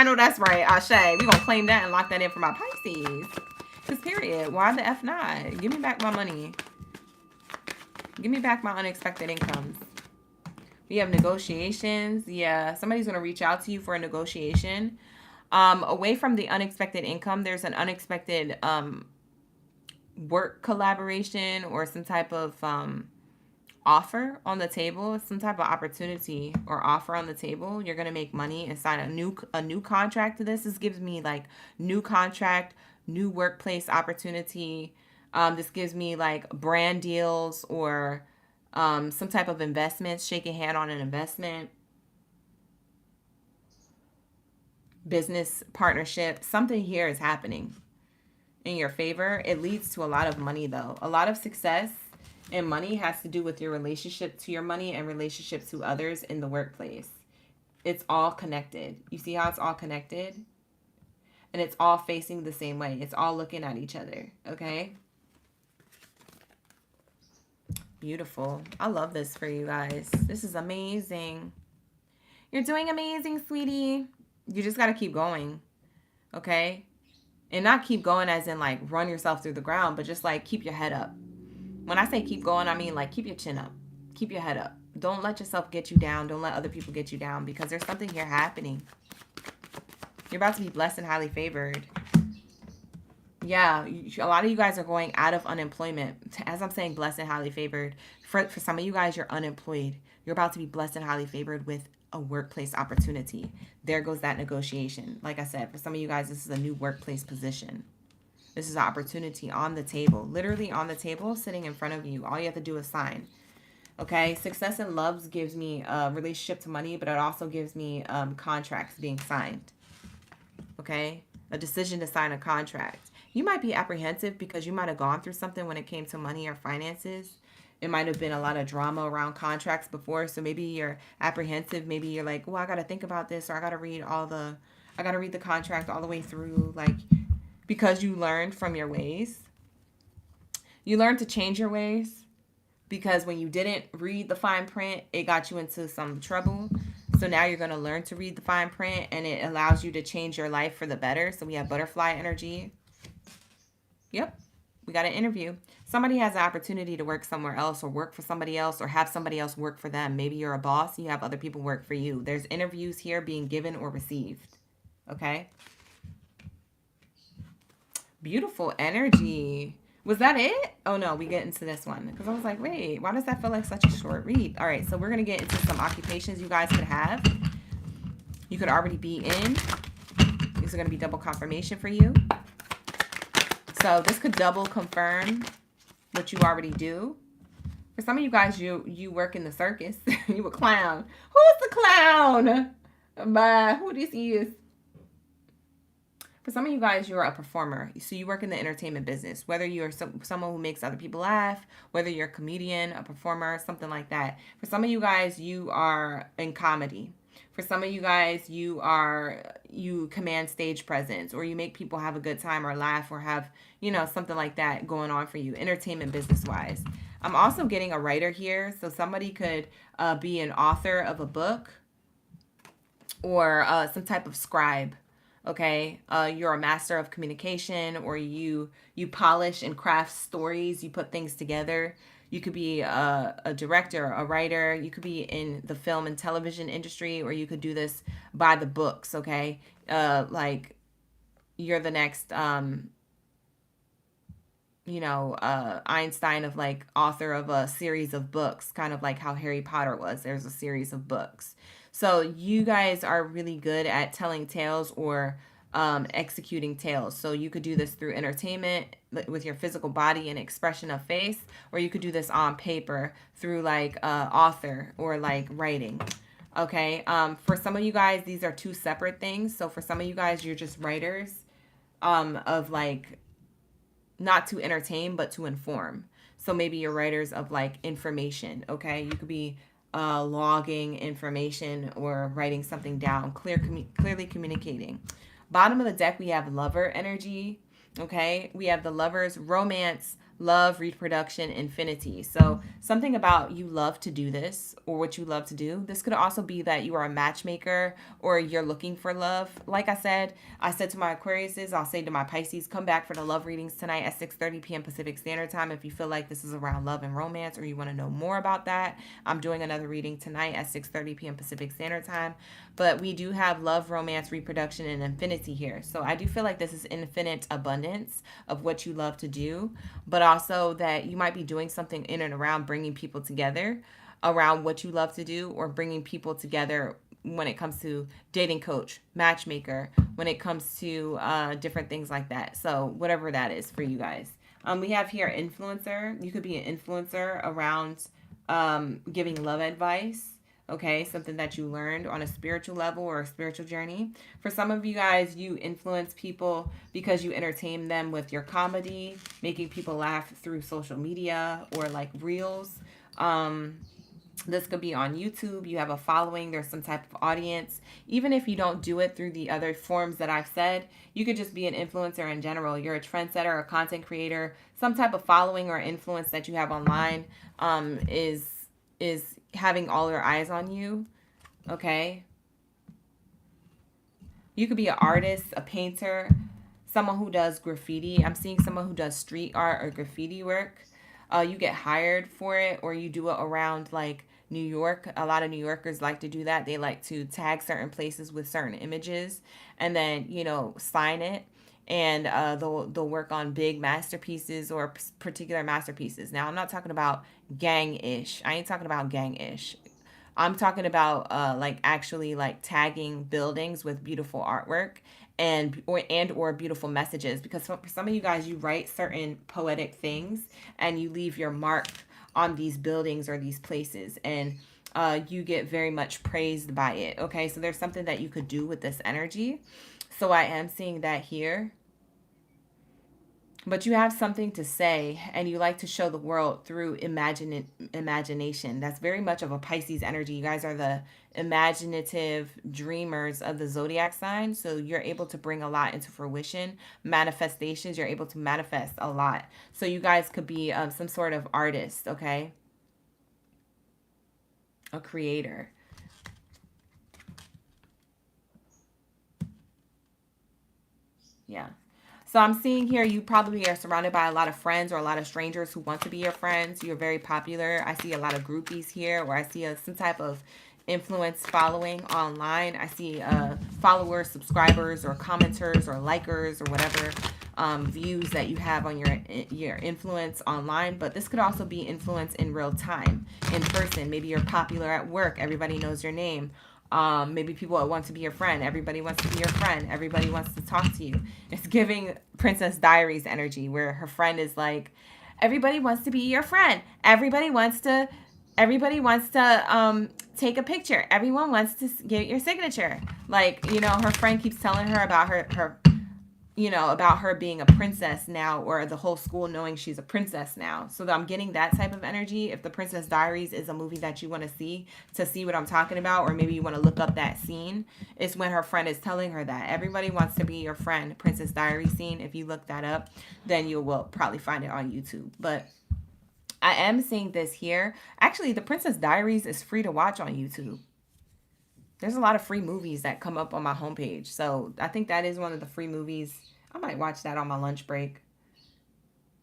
I know that's right. Ashe. We're going to claim that and lock that in for my Pisces. Because period. Why the F not? Give me back my money. Give me back my unexpected incomes. We have negotiations. Yeah, somebody's going to reach out to you for a negotiation. Away from the unexpected income, there's an unexpected work collaboration or some type of offer on the table, some type of opportunity or offer on the table. You're going to make money and sign a new contract to this. This gives me like new contract, new workplace opportunity. This gives me like brand deals or some type of investments, shaking hand on an investment, business partnership. Something here is happening in your favor. It leads to a lot of money though. A lot of success and money has to do with your relationship to your money and relationships to others in the workplace. It's all connected. You see how it's all connected? And it's all facing the same way. It's all looking at each other, okay? Beautiful. I love this for you guys. This is amazing. You're doing amazing, sweetie. You just got to keep going, okay? And not keep going as in like run yourself through the ground, but just like keep your head up. When I say keep going, I mean like keep your chin up. Keep your head up. Don't let yourself get you down. Don't let other people get you down because there's something here happening. You're about to be blessed and highly favored. Yeah, a lot of you guys are going out of unemployment. As I'm saying, blessed and highly favored. For some of you guys, you're unemployed. You're about to be blessed and highly favored with a workplace opportunity. There goes that negotiation. Like I said, for some of you guys, this is a new workplace position. This is an opportunity on the table. Literally on the table, sitting in front of you. All you have to do is sign. Okay, success in loves gives me a relationship to money, but it also gives me contracts being signed. Okay, a decision to sign a contract. You might be apprehensive because you might have gone through something when it came to money or finances. It might have been a lot of drama around contracts before. So maybe you're apprehensive. Maybe you're like, well, I got to think about this, or I got to read the contract all the way through. Like, because you learned from your ways. You learned to change your ways because when you didn't read the fine print, it got you into some trouble. So now you're going to learn to read the fine print and it allows you to change your life for the better. So we have butterfly energy. Yep. We got an interview. Somebody has an opportunity to work somewhere else or work for somebody else or have somebody else work for them. Maybe you're a boss and you have other people work for you. There's interviews here being given or received. Okay. Beautiful energy. Was that it? Oh no, we get into this one. Because I was like, wait, why does that feel like such a short read? All right, so we're going to get into some occupations you guys could have. You could already be in. These are going to be double confirmation for you. So this could double confirm what you already do. For some of you guys, you work in the circus. You a clown. Who's the clown? Who this is? For some of you guys, you're a performer. So you work in the entertainment business. Whether you're someone who makes other people laugh, whether you're a comedian, a performer, something like that. For some of you guys, you are in comedy. For some of you guys, you command stage presence, or you make people have a good time or laugh or have, something like that going on for you, entertainment business wise. I'm also getting a writer here. So somebody could be an author of a book or some type of scribe. Okay, you're a master of communication, or you polish and craft stories. You put things together. You could be a director, a writer. You could be in the film and television industry, or you could do this by the books. Okay, like you're the next, Einstein of like author of a series of books, kind of like how Harry Potter was. There's a series of books. So you guys are really good at telling tales or executing tales. So you could do this through entertainment with your physical body and expression of face, or you could do this on paper through like author or like writing. Okay. For some of you guys, these are two separate things. So for some of you guys, you're just writers of like not to entertain, but to inform. So maybe you're writers of like information. Okay. You could be logging information or writing something down, clearly communicating. Bottom of the deck, we have lover energy. Okay, we have the lovers, romance, love, reproduction, infinity. So something about you love to do this or what you love to do. This could also be that you are a matchmaker or you're looking for love. Like I said to my Aquariuses, I'll say to my Pisces, come back for the love readings tonight at 6:30 p.m. Pacific Standard Time if you feel like this is around love and romance or you want to know more about that. I'm doing another reading tonight at 6:30 p.m. Pacific Standard Time. But we do have love, romance, reproduction, and infinity here. So I do feel like this is infinite abundance of what you love to do, but also that you might be doing something in and around bringing people together around what you love to do, or bringing people together when it comes to dating coach, matchmaker, when it comes to different things like that. So whatever that is for you guys. We have here influencer. You could be an influencer around giving love advice. Okay, something that you learned on a spiritual level or a spiritual journey. For some of you guys, you influence people because you entertain them with your comedy, making people laugh through social media or like reels. This could be on YouTube. You have a following. There's some type of audience. Even if you don't do it through the other forms that I've said, you could just be an influencer in general. You're a trendsetter, a content creator, some type of following or influence that you have online is having all their eyes on you. Okay. You could be an artist, a painter, someone who does graffiti. I'm seeing someone who does street art or graffiti work. You get hired for it, or you do it around like New York. A lot of New Yorkers like to do that. They like to tag certain places with certain images and then, you know, sign it. And they'll work on big masterpieces or particular masterpieces. Now, I'm not talking about gang-ish. I ain't talking about gang-ish. I'm talking about like actually like tagging buildings with beautiful artwork or beautiful messages, because for some of you guys, you write certain poetic things and you leave your mark on these buildings or these places, and you get very much praised by it. Okay, so there's something that you could do with this energy. So I am seeing that here. But you have something to say and you like to show the world through imagination. That's very much of a Pisces energy. You guys are the imaginative dreamers of the zodiac sign. So you're able to bring a lot into fruition. Manifestations, you're able to manifest a lot. So you guys could be some sort of artist, okay? A creator. Yeah. So I'm seeing here you probably are surrounded by a lot of friends or a lot of strangers who want to be your friends. You're very popular. I see a lot of groupies here, or I see some type of influence following online. I see followers, subscribers, or commenters, or likers, or whatever views that you have on your influence online. But this could also be influence in real time, in person. Maybe you're popular at work. Everybody knows your name. Maybe people want to be your friend. Everybody wants to be your friend. Everybody wants to talk to you. It's giving Princess Diaries energy, where her friend is like, everybody wants to be your friend. Everybody wants to take a picture. Everyone wants to get your signature. Like, you know, her friend keeps telling her about her you know, about her being a princess now, or the whole school knowing she's a princess now. So I'm getting that type of energy. If the Princess Diaries is a movie that you want to see what I'm talking about, or maybe you want to look up that scene, it's when her friend is telling her that everybody wants to be your friend. Princess Diaries scene. If you look that up, then you will probably find it on YouTube. But I am seeing this here. Actually, the Princess Diaries is free to watch on YouTube. There's a lot of free movies that come up on my homepage. So I think that is one of the free movies. I might watch that on my lunch break.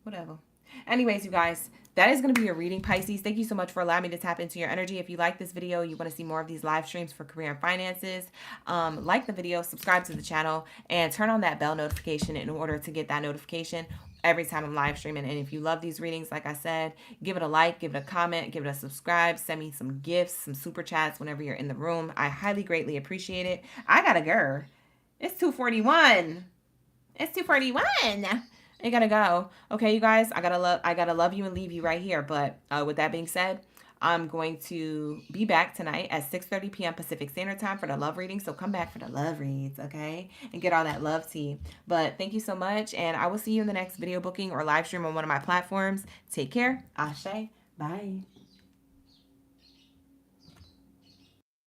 Whatever. Anyways, you guys, that is going to be your reading, Pisces. Thank you so much for allowing me to tap into your energy. If you like this video, you want to see more of these live streams for career and finances, like the video, subscribe to the channel, and turn on that bell notification in order to get that notification every time I'm live streaming. And if you love these readings, like I said, give it a like, give it a comment, give it a subscribe, send me some gifts, some super chats whenever you're in the room. I highly greatly appreciate it. I gotta go. It's 2:41. It's 2:41. I gotta go. Okay, you guys, I gotta love you and leave you right here. But with that being said, I'm going to be back tonight at 6:30 p.m. Pacific Standard Time for the love reading. So come back for the love reads, okay? And get all that love tea. But thank you so much. And I will see you in the next video booking or live stream on one of my platforms. Take care. Ashe. Bye.